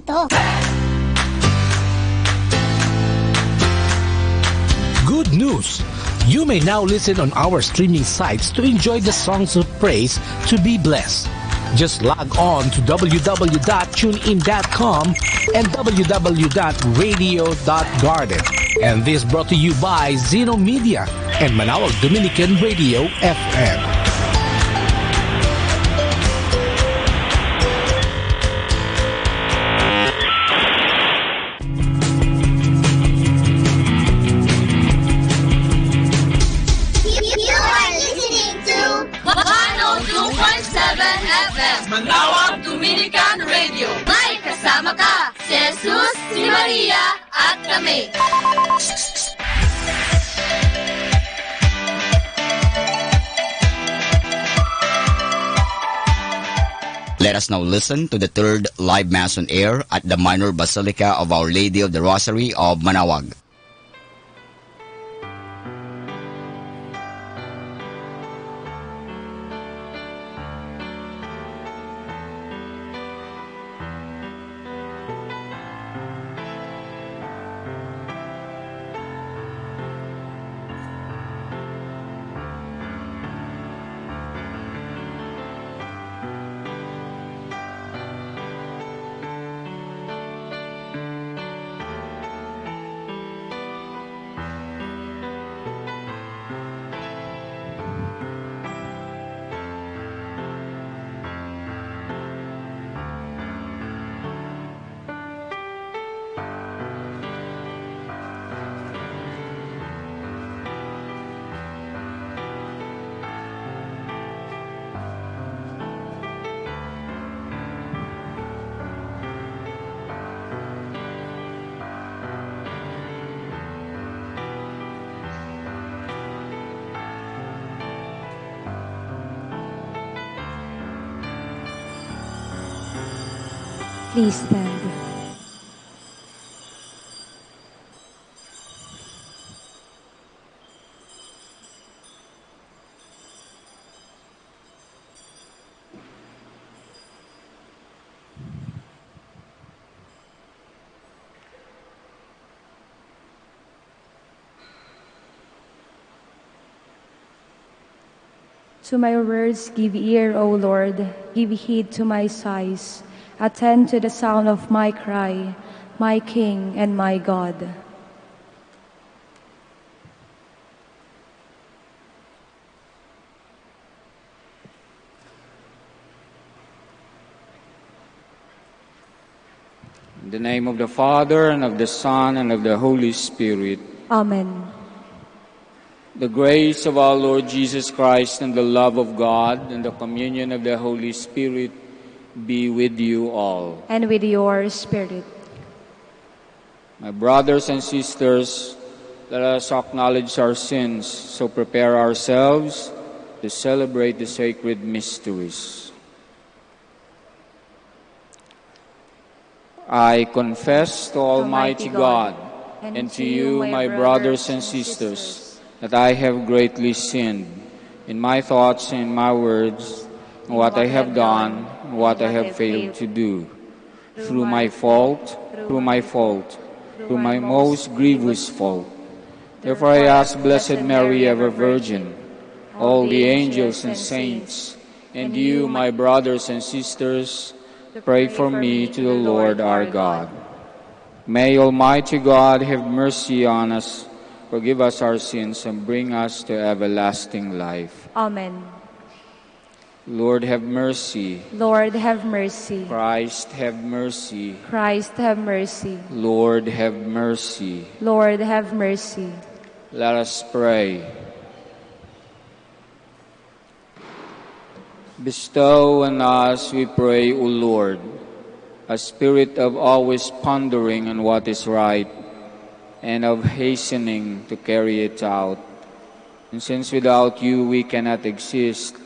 to. Good news! You may now listen on our streaming sites to enjoy the songs of praise to be blessed. Just log on to www.tunein.com and www.radio.garden. And this brought to you by Zeno Media and Manawag Dominican Radio FM. Manawag Dominican Radio. May kasama ka, si Jesus, si Maria, at kami. Let us now listen to the third live Mass on air at the Minor Basilica of Our Lady of the Rosary of Manawag. Please stand. To my words give ear, O Lord, give heed to my sighs. Attend to the sound of my cry, my King and my God. In the name of the Father, and of the Son, and of the Holy Spirit. Amen. The grace of our Lord Jesus Christ, and the love of God, and the communion of the Holy Spirit be with you all. And with your spirit. My brothers and sisters, let us acknowledge our sins, so prepare ourselves to celebrate the sacred mysteries. I confess to Almighty God and to you, my brothers and sisters, that I have greatly sinned in my thoughts and in my words, in what I have done, and what I have failed to do. Through my fault, through my most grievous fault. Therefore I ask Blessed Mary, ever Virgin, all the angels and saints, and you, my brothers and sisters, pray for me to the Lord our God. May Almighty God have mercy on us, forgive us our sins, and bring us to everlasting life. Amen. Lord, have mercy. Lord, have mercy. Christ, have mercy. Christ, have mercy. Lord, have mercy. Lord, have mercy. Let us pray. Bestow on us, we pray, O Lord, a spirit of always pondering on what is right and of hastening to carry it out. And since without you we cannot exist,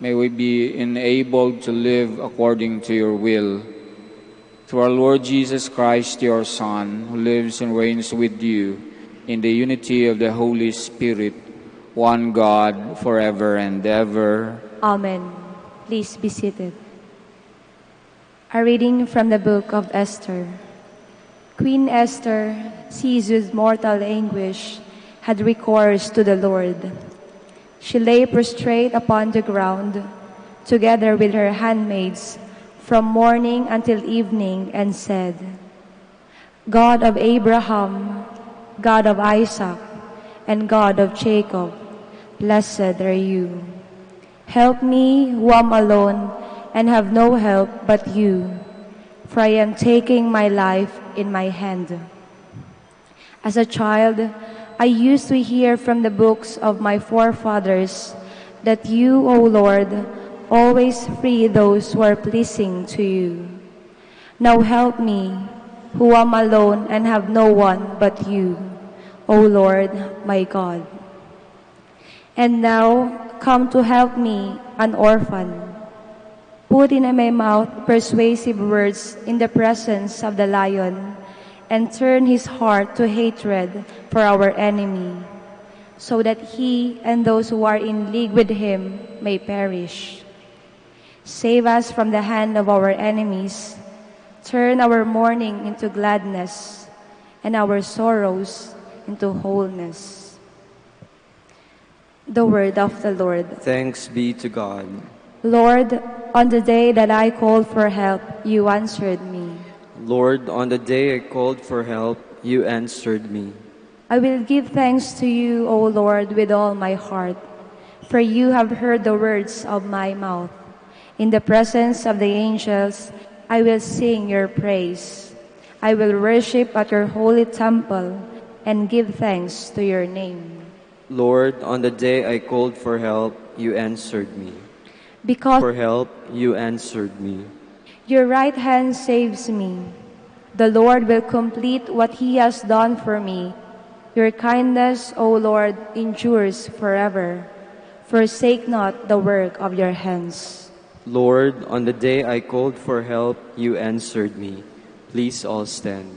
may we be enabled to live according to your will. Through our Lord Jesus Christ, your Son, who lives and reigns with you in the unity of the Holy Spirit, one God, forever and ever. Amen. Please be seated. A reading from the book of Esther. Queen Esther, seized with mortal anguish, had recourse to the Lord. She lay prostrate upon the ground, together with her handmaids, from morning until evening, and said, God of Abraham, God of Isaac, and God of Jacob, blessed are you. Help me, who am alone and have no help but you, for I am taking my life in my hand. As a child, I used to hear from the books of my forefathers that you, O Lord, always free those who are pleasing to you. Now help me, who am alone and have no one but you, O Lord, my God. And now come to help me, an orphan. Put in my mouth persuasive words in the presence of the lion, and turn his heart to hatred for our enemy, so that he and those who are in league with him may perish. Save us from the hand of our enemies. Turn our mourning into gladness, and our sorrows into wholeness. The word of the Lord. Thanks be to God. Lord, on the day that I called for help, you answered me. Lord, on the day I called for help, you answered me. I will give thanks to you, O Lord, with all my heart, for you have heard the words of my mouth. In the presence of the angels, I will sing your praise. I will worship at your holy temple and give thanks to your name. Lord, on the day I called for help, you answered me. Because For help, you answered me. your right hand saves me. The Lord will complete what he has done for me. Your kindness, O Lord, endures forever. Forsake not the work of your hands. Lord, on the day I called for help, you answered me. Please all stand.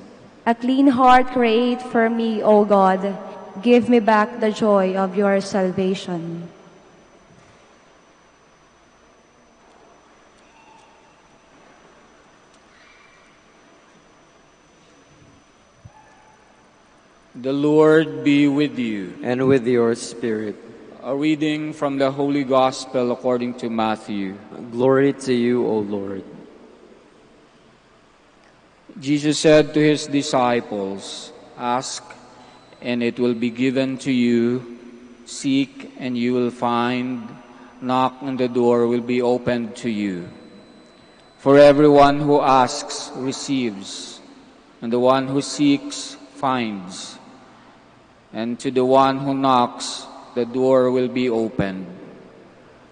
A clean heart create for me, O God. Give me back the joy of your salvation. The Lord be with you. And with your spirit. A reading from the Holy Gospel according to Matthew. Glory to you, O Lord. Jesus said to his disciples, Ask, and it will be given to you. Seek, and you will find. Knock, and the door will be opened to you. For everyone who asks receives, and the one who seeks finds. And to the one who knocks, the door will be opened.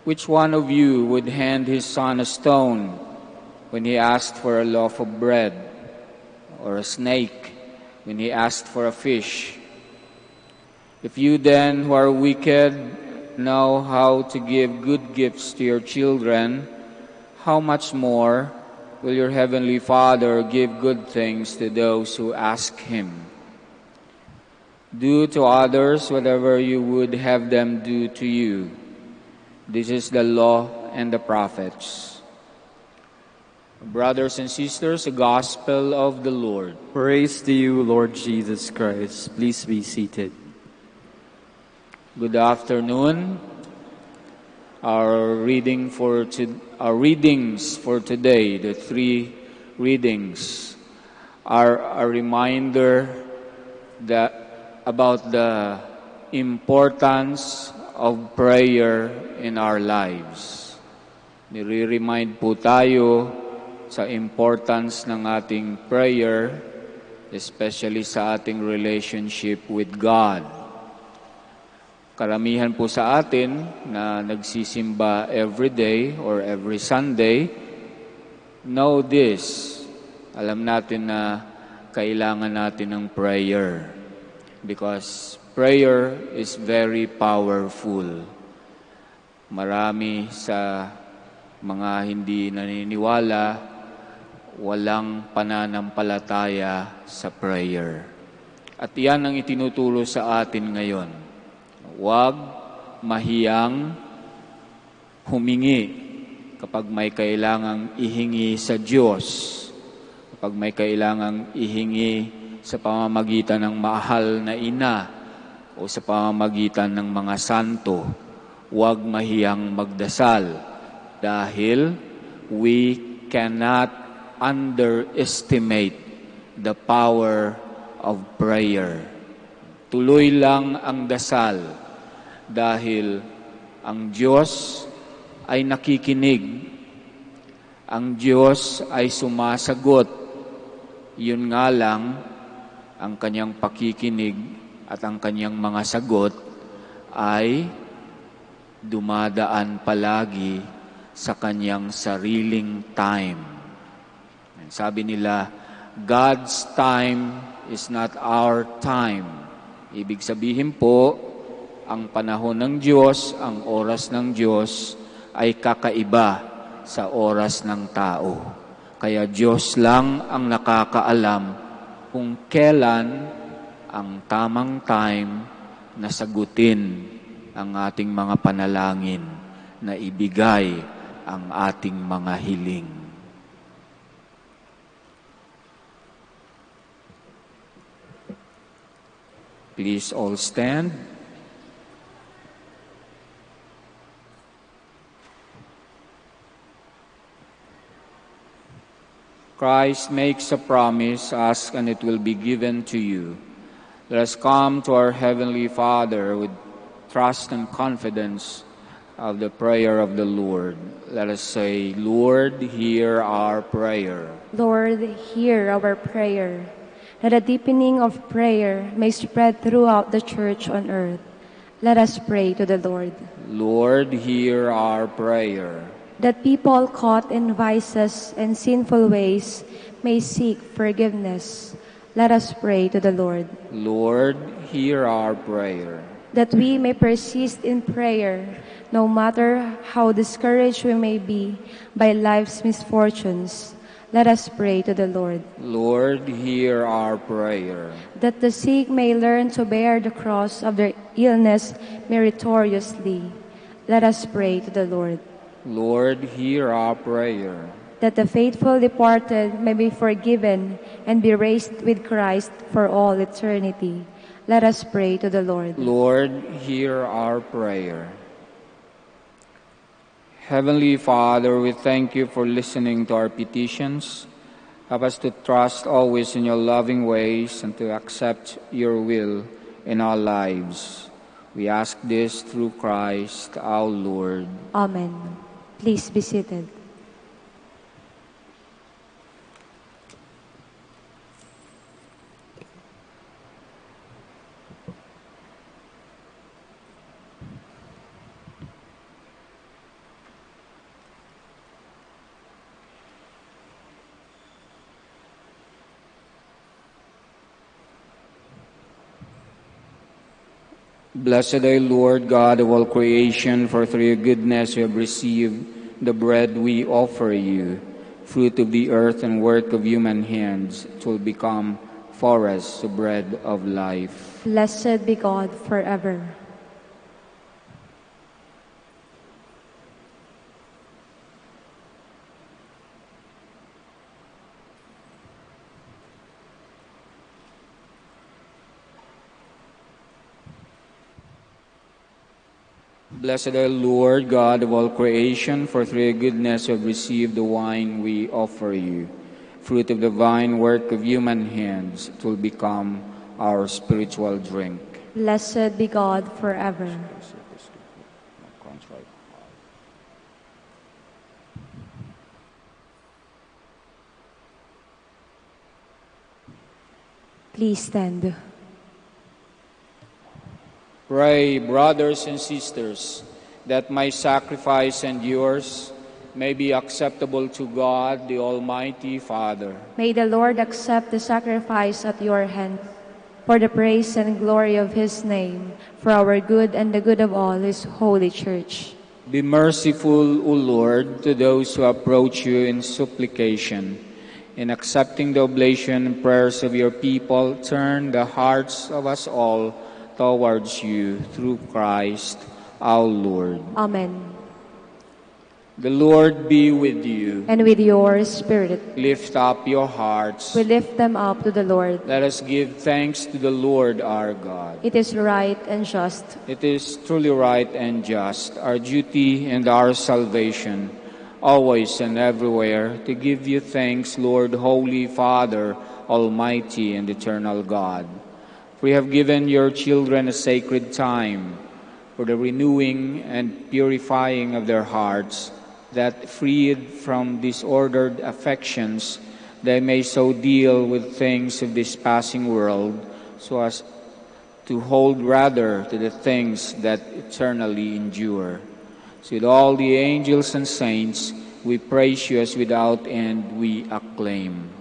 Which one of you would hand his son a stone when he asked for a loaf of bread, or a snake when he asked for a fish? If you then, who are wicked, know how to give good gifts to your children, how much more will your heavenly Father give good things to those who ask him? Do to others whatever you would have them do to you. This is the law and the prophets. Brothers and sisters, the gospel of the Lord. Praise to you, Lord Jesus Christ. Please be seated. Good afternoon. Our readings for today, the three readings, are a reminder about the importance of prayer in our lives. Nire-remind po tayo sa importance ng ating prayer, especially sa ating relationship with God. Karamihan po sa atin na nagsisimba every day or every Sunday, know this. Alam natin na kailangan natin ng prayer. Because prayer is very powerful. Marami sa mga hindi naniniwala, walang pananampalataya sa prayer. At yan ang itinuturo sa atin ngayon. Huwag mahiyang humingi kapag may kailangang ihingi sa Diyos, kapag may kailangang ihingi sa pamamagitan ng mahal na ina o sa pamamagitan ng mga santo, huwag mahiyang magdasal dahil we cannot underestimate the power of prayer. Tuloy lang ang dasal dahil ang Diyos ay nakikinig. Ang Diyos ay sumasagot. Yun nga lang, ang kanyang pakikinig at ang kanyang mga sagot ay dumadaan palagi sa kanyang sariling time. Sabi nila, God's time is not our time. Ibig sabihin po, ang panahon ng Diyos, ang oras ng Diyos ay kakaiba sa oras ng tao. Kaya Diyos lang ang nakakaalam kung kailan ang tamang time na sagutin ang ating mga panalangin, na ibigay ang ating mga hiling. Please all stand. Christ makes a promise, ask and it will be given to you. Let us come to our Heavenly Father with trust and confidence of the prayer of the Lord. Let us say, Lord, hear our prayer. Lord, hear our prayer. That a deepening of prayer may spread throughout the church on earth. Let us pray to the Lord. Lord, hear our prayer. That people caught in vices and sinful ways may seek forgiveness. Let us pray to the Lord. Lord, hear our prayer. That we may persist in prayer, no matter how discouraged we may be by life's misfortunes. Let us pray to the Lord. Lord, hear our prayer. That the sick may learn to bear the cross of their illness meritoriously. Let us pray to the Lord. Lord, hear our prayer. That the faithful departed may be forgiven and be raised with Christ for all eternity. Let us pray to the Lord. Lord, hear our prayer. Heavenly Father, we thank you for listening to our petitions. Help us to trust always in your loving ways and to accept your will in our lives. We ask this through Christ our Lord. Amen. Please be seated. Blessed are you, Lord God of all creation, for through your goodness we have received the bread we offer you, fruit of the earth and work of human hands. It will become for us the bread of life. Blessed be God forever. Blessed are you, Lord God of all creation, for through your goodness you have received the wine we offer you, fruit of the vine, work of human hands. It will become our spiritual drink. Blessed be God forever. Please stand. Pray, brothers and sisters, that my sacrifice and yours may be acceptable to God, the Almighty Father. May the Lord accept the sacrifice at your hand for the praise and glory of his name, for our good and the good of all his holy church. Be merciful, O Lord, to those who approach you in supplication. In accepting the oblation and prayers of your people, turn the hearts of us all towards you through Christ our Lord. Amen. The Lord be with you. and with your spirit. Lift up your hearts. We lift them up to the Lord. Let us give thanks to the Lord our God. It is right and just, It is truly right and just, our duty and our salvation, always and everywhere, to give you thanks, Lord, Holy Father, Almighty and eternal God. We have given your children a sacred time for the renewing and purifying of their hearts, that freed from disordered affections, they may so deal with things of this passing world, so as to hold rather to the things that eternally endure. So with all the angels and saints, we praise you as without end we acclaim.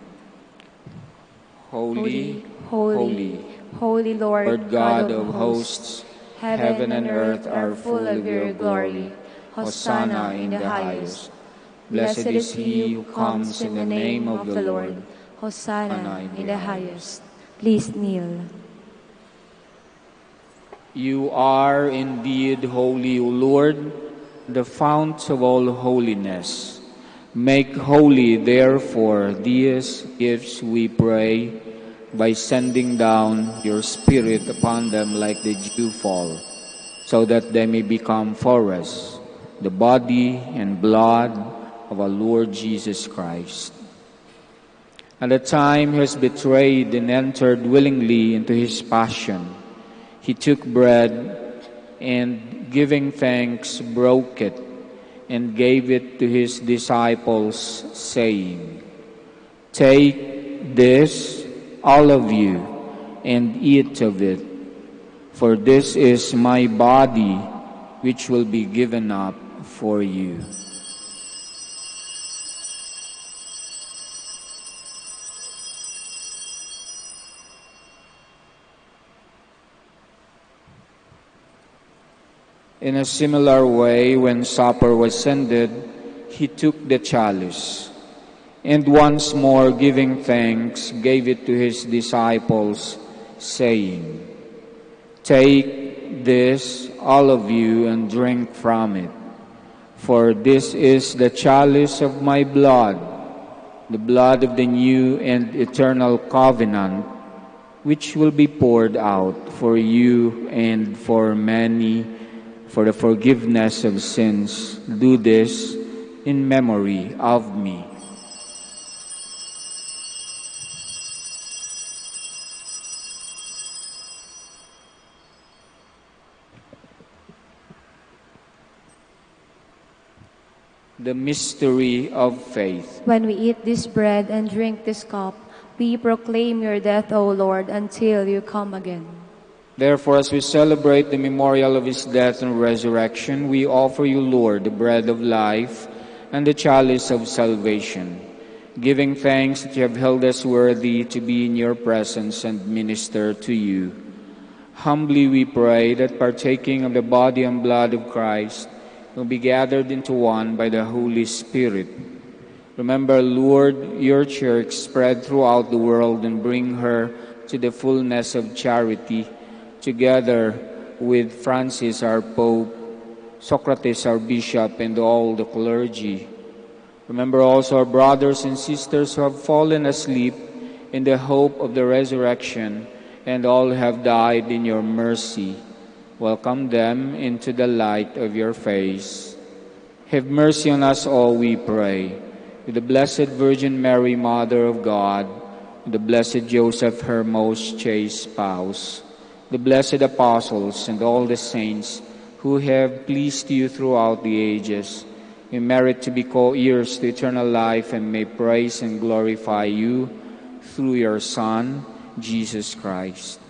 Holy, holy, holy Lord, Lord God of hosts, heaven and earth are full of your glory. Hosanna in the highest. Blessed is he who comes in the name of the Lord. Hosanna in the highest. Please kneel. You are indeed holy, O Lord, the fount of all holiness. Make holy, therefore, these gifts, we pray, by sending down your Spirit upon them like the dewfall, so that they may become for us the body and blood of our Lord Jesus Christ. At the time he was betrayed and entered willingly into his passion, he took bread and, giving thanks, broke it and gave it to his disciples, saying, "Take this, all of you, and eat of it, for this is my body, which will be given up for you." In a similar way, when supper was ended, he took the chalice, and once more giving thanks, gave it to his disciples, saying, "Take this, all of you, and drink from it. For this is the chalice of my blood, the blood of the new and eternal covenant, which will be poured out for you and for many for the forgiveness of sins. Do this in memory of me." The mystery of faith. When we eat this bread and drink this cup, we proclaim your death, O Lord, until you come again. Therefore, as we celebrate the memorial of his death and resurrection, we offer you, Lord, the bread of life and the chalice of salvation, giving thanks that you have held us worthy to be in your presence and minister to you. Humbly we pray that, partaking of the body and blood of Christ, will be gathered into one by the Holy Spirit. Remember, Lord, your church spread throughout the world and bring her to the fullness of charity, together with Francis, our Pope, Socrates, our Bishop, and all the clergy. Remember also our brothers and sisters who have fallen asleep in the hope of the resurrection, and all have died in your mercy. Welcome them into the light of your face. Have mercy on us all, we pray. With the Blessed Virgin Mary, Mother of God, with the Blessed Joseph, her most chaste spouse, the blessed apostles, and all the saints who have pleased you throughout the ages, we merit to be co-heirs to eternal life and may praise and glorify you through your Son, Jesus Christ.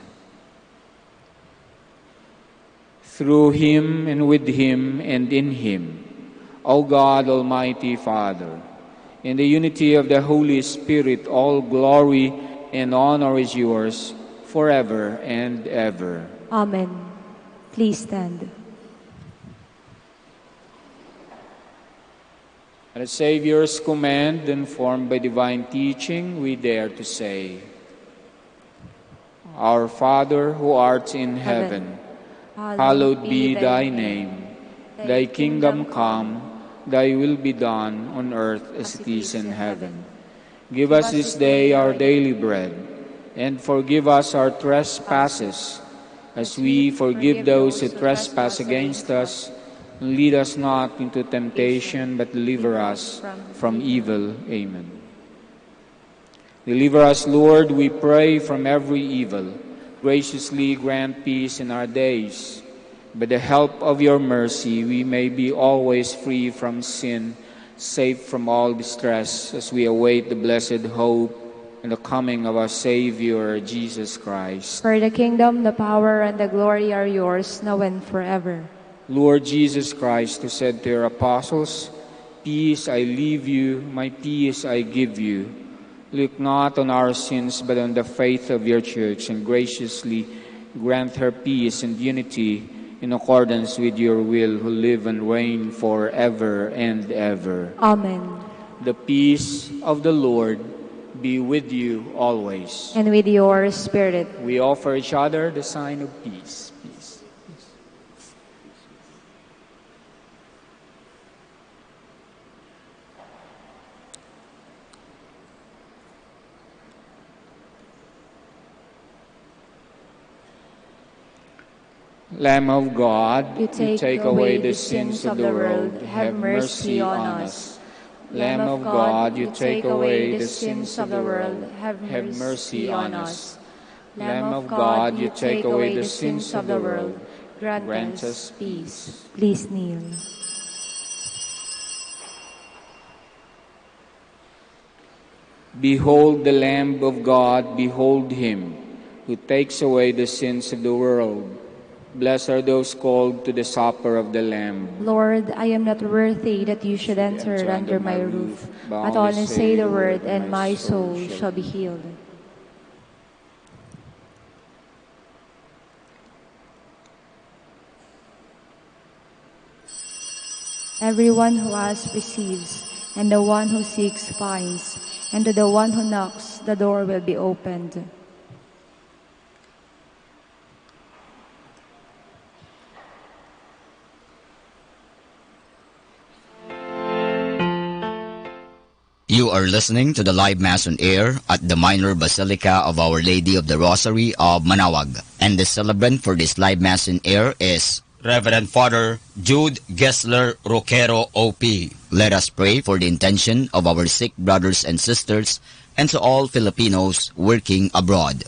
Through him and with him and in him, O God, Almighty Father, in the unity of the Holy Spirit, all glory and honor is yours forever and ever. Amen. Please stand. At the Savior's command, informed by divine teaching, we dare to say, Our Father, who art in heaven, hallowed be thy name. Thy kingdom come, thy will be done on earth as it is in heaven. Give us this day our daily bread, and forgive us our trespasses, as we forgive those who trespass against us. And lead us not into temptation, but deliver us from evil. Amen. Deliver us, Lord, we pray, from every evil. Graciously grant peace in our days. By the help of your mercy, we may be always free from sin, safe from all distress, as we await the blessed hope and the coming of our Savior, Jesus Christ. For the kingdom, the power, and the glory are yours, now and forever. Lord Jesus Christ, who said to your apostles, "Peace I leave you, my peace I give you," look not on our sins, but on the faith of your church, and graciously grant her peace and unity in accordance with your will, who live and reign forever and ever. Amen. The peace of the Lord be with you always. And with your spirit. We offer each other the sign of peace. Peace. Lamb of God, You take away the sins of the world, have mercy on us. Lamb of God, you take away the sins of the world, have mercy on us. Lamb of God, you take away the sins of the world, grant us peace. Please kneel. Behold the Lamb of God, behold him, who takes away the sins of the world. Blessed are those called to the supper of the Lamb. Lord, I am not worthy that you should enter under my roof, but only say the word, and my soul shall be healed. Everyone who asks receives, and the one who seeks finds, and to the one who knocks the door will be opened. You are listening to the live Mass on air at the Minor Basilica of Our Lady of the Rosary of Manaoag. And the celebrant for this live Mass on air is Reverend Father Jude Gessler Roquero OP. Let us pray for the intention of our sick brothers and sisters and to all Filipinos working abroad.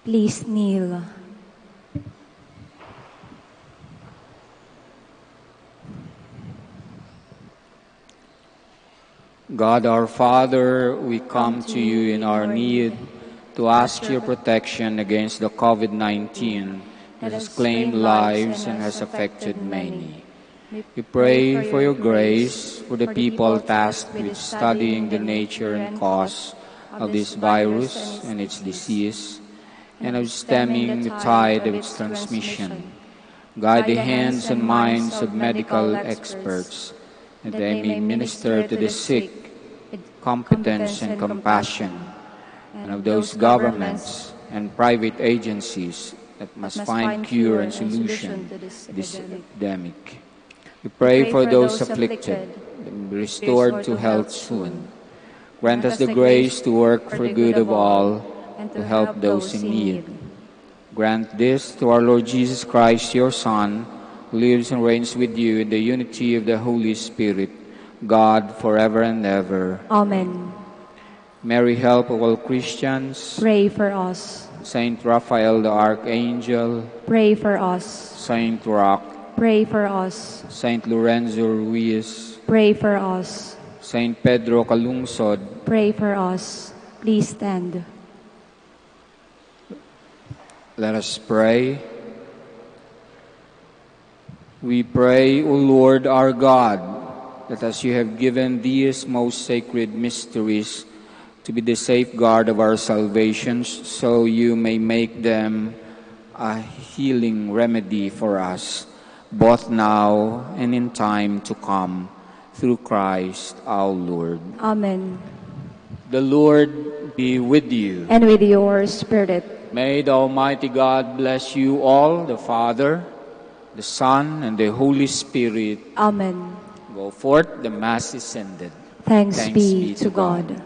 Please kneel. God our Father, we come to you in our need to ask your protection against the COVID-19 that has claimed lives and has affected many. We pray for your grace for the people tasked with studying the nature and cause of this virus and its disease, and of stemming the tide of its transmission. Guide the hands and minds of medical experts, that they may minister to the sick with competence and compassion, and of those governments and private agencies that must find cure and solution to this epidemic. We pray for those afflicted and be restored to health soon. Grant us the grace to work for the good of all and to help those in need. Grant this to our Lord Jesus Christ, your Son, who lives and reigns with you in the unity of the Holy Spirit, God, forever and ever. Amen. Mary, help of all Christians. Pray for us. Saint Raphael the Archangel. Pray for us. Saint Roch. Pray for us. Saint Lorenzo Ruiz. Pray for us. Saint Pedro Calungsod. Pray for us. Please stand. Let us pray. We pray, O Lord our God, that as you have given these most sacred mysteries to be the safeguard of our salvation, so you may make them a healing remedy for us, both now and in time to come, through Christ our Lord. Amen. The Lord be with you. And with your spirit. May the Almighty God bless you all, the Father, the Son, and the Holy Spirit. Amen. Go forth, the Mass is ended. Thanks be to God.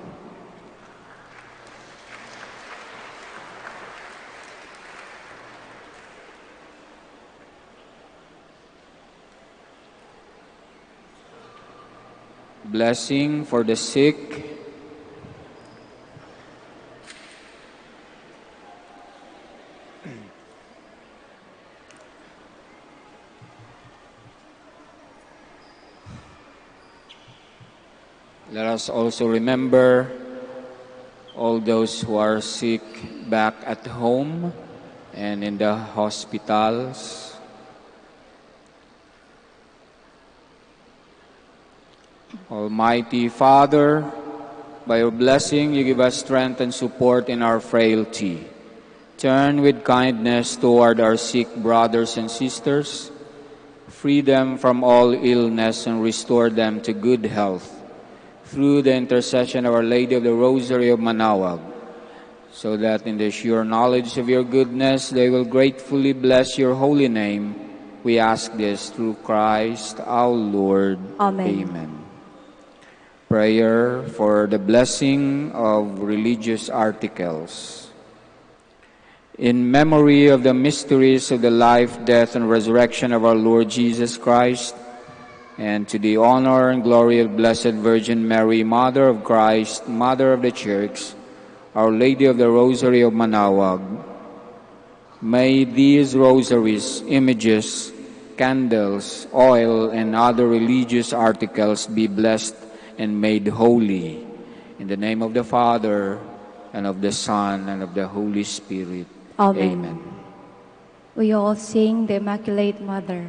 Blessing for the sick. Let us also remember all those who are sick back at home and in the hospitals. Almighty Father, by your blessing you give us strength and support in our frailty. Turn with kindness toward our sick brothers and sisters. Free them from all illness and restore them to good health, through the intercession of Our Lady of the Rosary of Manaoag, so that in the sure knowledge of your goodness they will gratefully bless your holy name. We ask this through Christ our Lord. Amen. Amen. Prayer for the blessing of religious articles. In memory of the mysteries of the life, death, and resurrection of our Lord Jesus Christ, and to the honor and glory of Blessed Virgin Mary, Mother of Christ, Mother of the Church, Our Lady of the Rosary of Manaoag, may these rosaries, images, candles, oil, and other religious articles be blessed and made holy. In the name of the Father, and of the Son, and of the Holy Spirit. Amen. Amen. We all sing the Immaculate Mother.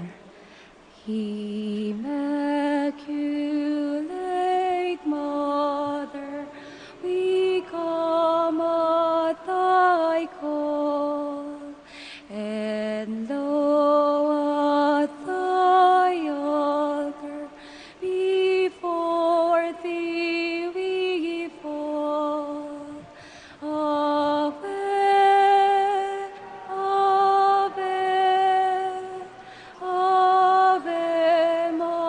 Immaculate Mother, we come at thy call, and lo, at thy altar, before thee we fall. Ave, Ave, Ave Maria.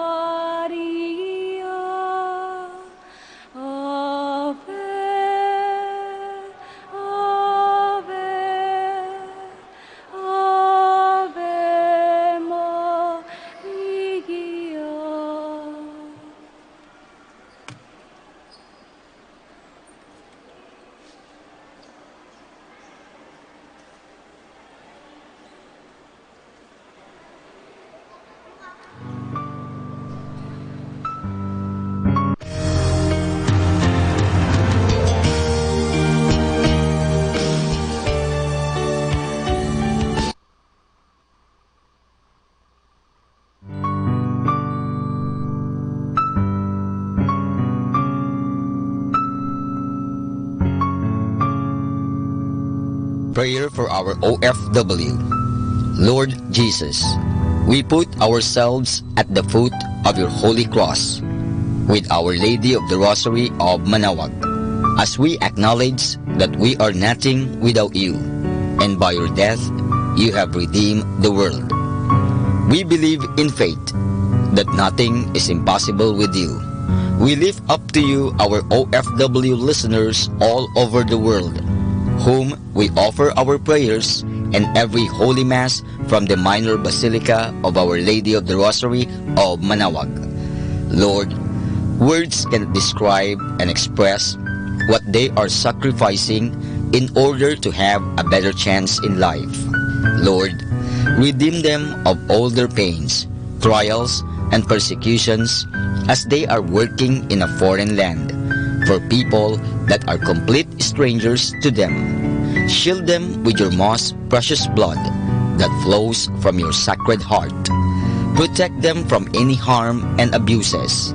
Prayer for our OFW. Lord Jesus, we put ourselves at the foot of your holy cross with Our Lady of the Rosary of Manaoag, as we acknowledge that we are nothing without you, and by your death you have redeemed the world. We believe in faith that nothing is impossible with you. We lift up to you our OFW listeners all over the world, whom we offer our prayers and every Holy Mass from the Minor Basilica of Our Lady of the Rosary of Manaoag. Lord, words cannot describe and express what they are sacrificing in order to have a better chance in life. Lord, redeem them of all their pains, trials, and persecutions as they are working in a foreign land for people that are complete strangers to them. Shield them with your most precious blood that flows from your sacred heart. Protect them from any harm and abuses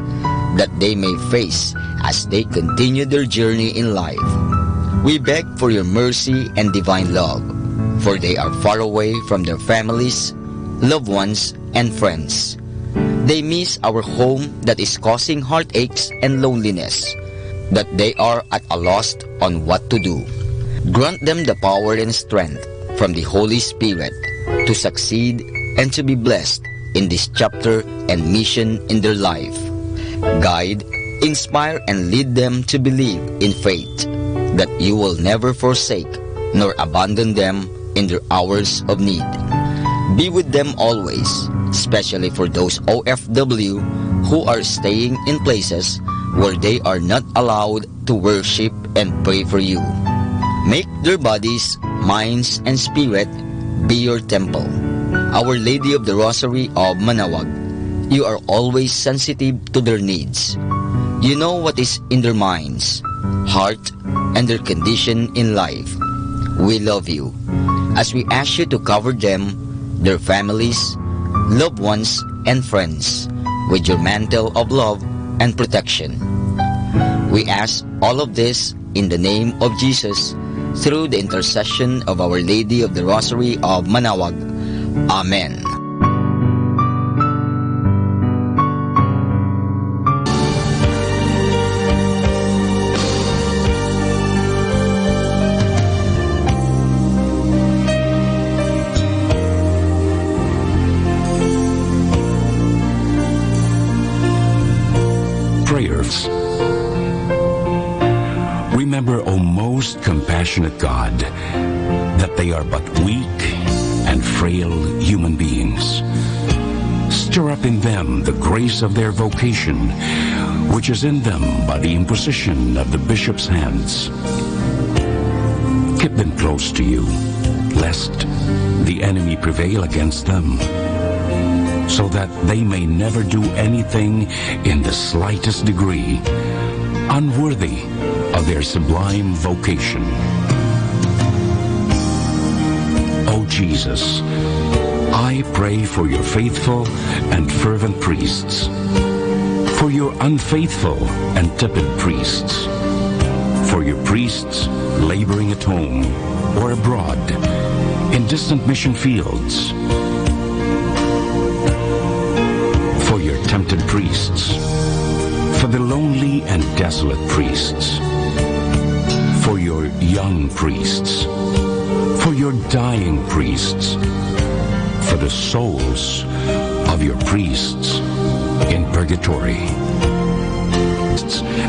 that they may face as they continue their journey in life. We beg for your mercy and divine love, for they are far away from their families, loved ones, and friends. They miss our home that is causing heartaches and loneliness, that they are at a loss on what to do. Grant them the power and strength from the Holy Spirit to succeed and to be blessed in this chapter and mission in their life. Guide, inspire, and lead them to believe in faith that you will never forsake nor abandon them in their hours of need. Be with them always, especially for those OFW who are staying in places where they are not allowed to worship and pray for you. Make their bodies, minds, and spirit be your temple. Our Lady of the Rosary of Manaoag, you are always sensitive to their needs. You know what is in their minds, heart, and their condition in life. We love you as we ask you to cover them, their families, loved ones, and friends with your mantle of love and protection. We ask all of this in the name of Jesus, through the intercession of Our Lady of the Rosary of Manaoag. Amen. Prayers. Remember, O most compassionate God, that they are but weak and frail human beings. Stir up in them the grace of their vocation, which is in them by the imposition of the bishop's hands. Keep them close to you, lest the enemy prevail against them, so that they may never do anything in the slightest degree unworthy of their sublime vocation. O Jesus, I pray for your faithful and fervent priests, for your unfaithful and tepid priests, for your priests laboring at home or abroad in distant mission fields, for your tempted priests, for the lonely and desolate priests, for your young priests, for your dying priests, for the souls of your priests in purgatory,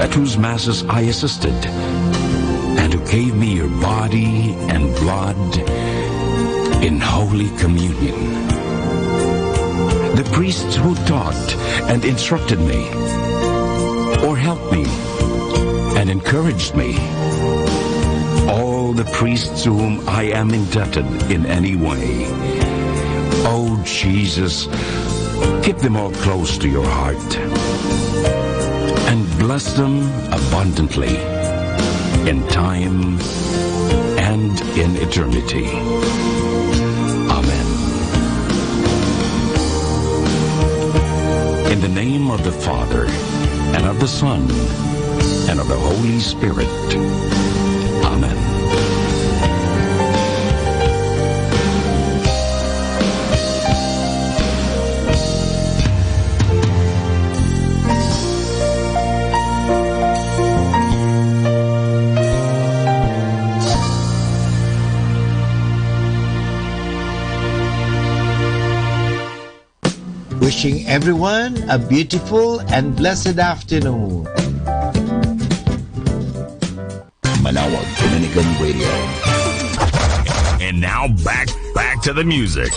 at whose masses I assisted, and who gave me your body and blood in Holy Communion. The priests who taught and instructed me, or helped me and encouraged me, all the priests to whom I am indebted in any way. Oh Jesus, keep them all close to your heart and bless them abundantly in time and in eternity. Amen. In the name of the Father, and of the Son, and of the Holy Spirit. Amen. wishing everyone a beautiful and blessed afternoon. Manawag Dominican Radio. And now back to the music.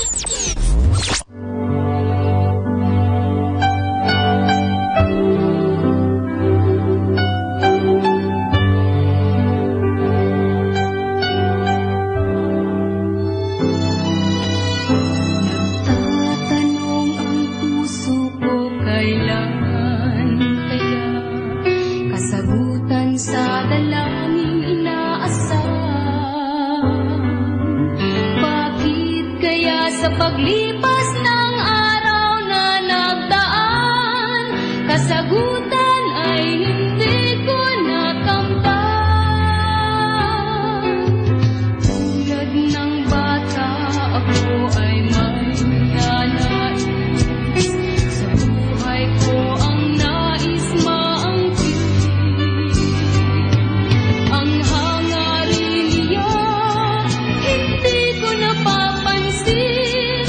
Paglipas ng araw na nagdaan, kasagutan ay hindi ko nakamtan. Tulad ng bata, ako ay may nanais. Sa buhay ko ang nais maangkin. Ang hangarin niya, hindi ko napapansin.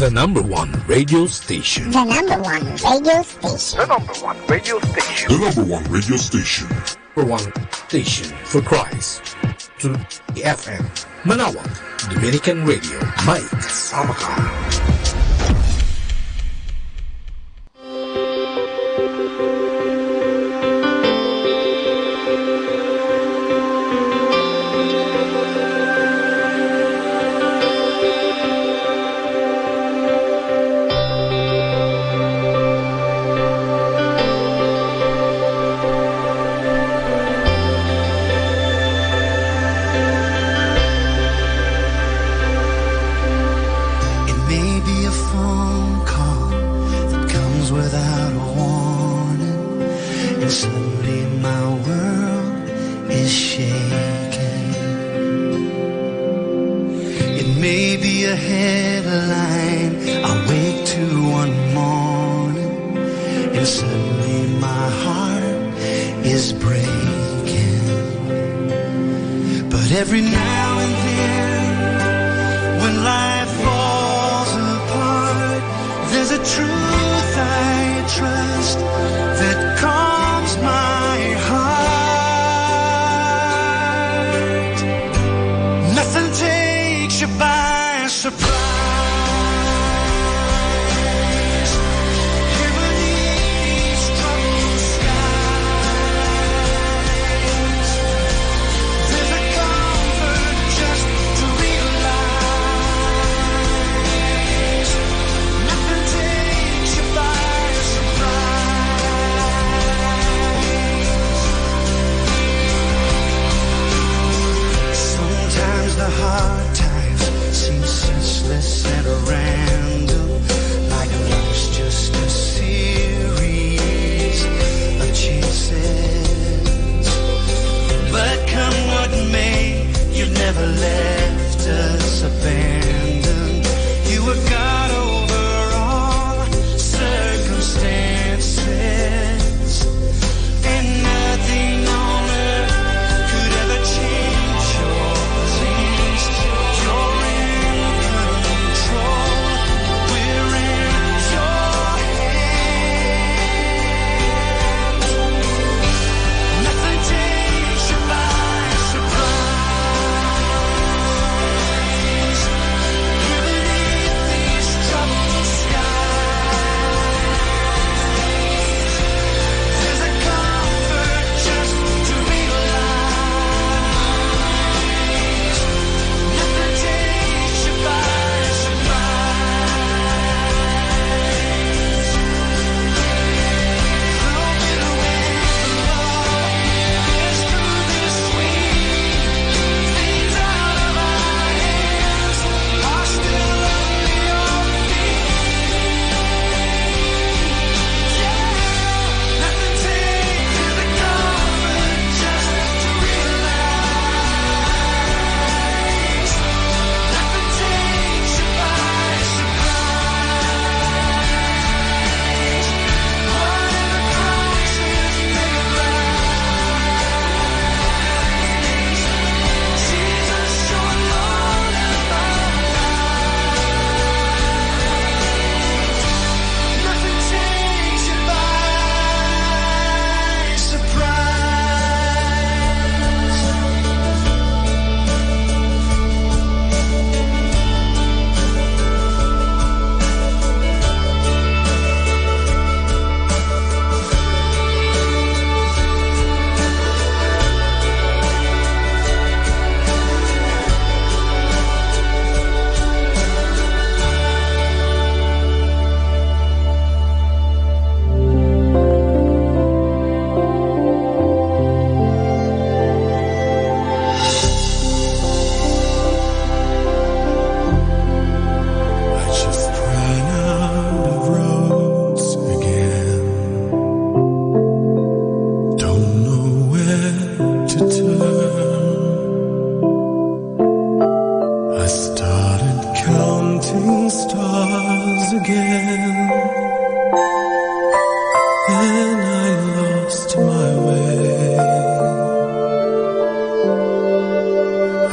The number one radio station. The number one radio station. The number one radio station. The number one radio station. Number one station for Christ. To the FM. Manawag, Dominican Radio. May kasama ka.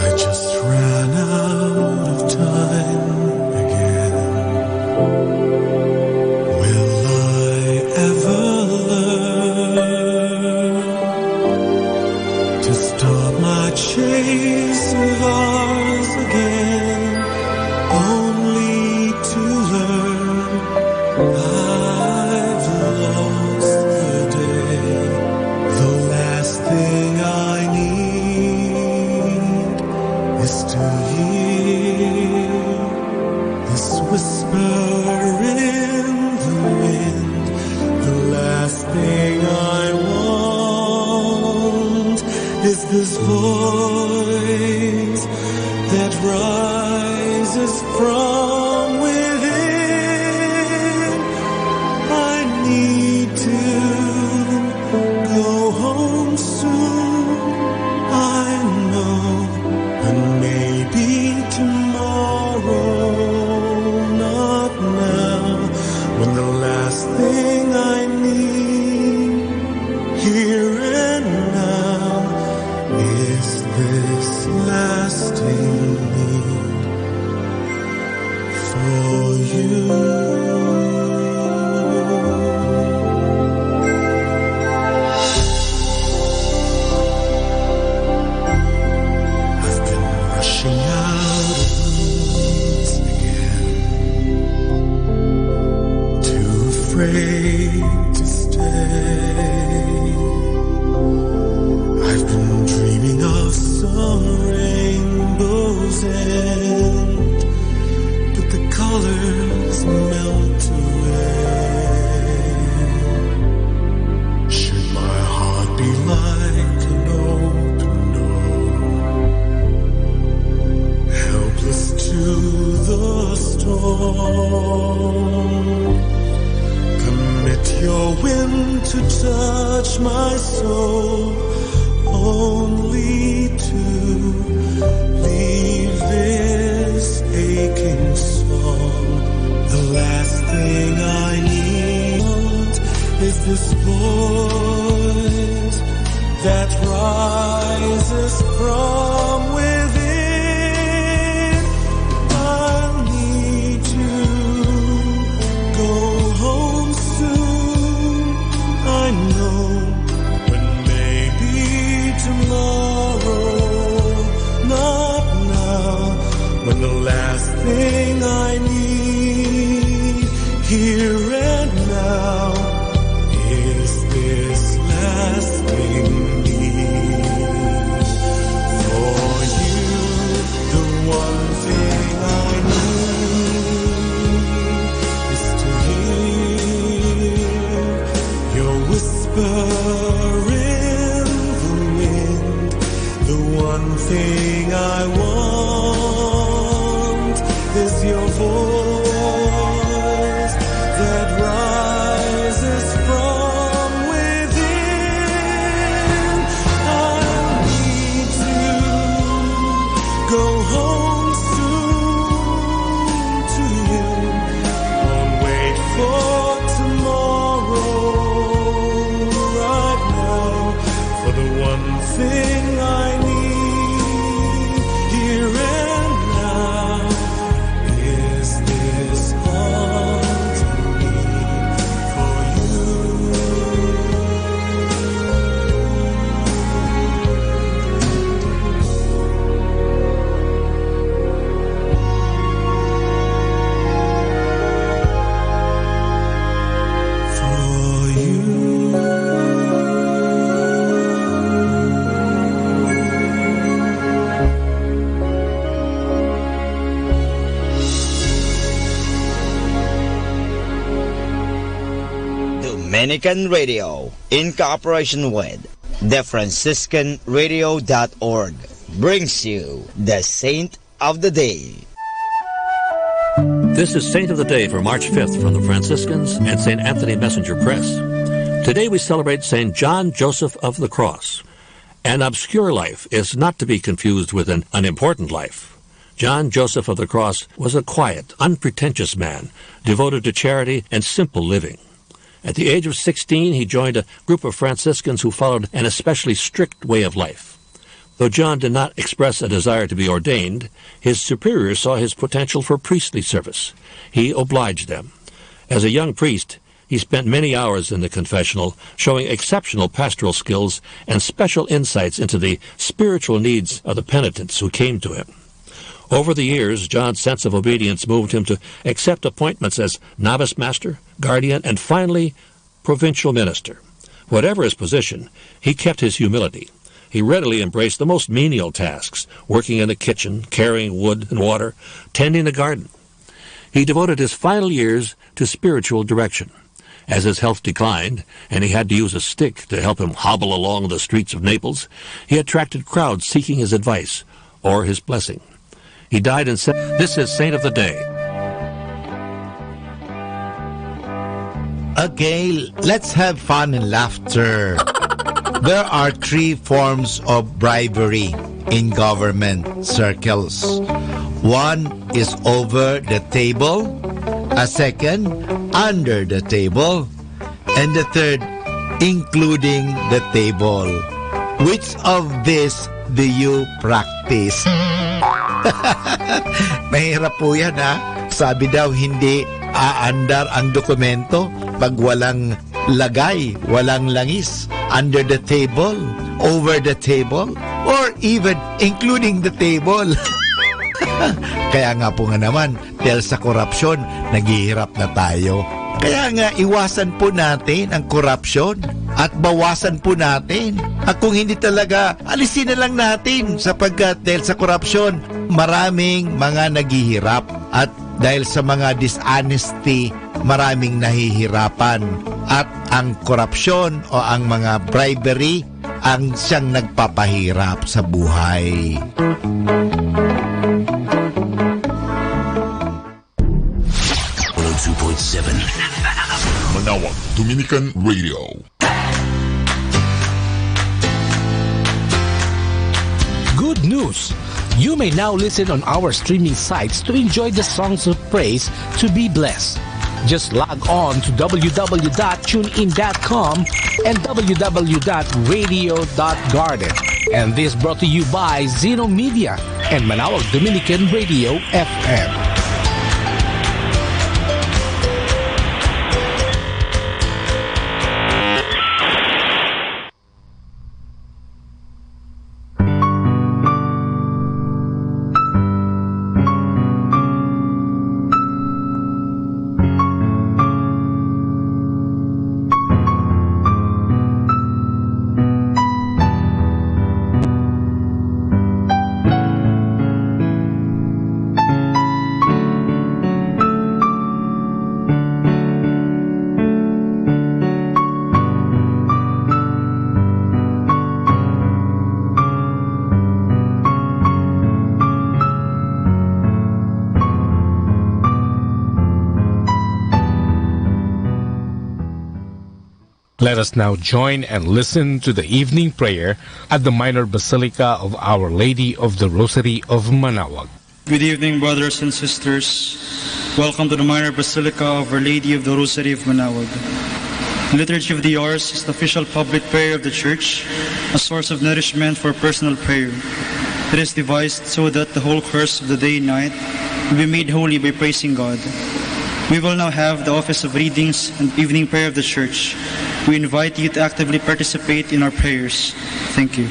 I just ran out of time again. whisper in the wind, the last thing I want is this voice that rises from within. I need to go home soon, I know, and maybe tomorrow, not now, when the last thing I need here and now is this lasting need for you. Rushing out of rooms again, too afraid to stay. I've been dreaming of some rainbow's end, but the colors melt away. Should my heart be like an open helpless to the storm? Permit your wind to touch my soul, only to leave this aching song. The last thing I need is this voice that rises from within. I'll need to go home soon, I know, when maybe tomorrow, not now, when the last thing I need here and now is this lasting need for you. The one thing I need is to hear your whisper in the wind. The one thing I want is your voice that rises from within. I need to go home soon to you. Won't wait for tomorrow, right now, for the one thing I need here and now is this haunting need for you. Dominican Radio, in cooperation with TheFranciscanRadio.org, brings you the Saint of the Day. This is Saint of the Day for March 5th from the Franciscans and St. Anthony Messenger Press. Today we celebrate St. John Joseph of the Cross. An obscure life is not to be confused with an unimportant life. John Joseph of the Cross was a quiet, unpretentious man, devoted to charity and simple living. At the age of 16, he joined a group of Franciscans who followed an especially strict way of life. Though John did not express a desire to be ordained, his superiors saw his potential for priestly service. He obliged them. As a young priest, he spent many hours in the confessional, showing exceptional pastoral skills and special insights into the spiritual needs of the penitents who came to him. Over the years, John's sense of obedience moved him to accept appointments as novice master, guardian, and finally, provincial minister. Whatever his position, he kept his humility. He readily embraced the most menial tasks, working in the kitchen, carrying wood and water, tending the garden. he devoted his final years to spiritual direction. As his health declined, and he had to use a stick to help him hobble along the streets of Naples, he attracted crowds seeking his advice or his blessing. He died in... This is Saint of the Day. Okay, let's have fun and laughter. There are 3 forms of bribery in government circles. One is over the table, a second, under the table, and the third, including the table. Which of these do you practice? Mahirap po yan, ha? Sabi daw, hindi aandar ang dokumento pag walang lagay, walang langis. Under the table, over the table, or even including the table. Kaya nga po nga naman, dahil sa korupsyon, naghihirap na tayo. Kaya nga, iwasan po natin ang korupsyon at bawasan po natin. At kung hindi talaga, alisin na lang natin sapagkat dahil sa korupsyon, maraming mga naghihirap. At dahil sa mga dishonesty, maraming nahihirapan. At ang korupsyon o ang mga bribery ang siyang nagpapahirap sa buhay. Manawag Dominican Radio. Good news! You may now listen on our streaming sites to enjoy the songs of praise to be blessed. Just log on to www.tunein.com and www.radio.garden. And this brought to you by Zeno Media and Manawag Dominican Radio FM. Let us now join and listen to the evening prayer at the Minor Basilica of Our Lady of the Rosary of Manawag. Good evening, brothers and sisters. Welcome to the Minor Basilica of Our Lady of the Rosary of Manawag. The Liturgy of the Hours is the official public prayer of the Church, a source of nourishment for personal prayer. It is devised so that the whole course of the day and night will be made holy by praising God. We will now have the office of readings and evening prayer of the Church. We invite you to actively participate in our prayers. Thank you.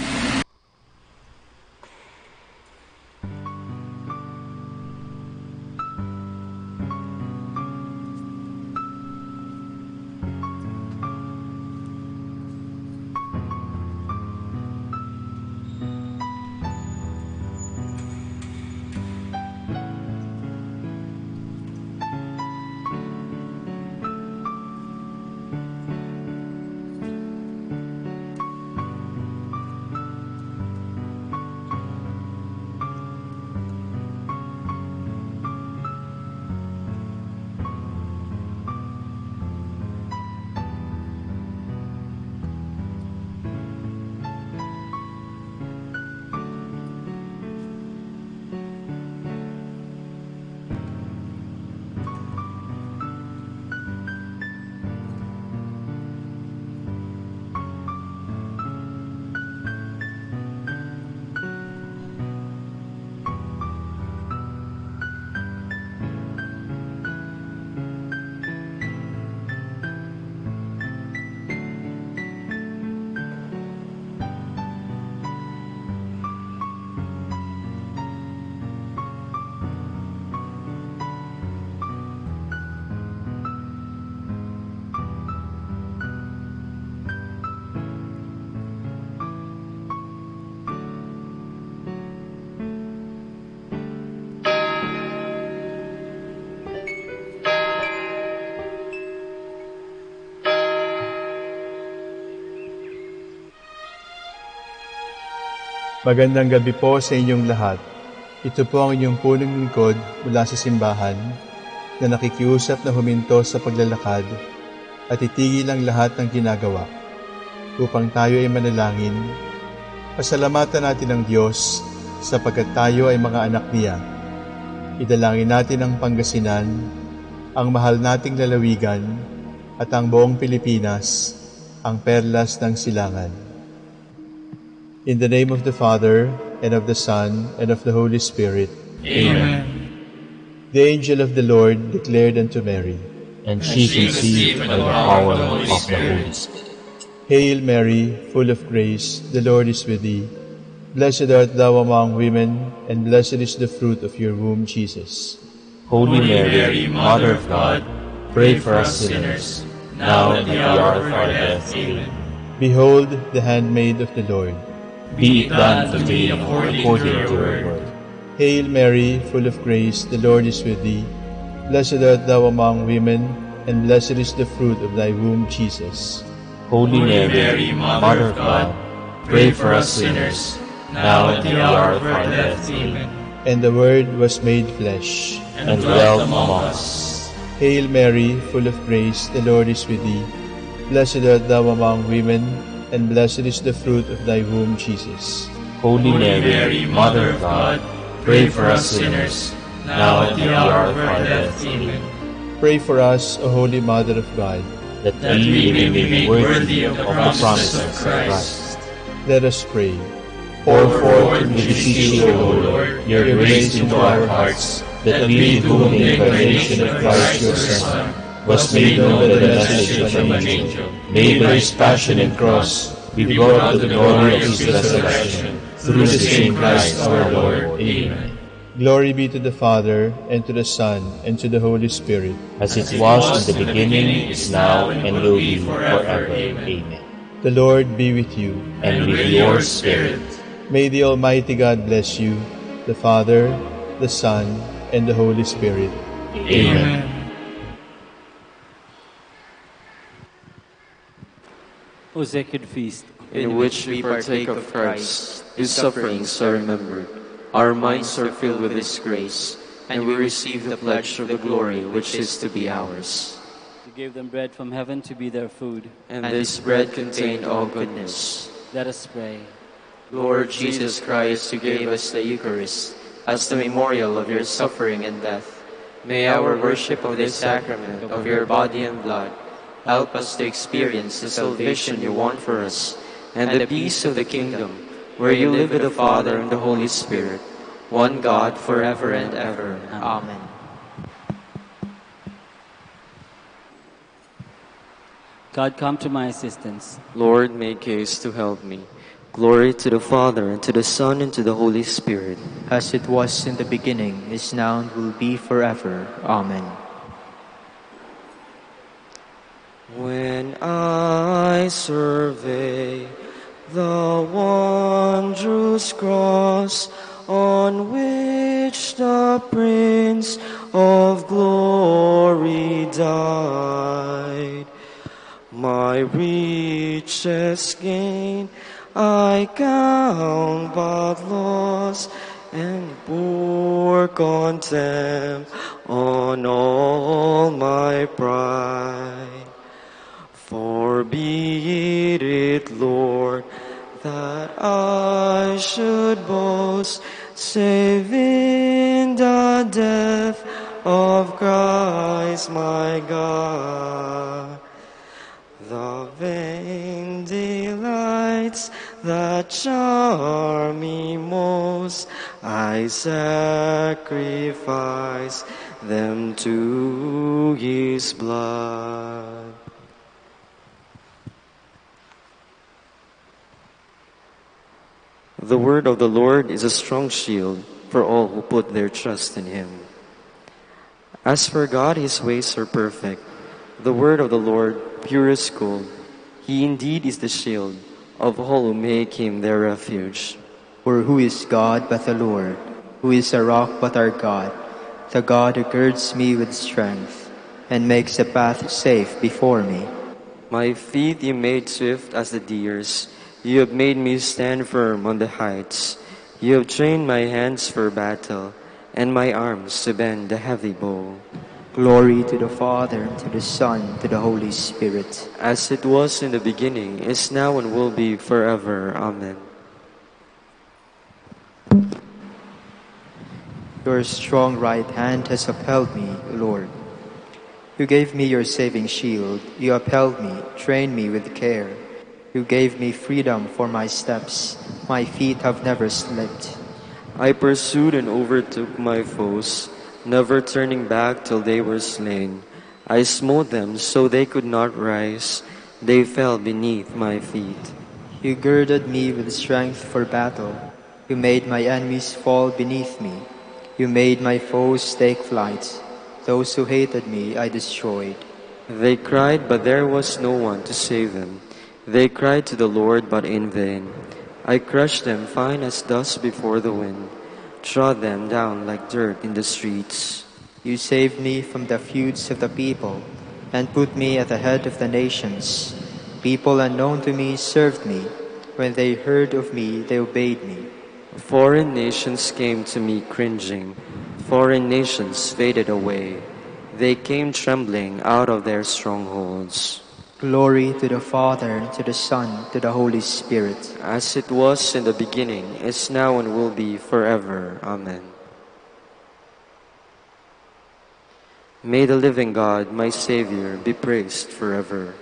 Magandang gabi po sa inyong lahat. Ito po ang inyong punong lingkod mula sa simbahan na nakikiusap na huminto sa paglalakad at itigil ang lahat ng ginagawa upang tayo ay manalangin. Pasalamatan natin ang Diyos sapagkat tayo ay mga anak niya. Idalangin natin ang Pangasinan, ang mahal nating lalawigan at ang buong Pilipinas, ang perlas ng silangan. In the name of the Father, and of the Son, and of the Holy Spirit. Amen. The angel of the Lord declared unto Mary, And she conceived by the power of the Holy Spirit. Hail Mary, full of grace, the Lord is with thee. Blessed art thou among women, and blessed is the fruit of your womb, Jesus. Holy Mary, Mother of God, pray for us sinners, now and at the hour of our death. Amen. Behold the handmaid of the Lord. Be it done to me according to your word. Hail Mary, full of grace, the Lord is with thee. Blessed art thou among women, and blessed is the fruit of thy womb, Jesus. Holy Mary, Mother of God, pray for us sinners, now and at the hour of our death. Amen. And the Word was made flesh, and dwelt among us. Hail Mary, full of grace, the Lord is with thee. Blessed art thou among women, and blessed is the fruit of thy womb, Jesus. Holy Mary, Mother of God, pray for us sinners, now and at the hour of our death. Amen. Pray for us, O Holy Mother of God, that we may be made worthy of the promises of Christ. Let us pray. Pour forth, we beseech you, O Lord, your grace into our hearts, that we, to whom the incarnation of Christ your Son was made known by the message of an angel, may by his passion and cross be brought to the glory of his resurrection, through the same Christ our Lord. Amen. Glory be to the Father, and to the Son, and to the Holy Spirit. As it was in the beginning, is now, and will be forever. Amen. The Lord be with you. And with your spirit. May the Almighty God bless you, the Father, the Son, and the Holy Spirit. Amen. O Sacred Feast, in which we partake of Christ, his sufferings are remembered. Our minds are filled with his grace, and we receive the pledge of the glory which is to be ours. You gave them bread from heaven to be their food, and this bread contained all goodness. Let us pray. Lord Jesus Christ, who gave us the Eucharist as the memorial of your suffering and death, may our worship of this sacrament of your body and blood help us to experience the salvation you want for us and the peace of the kingdom, where you live with the Father and the Holy Spirit, one God, forever and ever. Amen. God, come to my assistance. Lord, make haste to help me. Glory to the Father, and to the Son, and to the Holy Spirit. As it was in the beginning, is now, and will be forever. Amen. When I survey the wondrous cross on which the Prince of Glory died, my richest gain I count but loss, and pour contempt on all my pride. For be it, Lord, that I should boast, save in the death of Christ my God. The vain delights that charm me most, I sacrifice them to his blood. The word of the Lord is a strong shield for all who put their trust in him. As for God, his ways are perfect. The word of the Lord, pure as gold. He indeed is the shield of all who make him their refuge. For who is God but the Lord? Who is a rock but our God? The God who girds me with strength and makes a path safe before me. My feet you made swift as the deer's. You have made me stand firm on the heights. You have trained my hands for battle, and my arms to bend the heavy bow. Glory to the Father, and to the Son, to the Holy Spirit. As it was in the beginning, is now, and will be forever. Amen. Your strong right hand has upheld me, Lord. You gave me your saving shield. You upheld me, trained me with care. You gave me freedom for my steps. My feet have never slipped. I pursued and overtook my foes, never turning back till they were slain. I smote them so they could not rise. They fell beneath my feet. You girded me with strength for battle. You made my enemies fall beneath me. You made my foes take flight. Those who hated me I destroyed. They cried, but there was no one to save them. They cried to the Lord, but in vain. I crushed them fine as dust before the wind, trod them down like dirt in the streets. You saved me from the feuds of the people, and put me at the head of the nations. People unknown to me served me. When they heard of me, they obeyed me. Foreign nations came to me cringing. Foreign nations faded away. They came trembling out of their strongholds. Glory to the Father, and to the Son, to the Holy Spirit. As it was in the beginning, is now, and will be forever. Amen. May the living God, my Savior, be praised forever.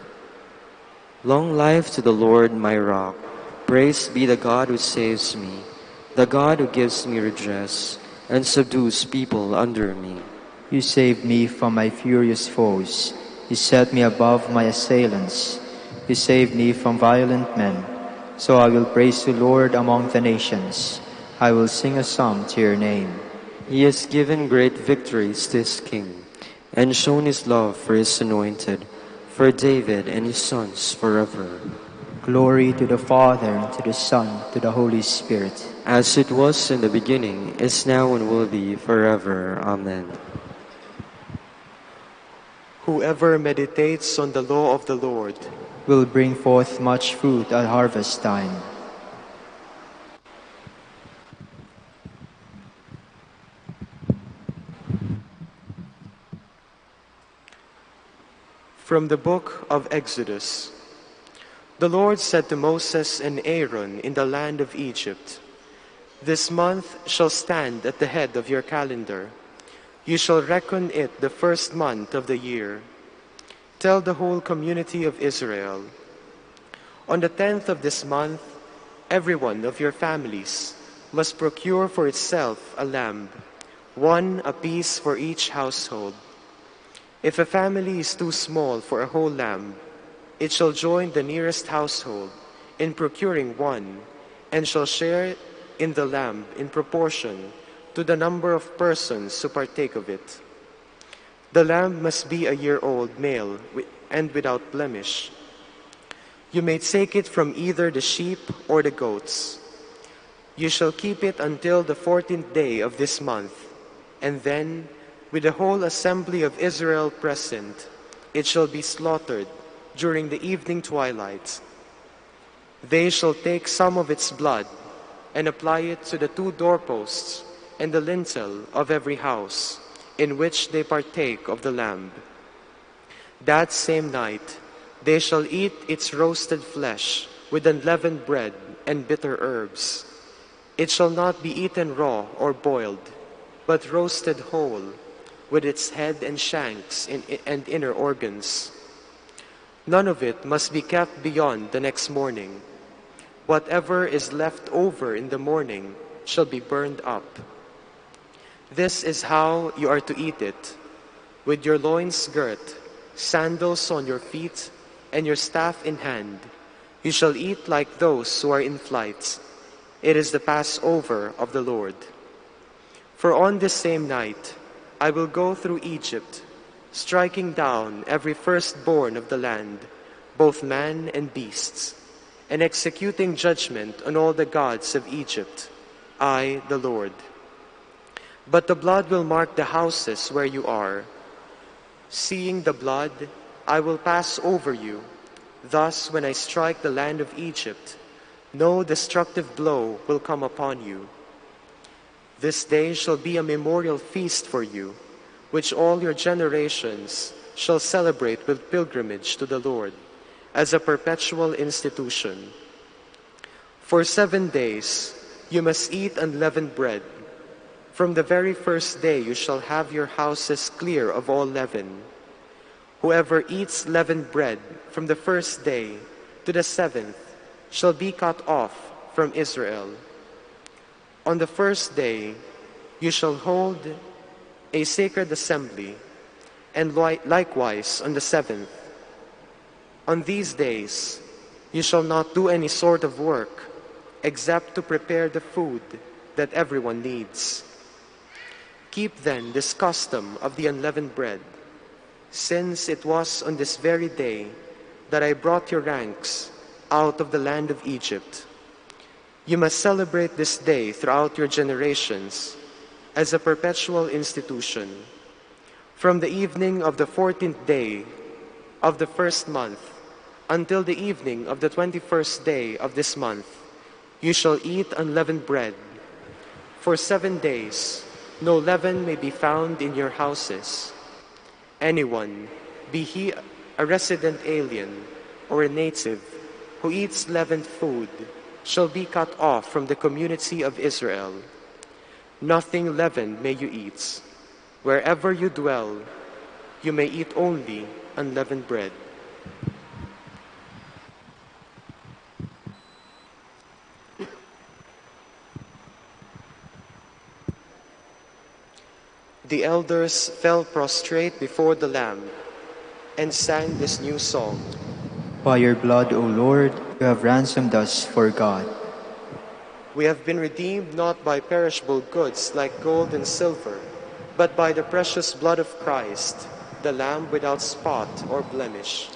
Long life to the Lord, my rock. Praise be the God who saves me, the God who gives me redress, and subdues people under me. You saved me from my furious foes. You set me above my assailants. You saved me from violent men. So I will praise the Lord among the nations. I will sing a psalm to your name. He has given great victories to his king, and shown his love for his anointed, for David and his sons forever. Glory to the Father, and to the Son, to the Holy Spirit. As it was in the beginning, is now, and will be forever. Amen. Whoever meditates on the law of the Lord will bring forth much fruit at harvest time. From the book of Exodus. The Lord said to Moses and Aaron in the land of Egypt, "This month shall stand at the head of your calendar. You shall reckon it the first month of the year. Tell the whole community of Israel, on the 10th of this month, every one of your families must procure for itself a lamb, one apiece for each household. If a family is too small for a whole lamb, it shall join the nearest household in procuring one, and shall share in the lamb in proportion to the number of persons who partake of it. The lamb must be a year-old male and without blemish. You may take it from either the sheep or the goats. You shall keep it until the 14th day of this month, and then, with the whole assembly of Israel present, it shall be slaughtered during the evening twilight. They shall take some of its blood and apply it to the 2 doorposts and the lintel of every house in which they partake of the lamb. That same night they shall eat its roasted flesh with unleavened bread and bitter herbs. It shall not be eaten raw or boiled, but roasted whole, with its head and shanks and inner organs. None of it must be kept beyond the next morning. Whatever is left over in the morning shall be burned up. This is how you are to eat it, with your loins girt, sandals on your feet, and your staff in hand. You shall eat like those who are in flight. It is the Passover of the Lord. For on this same night I will go through Egypt, striking down every firstborn of the land, both man and beasts, and executing judgment on all the gods of Egypt, I, the Lord. But the blood will mark the houses where you are. Seeing the blood, I will pass over you. Thus, when I strike the land of Egypt, No destructive blow will come upon you. This day shall be a memorial feast for you, which all your generations shall celebrate with pilgrimage to the Lord, as a perpetual institution. For 7 days you must eat unleavened bread. From the very first day you shall have your houses clear of all leaven. Whoever eats leavened bread from the first day to the 7th shall be cut off from Israel. On the first day you shall hold a sacred assembly, and likewise on the 7th. On these days you shall not do any sort of work, except to prepare the food that everyone needs. Keep then this custom of the unleavened bread, since it was on this very day that I brought your ranks out of the land of Egypt. You must celebrate this day throughout your generations as a perpetual institution. From the evening of the 14th day of the first month until the evening of the 21st day of this month, you shall eat unleavened bread. For 7 days no leaven may be found in your houses. Anyone, be he a resident alien or a native, who eats leavened food shall be cut off from the community of Israel. Nothing leavened may you eat. Wherever you dwell, you may eat only unleavened bread. The elders fell prostrate before the Lamb and sang this new song. By your blood, O Lord, you have ransomed us for God. We have been redeemed not by perishable goods like gold and silver, but by the precious blood of Christ, the Lamb without spot or blemish.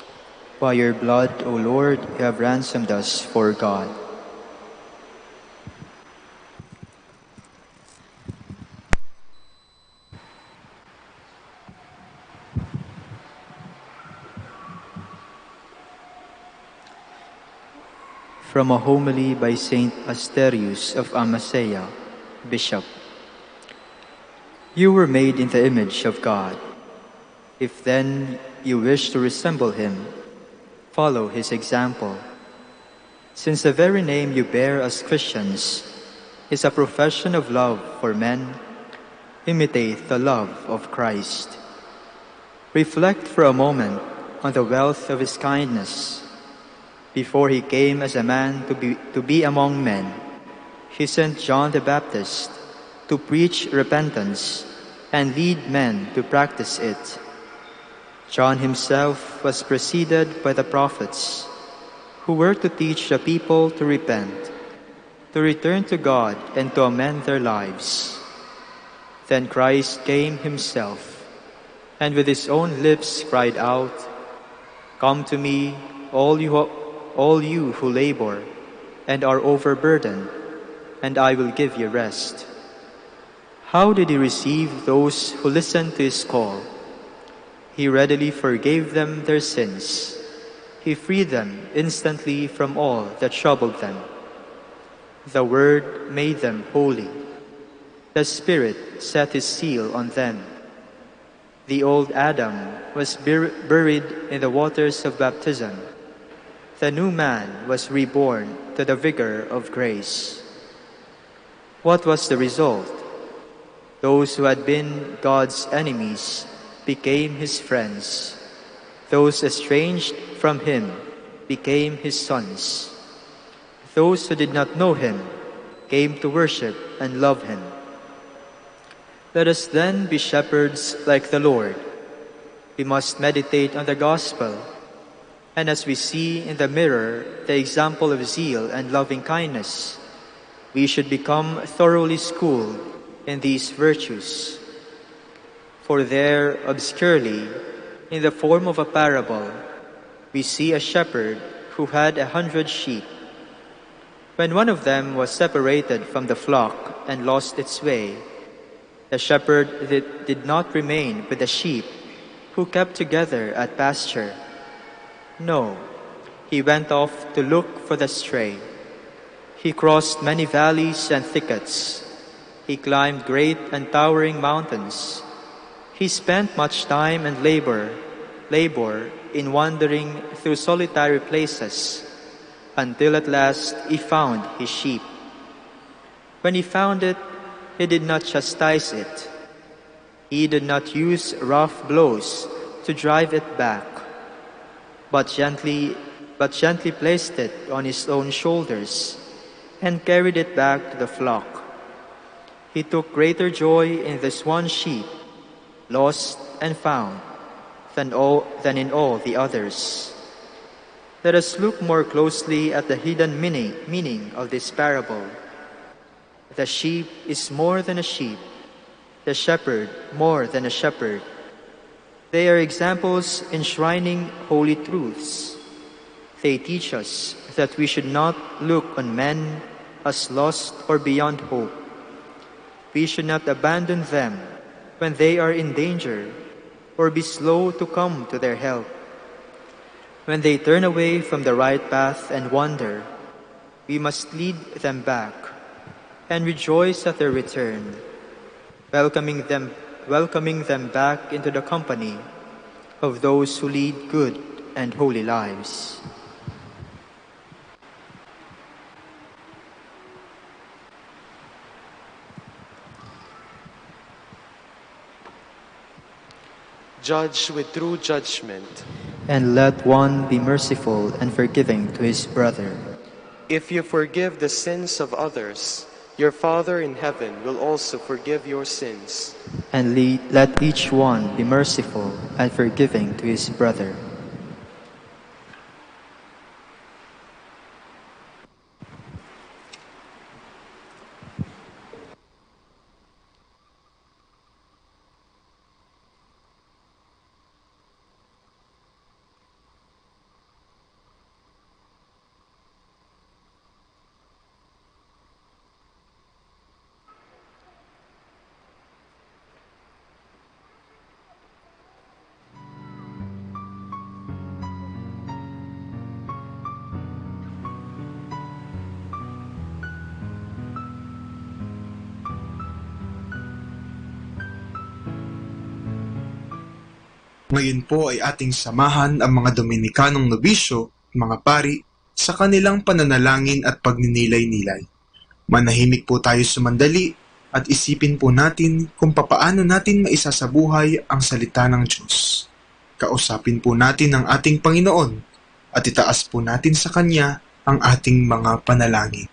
By your blood, O Lord, you have ransomed us for God. From a homily by Saint Asterius of Amasea, Bishop. You were made in the image of God. If then you wish to resemble him, follow his example. Since the very name you bear as Christians is a profession of love for men, imitate the love of Christ. Reflect for a moment on the wealth of his kindness. Before he came as a man to be among men, he sent John the Baptist to preach repentance and lead men to practice it. John himself was preceded by the prophets, who were to teach the people to repent, to return to God, and to amend their lives. Then Christ came himself, and with his own lips cried out, "Come to me, all you who labor and are overburdened, and I will give you rest." How did he receive those who listened to his call? He readily forgave them their sins. He freed them instantly from all that troubled them. The Word made them holy. The Spirit set his seal on them. The old Adam was buried in the waters of baptism. The new man was reborn to the vigor of grace. What was the result? Those who had been God's enemies became his friends. Those estranged from him became his sons. Those who did not know him came to worship and love him. Let us then be shepherds like the Lord. We must meditate on the gospel, and as we see in the mirror the example of zeal and loving kindness, we should become thoroughly schooled in these virtues. For there, obscurely, in the form of a parable, we see a shepherd who had 100 sheep. When one of them was separated from the flock and lost its way, the shepherd did not remain with the sheep who kept together at pasture. No, he went off to look for the stray. He crossed many valleys and thickets. He climbed great and towering mountains. He spent much time and labor in wandering through solitary places, until at last he found his sheep. When he found it, he did not chastise it. He did not use rough blows to drive it back, but gently placed it on his own shoulders and carried it back to the flock. He took greater joy in this one sheep, lost and found, than in all the others. Let us look more closely at the hidden meaning of this parable. The sheep is more than a sheep, the shepherd more than a shepherd. They are examples enshrining holy truths. They teach us that we should not look on men as lost or beyond hope. We should not abandon them when they are in danger, or be slow to come to their help. When they turn away from the right path and wander, we must lead them back and rejoice at their return, welcoming them back into the company of those who lead good and holy lives. Judge with true judgment, and let one be merciful and forgiving to his brother. If you forgive the sins of others, your Father in heaven will also forgive your sins. And let each one be merciful and forgiving to his brother. Ngayon po ay ating samahan ang mga Dominikanong nobisyo, mga pari, sa kanilang pananalangin at pagninilay-nilay. Manahimik po tayo sumandali at isipin po natin kung papaano natin maisasabuhay ang salita ng Diyos. Kausapin po natin ang ating Panginoon at itaas po natin sa Kanya ang ating mga panalangin.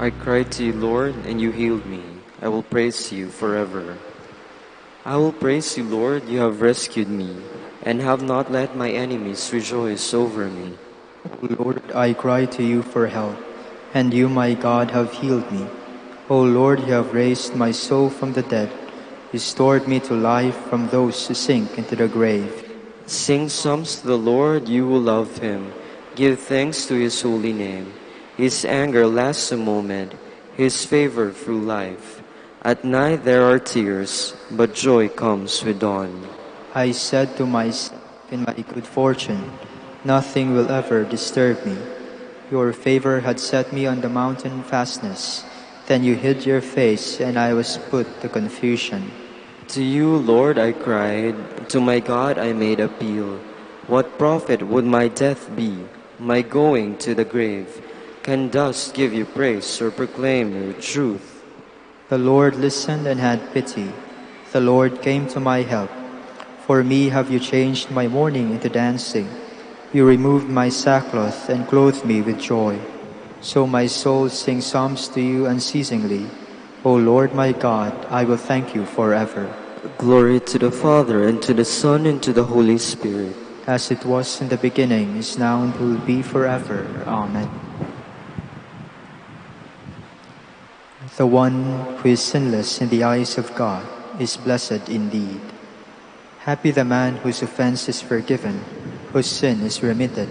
I cried to you, Lord, and you healed me. I will praise you forever. I will praise you, Lord, you have rescued me, and have not let my enemies rejoice over me. O Lord, I cry to you for help, and you, my God, have healed me. O Lord, you have raised my soul from the dead, restored me to life from those who sink into the grave. Sing psalms to the Lord, you who love him. Give thanks to his holy name. His anger lasts a moment, his favor through life. At night there are tears, but joy comes with dawn. I said to myself in my good fortune, nothing will ever disturb me. Your favor had set me on the mountain fastness. Then you hid your face, and I was put to confusion. To you, Lord, I cried. To my God I made appeal. What profit would my death be, my going to the grave? Can dust give you praise or proclaim your truth? The Lord listened and had pity. The Lord came to my help. For me have you changed my mourning into dancing. You removed my sackcloth and clothed me with joy. So my soul sings psalms to you unceasingly. O Lord my God, I will thank you forever. Glory to the Father, and to the Son, and to the Holy Spirit. As it was in the beginning, is now, and will be forever. Amen. The one who is sinless in the eyes of God is blessed indeed. Happy the man whose offense is forgiven, whose sin is remitted.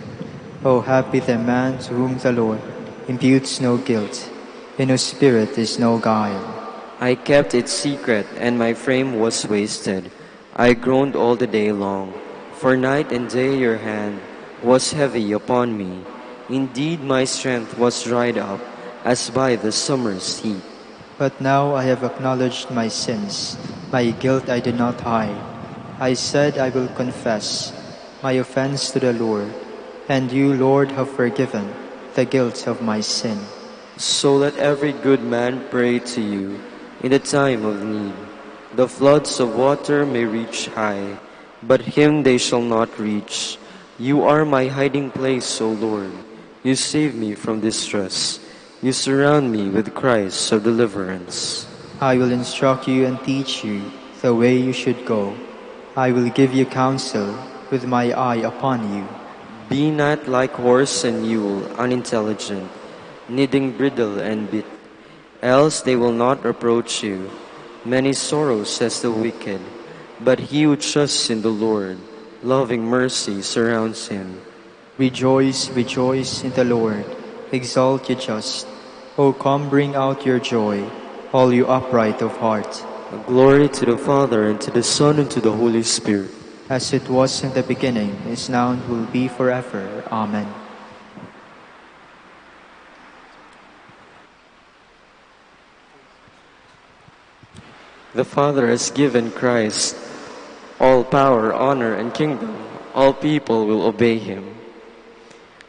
Oh, happy the man to whom the Lord imputes no guilt, in whose spirit is no guile. I kept it secret, and my frame was wasted. I groaned all the day long, for night and day your hand was heavy upon me. Indeed, my strength was dried up, as by the summer's heat. But now I have acknowledged my sins. My guilt I did not hide. I said, I will confess my offense to the Lord, and you, Lord, have forgiven the guilt of my sin. So let every good man pray to you in the time of need. The floods of water may reach high, but him they shall not reach. You are my hiding place, O Lord. You save me from distress. You surround me with cries of deliverance. I will instruct you and teach you the way you should go. I will give you counsel with my eye upon you. Be not like horse and mule, unintelligent, needing bridle and bit, else they will not approach you. Many sorrows has the wicked, but he who trusts in the Lord, loving mercy surrounds him. Rejoice, rejoice in the Lord. Exalt ye just. O come, bring out your joy, all you upright of heart. Glory to the Father, and to the Son, and to the Holy Spirit. As it was in the beginning, is now, and will be forever. Amen. The Father has given Christ all power, honor, and kingdom. All people will obey him.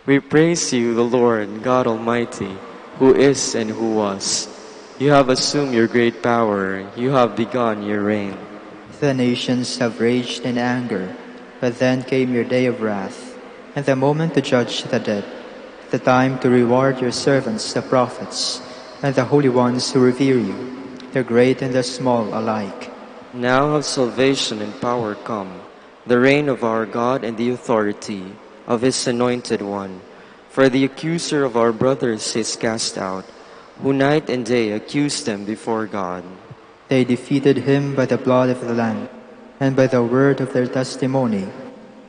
We praise you, the Lord, God Almighty, who is and who was. You have assumed your great power. You have begun your reign. The nations have raged in anger, but then came your day of wrath, and the moment to judge the dead, the time to reward your servants, the prophets, and the holy ones who revere you, the great and the small alike. Now have salvation and power come, the reign of our God and the authority of his anointed one. For the accuser of our brothers is cast out, who night and day accuse them before God. They defeated him by the blood of the Lamb, and by the word of their testimony.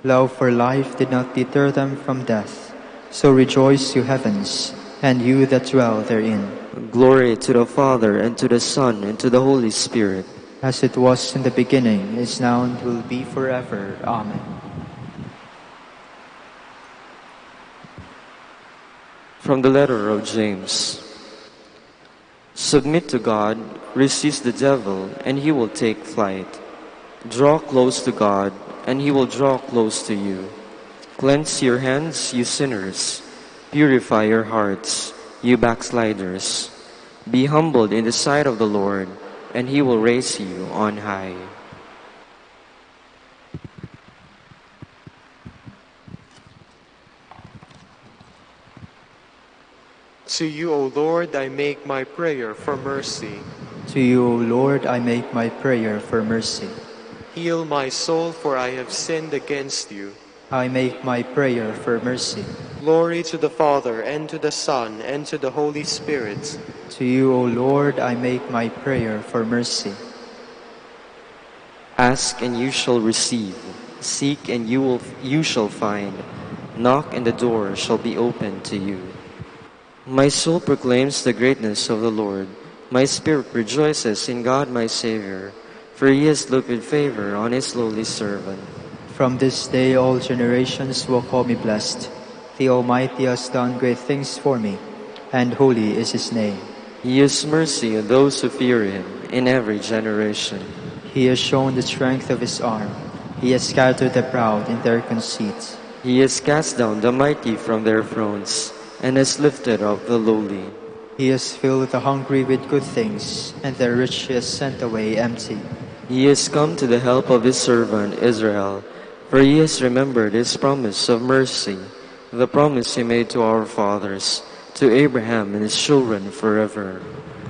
Love for life did not deter them from death. So rejoice, you heavens, and you that dwell therein. Glory to the Father, and to the Son, and to the Holy Spirit. As it was in the beginning, is now, and will be forever. Amen. From the letter of James. Submit to God, resist the devil, and he will take flight. Draw close to God, and he will draw close to you. Cleanse your hands, you sinners. Purify your hearts, you backsliders. Be humbled in the sight of the Lord, and he will raise you on high. To you, O Lord, I make my prayer for mercy. To you, O Lord, I make my prayer for mercy. Heal my soul, for I have sinned against you. I make my prayer for mercy. Glory to the Father, and to the Son, and to the Holy Spirit. To you, O Lord, I make my prayer for mercy. Ask and you shall receive. Seek and you shall find. Knock and the door shall be opened to you. My soul proclaims the greatness of the Lord. My spirit rejoices in God my Savior, for he has looked with favor on his lowly servant. From this day all generations will call me blessed. The Almighty has done great things for me, and holy is his name. He has mercy on those who fear him in every generation. He has shown the strength of his arm. He has scattered the proud in their conceits. He has cast down the mighty from their thrones, and has lifted up the lowly. He has filled the hungry with good things, and the rich he has sent away empty. He has come to the help of his servant Israel, for he has remembered his promise of mercy, the promise he made to our fathers, to Abraham and his children forever.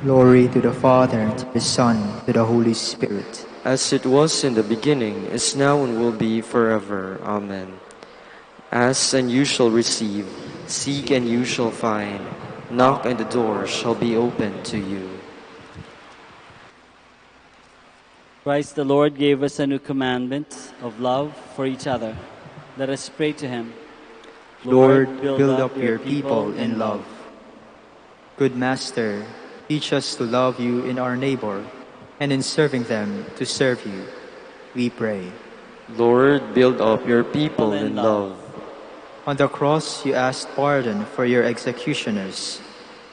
Glory to the Father, to the Son, to the Holy Spirit. As it was in the beginning, is now, and will be forever. Amen. Ask and you shall receive. Seek and you shall find. Knock and the door shall be opened to you. Christ the Lord gave us a new commandment of love for each other. Let us pray to him. Lord, build up your people in love. Good Master, teach us to love you in our neighbor, and in serving them to serve you. We pray. Lord, build up your people in love. On the cross, you asked pardon for your executioners.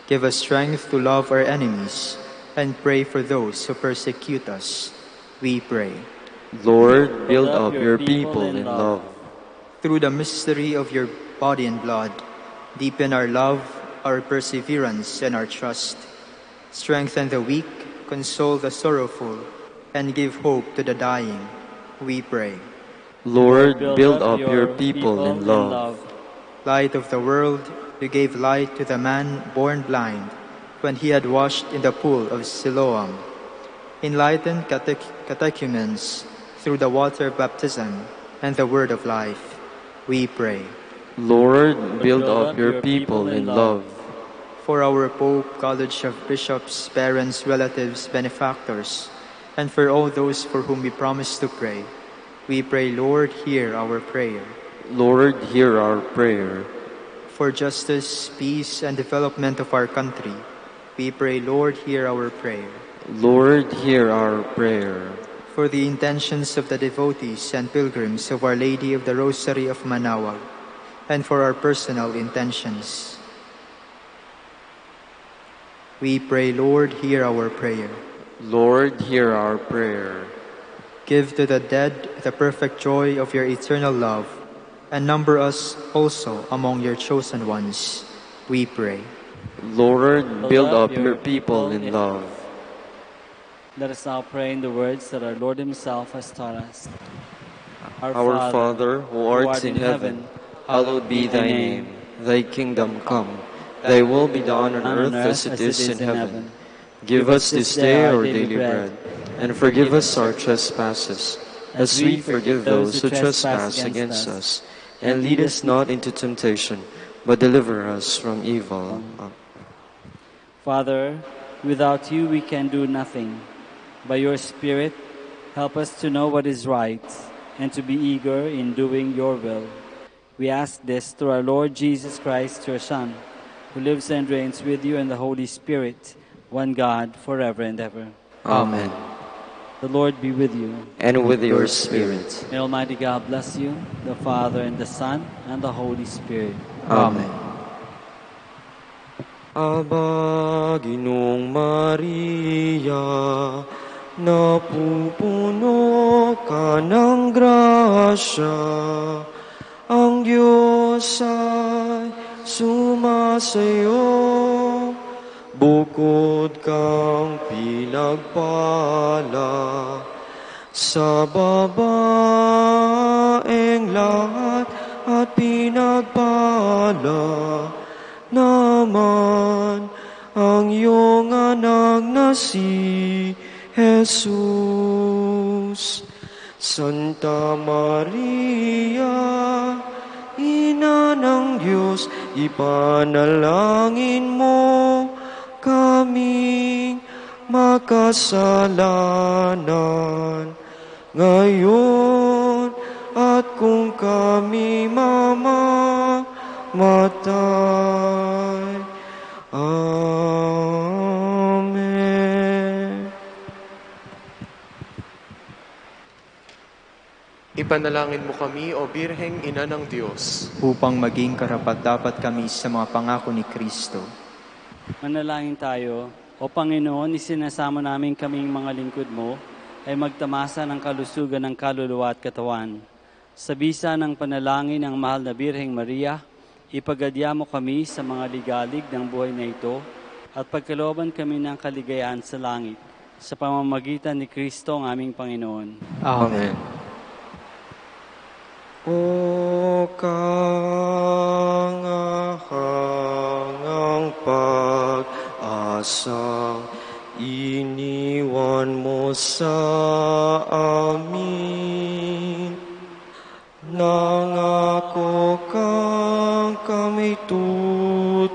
Give us strength to love our enemies and pray for those who persecute us. We pray. Lord, build up your people in love. Through the mystery of your body and blood, deepen our love, our perseverance, and our trust. Strengthen the weak, console the sorrowful, and give hope to the dying. We pray. Lord, build up your people in love. Light of the world, you gave light to the man born blind when he had washed in the pool of Siloam. Enlighten catechumens through the water baptism and the word of life. We pray. Lord, build up your people in love. For our Pope, College of Bishops, parents, relatives, benefactors, and for all those for whom we promise to pray, we pray, Lord, hear our prayer. Lord, hear our prayer. For justice, peace, and development of our country, we pray, Lord, hear our prayer. Lord, hear our prayer. For the intentions of the devotees and pilgrims of Our Lady of the Rosary of Manaoag, and for our personal intentions, we pray, Lord, hear our prayer. Lord, hear our prayer. Give to the dead the perfect joy of your eternal love, and number us also among your chosen ones, we pray. Lord, build up your people in love. Let us now pray in the words that our Lord himself has taught us. Our Father, who art in heaven, hallowed be thy name. Thy kingdom come. Thy will be done on earth as it is in heaven. Give us this day our daily bread, and forgive us our trespasses, as we forgive those who trespass against us. And lead us not into temptation, but deliver us from evil. Father, without you we can do nothing. By your Spirit, help us to know what is right, and to be eager in doing your will. We ask this through our Lord Jesus Christ, your Son, who lives and reigns with you in the Holy Spirit, one God, forever and ever. Amen. The Lord be with you. And with your spirit. May Almighty God bless you, the Father, and the Son, and the Holy Spirit. Amen. Aba, Ginoong Maria, napupuno ka ng grasya, ang Diyos ay sumasayo, bukod kang pinagpala, sa babaeng lahat at pinagpala, na naman ang iyong anak na si Jesus. Santa Maria, Ina ng Diyos, ipanalangin mo kaming makasalanan ngayon at kung kami mamamatay. Amen. Ipanalangin mo kami, O Birheng Ina ng Diyos, upang maging karapat-dapat kami sa mga pangako ni Kristo. Manalangin tayo. O Panginoon, isinasamo namin kaming mga lingkod mo ay magtamasa ng kalusugan ng kaluluwa at katawan. Sa bisa ng panalangin ng mahal na Birheng Maria, ipagadya mo kami sa mga ligalig ng buhay na ito at pagkalooban kami ng kaligayahan sa langit sa pamamagitan ni Kristo ang aming Panginoon. Amen. O kahangang pag-asang iniwan mo sa amin, nangako kang kami tutulungan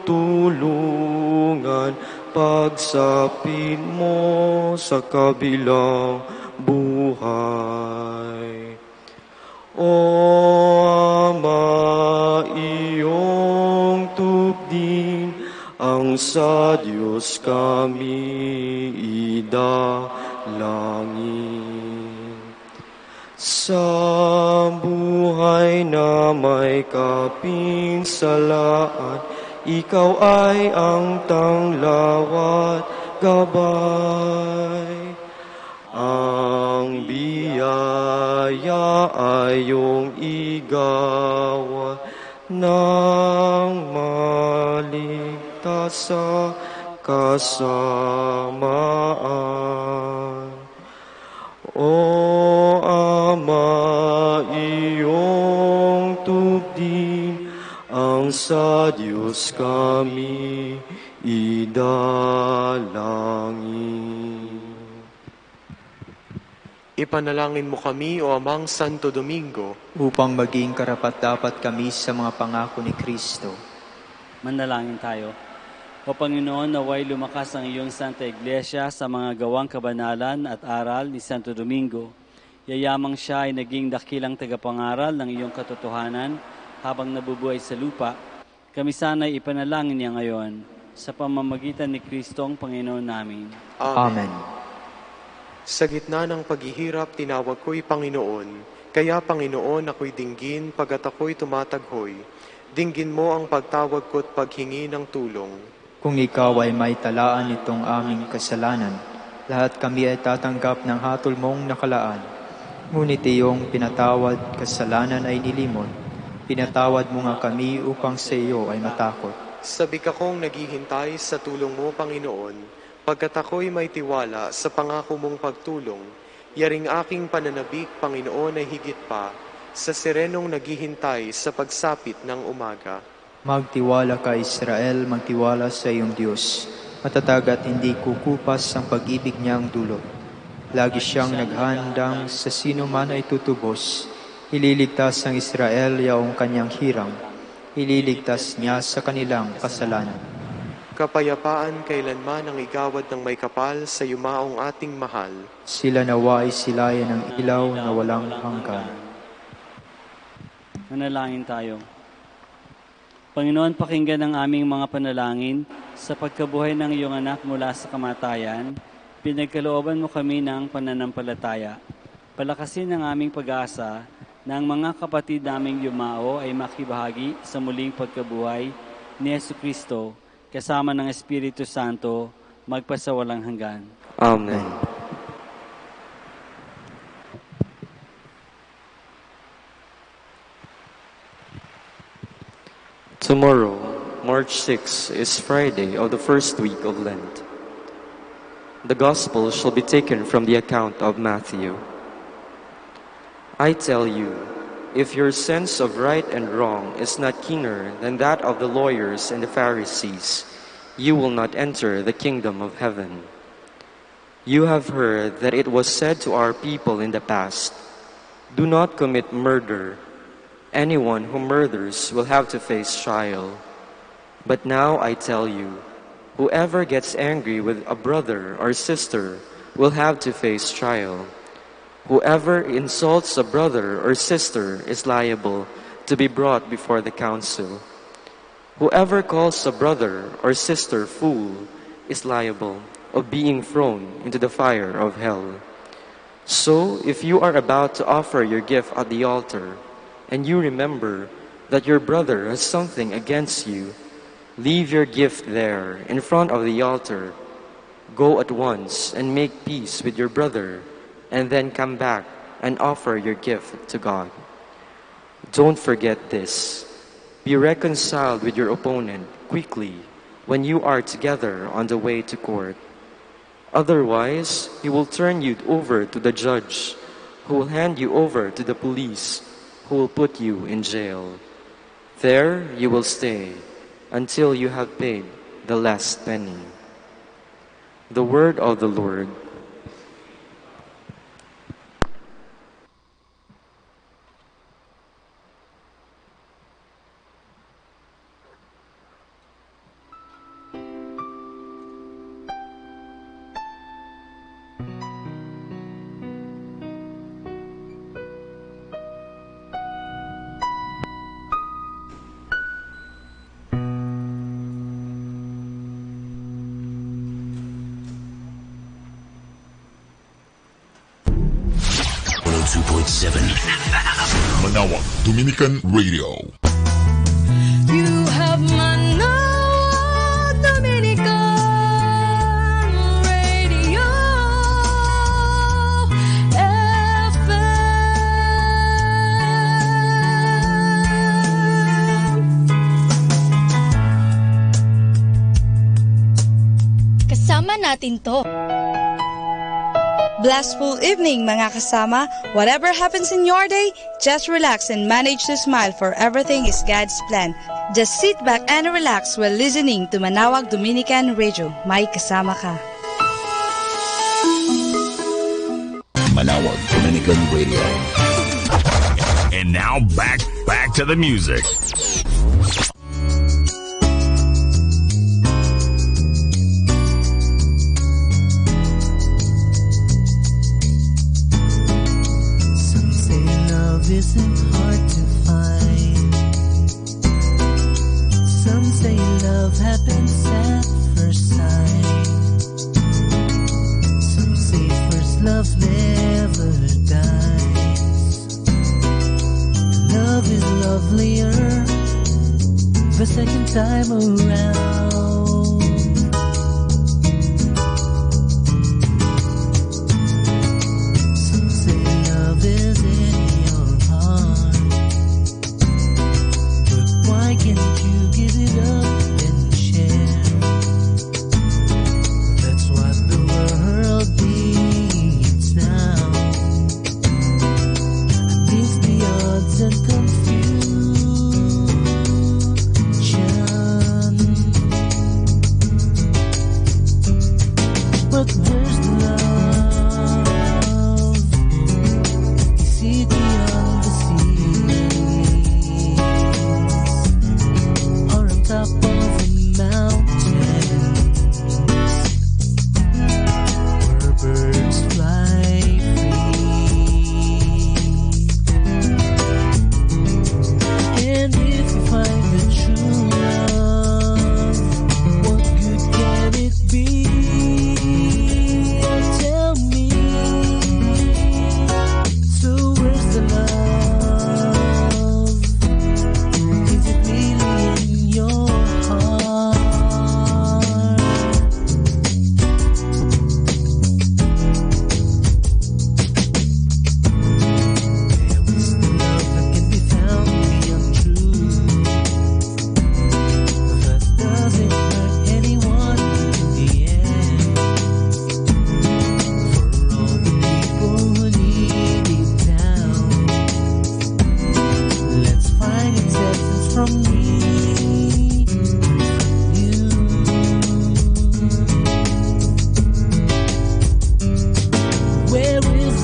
pagsapit mo sa kabilang buhay. O Ama, iyong tubdin ang sa Diyos kami idalangin. Sa buhay na may kapinsalaan, ikaw ay ang tanglaw at gabay. Ang biyaya ay iyong igawa nang maligtas sa kasamaan. O Ama, iyong tubdin ang sa Diyos kami idalangin. Ipanalangin mo kami, O Amang Santo Domingo, upang maging karapat-dapat kami sa mga pangako ni Kristo. Manalangin tayo. O Panginoon, naway lumakas ang iyong Santa Iglesia sa mga gawang kabanalan at aral ni Santo Domingo. Yayamang siya ay naging dakilang tagapangaral ng iyong katotohanan habang nabubuhay sa lupa. Kami sana'y ipanalangin niya ngayon sa pamamagitan ni Kristong Panginoon namin. Amen. Sa gitna ng paghihirap, tinawag ko'y Panginoon. Kaya Panginoon, ako'y dinggin, pagkat ako'y tumataghoy. Dinggin mo ang pagtawag ko't paghingi ng tulong. Kung ikaw ay may talaan itong aming kasalanan, lahat kami ay tatanggap ng hatol mong nakalaan. Ngunit iyong pinatawad kasalanan ay nilimon. Pinatawad mo nga kami upang sa iyo ay matakot. Sabik akong naghihintay sa tulong mo, Panginoon, pagkat ako'y may tiwala sa pangako mong pagtulong. Yaring aking pananabik, Panginoon, ay higit pa sa sirenong naghihintay sa pagsapit ng umaga. Magtiwala ka, Israel, magtiwala sa iyong Diyos. Matatag at hindi kukupas ang pag-ibig niyang dulot. Lagi siyang naghandang sa sino man ay tutubos. Ililigtas ang Israel yaong kanyang hirang. Ililigtas niya sa kanilang kasalanan. Kapayapaan kailanman ang igawad ng may kapal sa yumaong ating mahal. Sila nawa ay silayan ng ilaw na walang hanggan. Manalangin tayo. Panginoon, pakinggan ang aming mga panalangin sa pagkabuhay ng iyong anak mula sa kamatayan. Pinagkalooban mo kami ng pananampalataya. Palakasin ang aming pag-asa na ang mga kapatid naming yumao ay makibahagi sa muling pagkabuhay ni Jesucristo, kasama ng Espiritu Santo, magpasawalang hanggan. Amen. Tomorrow, March 6, is Friday of the first week of Lent. The Gospel shall be taken from the account of Matthew. I tell you, if your sense of right and wrong is not keener than that of the lawyers and the Pharisees, you will not enter the kingdom of heaven. You have heard that it was said to our people in the past, 'Do not commit murder. Anyone who murders will have to face trial.' But now I tell you, whoever gets angry with a brother or sister will have to face trial. Whoever insults a brother or sister is liable to be brought before the council. Whoever calls a brother or sister fool is liable of being thrown into the fire of hell. So, if you are about to offer your gift at the altar, and you remember that your brother has something against you, leave your gift there in front of the altar. Go at once and make peace with your brother, and then come back and offer your gift to God. Don't forget this. Be reconciled with your opponent quickly when you are together on the way to court. Otherwise, he will turn you over to the judge, who will hand you over to the police, who will put you in jail. There you will stay until you have paid the last penny. The word of the Lord. Manawag Dominican Radio. You have Manawag Dominican Radio FM. Kasama natin to. Blissful evening mga kasama. Whatever happens in your day, just relax and manage to smile, for everything is God's plan. Just sit back and relax while listening to Manawag Dominican Radio. May kasama ka. Manawag Dominican Radio. And now back to the music. Isn't hard to find. Some say love happens at first sight. Some say first love never dies. Love is lovelier the second time around. Some say love is why can't you give it up and share? That's what the world needs now. Against the odds and confusion,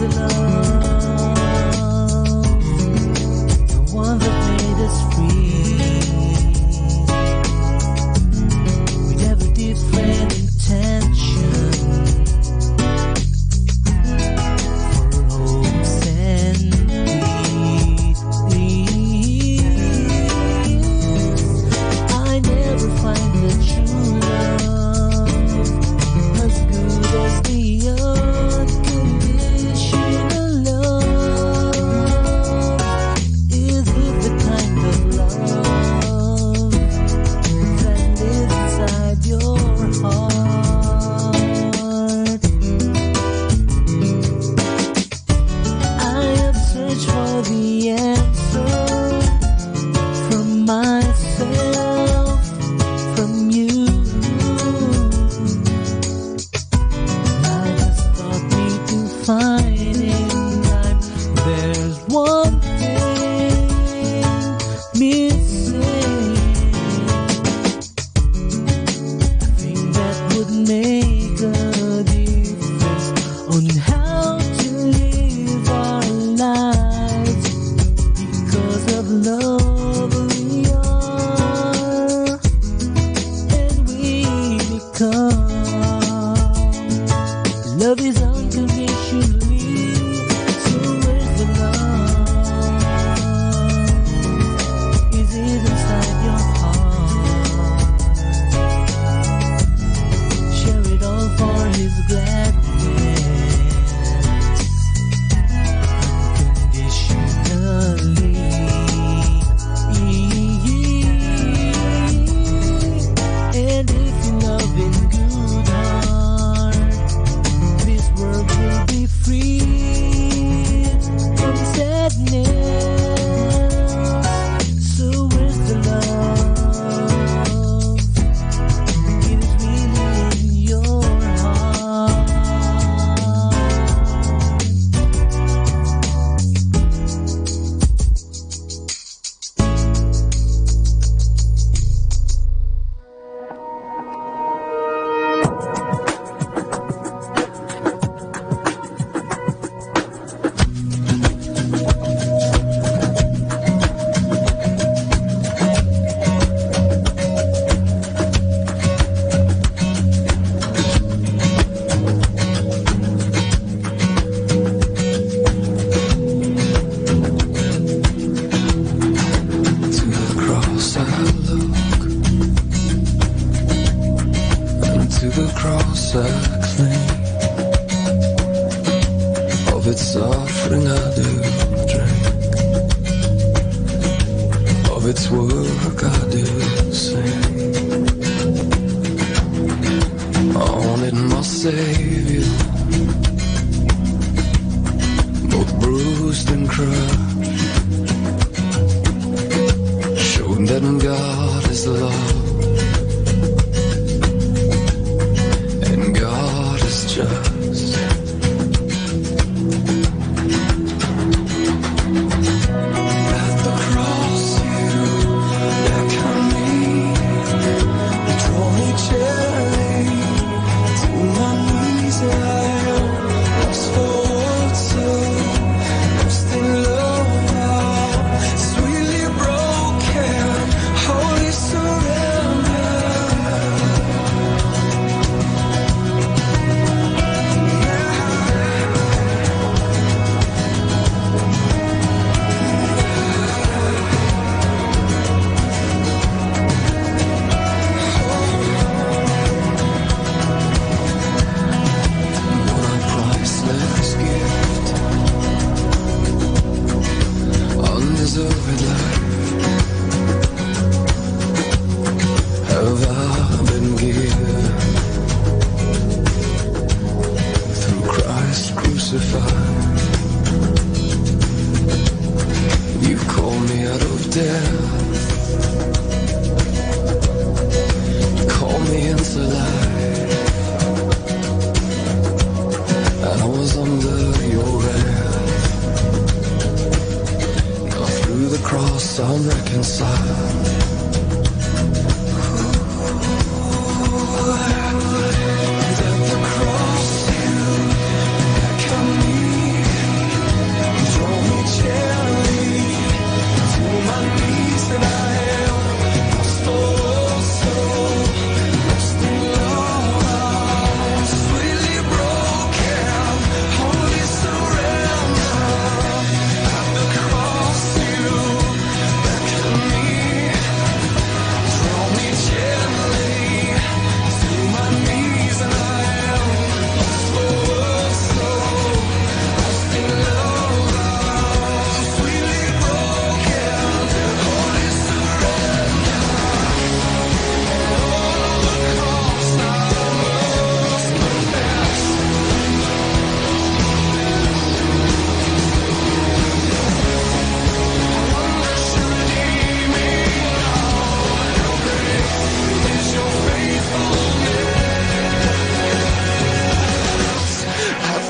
the love, the one that made us free, with every different intention for hopes and peace. I never find the true love as good as the unconditional love. Is it the kind of love that lives inside your heart? I have searched for the answer from myself, from you. Life has taught me to find in time. There's one thing missing, a thing that would make a difference on how to live our lives. Because of love we are, and we become. Love is unconditionally, so where's the love? Is it inside your heart? Share it all for his gladness, unconditionally. And if you love in good heart, this world will be free from sadness. So where's the love? It is really in your heart. To the cross I look, and to the cross I cling. Of its suffering I do drink, of its work I do sing. On it my Savior, both bruised and crushed, showed that God is love, and God is just. At the cross you beckon me, you draw me gently to my knees. I am lost for words, so lost in love now, sweetly broken, holy surrender. What a priceless gift, undeserved life have I been given through Christ crucified. You've called me out of death, you called me into life, and I was under your wrath. Now through the cross I'm reconciled. At the cross you beckon me,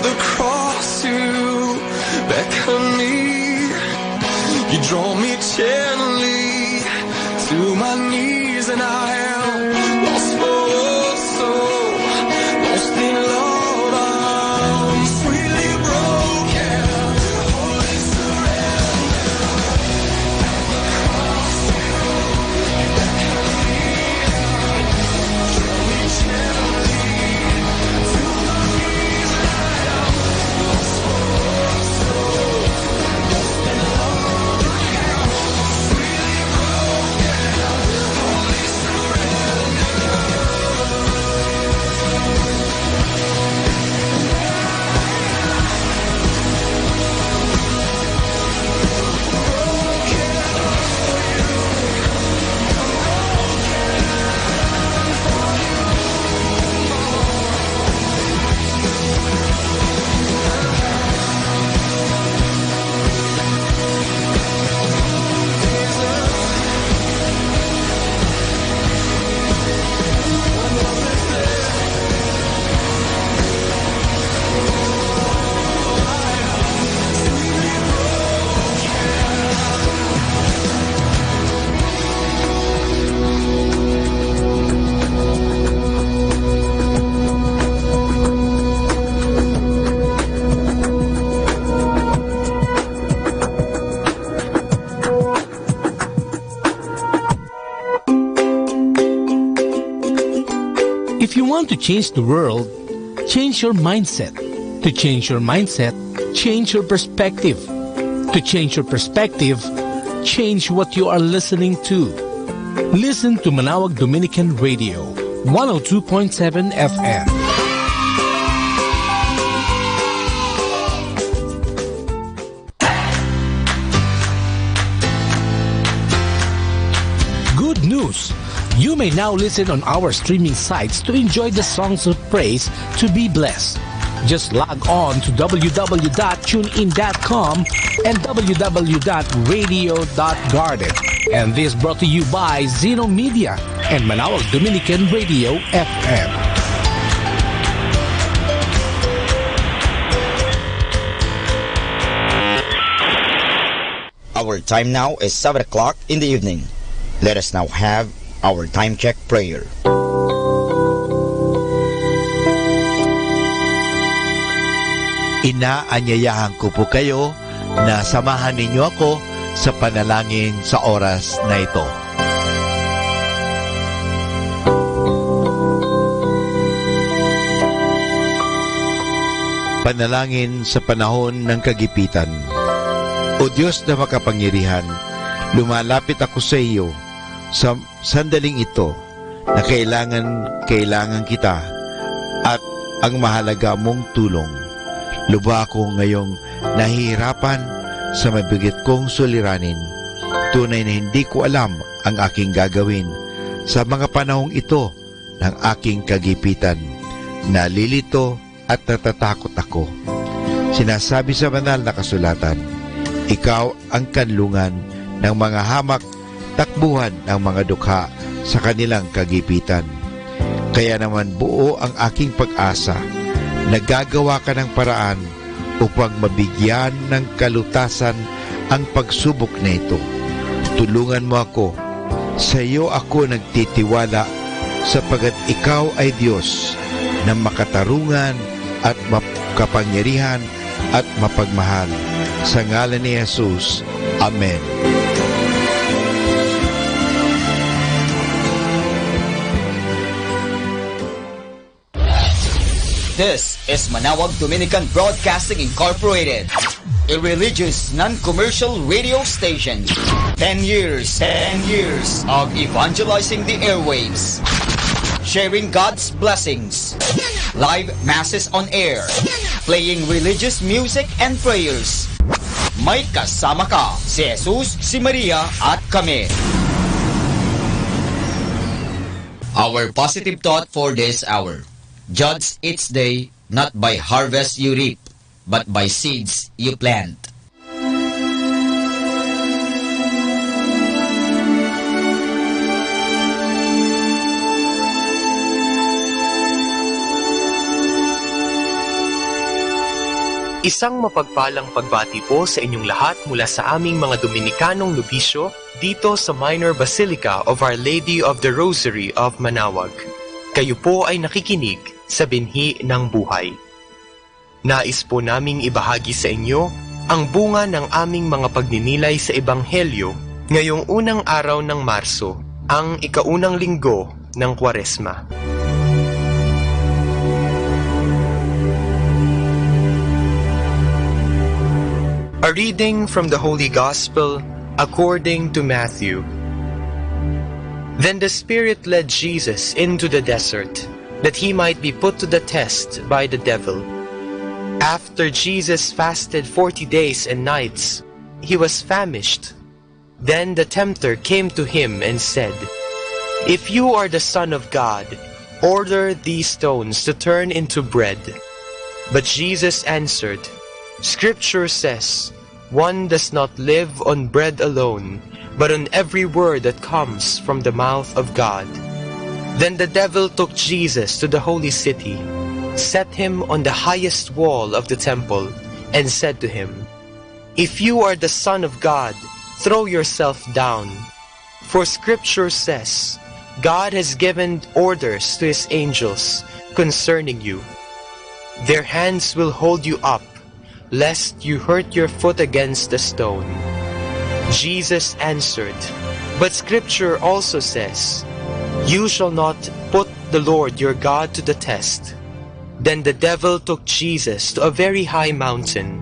the cross, you beckon me. You draw me gently to my knees, and I am lost for your soul, lost in love. I'm sweetly broken, holy surrender. At the cross, you beckon me. Draw me gently to my knees, and I am lost for your soul, lost in love. I am sweetly broken, holy surrender. If you want to change the world, change your mindset. To change your mindset, change your perspective. To change your perspective, change what you are listening to. Listen to Manawag Dominican Radio, 102.7 FM. Good news! You may now listen on our streaming sites to enjoy the songs of praise to be blessed. Just log on to www.tunein.com and www.radio.garden. And this brought to you by Zeno Media and Manawag Dominican Radio FM. Our time now is 7 o'clock in the evening. Let us now have our time check prayer. Inaanyayahan ko po kayo na samahan ninyo ako sa panalangin sa oras na ito. Panalangin sa panahon ng kagipitan. O Diyos na makapangyarihan, lumalapit ako sa iyo sa sandaling ito na kailangan kita at ang mahalaga mong tulong. Lubha ako ngayong nahihirapan sa mabigat kong suliranin. Tunay na hindi ko alam ang aking gagawin sa mga panahong ito ng aking kagipitan. Nalilito at natatakot ako. Sinasabi sa banal na kasulatan, ikaw ang kanlungan ng mga hamak, takbuhan ng mga dukha sa kanilang kagipitan. Kaya naman buo ang aking pag-asa. Nagagawa ka ng paraan upang mabigyan ng kalutasan ang pagsubok na ito. Tulungan mo ako. Sa iyo ako nagtitiwala sapagat ikaw ay Diyos na makatarungan at makapangyarihan at mapagmahal. Sa ngalan ni Jesus. Amen. This is Manawag Dominican Broadcasting Incorporated, a religious, non-commercial radio station. 10 years of evangelizing the airwaves, sharing God's blessings, live masses on air, playing religious music and prayers. May kasama ka, si Jesus, si Maria, at kami. Our positive thought for this hour. Judge each day not by harvest you reap, but by seeds you plant. Isang mapagpalang pagbati po sa inyong lahat mula sa aming mga Dominikanong nobisyo dito sa Minor Basilica of Our Lady of the Rosary of Manaoag. Kayo po ay nakikinig sa binhi ng buhay. Nais po naming ibahagi sa inyo ang bunga ng aming mga pagninilay sa Ebanghelyo ngayong unang araw ng Marso, ang ikaunang linggo ng Kwaresma. A reading from the Holy Gospel according to Matthew. Then the Spirit led Jesus into the desert, that he might be put to the test by the devil. After Jesus fasted 40 days and nights, he was famished. Then the tempter came to him and said, "If you are the Son of God, order these stones to turn into bread." But Jesus answered, "Scripture says, one does not live on bread alone, but on every word that comes from the mouth of God." Then the devil took Jesus to the holy city, set him on the highest wall of the temple, and said to him, "If you are the Son of God, throw yourself down. For Scripture says, God has given orders to his angels concerning you. Their hands will hold you up, lest you hurt your foot against a stone." Jesus answered, "But Scripture also says, you shall not put the Lord your God to the test." Then the devil took Jesus to a very high mountain,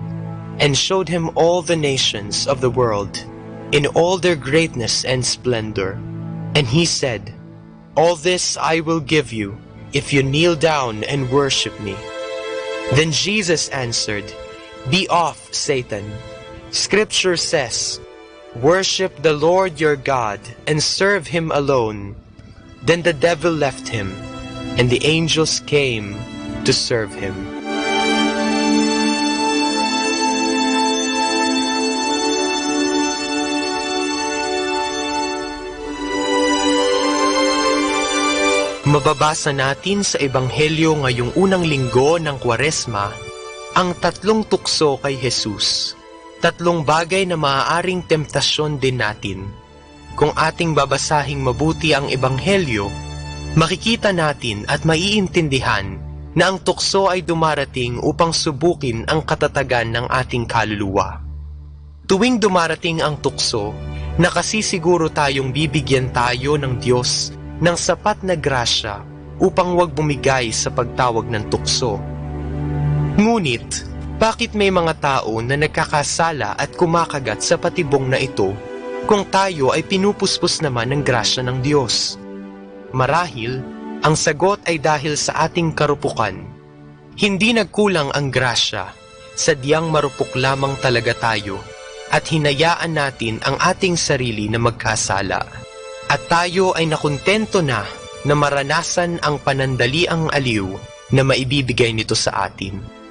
and showed him all the nations of the world, in all their greatness and splendor. And he said, "All this I will give you, if you kneel down and worship me." Then Jesus answered, "Be off, Satan. Scripture says, worship the Lord your God and serve him alone." Then the devil left him, and the angels came to serve him. Mababasa natin sa Ebanghelyo ngayong unang linggo ng Kwaresma ang tatlong tukso kay Jesus. Tatlong bagay na maaaring temptasyon din natin. Kung ating babasahing mabuti ang Ebanghelyo, makikita natin at maiintindihan na ang tukso ay dumarating upang subukin ang katatagan ng ating kaluluwa. Tuwing dumarating ang tukso, nakasisiguro tayong bibigyan tayo ng Diyos ng sapat na grasya upang huwag bumigay sa pagtawag ng tukso. Ngunit, bakit may mga tao na nagkakasala at kumakagat sa patibong na ito kung tayo ay pinupuspos naman ng grasya ng Diyos? Marahil, ang sagot ay dahil sa ating karupukan. Hindi nagkulang ang grasya, sadyang marupok lamang talaga tayo at hinayaan natin ang ating sarili na magkasala. At tayo ay nakontento na maranasan ang panandaliang aliw na maibibigay nito sa atin.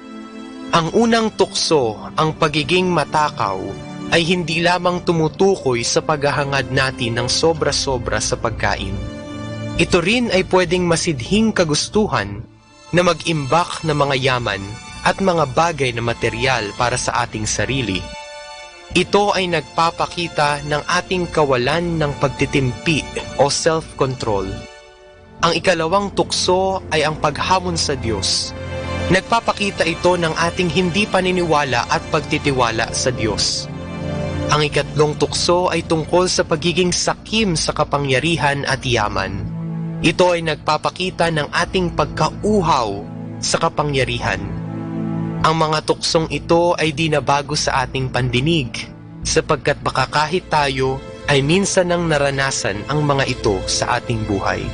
Ang unang tukso, ang pagiging matakaw, ay hindi lamang tumutukoy sa paghahangad natin ng sobra-sobra sa pagkain. Ito rin ay pwedeng masidhing kagustuhan na mag-imbak ng mga yaman at mga bagay na material para sa ating sarili. Ito ay nagpapakita ng ating kawalan ng pagtitimpi o self-control. Ang ikalawang tukso ay ang paghamon sa Diyos. Nagpapakita ito ng ating hindi paniniwala at pagtitiwala sa Diyos. Ang ikatlong tukso ay tungkol sa pagiging sakim sa kapangyarihan at yaman. Ito ay nagpapakita ng ating pagkauhaw sa kapangyarihan. Ang mga tuksong ito ay di nabago sa ating pandinig, sapagkat baka kahit tayo ay minsan nang naranasan ang mga ito sa ating buhay.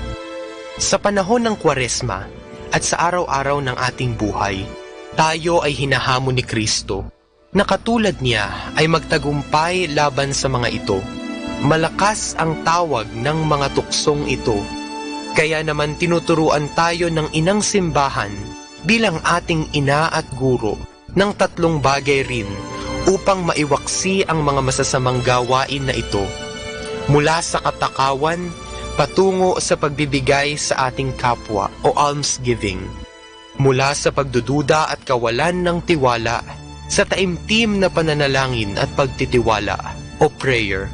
Sa panahon ng Kwaresma at sa araw-araw ng ating buhay, tayo ay hinahamon ni Kristo na katulad niya ay magtagumpay laban sa mga ito. Malakas ang tawag ng mga tuksong ito, kaya naman tinuturuan tayo ng inang simbahan bilang ating ina at guro ng tatlong bagay rin upang maiwaksi ang mga masasamang gawain na ito, mula sa katakawan patungo sa pagbibigay sa ating kapwa o almsgiving, mula sa pagdududa at kawalan ng tiwala sa taimtim na pananalangin at pagtitiwala o prayer,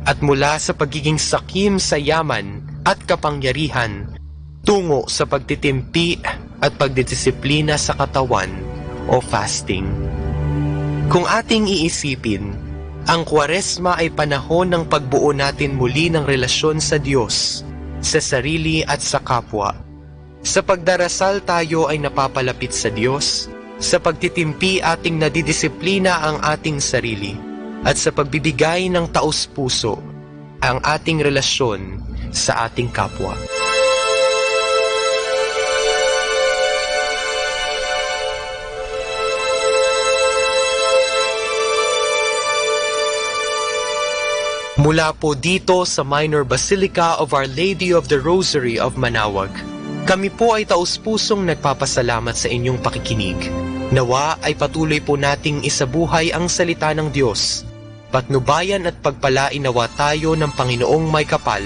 at mula sa pagiging sakim sa yaman at kapangyarihan tungo sa pagtitimpi at pagdidisiplina sa katawan o fasting. Kung ating iisipin, ang Kwaresma ay panahon ng pagbuo natin muli ng relasyon sa Diyos, sa sarili at sa kapwa. Sa pagdarasal tayo ay napapalapit sa Diyos, sa pagtitimpi ating nadidisiplina ang ating sarili, at sa pagbibigay ng taos-puso ang ating relasyon sa ating kapwa. Mula po dito sa Minor Basilica of Our Lady of the Rosary of Manaoag, kami po ay taus-pusong nagpapasalamat sa inyong pakikinig. Nawa ay patuloy po nating isabuhay ang salita ng Diyos. Patnubayan at pagpalain nawa tayo ng Panginoong may kapal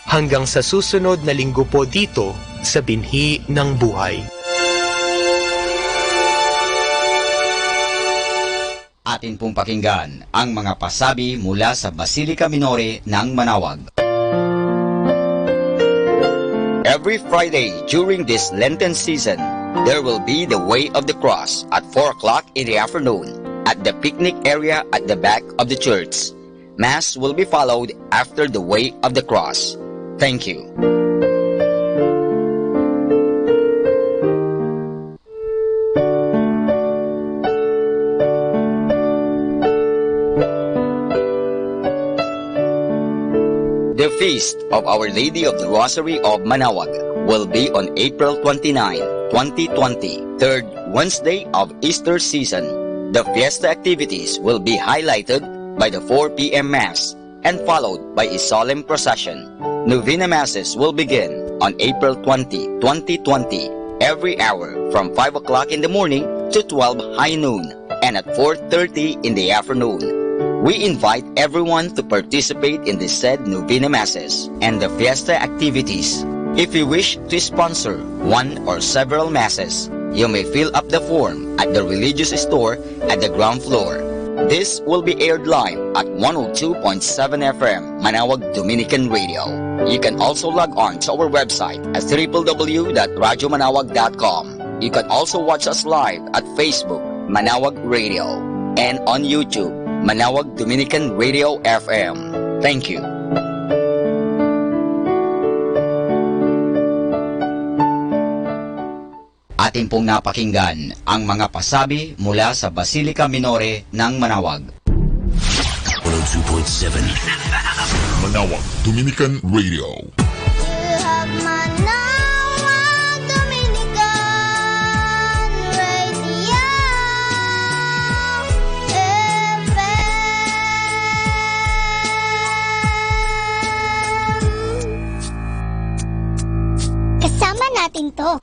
hanggang sa susunod na linggo po dito sa Binhi ng Buhay. Atin pong pakinggan ang mga pasabi mula sa Basilica Minore ng Manaoag. Every Friday during this Lenten season, there will be the Way of the Cross at 4 o'clock in the afternoon at the picnic area at the back of the church. Mass will be followed after the Way of the Cross. Thank you. The Feast of Our Lady of the Rosary of Manaoag will be on April 29, 2020, third Wednesday of Easter season. The fiesta activities will be highlighted by the 4 p.m. Mass and followed by a solemn procession. Novena Masses will begin on April 20, 2020, every hour from 5 o'clock in the morning to 12 high noon and at 4:30 in the afternoon. We invite everyone to participate in the said Novena Masses and the fiesta activities. If you wish to sponsor one or several Masses, you may fill up the form at the religious store at the ground floor. This will be aired live at 102.7 FM Manaoag Dominican Radio. You can also log on to our website at www.radyomanawag.com. You can also watch us live at Facebook, Manaoag Radio, and on YouTube, Manaoag Dominican Radio FM. Thank you. Atin pong napakinggan ang mga pasabi mula sa Basilica Minore ng Manaoag. 102.7 Manaoag Dominican Radio. Kasama natin to.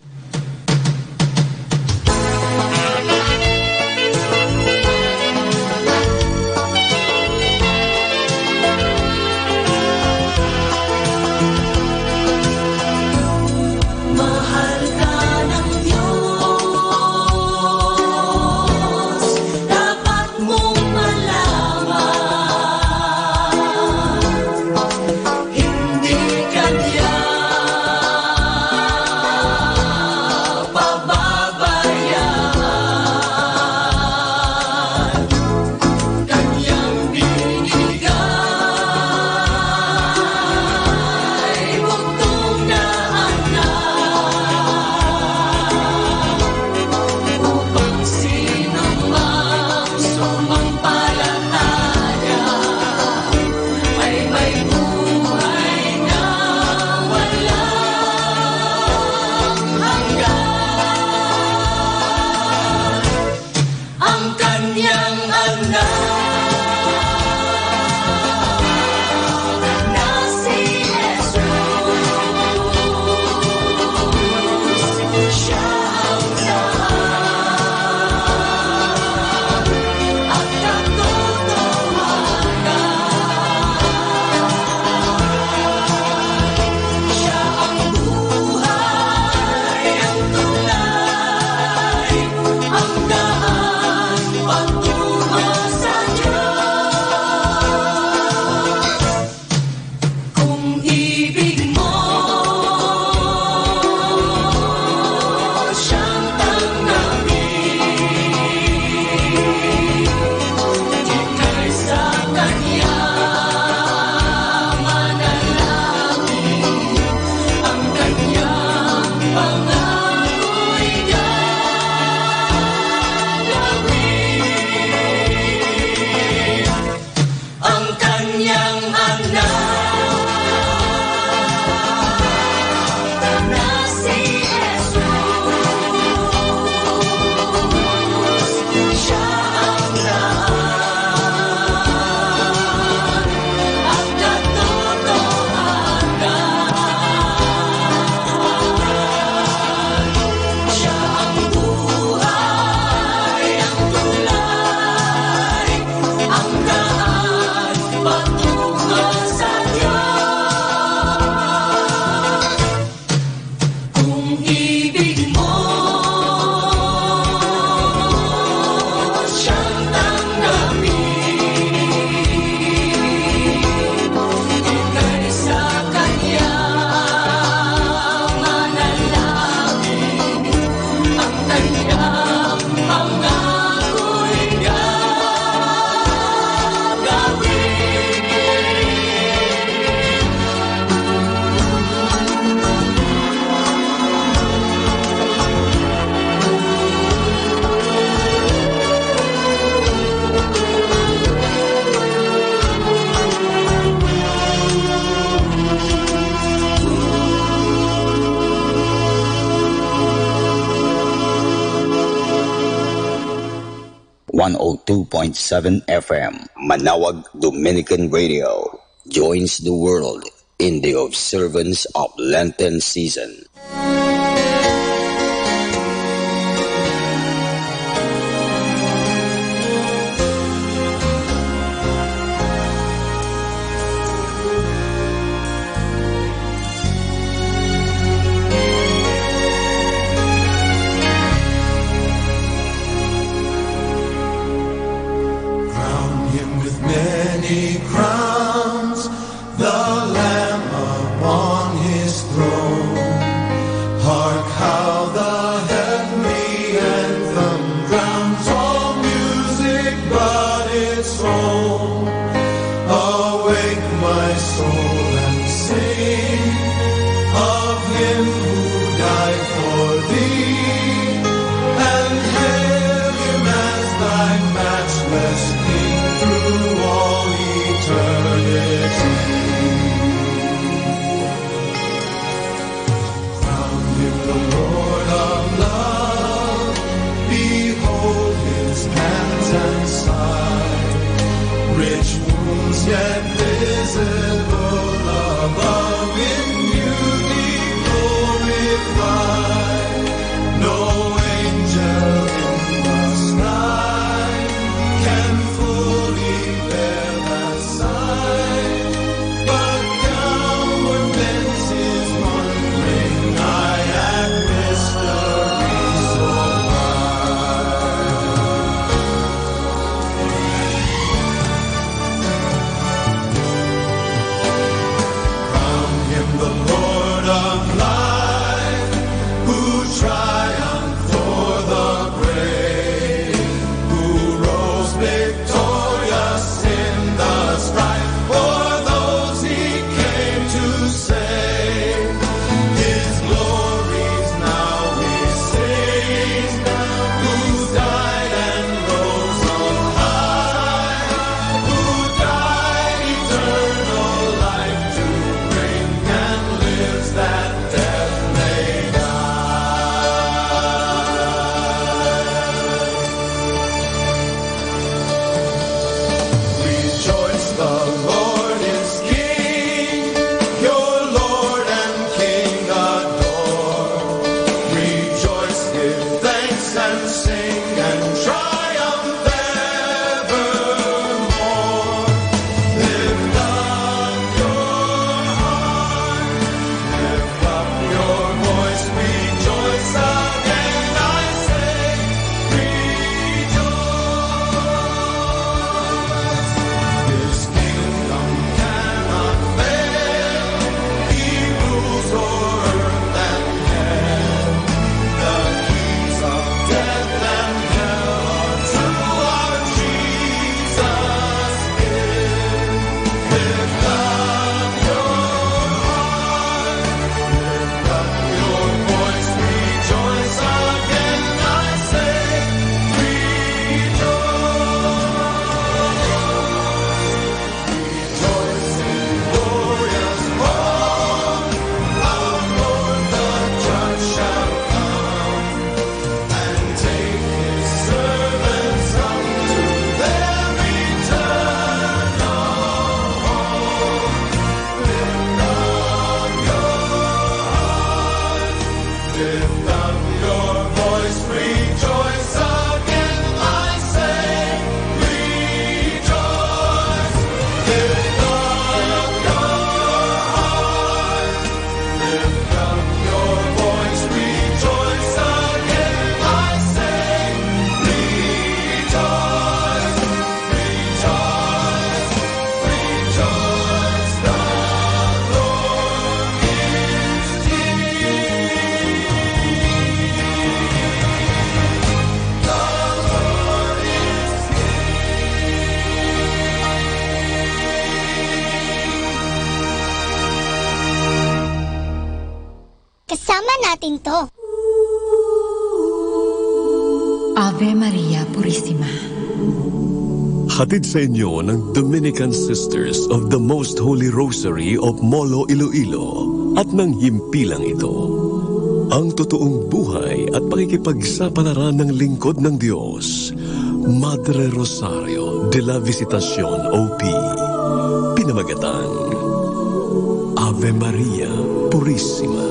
102.7 FM, Manawag Dominican Radio, joins the world in the observance of Lenten season. Crowns the Lamb upon his throne. Hark how the heavenly anthem drowns all music but its own. Awake my soul and sing of him who died for thee, and hail him as thy matchless King through all eternity. Crown him the Lord of love, behold his hands and side, rich wounds yet visible above, in beauty glorified. No angel in the sky can fully bear that sight, but downward bends his wondering eye at mystery so wide. Crown him the Lord of life, who triumphed o'er the grave, who rose victorious in the strife for those he came to save. His glories now we sing, who died and rose on high, who died eternal life to bring, and lives that death may rejoice, the Lord is King, your Lord and King adore. Rejoice, give thanks and sing and triumph evermore. Lift up your heart, lift up your voice, rejoice again, I say, rejoice. His kingdom cannot fail, he rules o'er earth and heaven. The keys of death and hell are to our Jesus give. Lift up your heart, lift up your voice, rejoice again, I say, rejoice in glorious hope, our Lord the Judge shall come, and take his servants up to their eternal home. Lift up your heart, lift up your voice, rejoice again, I say, rejoice. Lift up your heart, lift up your voice, rejoice again, I say, rejoice, rejoice, rejoice, the Lord is Kasama natin to. Ave Maria Purissima. Hatid sa inyo ng Dominican Sisters of the Most Holy Rosary of Molo, Iloilo at ng himpilang ito. Ang totoong buhay at pakikipagsapalaran ng lingkod ng Diyos. Madre Rosario de la Visitación OP. Pinamagatang Ave Maria Purissima.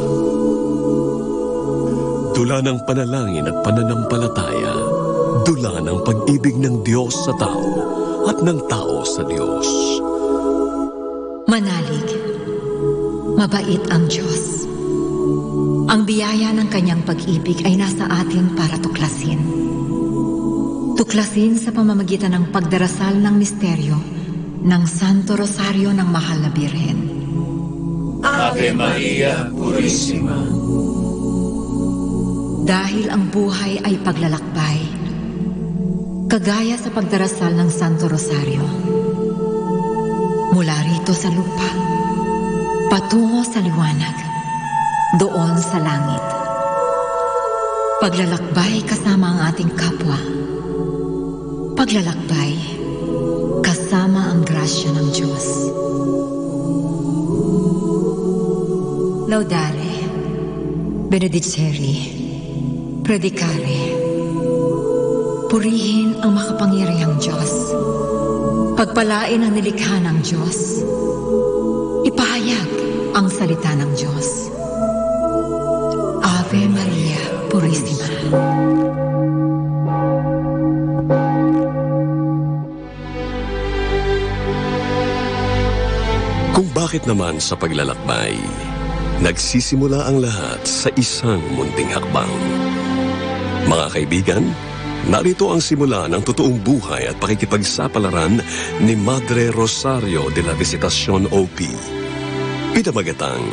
Dula ng panalangin at pananampalataya. Dula ng pag-ibig ng Diyos sa tao at ng tao sa Diyos. Manalig, mabait ang Diyos. Ang biyaya ng kanyang pag-ibig ay nasa atin para tuklasin. Tuklasin sa pamamagitan ng pagdarasal ng misteryo ng Santo Rosario ng Mahal na Birhen. Ave Maria Purissima. Dahil ang buhay ay paglalakbay, kagaya sa pagdarasal ng Santo Rosario. Mula rito sa lupa, patungo sa liwanag, doon sa langit. Paglalakbay kasama ang ating kapwa. Paglalakbay kasama ang grasya ng Diyos. Laudare, benedicere, predicare. Purihin ang makapangyarihang Diyos. Pagpalain ang nilikha ng Diyos. Ipahayag ang salita ng Diyos. Ave Maria Purissima. Kung bakit naman sa paglalakbay, nagsisimula ang lahat sa isang munting hakbang. Mga kaibigan, narito ang simula ng totoong buhay at pakikipagsapalaran ni Madre Rosario de la Visitación OP. Pinamagatang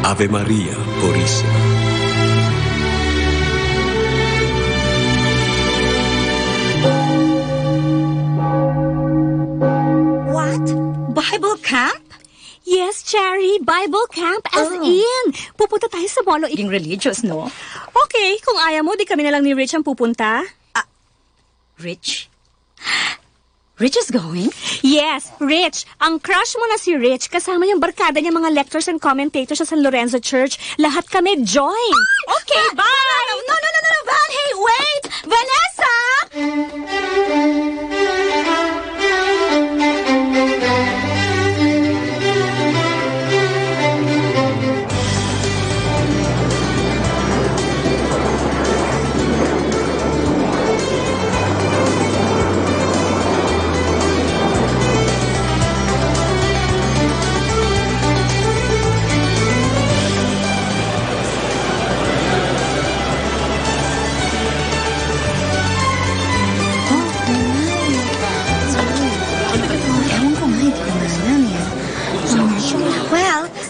Ave Maria Purissima. What? Bible camp? Yes, Cherry. Bible camp as in. Pupunta tayo sa molo. Iging religious, no? Okay, kung ayaw mo, di kami na lang ni Rich ang pupunta. Rich? Rich is going? Yes, Rich. Ang crush mo na si Rich, kasama yung barkada niya mga lectors and commentators sa San Lorenzo Church. Lahat kami join. Okay, bye! No, Van! Hey, wait! Vanessa!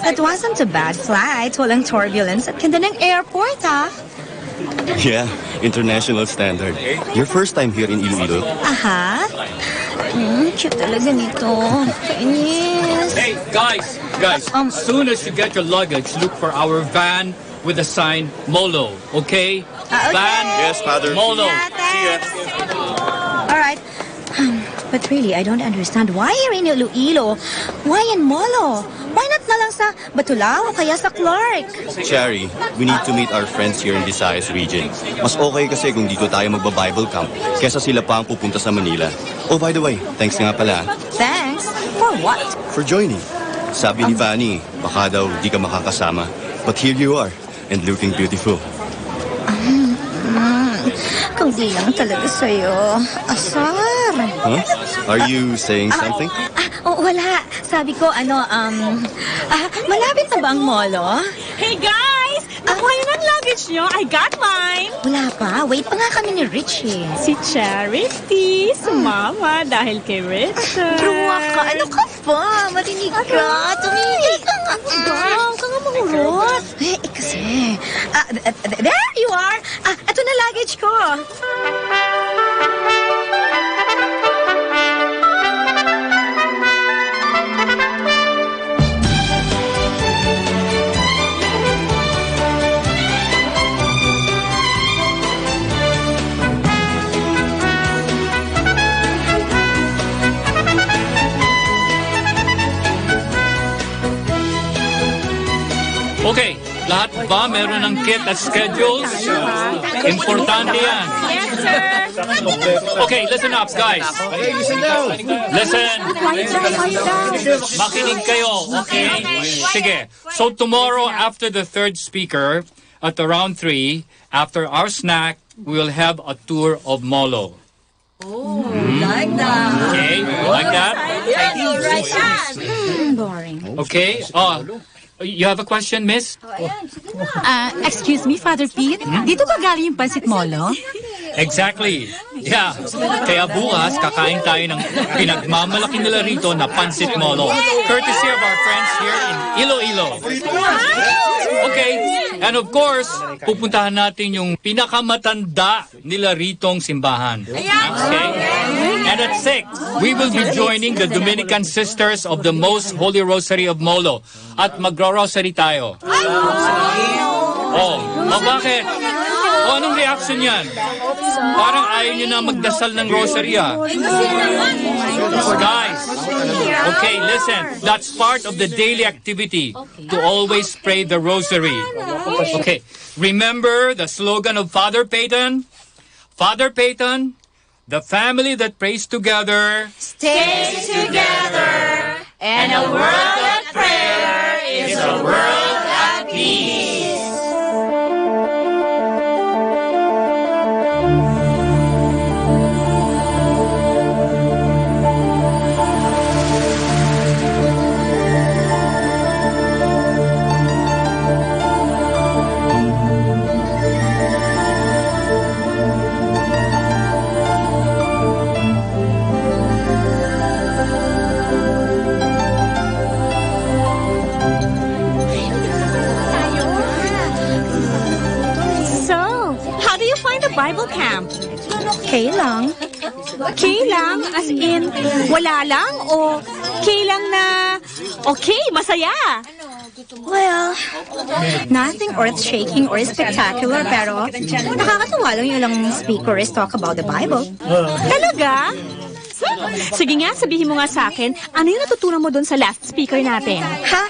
It wasn't a bad flight. Walang turbulence at ganda ng airport, Yeah, international standard. Your first time here in Iloilo? Aha. Cute talaga nito. Kainis. Hey, guys, as soon as you get your luggage, look for our van with the sign Molo, okay? Okay. Van, yes, Father. Molo. See ya. All right. But really, I don't understand. Why here in Iloilo? Why in Molo? Why not na lang sa Batulao o kaya sa Clark? Cherry, we need to meet our friends here in Visayas region. Mas okay kasi kung dito tayo magba-Bible camp kesa sila pa ang pupunta sa Manila. Oh, by the way, thanks nga pala. Thanks? For what? For joining. Sabi ni Vanny, baka daw di ka makakasama. But here you are, and looking beautiful. Kung di lang talaga sa'yo. Asar. Huh? Are you saying something? Wala. Sabi ko, malapit na ba ang molo? Hey, guys! Nakuha yun ang luggage nyo. I got mine. Wala pa. Wait pa nga kami ni Rich eh. Si Charity, sumama dahil kay Rich. Truwa ka. Ano ka ba? Marinig ka. Tumigil ka nga. Huwag ka nga mangurot. Kasi. There you are. Ito na luggage ko. Okay, Lahat ba meron ng kit at schedules? Importante yan. Yes, sir. Okay, listen up, guys. Listen. Makinig kayo, okay? Sige. So tomorrow, after the third speaker, at around 3, after our snack, we will have a tour of Molo. Like that. Okay, you like that? Boring. Okay. You have a question, miss? Excuse me, Father Pete? Dito ba galing yung pansit molo? Exactly. Yeah. Kaya bukas, kakain tayo ng pinagmamalaki nila rito na pansit molo. Courtesy of our friends here in Iloilo. Okay. And of course, pupuntahan natin yung pinakamatanda nila ritong simbahan. Okay? And at 6, we will be joining the Dominican Sisters of the Most Holy Rosary of Molo. At magro-rosary tayo. Bakit? Anong reaction yan? Parang ayaw nyo na magdasal ng rosary, Guys, okay, listen. That's part of the daily activity, to always pray the rosary. Okay, remember the slogan of Father Peyton? Father Peyton, the family that prays together Stays together, and a world at prayer is a world at peace. Bible camp. Okay lang. Okay lang? As in, wala lang? O okay lang na okay, masaya? Well, nothing earth-shaking or spectacular, pero nakakatuwa lang yung ilang speakers talk about the Bible. Talaga? Sige nga, sabihin mo nga sa akin, ano yung natutunan mo doon sa last speaker natin? Ha?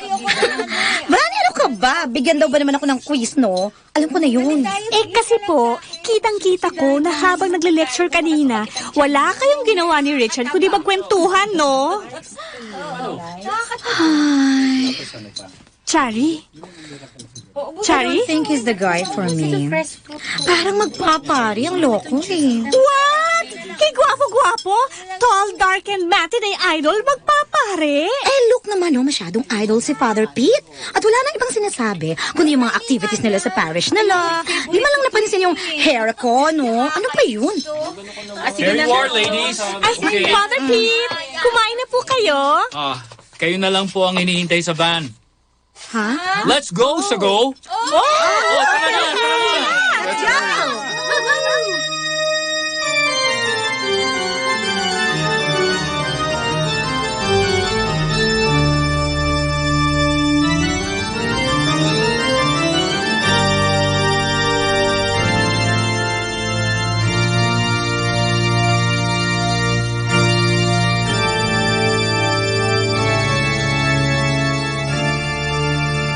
Brani, ano ka ba? Bigyan daw ba naman ako ng quiz, no? Alam ko na yun. Kasi po, kitang-kita ko na habang nagle-lecture kanina, wala kayong ginawa ni Richard kundi magkwentuhan, no? Ay. Chari? I don't think he's the guy for me. Parang magpapari ang loko eh. What? Kay gwapo-gwapo? Tall, dark, and matinee idol, magpapare? Look naman, masyadong idol si Father Pete. At wala nang ibang sinasabi, kundi yung mga activities nila sa parish nila. Di man lang napansin yung hair ko, no? Ano pa yun? Here you are, ladies. Okay. Father Pete, kumain na po kayo? Kayo na lang po ang hinihintay sa van. Ha? Let's go, Sago! Tara na! Let's go!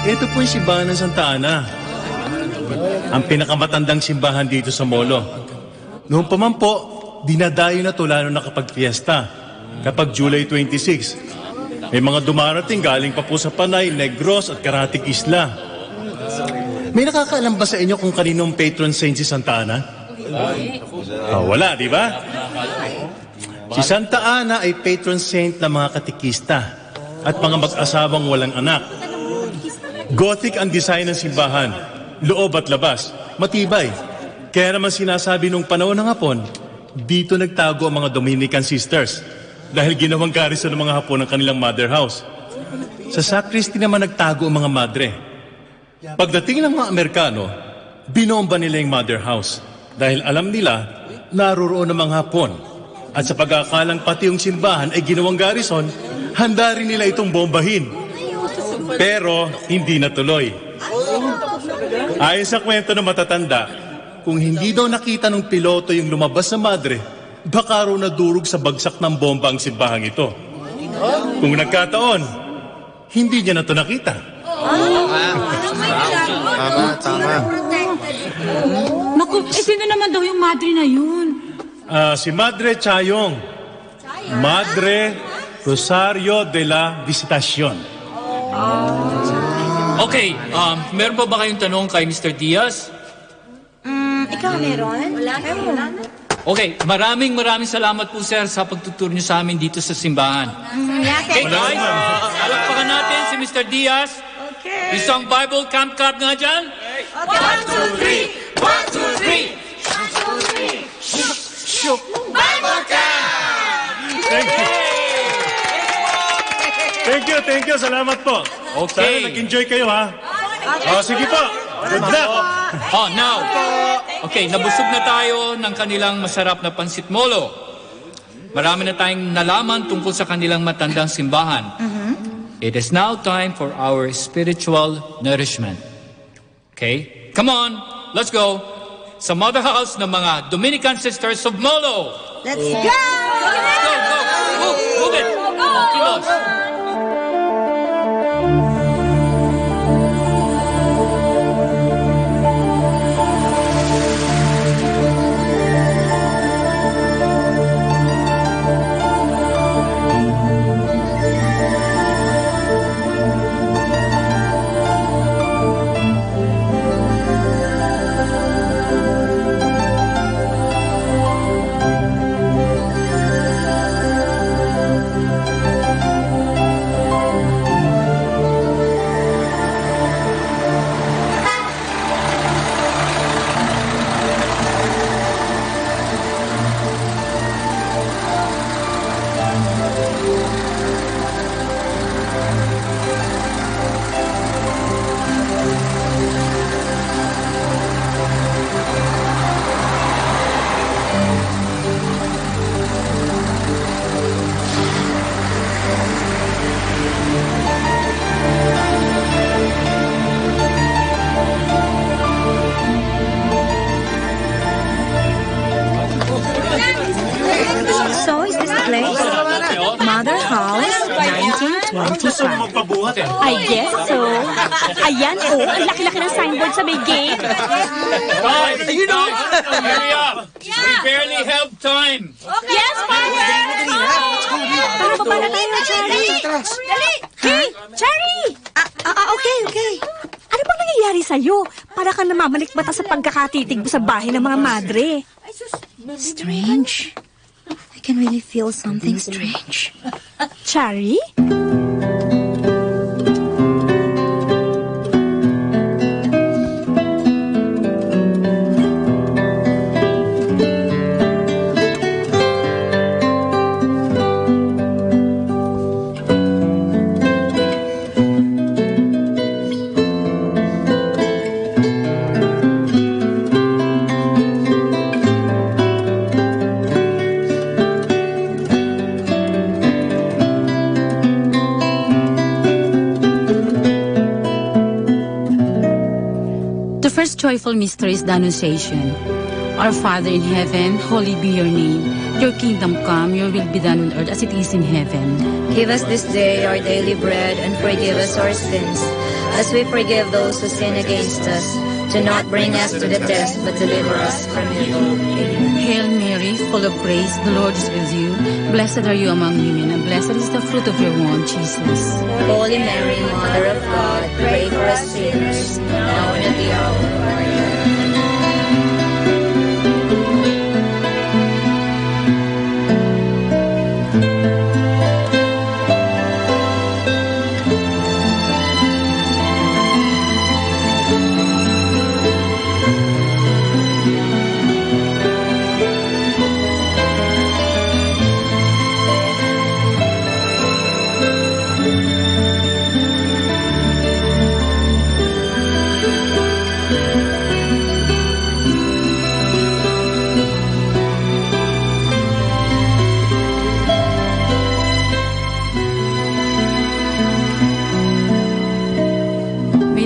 Ito po yung simbahan ng Santa Ana. Ang pinakamatandang simbahan dito sa Molo. Noon pa man po, dinadayo na to lalo na kapag fiesta. Kapag July 26. May mga dumarating galing pa po sa Panay, Negros at Karatig Isla. May nakakaalam ba sa inyo kung kaninong patron saint si Santa Ana? Wala, di ba? Si Santa Ana ay patron saint ng mga katikista at mga mag-asawang walang anak. Gothic ang design ng simbahan, loob at labas, matibay. Kaya naman sinasabi nung panahon ng Hapon, dito nagtago ang mga Dominican Sisters dahil ginawang garrison ng mga Hapon ang kanilang mother house. Sa sacristy naman nagtago ang mga madre. Pagdating ng mga Amerikano, binomba nila yung mother house dahil alam nila naroroon ang mga Hapon. At sa pag-aakalang pati yung simbahan ay ginawang garrison, handa rin nila itong bombahin. Pero hindi natuloy. Ayon sa kwento ng matatanda, kung hindi daw nakita ng piloto yung lumabas na madre, baka raw nadurog sa bagsak ng bomba ang simbahang ito. Kung nagkataon, hindi niya na ito nakita. Tama. Naku, sino naman daw yung madre na yun? Si Madre Chayong. Madre Rosario de la Visitacion. Okay, meron pa ba kayong tanong kay Mr. Diaz? Ikaw meron? Wala na. Okay, maraming salamat po sir sa pagtuturo niyo sa amin dito sa simbahan. Okay guys, palakpakan natin si Mr. Diaz. Okay. Isang Bible Camp Club nga dyan. 1, 2, 3! 1, 2, 3! Bible Camp! Thank you. Salamat po. Okay. Sana nag-enjoy kayo, ha? Sige po. Good luck. Now. Okay, nabusog na tayo ng kanilang masarap na pansit molo. Marami na tayong nalaman tungkol sa kanilang matandang simbahan. It is now time for our spiritual nourishment. Okay? Come on, let's go. Sa mother house ng mga Dominican Sisters of Molo. Let's go! Go. Move it. Kilos. So, is this the place? Mother House, 1925. I guess so. Ayan, ang laki-laki ng signboard sa may gate. Guys, hurry up. We barely have time. Yes, Father! Tara, baba na tayo, Cherry. Dali! Hey, Cherry! Okay. Ano bang nangyayari sa'yo? Para ka namamalikbata sa pagkakatitig mo sa bahay ng mga madre. Strange. I can really feel something strange. Cherry? First joyful mystery is the Annunciation. Our Father in heaven, holy be your name. Your kingdom come, your will be done on earth as it is in heaven. Give us this day our daily bread and forgive us our sins, as we forgive those who sin against us. Do not bring us to the test, but deliver us from evil. Amen. Hail Mary, full of grace, the Lord is with you. Blessed are you among women, and blessed is the fruit of your womb, Jesus. Holy Mary, Mother of God, pray for us sinners, now and at the hour of our death.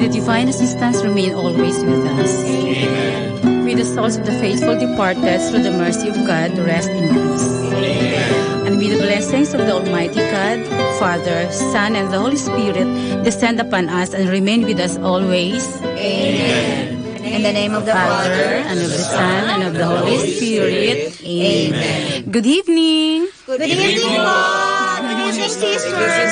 Divine assistance remain always with us. Amen. May the souls of the faithful departed through the mercy of God rest in peace. Amen. And may May the blessings of the Almighty God, Father, Son, and the Holy Spirit descend upon us and remain with us always. Amen. In the name of the Father, and of the Son, and of the Holy Spirit. Amen. Good evening. Good evening po. Good evening, sisters.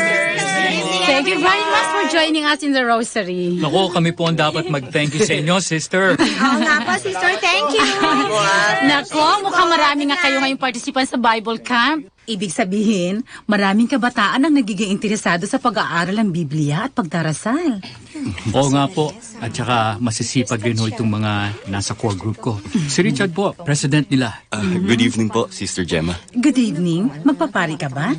Thank you very much for joining us in the Rosary. Nako, kami po ang dapat mag-thank you sa inyo, sister. Oo nga po, sister. Thank you. Nako, mukhang marami nga kayo ngayong participant sa Bible Camp. Ibig sabihin, maraming kabataan ang nagiging interesado sa pag-aaral ng Biblia at pagdarasal. Oo nga po. At saka masisipag rin ho itong mga nasa core group ko. Si Richard po, president nila. Good evening po, Sister Gemma. Good evening. Magpapari ka ba?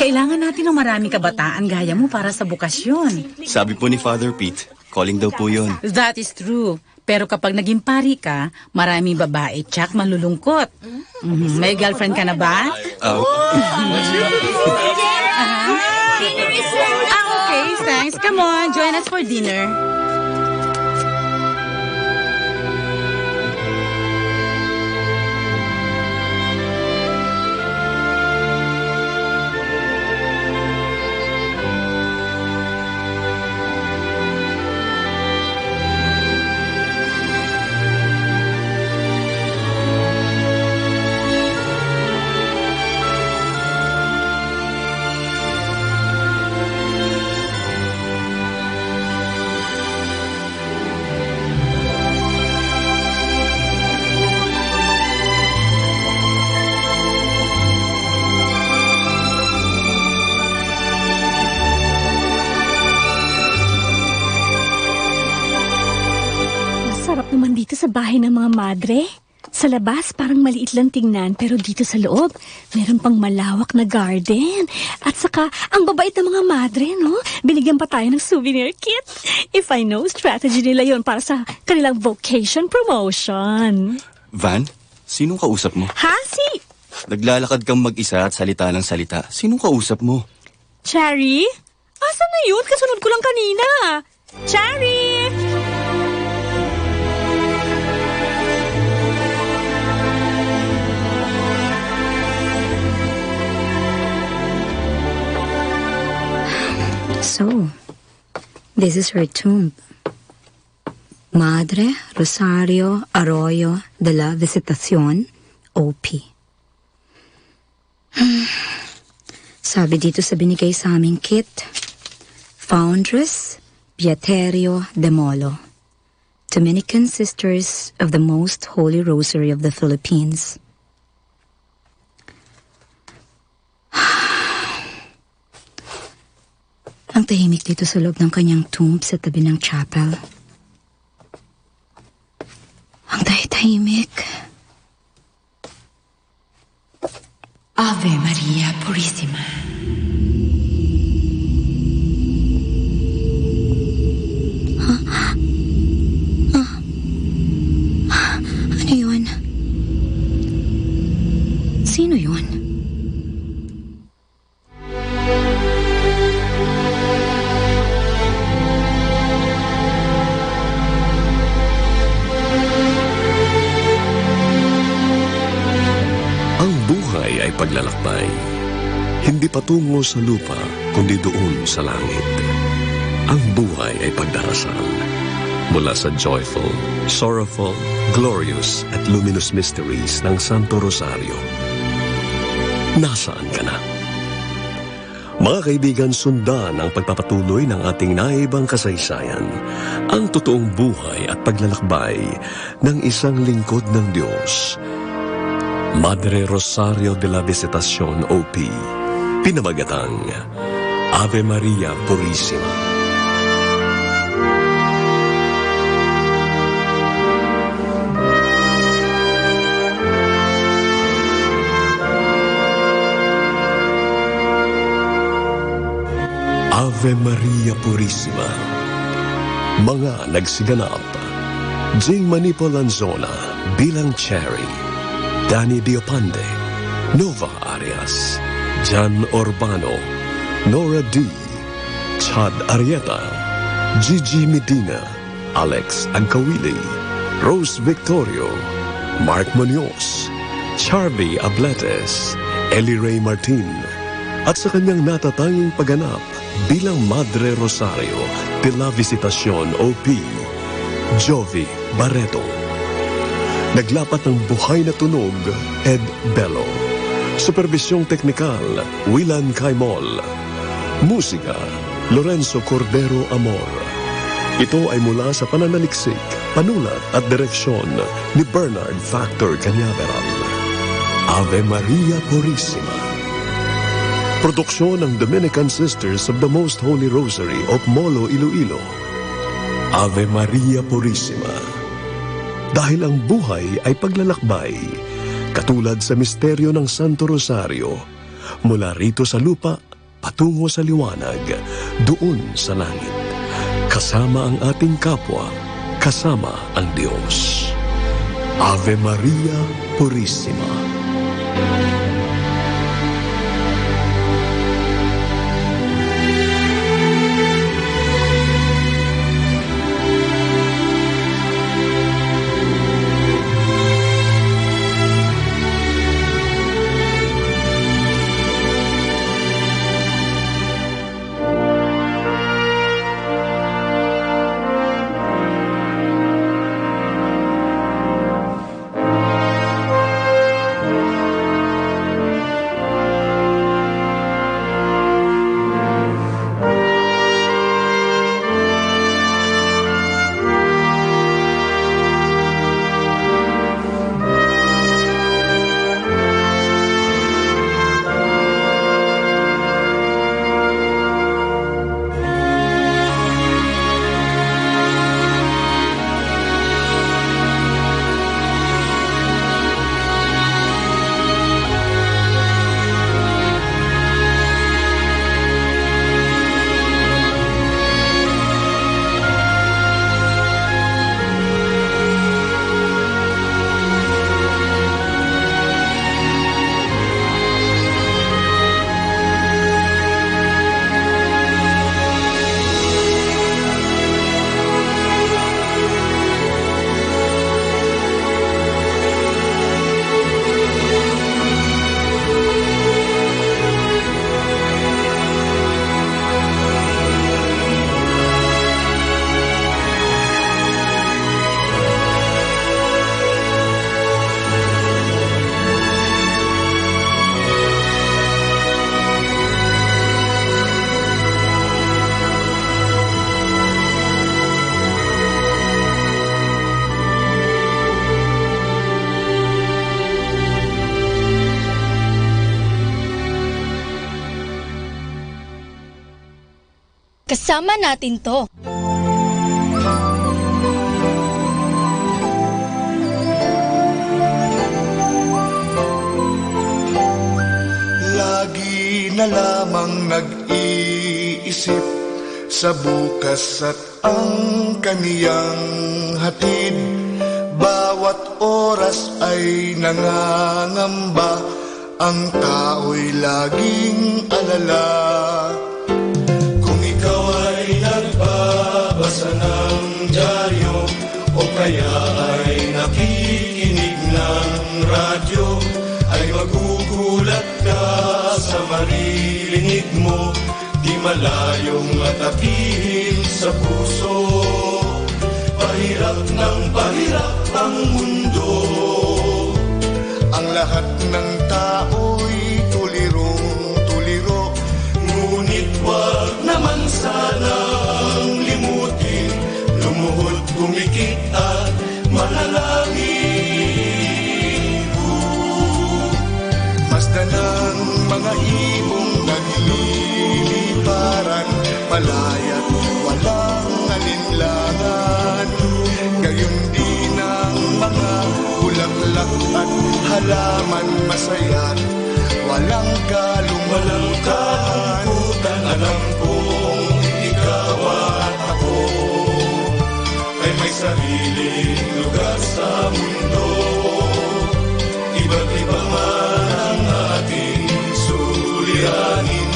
Kailangan natin ng maraming kabataan gaya mo para sa bukasyon. Sabi po ni Father Pete, calling daw po yun. That is true. Pero kapag naging pari ka, maraming babae tsak malulungkot. May girlfriend ka na ba? Okay, thanks. Come on, join us for dinner. Sarap naman dito sa bahay ng mga madre. Sa labas, parang maliit lang tingnan, pero dito sa loob, meron pang malawak na garden. At saka, ang babait ng mga madre, no? Binigyan pa tayo ng souvenir kit. If I know, strategy nila yon para sa kanilang vocation promotion. Van, sinong kausap mo? Ha? Si Naglalakad kang mag-isa at salita ng salita. Sinong kausap mo? Cherry? Asan na yun? Kasunod ko lang kanina. Cherry! So, this is her tomb. Madre Rosario Arroyo de la Visitación, OP. Sabi dito sa binigay sa aming kit, Foundress Beaterio de Molo, Dominican Sisters of the Most Holy Rosary of the Philippines. Ang tahimik dito sa loob ng kanyang tomb sa tabi ng chapel. Ang tahimik. Ave Maria Purissima. Ano yun? Sino yun? Ay paglalakbay, hindi patungo sa lupa, kundi doon sa langit. Ang buhay ay pagdarasal, mula sa joyful, sorrowful, glorious at luminous mysteries ng Santo Rosario. Nasaan ka na? Mga kaibigan, sundan ang pagpapatuloy ng ating naibang kasaysayan, ang totoong buhay at paglalakbay ng isang lingkod ng Diyos, Madre Rosario de la Visitación, OP, pinamagatang Ave Maria Purissima. Ave Maria Purissima. Mga nagsiganap, Jing Manipo Lanzona bilang Cherry, Danny Diopande, Nova Arias, Jan Urbano, Nora D, Chad Arieta, Gigi Medina, Alex Ancawili, Rose Victorio, Mark Munoz, Charlie Abletes, Ellie Ray Martin, at sa kanyang natatanging pagganap bilang Madre Rosario de la Visitacion OP, Jovi Barreto. Naglapat ng buhay na tunog, Ed Bello. Supervisyong teknikal, Willan Caimol. Musika, Lorenzo Cordero Amor. Ito ay mula sa pananaliksik, panulat at direksyon ni Bernard Factor Cañaveral. Ave Maria Purissima. Produksyon ng Dominican Sisters of the Most Holy Rosary of Molo, Iloilo. Ave Maria Purissima. Dahil ang buhay ay paglalakbay, katulad sa misteryo ng Santo Rosario, mula rito sa lupa, patungo sa liwanag, doon sa langit. Kasama ang ating kapwa, kasama ang Diyos. Ave Maria Purissima. Kasama natin to. Lagi na lamang nag-iisip sa bukas at ang kaniyang hatid. Bawat oras ay nangangamba, ang tao'y laging alala. Ikaw ay nagbabasa ng dyaryo o kaya ay nakikinig ng radyo, ay magugulat ka sa maririnig mo, di malayong matapihin sa puso. Pahirap ng pahirap ang mundo, ang lahat ng tao'y tulirong-tuliro, ngunit wag naman sanang limutin, lumuhod, kumikit at manalangin. Masdan ang mga ibong nagliliparan, malayat walang alinlangan. Gayon din ang mga bulaklak at halaman, masaya't walang kalungkutan. Alam kong ikaw at ako ay may sariling lugar sa mundo. Iba't iba man ang ating suliranin,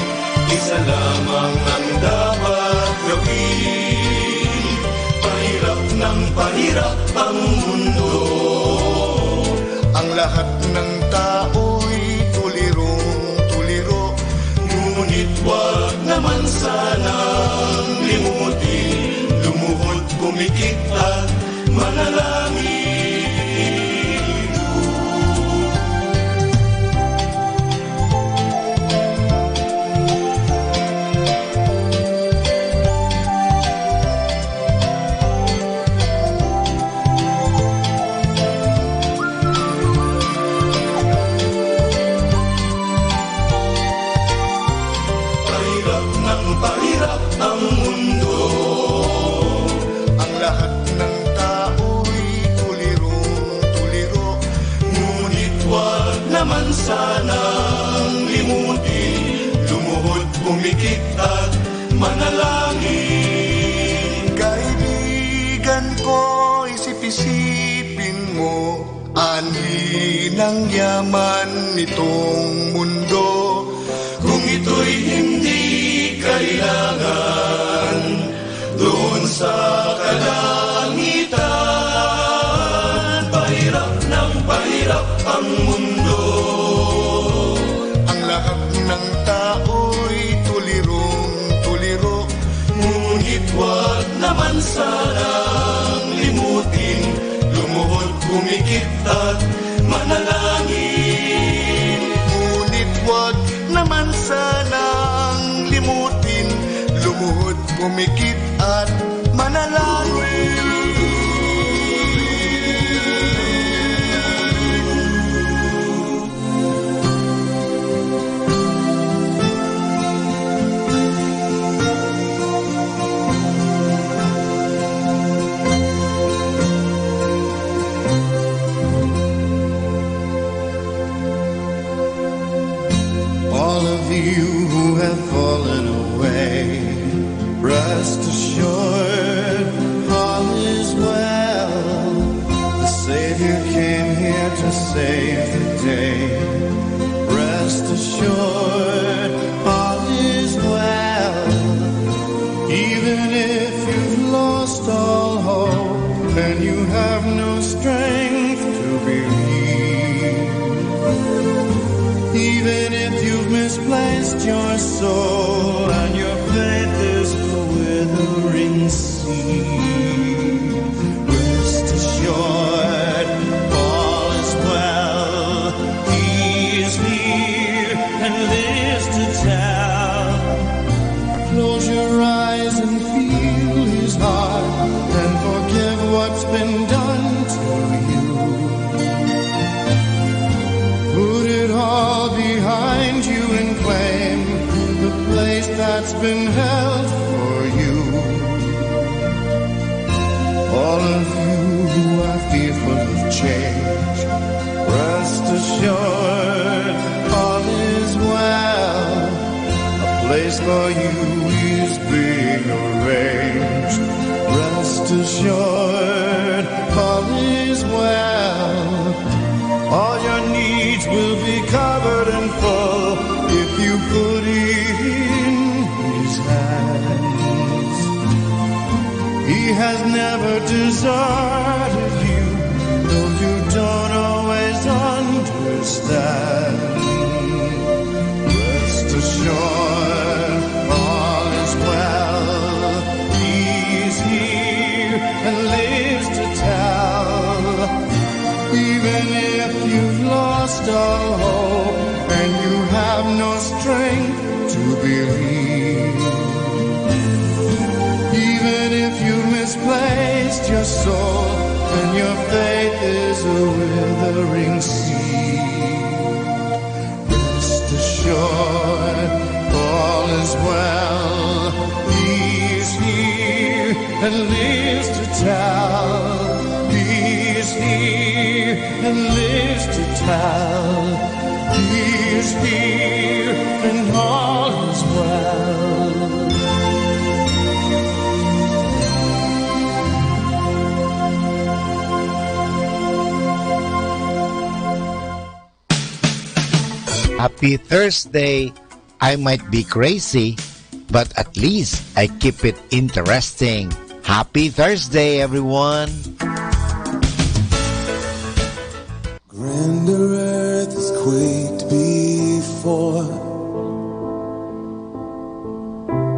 isa lamang ang dapat gawin. Pahirap ng pahirap ang mundo, ang lahat ng tao'y tulirong naman sanang limutin, lumuhod, pumikit at manalangin. Kaibigan ko, isip-isipin mo, anhin ang yaman nitong mundo. Kung ito'y hindi kailangan, doon sa kalangitan, pahirap ng pahirap ang mundo. Ang lahat ng tao'y tulirong-tuliro, ngunit wag naman sanang limutin, lumuhod, pumikit at manalangin. Ngunit wag naman sanang limutin, lumuhod, pumikit at manalangin. All of you who have fallen away, rest assured all is well. The Savior came here to save the day. Rest assured all is well. Even if you've lost all hope and you have no strength to believe, even if you've misplaced your soul and your faith is a withering seed, rest assured all is well. He is here and lives to tell. Close your eyes and feel his heart and forgive what's been done to you. Put it all behind you and claim the place that's been held for you. All of you who are fearful of change, rest assured all is well. A place for you is being arranged. Rest assured all is well. All your needs will be covered and full if you put it in his hands. He has never deserted you, though you don't always understand. Rest assured all is well. He's here and lives to tell. Even if you've lost all hope and you have no strength to believe, even if you've misplaced your soul and your faith is a withering seed, rest assured all is well. He's here and lives to tell. He's here and lives to tell. He is here and all is well. Happy Thursday. I might be crazy, but at least I keep it interesting. Happy Thursday, everyone. Grander earth has quaked before,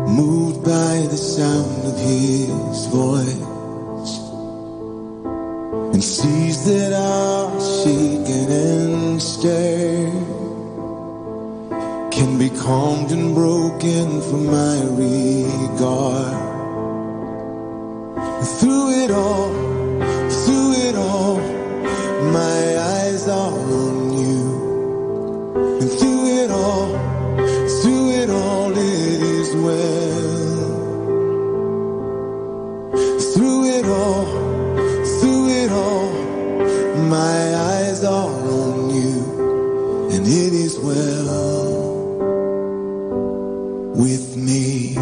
moved by the sound of his voice, and seas that are shaken and stirred can be calmed and broken for my regard. Through it all, my eyes are on you. And through it all, it is well. Through it all, my eyes are on you. And and it is well with me.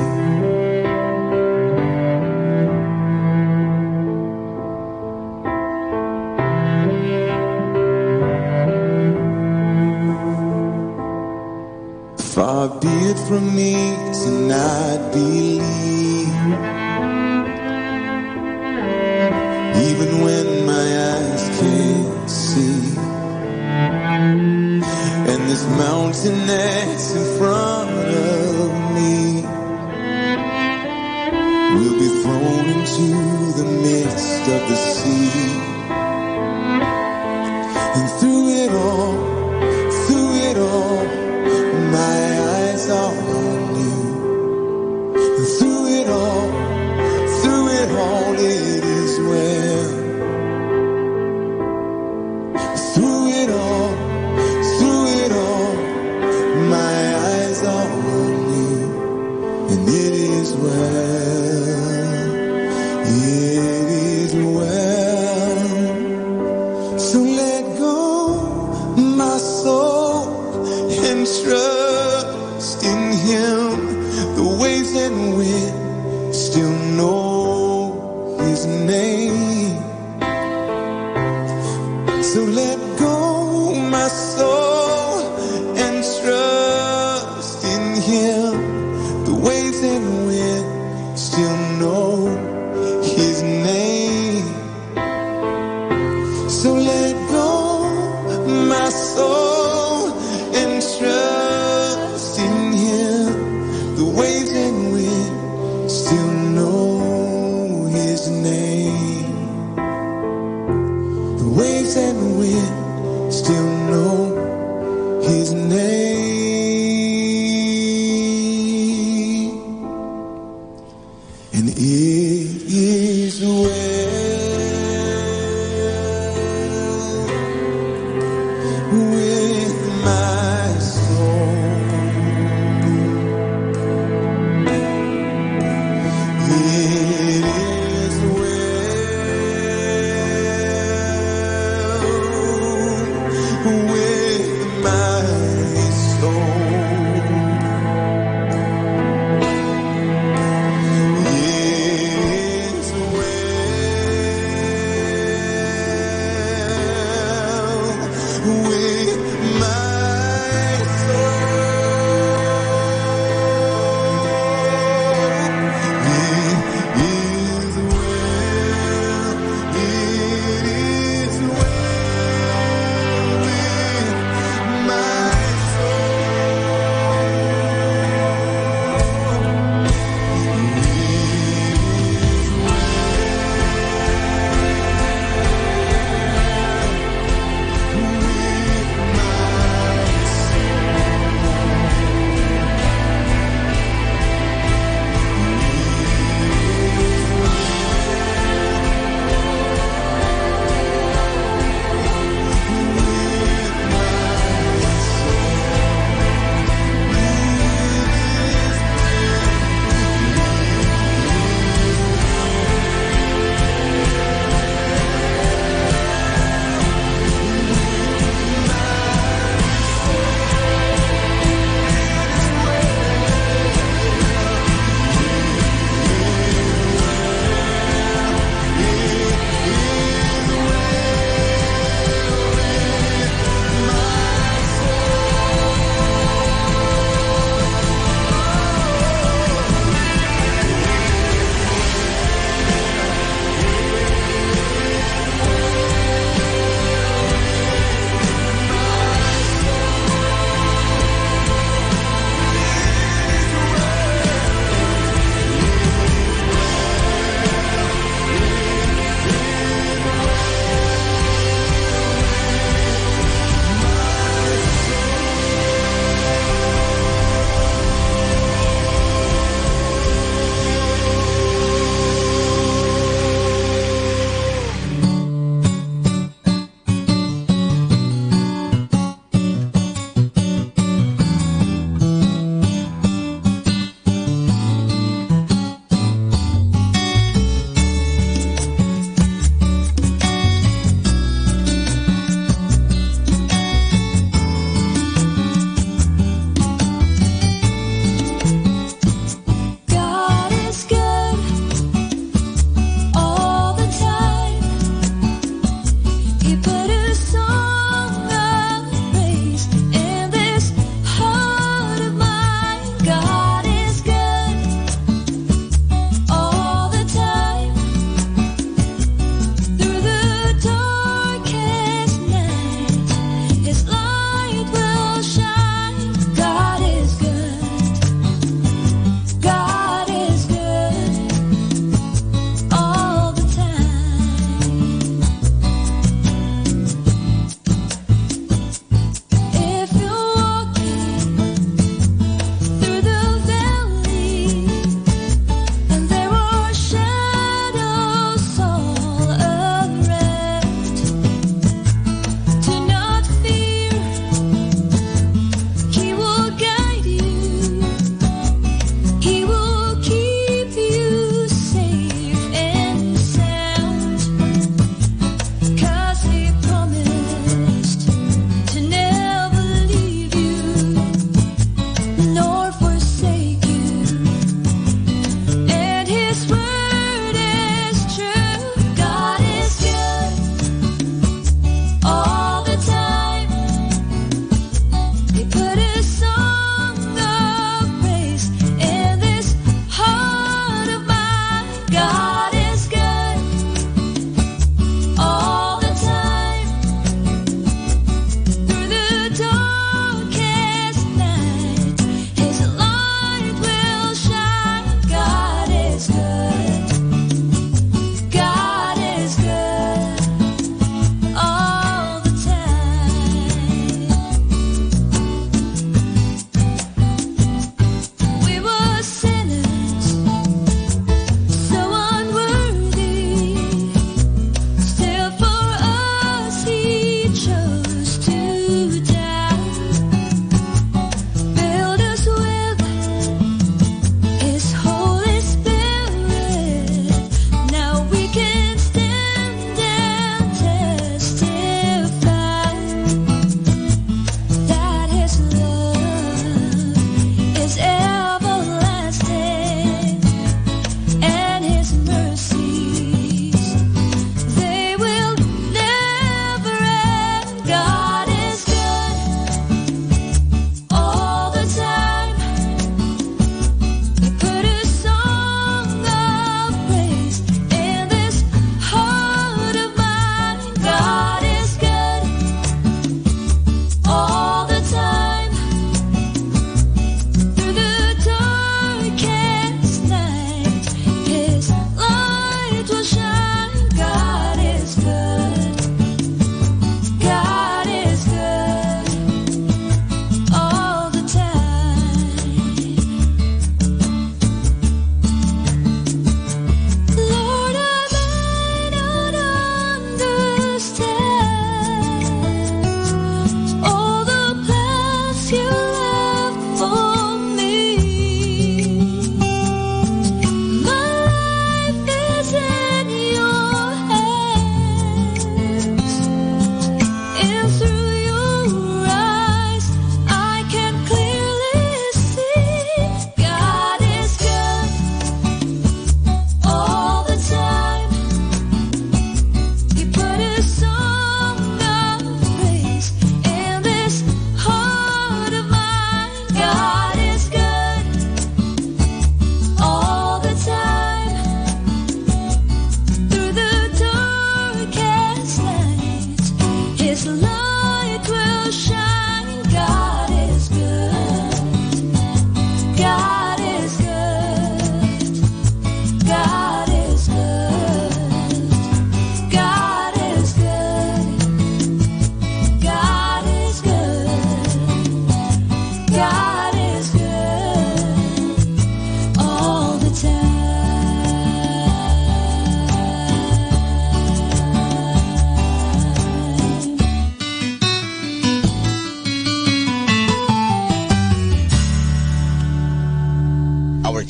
Far be it from me to not believe, even when my eyes can't see. And this mountain that's in front of me will be thrown into the midst of the sea. And through it all, my eyes are on you. And through it all, it is well. Through it all, my eyes are on you, and it is well. It is well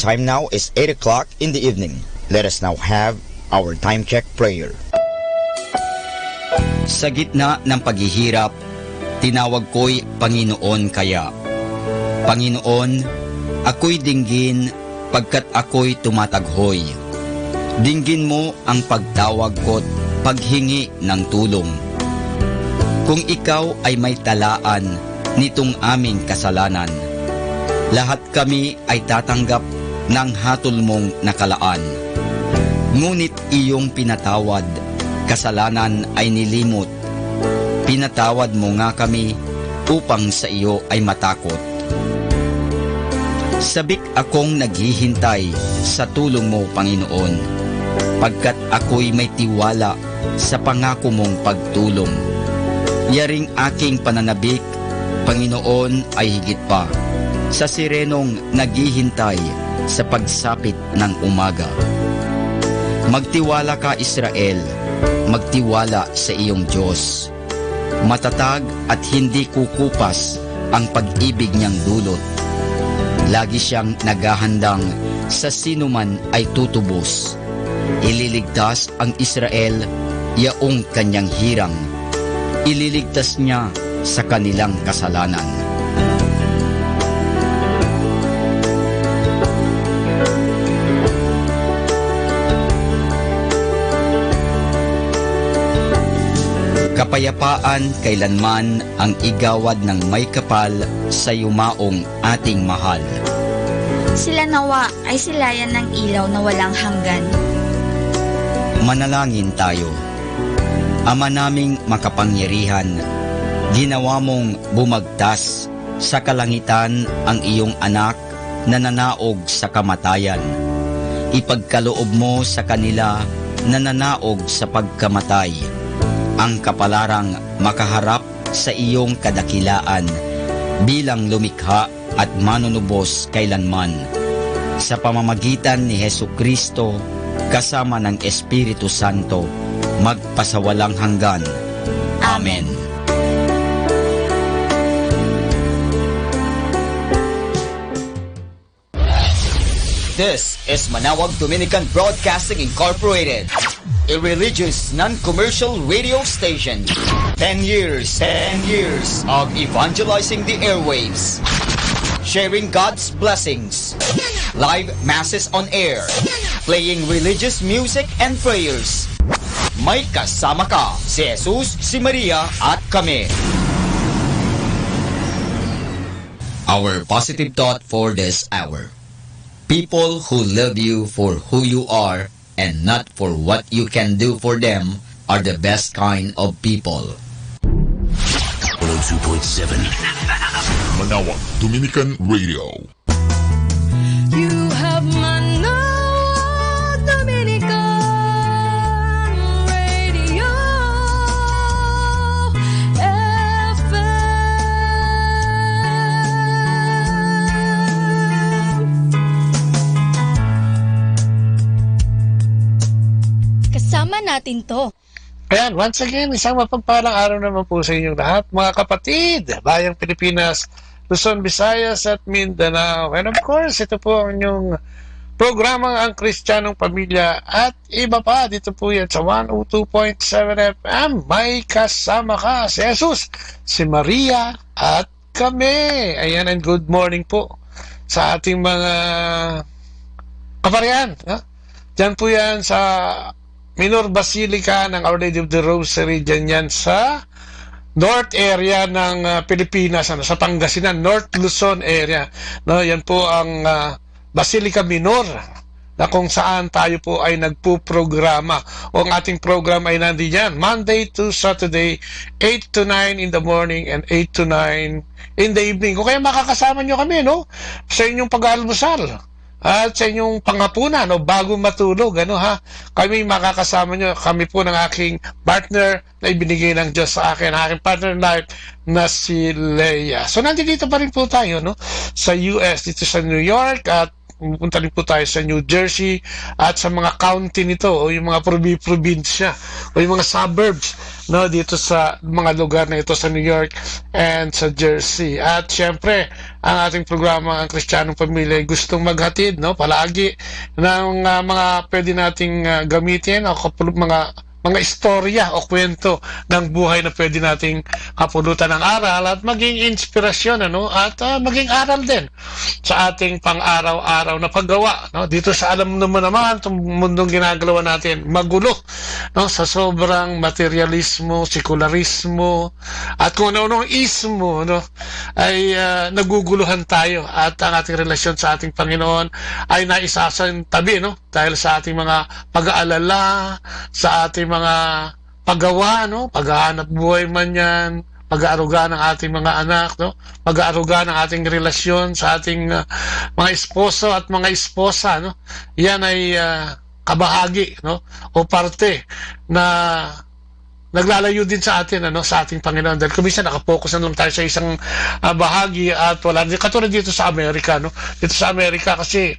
time now is 8 o'clock in the evening. Let us now have our time check prayer. Sa gitna ng paghihirap, tinawag ko'y Panginoon kaya. Panginoon, ako'y dinggin pagkat ako'y tumataghoy. Dinggin mo ang pagtawag ko't paghingi ng tulong. Kung ikaw ay may talaan nitong aming kasalanan, lahat kami ay tatanggap ng hatol mong nakalaan. Ngunit iyong pinatawad, kasalanan ay nilimot. Pinatawad mo nga kami upang sa iyo ay matakot. Sabik akong naghihintay sa tulong mo, Panginoon, pagkat ako'y may tiwala sa pangako mong pagtulong. Yaring aking pananabik, Panginoon, ay higit pa sa sirenong naghihintay sa pagsapit ng umaga. Magtiwala ka, Israel, magtiwala sa iyong Diyos. Matatag at hindi kukupas ang pag-ibig niyang dulot. Lagi siyang naghahandang sa sinuman ay tutubos. Ililigtas ang Israel, yaong kanyang hirang. Ililigtas niya sa kanilang kasalanan. Kapayapaan kailanman ang igawad ng may kapal sa yumaong ating mahal. Sila nawa ay silayan ng ilaw na walang hanggan. Manalangin tayo. Ama naming makapangyarihan, ginawa mong bumagtas sa kalangitan ang iyong anak na nanaog sa kamatayan. Ipagkaloob mo sa kanila na nanaog sa pagkamatay ang kapalarang makaharap sa iyong kadakilaan bilang lumikha at manunubos kailanman. Sa pamamagitan ni Hesukristo kasama ng Espiritu Santo, magpasawalang hanggan. Amen. This is Manawag Dominican Broadcasting Incorporated, a religious, non-commercial radio station. 10 years of evangelizing the airwaves, sharing God's blessings, live masses on air, playing religious music and prayers. May kasama ka, si Jesus, si Maria, at kami. Our positive thought for this hour. People who love you for who you are and not for what you can do for them are the best kind of people. 102.7 Manawag Dominican Radio. You have Manawag Dominican Radio FM. Kasama natin to. Ayan, once again, isang mapagpalang araw naman po sa inyong lahat, mga kapatid, Bayang Pilipinas, Luzon, Visayas at Mindanao. And of course, ito po ang inyong programang Ang Kristiyanong Pamilya at iba pa, dito po yan sa 102.7 FM. May kasama ka, si Jesus, si Maria at kami. Ayan, and good morning po sa ating mga kaparian. Diyan po yan sa Minor Basilica ng Our Lady of the Rosary, dyan yan sa North area ng Pilipinas, sa Pangasinan, North Luzon area. No, yan po ang Basilica Minor na kung saan tayo po ay nagpuprograma. O ang ating program ay nandiyan Monday to Saturday, 8 to 9 in the morning and 8 to 9 in the evening. Kung kaya makakasama nyo kami, no, sa inyong pag-aalmusal at sa inyong pangapunan o bago matulog, ha? Kami makakasama nyo, kami po ng aking partner na ibinigay ng Diyos sa akin, aking partner in life na si Leia. So nandito pa rin po tayo, no, sa US, dito sa New York, at pupunta rin po tayo sa New Jersey at sa mga county nito o yung mga probinsya o yung mga suburbs no, dito sa mga lugar na ito sa New York and sa Jersey. At syempre, ang ating programa, ang Kristiyanong Pamilya, ay gustong maghatid, no, palagi ng mga pwede nating gamitin o mga istorya o kwento ng buhay na pwede nating kapulutan ng aral at maging inspirasyon, ano, at maging aral din sa ating pang-araw-araw na paggawa, no? Dito sa alam naman itong mundong ginagawa natin, magulo, no? Sa sobrang materialismo, sekularismo, at kung ano-anong ismo, no? Ay naguguluhan tayo at ang ating relasyon sa ating Panginoon ay naisasantabi, no? Dahil sa ating mga pag-aalala, sa ating mga paggawa, no? Paghahanap buhay man yan, pag-aaruga ng ating mga anak, no? Pag-aaruga ng ating relasyon sa ating mga esposo at mga esposa, no? Yan ay kabahagi, no? O parte na naglalayo din sa atin, ano, sa ating Panginoon. Dahil kumisa nakapokus na lang tayo sa isang bahagi at wala. Katulad dito sa Amerika, no? Dito sa Amerika kasi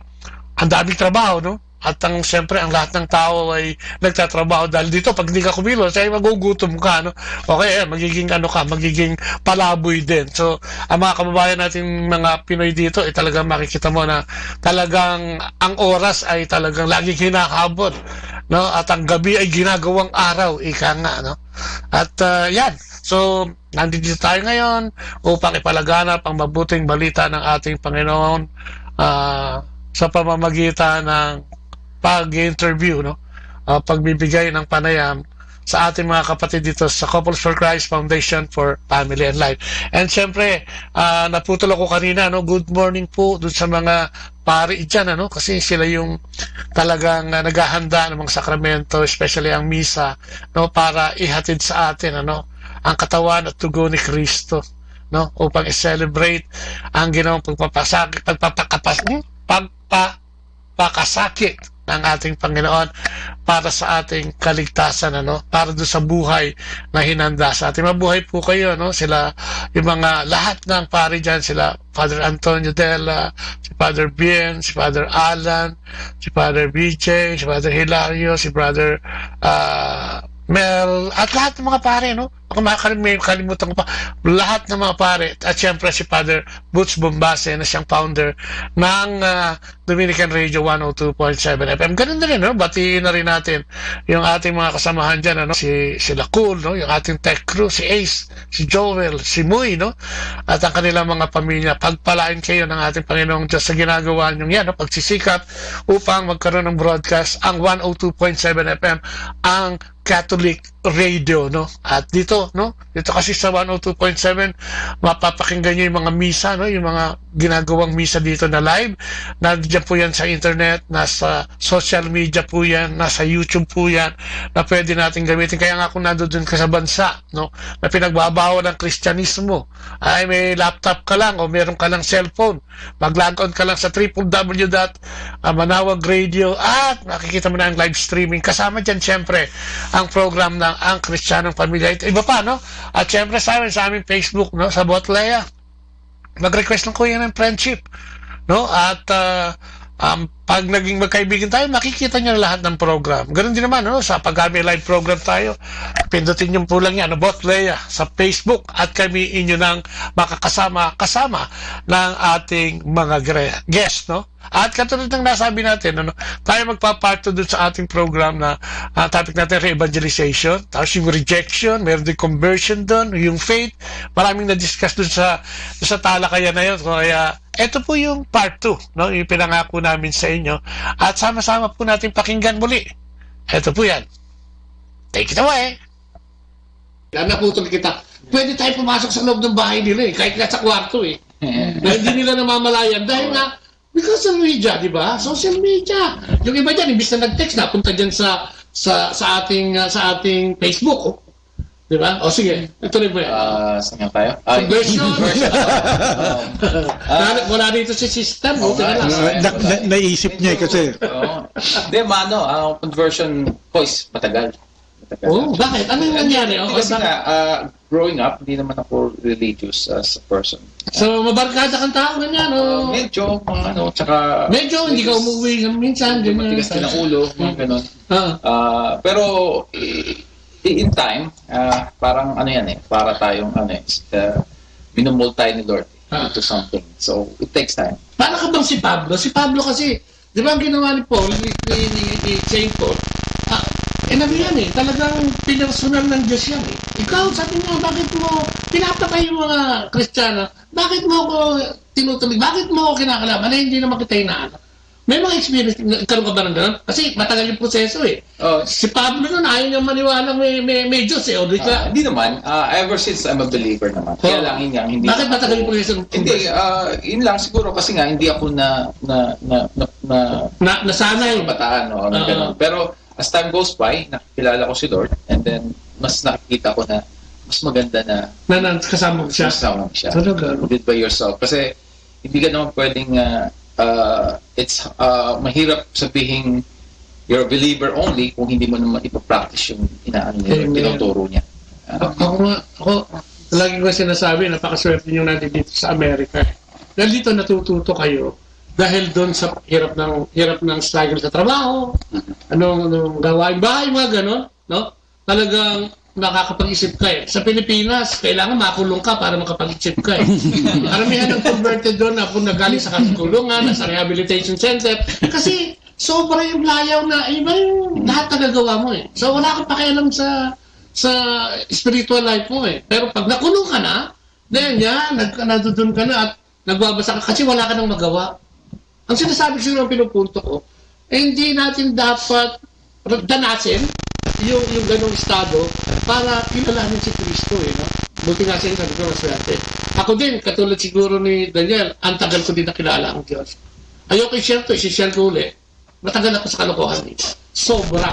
ang daming trabaho, no? At siyempre, ang lahat ng tao ay nagtatrabaho dahil dito, pag hindi ka kumilos, ay magugutom ka, no? Okay, magiging palaboy din. So, ang mga kababayan natin, mga Pinoy dito, ay talagang makikita mo na talagang ang oras ay talagang laging hinakabot, no? At ang gabi ay ginagawang araw, ika nga, no? At yan. So, nandito tayo ngayon upang ipalaganap ang mabuting balita ng ating Panginoon sa pamamagitan ng pag-interview, no? Pagbibigay ng panayam sa ating mga kapatid dito sa Couples for Christ Foundation for Family and Life. And syempre, naputol ako kanina, no? Good morning po dun sa mga pari dyan, ano? Kasi sila yung talagang naghahanda ng mga sakramento, especially ang misa, no? Para ihatid sa atin, ano? Ang katawan at tugo ni Kristo, no? Upang i-celebrate ang ginawang pagpapakasakit ng ating Panginoon para sa ating kaligtasan, ano, para doon sa buhay na hinanda sa ating. Mabuhay po kayo, no? Sila, yung mga lahat ng pari dyan, sila Father Antonio Della, si Father Bien, si Father Alan, si Father BJ, si Father Hilario, si Brother Mel, at lahat ng mga pare, no? Kalimutan ko pa, lahat ng mga pare, at syempre si Father Butch Bombase na siyang founder ng Dominican Radio 102.7 FM. Ganun na rin, no? Batiin na rin natin yung ating mga kasamahan dyan, no? Si Cool, no? Yung ating tech crew, si Ace, si Joel, si Muy, no? At ang kanilang mga pamilya. Pagpalain kayo ng ating Panginoong Diyos sa ginagawa nyo yan, no? Pagsisikap upang magkaroon ng broadcast ang 102.7 FM, ang Catholic Radio, no? At dito, no? Dito kasi sa 102.7, mapapakinggan nyo yung mga misa, no? Yung mga ginagawang misa dito na live. Nandiyan po yan sa internet, nasa social media po yan, nasa YouTube po yan, na pwede natin gamitin. Kaya nga kung nandoon ka sa bansa, no? Na pinagbabawal ng Kristyanismo, ay may laptop ka lang o meron ka lang cellphone, mag-log on ka lang sa www.manawagradio at makikita mo na ang live streaming. Kasama dyan, syempre, ang program ng Ang Kristiyanong Pamilya. Ito, iba pa, no? At syempre sa aming Facebook, no? Sa Botlea. Mag-request lang ko yan ng friendship, no? At pag naging magkaibigan tayo, makikita nyo lahat ng program. Ganun din naman, no? Sa pag may live program tayo, pindutin nyo po lang yan, Botlea, sa Facebook, at kami inyo nang makakasama ng ating mga guest, no? At katulad ng nasabi natin, ano, tayo magpaparto dun sa ating program na topic natin, re-evangelization, tapos yung rejection, meron din conversion dun, yung faith, maraming na-discuss dun sa talakayan na yun. Kaya, ito po yung part 2, no, yung pinangako namin sa inyo, at sama-sama po natin pakinggan muli. Ito po yan. Take it away! Naputol kita. Pwede tayo pumasok sa loob ng bahay nila, kahit nga sa kwarto, na hindi nila namamalayan dahil nga because of media, di ba? Social media. Yung iba dyan, imbis na nag-text, napunta dyan sa ating Facebook. Di ba? O sige, ituloy mo yan. Saan tayo? Conversion. Wala dito si system. Naisip niya kasi. Hindi, ang conversion po is matagal. Oh, bakit? Ano yung nangyari? Kasi nga, growing up, hindi naman ako religious as a person. So, mabarkada kang tao ganyan, no? Medyo, tsaka... Medyo, hindi ka umuwi minsan, ganyan. Matigas ka ng ulo, gano'n. Pero, in time, parang ano yan para tayong minumult tayo ni Lord into something. So, it takes time. Para ka bang si Pablo? Si Pablo kasi, di ba ang ginawa ni Paul, ni Saint Paul, yan talagang pinersonal ng Diyos yan Ikaw, sabi mo, bakit mo pinapatay yung mga Kristiyano? Bakit mo ako tinutulig? Bakit mo ako kinakalaban na hindi naman kita inaano? May mga experience, karoon ka ba ng gano'n? Kasi matagal yung proseso Si Pablo nun, ayaw niyang maniwala may Diyos Hindi naman. Ever since I'm a believer naman. Kaya lang hindi. Bakit matagal yung proseso? Hindi, yun lang siguro kasi nga hindi ako nasanay. Bataan o gano'n. Pero as time goes by, nakikilala ko si Lord and then mas nakikita ko na mas maganda na kasama mo siya. Kasama mo siya. Talaga. Do it by yourself. Kasi hindi ka naman pwedeng it's mahirap sabihin you're a believer only kung hindi mo naman ipapractice yung tinuturo niya. Ako, lagi ko sinasabi, napakaswerte nyo natin dito sa Amerika. Dahil dito natututo kayo dahil doon sa hirap ng struggle sa trabaho, anong gawain bahay, mga ganon, no? Talagang nakakapag-isip ka Sa Pilipinas, kailangan makulong ka para makapag-isip ka Karamihan ng converted doon na kung nagaling sa kulungan, sa rehabilitation center. Kasi sobra yung layaw na iba yung lahat na gagawa mo So wala kang pakialam sa spiritual life mo Pero pag nakulong ka na, nadudun ka na at nagbabasa ka kasi wala ka nang magawa. Ang sinasabi ko ng pinupunto ko, hindi natin dapat danasin yung ganong estado para kilalanin si Kristo no? Buti nga siya sabi ko maswerte. Ako din, katulad siguro ni Daniel, ang tagal ko din nakilala ang Diyos. Ayoko i-share to, i-share ko ulit. Matagal ako sa kalokohan Sobra.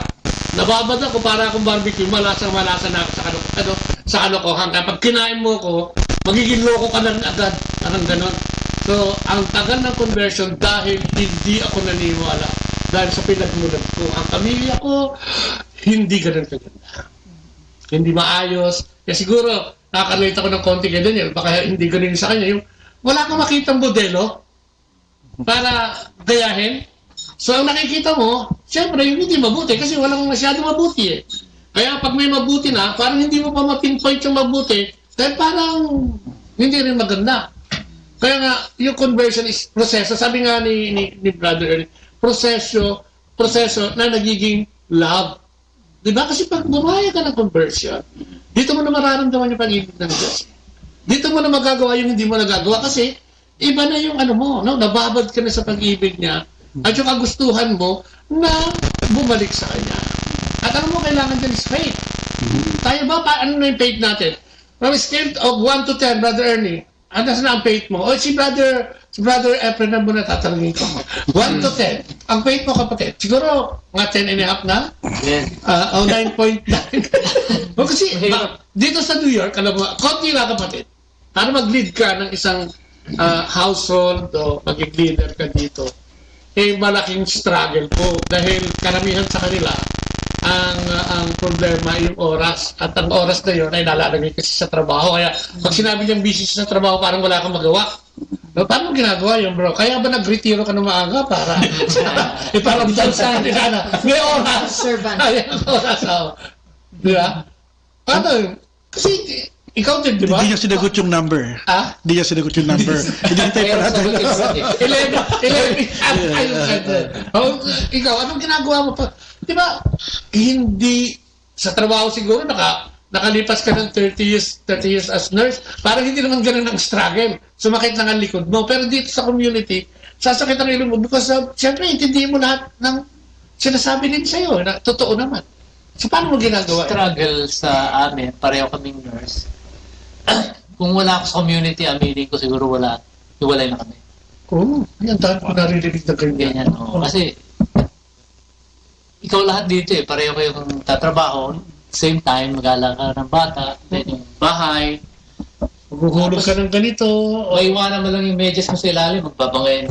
Nababad ako para akong barbecue, malasang na ako sa kalokohan. Kapag kinain mo ko, magiging loko ka na agad. Parang ganon. So, ang tagal ng conversion dahil hindi ako naniniwala. Dahil sa pinagmulat ko, ang pamilya ko, hindi ganun kaganda. Hindi maayos. Kaya siguro, nakakalate ako ng konti kay Daniel, baka hindi ganun sa kanya. Yung, wala kang makitang modelo para gayahin. So, ang nakikita mo, siyempre, yung hindi mabuti kasi walang masyado mabuti Kaya pag may mabuti na, parang hindi mo pa mapinpoint yung mabuti dahil parang hindi rin maganda. Kaya nga, yung conversion is proseso. Sabi nga ni Brother Ernie, proseso na nagiging love. Diba? Kasi pag bumaya ka ng conversion, dito mo na mararamdaman yung pag-ibig ng Diyos. Dito mo na magagawa yung hindi mo nagagawa kasi iba na yung nababad ka na sa pag-ibig niya at yung kagustuhan mo na bumalik sa Kanya. At mo, kailangan din is faith. Tayo ba? Ano na yung faith natin? From a scale of 1 to 10, Brother Ernie, ano na ang faith mo? O si Brother Efren na muna tatanungin ko. 1 to 10. Ang faith mo, kapatid, siguro mga 10 and a half na? Yes. 9.9. Kasi dito sa New York, alam mo, konti na kapatid. Para mag-lead ka ng isang household o maging leader ka dito, malaking struggle po. Dahil karamihan sa kanila, ang problema yung oras. At ang oras na yun ay nalalagay kasi sa trabaho. Kaya pag sinabi niyang busy sa trabaho, parang wala kang magawa. Paano ginagawa yun, bro? Kaya ba nag-retiro ka ng maaga para parang sa may oras. Servant. Ay, oras. Di ba? Paano? Kasi ikaw din, di ba? Hindi niya sinagot yung number. Hindi niya sinagot yung number. Hindi tayo parado. 11. Ikaw, anong ginagawa mo pa? Di ba? Hindi sa trabaho siguro nakalipas ka ng 30 years as nurse, parang hindi naman ganun ang struggle. Sumakit lang ang likod mo. Pero dito sa community, sasakit ang ilong mo because siyempre, intindihin mo lahat ng sinasabi din sa'yo na totoo naman. So, paano mo ginagawa? Struggle sa amin, pareho kaming nurse. Kung wala ako sa community, aminin ko siguro hiwalay na kami. Yan tayo ko naririnig na ganyan. Kasi, ikaw lahat dito pareho kayong tatrabaho, same time, mag-aala ka ng bata, then yung bahay. Maghuhulog ka ng ganito. O iwanan mo lang yung medyas mo sa ilalim, magbabangayin.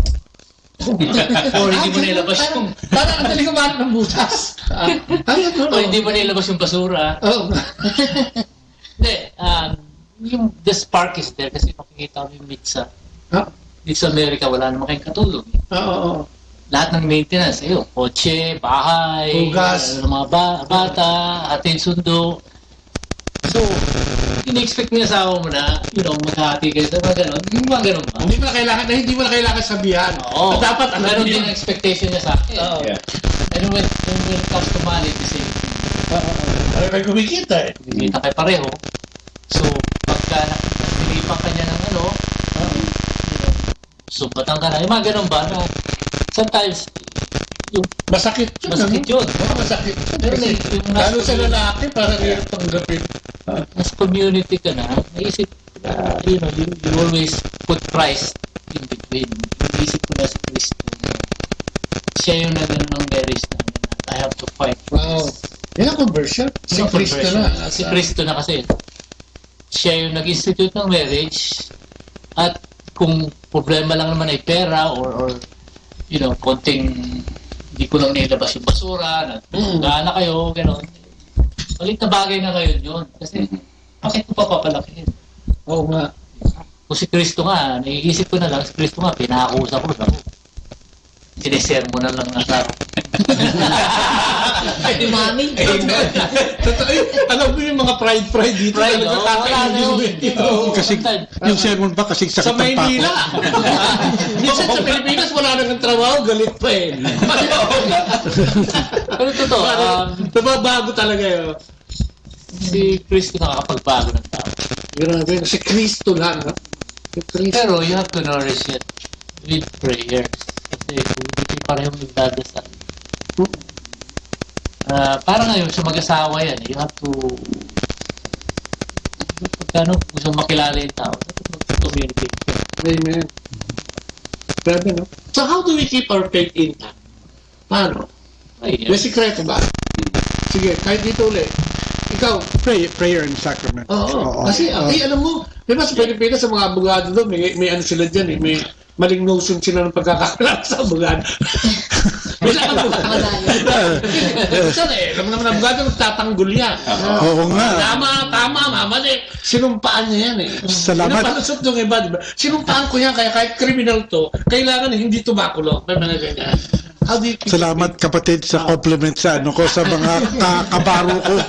Or hindi mo nilabas yung... Parang ang dali kumahanap ng butas. O hindi mo nilabas yung basura. Hindi, yung the spark is there kasi makikita mo yung mitsa. Dito sa Amerika, wala naman kayong katulong. Oo. lahat ng maintenance, kotse, bahay, Hugas. mga bata, atin sundo. So, in-expect niya sa mo na, maghati kayo sa mga gano'n. Hindi ba gano'n ba? Hindi mo na kailangan sabihan. Oo. Dapat alam Meron niya. din ang expectation niya sa akin. And when it comes to money, kasi Ano kayo kumikita kumikita kayo pareho. So, pagka nakilipan ka niya ng sumbatan ka na, yung mga ganun ba na sometimes yung masakit yun. Masakit. Pero yung lalo sa lalaki, parang hirap tanggapin. As community ka na, naisip you always put Christ in between. Naisip ko na si Kristo. Siya yung nagano ng marriage na I have to fight. Wow. Yan ang conversion. Si Kristo na. Si Kristo na kasi. Siya yung nag-institute ng marriage at kung problema lang naman ay pera or konting hindi ko lang nilabas yung basura, nagana kayo, gano'n. Malit na bagay na kayo yun. Kasi, bakit ko pa papalakihin? Oo nga. Kung si Kristo nga, naiisip ko na lang, si Kristo nga, pinakusa ko lang. Sinisermo na lang nasa Ay, mami. Totoo yun. Alam mo yung mga pride dito. Pride, wala na yun. Kasi yung sermon ba kasi Sa sakit ng pako. Maynila. Minsan sa Pilipinas, wala nang trabaho, galit pa eh. Pero totoo, nababago talaga yun. Si Kristo nakakapagbago ng tao. Grabe, si Kristo lang. Pero you have to nourish it with prayers. Kasi kung hindi parehong nagdadasal. Parang ngayon sa mag-asawa yan, you have to pagkano gusto makilala yung tao, mag-communicate. Amen. Grabe, no? So how do we keep our faith intact? Paano? May sikreto ba? Sige, kahit dito ulit. Ikaw, prayer and sacrament. Oo. Kasi, alam mo, di ba sa Pilipinas, sa mga abogado doon, may ano sila dyan eh, may maling notion sila ng pagkakakalap sa abogado. Wala kang abogado. Minsan alam mo naman abogado, magtatanggol yan. Oo nga. Tama, mali. Sinumpaan niya yan eh. Salamat. Pinapalusot yung iba, di ba? Sinumpaan ko yan, kaya kahit criminal to, kailangan hindi tumakulo. May mga ganyan. Salamat kapatid sa compliment sa sa mga kabaro ko.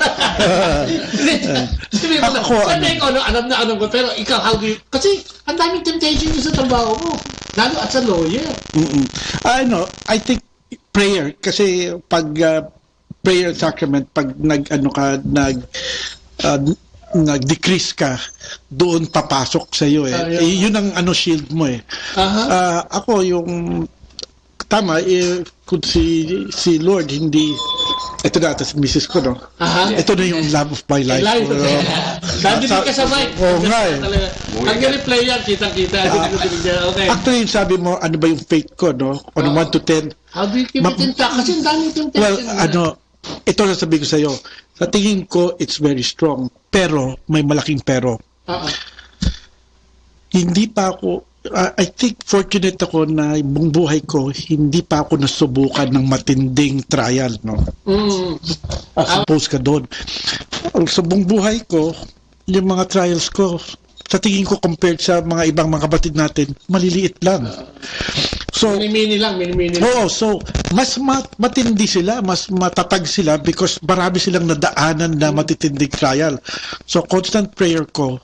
Alam ko, pero ikaw, how do you, kasi ang daming temptation sa trabaho mo, lalo at sa lawyer. I think prayer, kasi pag prayer sacrament, pag nag-decrease ka, doon papasok sa iyo eh. Yun ang shield mo eh. Ako yung tama, kung si Lord hindi, ito na, tas Mrs. ko, no? Ito na yung love of my life. Nandito ka sa mic. Oo nga eh. Pag replay yan, kitang-kita. Okay. Actually, sabi mo, ano ba yung faith ko, no? On 1 to 10. How do you keep it intact? Kasi ang daming temptation. Well, ito na sabi ko sa iyo. Sa tingin ko, it's very strong. Pero, may malaking pero. Hindi pa ako, I think fortunate ako na buong buhay ko, hindi pa ako nasubukan ng matinding trial, no? Suppose ka doon. Sa buong buhay ko, yung mga trials ko, sa tingin ko compared sa mga ibang mga kapatid natin, maliliit lang. So, mini lang. Oo, so mas matindi sila, mas matatag sila because marami silang nadaanan na matitinding trial. So, constant prayer ko,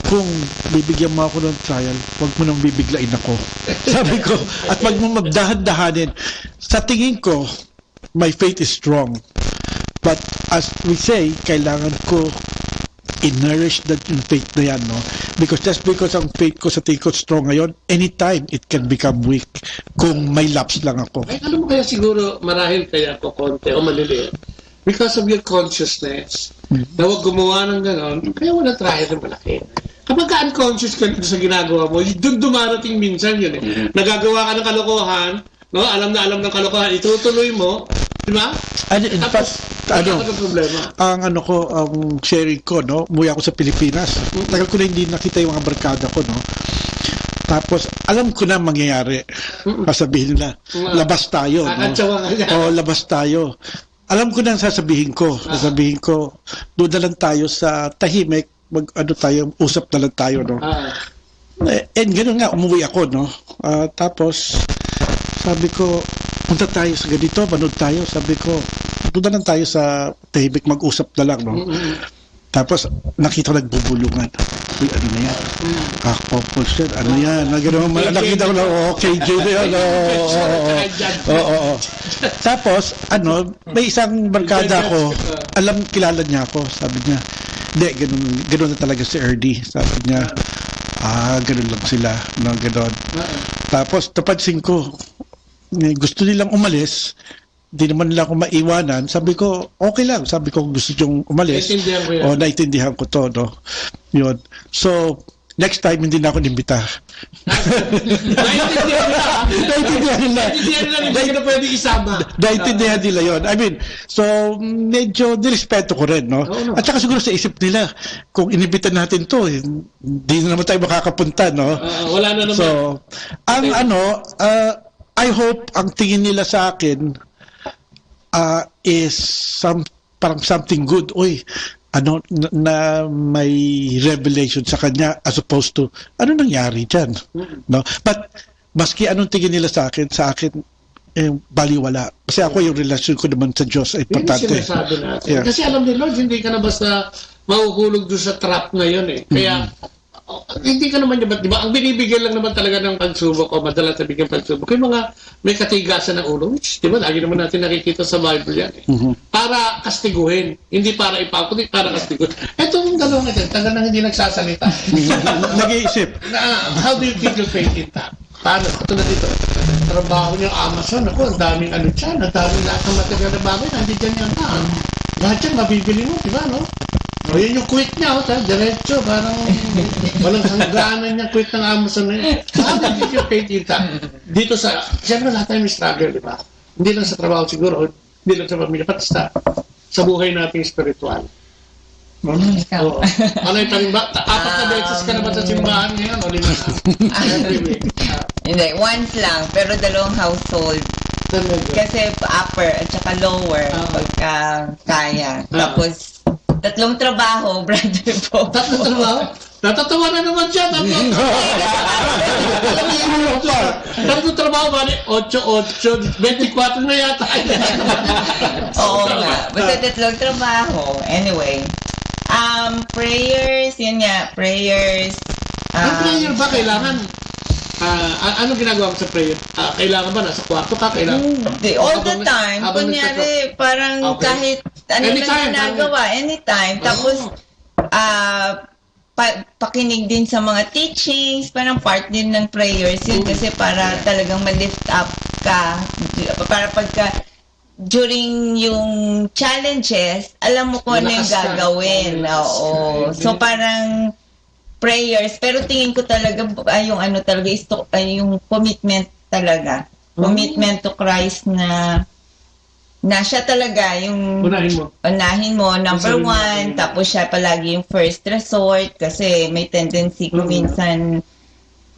kung bibigyan mo ako ng trial, huwag mo nang bibiglain ako. Sabi ko, at wag mo magdahan-dahanin. Sa tingin ko, my faith is strong. But as we say, kailangan ko i-nourish yung faith na yan, no? Because just because ang faith ko sa tingin ko strong ngayon, anytime it can become weak kung may lapse lang ako. Ay, alam mo kaya siguro marahil kaya ako konti o maliliit. Because of your consciousness, na huwag gumawa ng gano'n, kaya wala trial na malaki. Kapag ka-unconscious ka sa ginagawa mo, doon dumarating minsan yun eh. Nagagawa ka ng kalokohan, no? Alam ng kalokohan, itutuloy mo, di ba? In fact, ang sharing ko, no? Umuwi ako sa Pilipinas. Tagal ko na hindi nakita yung mga barkada ko, no? Tapos, alam ko na mangyayari. Sasabihin nila, labas tayo, no? Labas tayo. Alam ko na ang sasabihin ko. Doon na lang tayo sa tahimik, usap na lang tayo, no? And gano'n nga, umuwi ako, no? Tapos, sabi ko, punta tayo sa ganito, manood tayo. Sabi ko, punta lang tayo sa tahimik, mag-usap na lang, no? Tapos, nakita ko nagbubulungan. Uy, ano na yan? Kakopos yan. Ano yan? Nakita ko na, KJ na yan. Oo. Tapos, may isang barkada ko, kilala niya ako. Sabi niya, hindi, ganun na talaga si Erdy. Sabi niya, ganun lang sila. No, ganun. Tapos, napansin ko, gusto nilang umalis, hindi naman nila ako maiwanan. Sabi ko, okay lang. Sabi ko, gusto niyong umalis. Naintindihan ko yan. Naintindihan ko to, no? Yun. So, next time, hindi na ako nimbita. Naintindihan nila. Hindi na pwede isama. Naintindihan nila yun. I mean, so, medyo nirespeto ko rin, no? At saka siguro sa isip nila, kung inimbita natin to, hindi na naman tayo makakapunta, no? Wala na naman. So, I hope ang tingin nila sa akin is parang something good. Uy, na may revelation sa kanya as opposed to ano nangyari dyan, no? But maski anong tingin nila sa akin baliwala, kasi ako yung relasyon ko naman sa Diyos ay importante. Hindi sinasabi natin. Kasi alam ni Lord, hindi ka na basta mahuhulog doon sa trap na yun eh. Kaya hindi ka naman, di ba? Ang binibigyan lang naman talaga ng pagsubok o madalas na bigyan pagsubok yung mga may katigasan ng ulo, which, di ba, lagi naman natin nakikita sa Bible yan eh. Para kastiguhin, hindi para kundi para kastiguhin. Etong dalawang ito, tagal nang hindi nagsasalita. Nag-iisip. How do you keep your faith intact? Paano? Ito na dito. Trabaho niyo Amazon, ang daming dyan, ang daming lahat ng material na bagay, nandiyan yan na. Lahat yan, mabibili mo, di ba, no? O yun yung quit niya, diretso, parang walang hangganan niya quit ng Amazon na yun. How do you keep your faith intact? Dito siyempre lahat tayo may struggle, di ba? Hindi lang sa trabaho siguro, hindi lang sa pamilya, pati sa buhay nating spiritual. Oo. Ano yung taring ba? 4 na beses ka naman sa simbahan ngayon, o 5 na? Hindi, once lang, pero 2 household. Kasi upper at saka lower, pagka kaya. Tapos, 3 trabaho, brother po. 3 trabaho? Natatawa na naman siya. 3 trabaho ba? 8, 24 na yata. Oo nga. Basta 3 trabaho. Anyway. Prayers, yun nga. Prayers. Ang prayer ba kailangan? Anong ginagawa mo sa prayer? Kailangan ba? Nasa kwarto ka? Hindi, all the time. Kunyari, parang kahit ano lang ginagawa, anytime. Tapos, pakinig din sa mga teachings, parang part din ng prayers yun kasi para talagang ma-lift up ka. Para pagka during yung challenges, alam mo kung ano yung gagawin. Oo. So, parang prayers, pero tingin ko talaga yung ano talaga yung commitment talaga. Commitment to Christ na siya talaga yung unahin mo number 1, tapos siya palagi yung first resort kasi may tendency kung minsan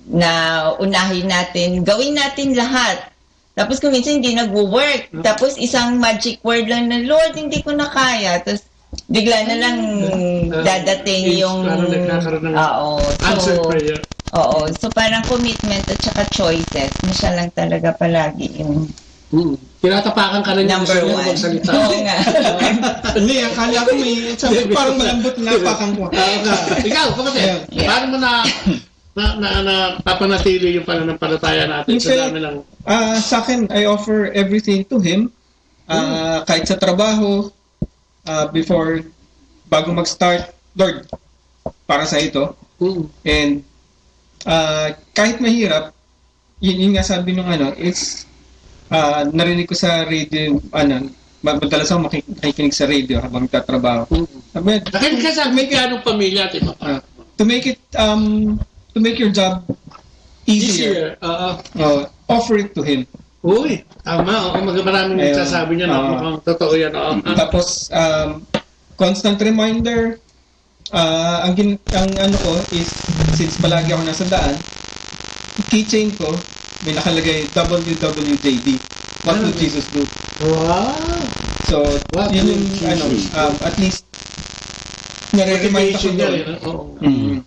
na unahin natin, gawin natin lahat. Tapos kung minsan hindi nag-work. Tapos isang magic word lang na, Lord, hindi ko na kaya. Tapos bigla na lang dadating yung answered prayer. Oo. So parang commitment at saka choices na siya lang talaga palagi yung tinatapakan ka na niya number 1. Oo nga. Hindi, akala ko may parang malambot na napakan ko. Ikaw, kapatid, paano mo na papanatili yung pananampalataya natin sa dami ng... Sa akin, I offer everything to Him. Kahit sa trabaho, bago mag-start, Lord, para sa ito. And kahit mahirap, yun nga sabi nung is narinig ko sa radio, madalas ako makikinig sa radio habang nagtatrabaho. Nakinig ka sa may ganong pamilya, diba? To make it, to make your job easier. Offer it to Him. Uy, tama. Maraming nagsasabi niya na mukhang totoo yan. Tapos, constant reminder, ang ano ko is, since palagi ako nasa daan, keychain ko, may nakalagay WWJD. What would Jesus do? Wow! So, yun yung, at least, nare-remind ako doon.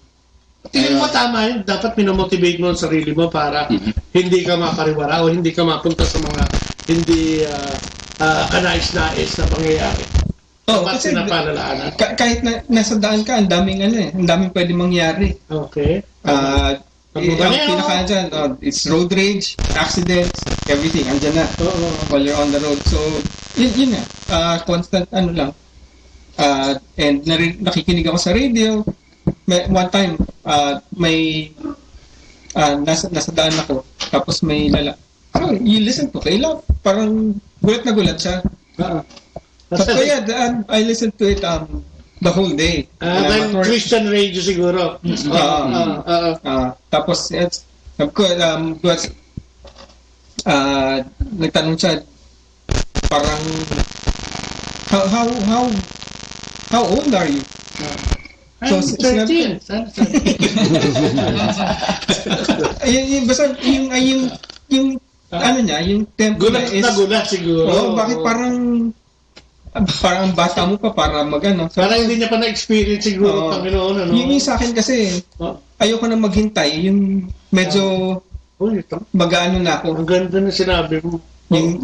Tingnan mo tama yun, dapat minomotivate mo ang sarili mo para hindi ka mapariwara o hindi ka mapunta sa mga hindi kanais-nais na pangyayari. Dapat sinapalalaan. Kahit na nasa daan ka, ang daming ang daming pwede mangyari. Okay. Ang pinaka dyan, it's road rage, accidents, everything, andyan na. While you're on the road. So, yun na. Constant lang. And nakikinig ako sa radio. One time, nasa daan ako, tapos may you listen to Kayla, parang gulat na gulat siya. But yeah, I listened to it the whole day. Christian radio siguro. Tapos, sabi ko, nagtanong siya, parang, how old are you? I'm 13. Basta yung tempo gulat na gulat siguro. Bakit parang bata mo pa para magano. Parang hindi niya pa na-experience siguro. Panginoon, yung sa akin kasi, ayoko na maghintay. Yung medyo mag-ano na ako. Ang ganda na sinabi mo. Yung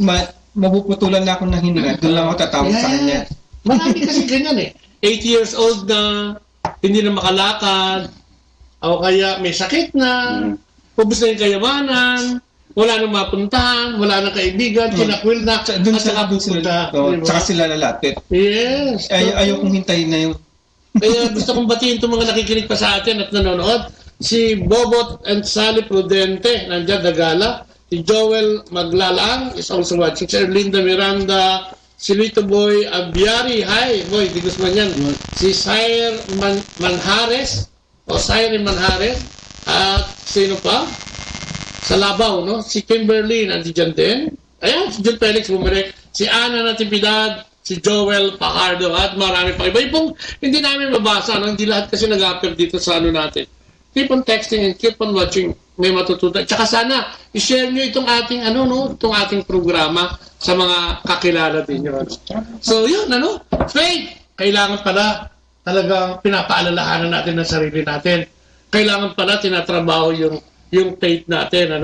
mapuputulan na ako ng hininga. Doon lang ako tatawag sa kanya. Marami kasi ganyan 8 years old na, hindi na makalakad, o kaya may sakit na, ubos na yung kayamanan, wala nang mapuntahan, wala nang kaibigan, kinakwil na, at saka pupunta. Tsaka sila lalapit. Yes. Ayaw kong hintayin na yun. Kaya gusto kong batiin itong mga nakikinig pa sa atin at nanonood. Si Bobot and Sally Prudente, nandiyan Dagala. Si Joel Maglalang is also watching. Si Erlinda Miranda, si Lito Boy Abiari, hi, boy, di gusto man yan. Si Sire Manhares, Manhares, at sino pa? Sa Labaw, no? Si Kimberly, nandiyan din. Ayan, si John Felix bumalik. Si Ana Natividad, si Joel Pacardo, at marami pa. Iba-ibang hindi namin mabasa, no? Hindi lahat kasi nag-appear dito sa natin. Keep on texting and keep on watching. May matutunan. Tsaka sana, i-share nyo itong ating, itong ating programa sa mga kakilala din nyo. So, yun, Faith, kailangan pala talagang pinapaalalahanan natin ng sarili natin. Kailangan pala tinatrabaho yung faith natin,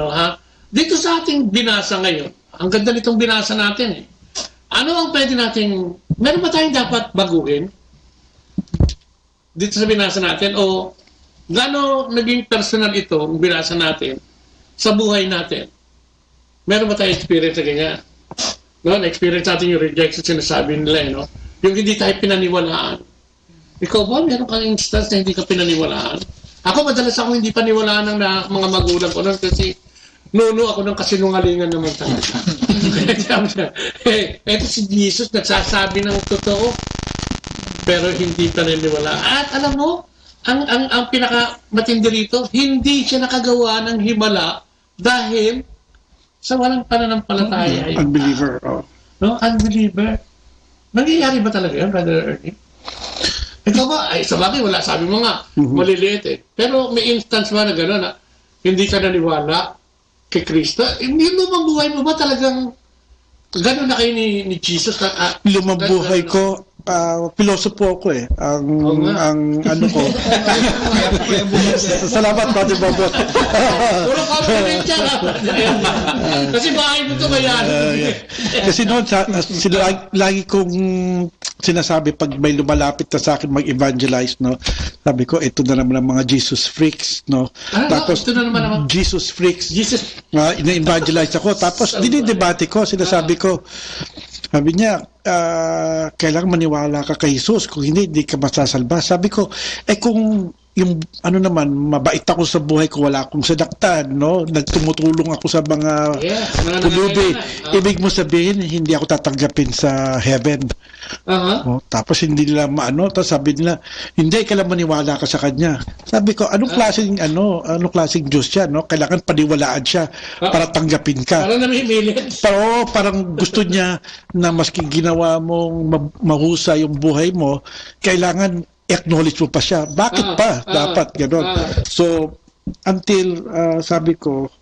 Dito sa ating binasa ngayon, ang ganda nitong binasa natin, Ano ang pwede natin, meron ba tayong dapat baguhin? Dito sa binasa natin, o gaano naging personal ito, ang binasa natin, sa buhay natin? Meron ba tayong experience na ganyan? No, na-experience natin yung rejection, sinasabi nila, no? Yung hindi tayo pinaniwalaan. Ikaw ba, meron kang instance na hindi ka pinaniwalaan? Ako, madalas ako hindi paniwalaan ng mga magulang ko nun kasi nuno ako ng kasinungalingan naman talaga. Eto si Jesus nagsasabi ng totoo pero hindi paniniwala. At alam mo, ang pinaka matindi rito, hindi siya nakagawa ng himala dahil sa walang pananampalataya. Unbeliever. No? Unbeliever. Nangyayari ba talaga yun, Brother Ernie? Ikaw ba? Ay, sa bagay, wala. Sabi mo nga, maliliit eh. Pero may instance ba na gano'n na hindi ka naniwala kay Kristo? Hindi mo mabuhay mo ba talagang gano'n na kayo ni Jesus? Lumabuhay ko, pilosopo ako eh. Ang ano ko. Salamat, Brother Bobot. Puro compliment siya. Kasi bahay mo ito kaya. Kasi noon, lagi kong sinasabi pag may lumalapit na sa akin mag-evangelize, no? Sabi ko, ito na naman ang mga Jesus freaks, no? Tapos, ito na naman Jesus freaks. Ina-evangelize ako. Tapos, dinidebate ko, sinasabi ko, sabi niya, kailangan maniwala ka kay Jesus. Kung hindi ka masasalba. Sabi ko, kung yung ano naman, mabait ako sa buhay ko, wala akong sadaktan, no? Nagtumutulong ako sa mga pulubi. Ibig mo sabihin, hindi ako tatanggapin sa heaven. Tapos hindi nila maano, tapos sabi nila, hindi, kailangan maniwala ka sa kanya. Sabi ko, anong klaseng Diyos siya, no? Kailangan paniwalaan siya para tanggapin ka. Parang namimilit. Pero parang gusto niya na maski ginawa mong mahusay yung buhay mo, kailangan acknowledge mo pa siya. Bakit pa? Dapat gano'n. So, until sabi ko,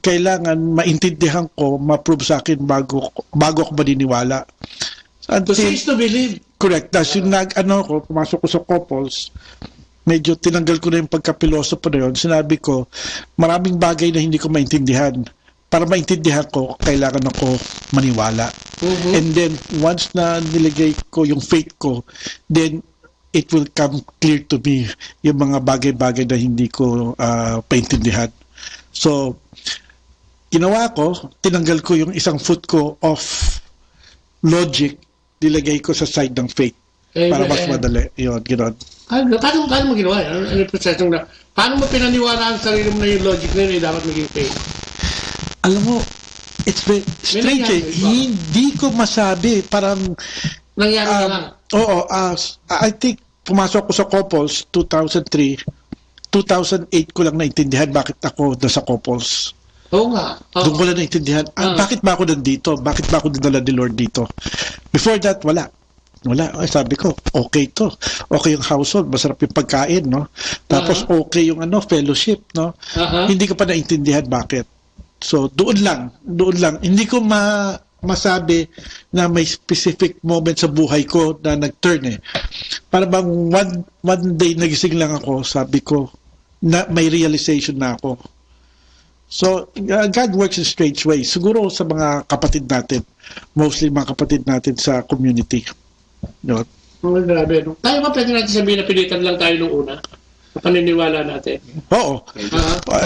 kailangan maintindihan ko, ma-prove sa akin bago ako maniniwala. To see is to believe. Correct. Tapos yung pumasok ko sa couples, medyo tinanggal ko na yung pagka-pilosopo na yun. Sinabi ko, maraming bagay na hindi ko maintindihan. Para maintindihan ko, kailangan ako maniwala. And then, once na nilagay ko yung faith ko, then it will come clear to me yung mga bagay-bagay na hindi ko paintindihan. So, ginawa ko, tinanggal ko yung isang foot ko off logic, nilagay ko sa side ng faith. Para mas madali. Yun, gano'n. Paano mo ginawa? Ano yung proseso na? Paano mo pinaniwala ang sarili mo na yung logic na yun dapat maging faith? Alam mo, it's very strange. Hindi ko masabi. Parang nangyari na lang. Oo. I think pumasok ko sa Couples 2003. 2008 ko lang naintindihan bakit ako nasa Couples. Oo nga. Doon ko lang naintindihan. Bakit ba ako nandito? Bakit ba ako dinala ni Lord dito? Before that, wala. Ay, sabi ko, okay to. Okay yung household, masarap yung pagkain, no? Tapos okay yung fellowship, no? Hindi ko pa naintindihan bakit. So, doon lang. Hindi ko masabi na may specific moment sa buhay ko na nag-turn eh. Para bang one day nagising lang ako, sabi ko, na may realization na ako. So, God works in strange ways. Siguro sa mga kapatid natin, mostly mga kapatid natin sa community. No? Grabe, no? Tayo ba pwede natin sabihin na pilitan lang tayo nung una? Paniniwala natin. Oo.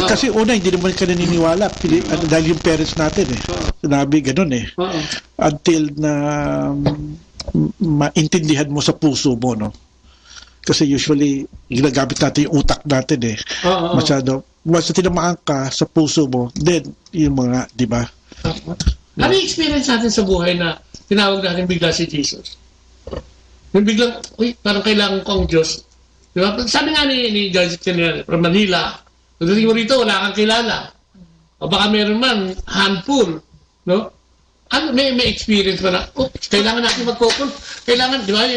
Kasi una, hindi naman ka naniniwala dahil yung parents natin eh. Sinabi ganun eh. Until na maintindihan mo sa puso mo, no? Kasi usually, ginagamit natin yung utak natin eh. Masyado. Once na tinamaan ka sa puso mo, then, yung mga, di ba? Ano yung experience natin sa buhay na tinawag natin bigla si Jesus? Yung biglang, parang kailangan ko ang Diyos. Diba? Sabi nga ni Joseph from Manila, pagdating mo rito, wala kang kilala. O baka meron man, handful. No? Ano, may experience ba na, kailangan natin mag-couple. Kailangan, di ba?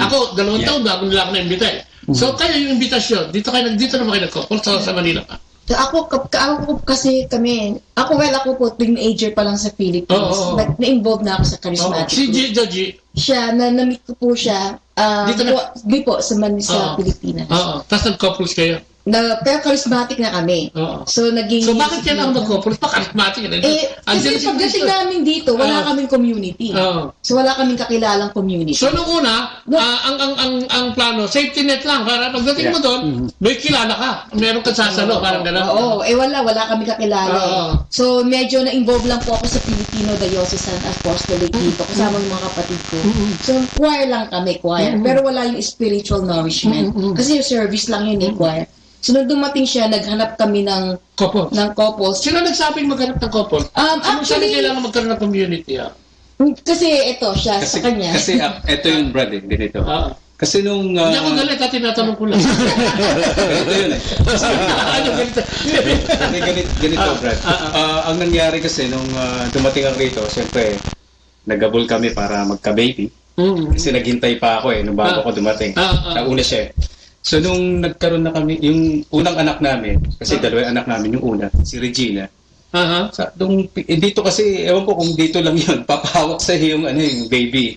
Ako, 2 taon bago nila ako na-imbita eh. So, kayo yung imbitasyon, dito naman kayo nag-couple sa Manila pa. Ako kasi kami, ako po teenager pa lang sa Philippines. Na-involve na ako sa charismatic. Si Joji? Siya, na-meet ko po siya dito po sa Pilipinas. Tapos nag-couples kayo? Pero charismatic na kami. So bakit kailangan mag-couples? Pa-charismatic na. Kasi pagdating namin dito, wala kaming community. So wala kaming kakilalang community. So nung una, ang plano, safety net lang. Para pagdating mo doon, may kilala ka. Meron ka sasalo, parang gano'n. Wala kaming kakilala. So medyo na-involve lang po ako sa Filipino Diocesan Apostolic dito. Kasama yung mga kapatid ko. So choir lang kami, choir. Pero wala yung spiritual nourishment. Kasi yung service lang yun choir. So, nung dumating siya, naghanap kami ng couples. Sino nagsabing maghanap ng couple? Actually, kailangan magkaroon ng community. Kasi ito, siya, sa kanya. Kasi ito yung brad eh, ganito. Kasi nung... Hindi ako galit, tinatanong ko lang. Ganito yun eh. Ganito, Brad. Ang nangyari kasi nung dumating ang rito, siyempre, nagabol kami para magka-baby. Kasi naghintay pa ako nung bago ako dumating. Nauna siya eh. So nung nagkaroon na kami, yung unang anak namin, kasi 2 anak namin, yung una, si Regina. Dito kasi, ewan ko kung dito lang yun, papahawak sa yung baby.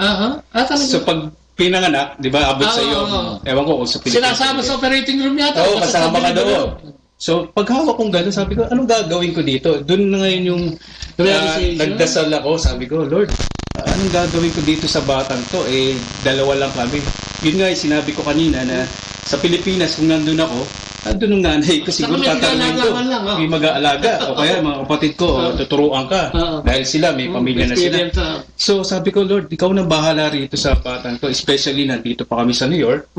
So pag pinanganak, di ba, abot sa iyo, ewan ko kung sa Pilipinas. Sinasama sa operating room yata. Oo, kasama ka doon. So pag hawak kong gano'n, sabi ko, anong gagawin ko dito? Doon na ngayon yung nagdasal ako, sabi ko, Lord, anong gagawin ko dito sa batang to? 2 lang kami. Yun nga, sinabi ko kanina na sa Pilipinas, kung nandun ako, nandun ng nanay ko, siguro tatanungin ko, may mag-aalaga, o kaya mga kapatid ko, tuturuan ka, dahil sila, may pamilya na sila. So sabi ko, Lord, ikaw na bahala rito sa batang to, especially nandito pa kami sa New York.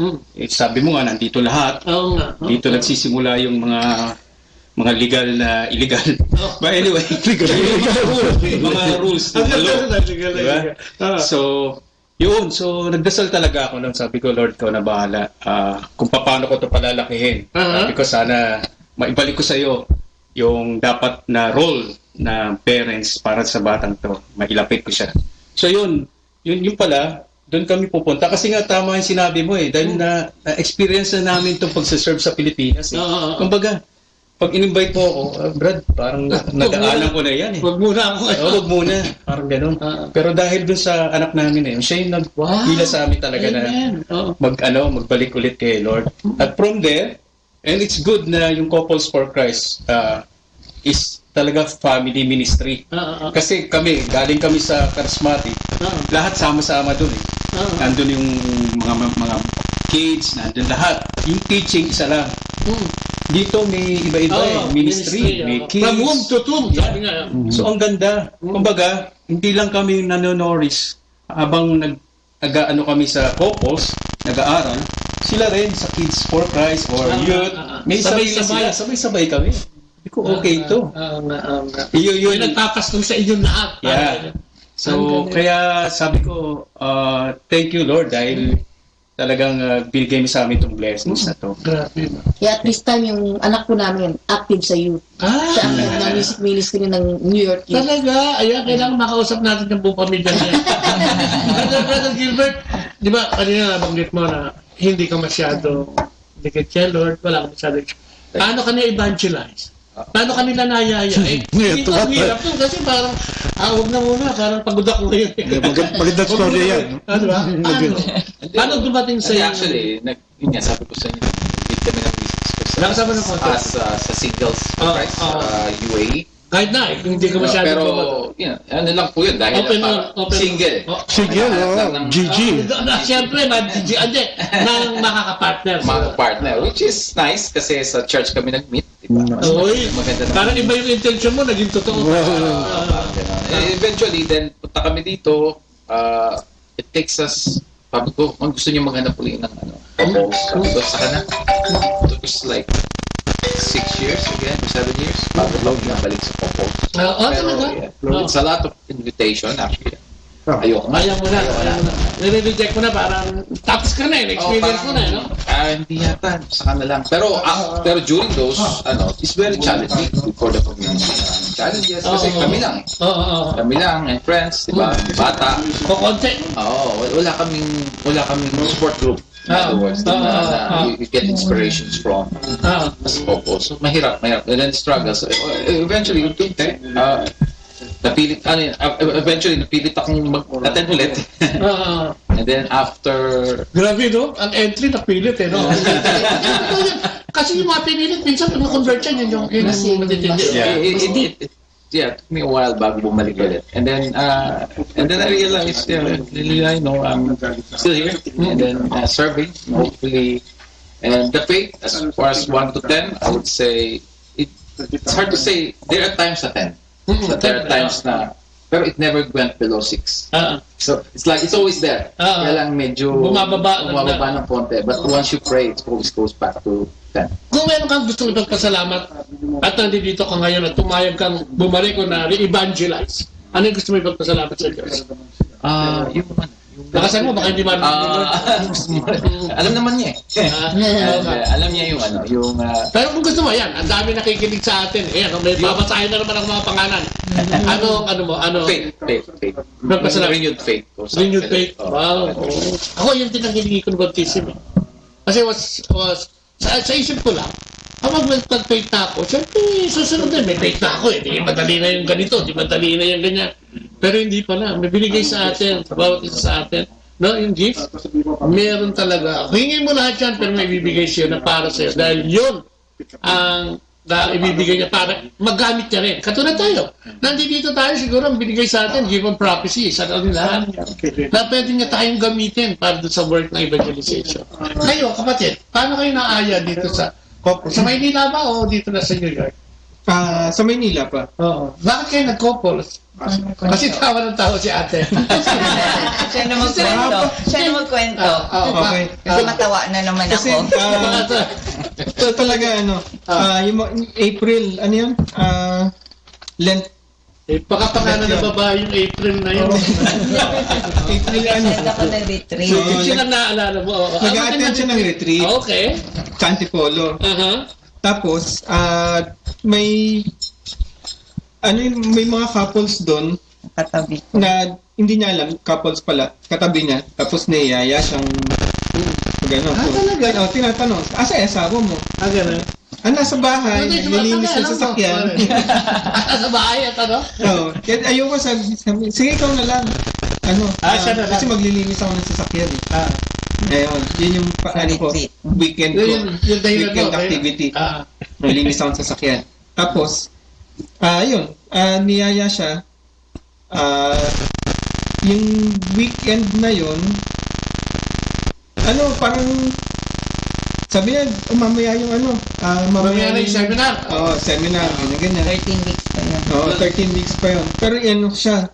Sabi mo nga, nandito lahat. Dito nagsisimula yung mga legal na illegal. But anyway, mga rules ng law. So, yun, so nagdasal talaga ako nang sabi ko, Lord, ikaw na bahala kung paano ko ito palalakihin. Sabi ko, sana maibalik ko sa iyo yung dapat na role na parents para sa batang to. Mailapit ko siya. So yun pala, doon kami pupunta. Kasi nga tama yung sinabi mo dahil na-experience na namin itong pagsaserve sa Pilipinas. Kumbaga, pag in-invite mo ako, Brad, parang nadaanan ko na yan eh. Huwag muna ako. Huwag muna. Parang ganun. Pero dahil dun sa anak namin eh, siya yung nagpila sa amin talaga na magbalik ulit kay Lord. At from there, and it's good na yung Couples for Christ is talaga family ministry. Kasi galing kami sa charismatic, lahat sama-sama dun eh. Nandun yung mga kids, nandun lahat. Yung teaching, isa lang. Dito may iba-iba ministry, may kids. From womb to tomb. So ang ganda. Kumbaga, hindi lang kami nanonoris habang nag-ano kami sa couples, nag-aaral, sila rin sa Kids for Christ or youth. May sabay-sabay kami. Hindi ko okay ito. Yun nagpapastong sa inyo lahat. Yeah. So, kaya sabi ko, thank you Lord dahil talagang binigay mo sa amin itong blessings na to. Kaya at this time, yung anak ko namin, active sa youth. Sa akin, na music ministry ng New York Youth. Talaga? Ayan, kailangan makausap natin yung buong pamilya niya. Brother Gilbert, di ba, kanina nabanggit mo na hindi ka masyado dikit kay Lord, wala ka masyado. Paano ka na-evangelize? Paano kanila nayaya? Dito ang hirap yun kasi parang, huwag na muna, parang pagod ako ngayon. Magandang story yan. Diba? Paano dumating sa iyo? Actually, yun nga, sabi ko sa inyo, hindi kami ng business ko sa singles price, UAE. Kahit na, hindi ka masyado pero, ano lang po yun, dahil single. Single, GG. Siyempre, nang makakapartner. Makakapartner, which is nice kasi sa church kami nag-meet. Uy, parang iba yung intention mo, naging totoo. Eventually, then, punta kami dito, it takes us, sabi ko, kung gusto nyo maghanap ulit ng couples, sabi ko, saka na. It was like 6 years again, 7 years, bago lang nabalik sa couples. It's a lot of invitation, actually. Ayaw mo na. Nire-reject mo na, parang tapos ka na experience mo na, no? Hindi yata, saka na lang. Pero during those, it's very challenging for the community. Challenges, kasi kami lang. Kami lang, and friends, diba? Bata. Kukonte. Wala kaming support group. In other words, you get inspirations from as couples. So, mahirap. And then struggles. Eventually, napilit akong mag-attend ulit. And then after... Grabe, no? Ang entry napilit, no? Kasi yung mga pinilit, minsan convert yan yung matitindi. Yeah, it took me a while bago bumalik ulit. And then I realized, I know I'm still here. And then serving, hopefully. And the faith, as far as 1 to 10, I would say, it's hard to say. There are times na 10. So there are times na, pero it never went below 6. So it's like, it's always there. Kaya lang medyo bumababa ng konti. But once you pray, it always goes back to 10. Kung meron kang gusto ipagpasalamat at nandito ka ngayon at tumayag kang bumalik o na re-evangelize, ano yung gusto mo ipagpasalamat sa Diyos? Nakasan mo, baka hindi alam naman niya alam niya yung pero kung gusto mo, yan, ang dami nakikinig sa atin. May babasahin na naman ang mga pangalan. Faith. Renewed faith. Renewed faith. Wow. Ako yung tinanggilingi ko ng baptism. Kasi sa isip ko lang, kapag nag-faith na ako, siyempre, susunod din, may faith na ako Di madali na yung ganito, di madali na yung ganyan. Pero hindi pala. May binigay sa atin, sa bawat isa sa atin. No, yung gift, meron talaga. Hingin mo lahat yan, pero may ibibigay siya na para sa'yo. Dahil yun ang ibibigay niya para magamit niya rin. Katulad tayo. Nandito tayo, siguro ang binigay sa atin, given prophecy, sa lahat. Na pwede niya tayong gamitin para doon sa work ng evangelization. Kayo, kapatid, paano kayo naaya dito sa Maynila ba o dito na sa New York? Sa Maynila pa. Oo. Bakit kayo nag-couples? Kasi tawa ng tao si ate. Siya na magkwento. Okay. Kasi matawa na naman ako. Kasi talaga yung April, ano yun? Lent. Pakapangalan na babae yung April na yun. April ako nag-retreat. Siya lang naalala mo. Nag-attend siya ng retreat. Okay. Sa Antipolo. Tapos, may mga couples doon na hindi niya alam, couples pala, katabi niya, tapos niyaya siyang gano'n. Talaga? Tinatanong, asa asawa mo? Gano'n. nasa bahay, nililinis ng sasakyan. Nasa bahay at ano? Oo. Kaya ayoko sabi, sige ikaw na lang. Siya na lang. Kasi maglilinis ako ng sasakyan eh. Ngayon, yun yung weekend ko. Weekend activity. Maglilinis ako ng sasakyan. Tapos, niyaya siya. Yung weekend na yun, parang sabi niya, mamaya yung mamaya yung seminar. Seminar, ganyan. 13 weeks pa yun. 13 weeks pa yun. Pero siya,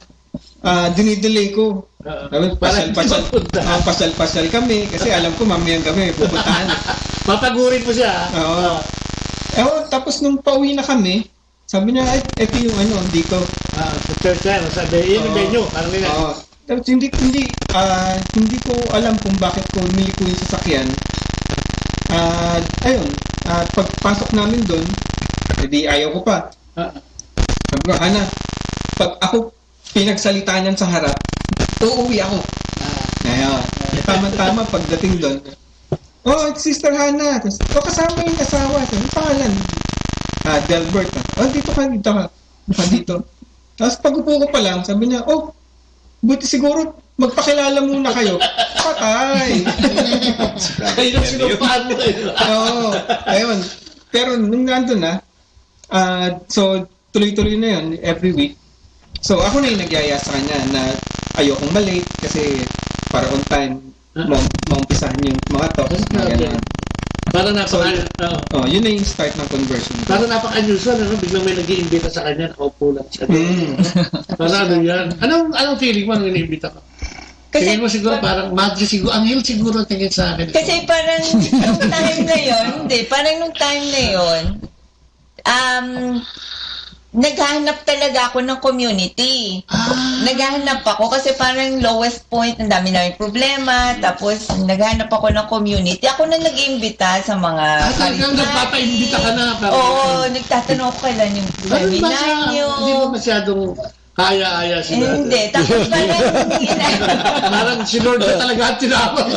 dinidelay ko. Pasal kami, kasi alam ko mamayang kami, pupuntahan. Papagurin mo siya. Tapos nung pauwi na kami, sabi niya, ito yung dito. Sa church yan, sabi, yun yung venue, parang nila. Tapos hindi ko alam kung bakit ko umili ko yung sasakyan. Pagpasok namin doon, edi ayaw ko pa. Sabi ko, pag ako pinagsalita niyan sa harap, uuwi ako. Ngayon, tama-tama pagdating doon. Sister Hannah. Tapos, kasama yung asawa. Ano pangalan? Delbert. Dito ka. Dito. Tapos pag-upo ko pa lang, sabi niya, buti siguro magpakilala muna kayo. Patay. Kayo sinupaan mo kayo. Ayun. Pero nung nandun na, so tuloy-tuloy na yun every week. So ako na yung nagyaya sa kanya na ayokong malate kasi para on time maumpisahan yung mga talks. Para yun na yung start ng conversion. Para napaka-unusual, biglang may nag-iimbita sa kanya, nakaupo lang siya. Para yan? Anong feeling mo nung iniimbita ka? Tingin mo siguro parang madre siguro, anghel siguro tingin sa akin. Kasi parang nung time na yun, naghahanap talaga ako ng community. Naghahanap ako kasi parang lowest point, ang dami namin problema, tapos naghahanap ako ng community. Ako na nag-iimbita sa mga karismati. Nagpapaimbita ka na. Nagtatanong ako kailan yung seminar nyo. Hindi ba masyadong kaya-aya sila? Hindi. Tapos parang si Lord na talaga at tinawag.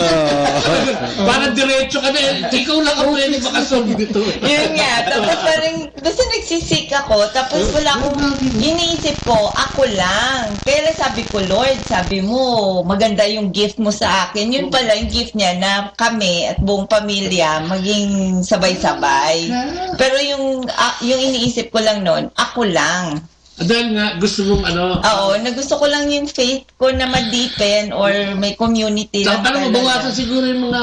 Parang diretso ka na. Ikaw lang ako pwede makasolve dito. Yun nga. Tapos parang basta nagsisik ako. Tapos wala akong iniisip ko, ako lang. Kaya lang sabi ko, Lord, sabi mo, maganda yung gift mo sa akin. Yun pala yung gift niya na kami at buong pamilya maging sabay-sabay. Pero yung iniisip ko lang noon, ako lang. Dahil nga, gusto mong gusto ko lang yung faith ko na ma-deepen or may community lang talaga. Mabawasan siguro yung mga...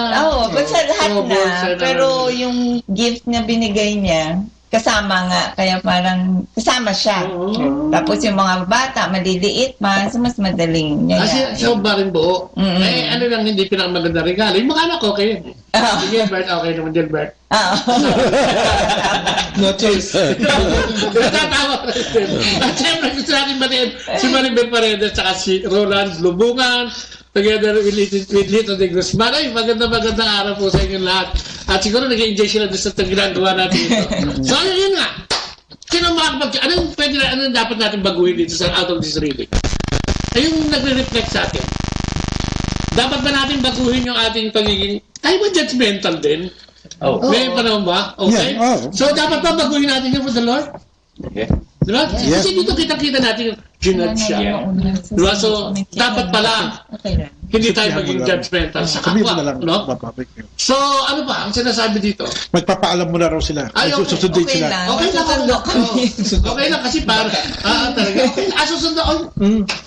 sa lahat na. Pero yung gift na binigay niya, kasama nga. Kaya parang kasama siya. Tapos yung mga bata, maliliit mas madaling niya. Kasi siya ba rin buo? Ano lang hindi pinakamaganda regalo? Yung mga anak ko, okay. Gilbert, okay naman Gilbert. No choice. Natatawa rin. At siyempre gusto natin batiin si Maribel Paredes at si Roland Lubungan together with Lito de Guzman. Ay, magandang araw po sa inyong lahat. At siguro nag-enjoy sila doon sa ginagawa natin ito. So, yun nga. Anong dapat natin baguhin dito sa Out of This Reading? Ay, yung nagre-reflect sa atin. Dapat ba natin baguhin yung ating pagiging, ay ba judgmental din? May panahon ba? Okay? Yeah. So, dapat ba baguhin natin yung for the Lord? Okay. Diba? Yes. Kasi dito kita natin yung ginad siya. Diba? So, dapat pala, hindi tayo maging judgmental sa kapwa. No? So, ano ba ang sinasabi dito? Magpapaalam mo na raw sila. Ay, okay. Susundin sila. Okay lang. Okay lang kasi para, talaga. Susundo.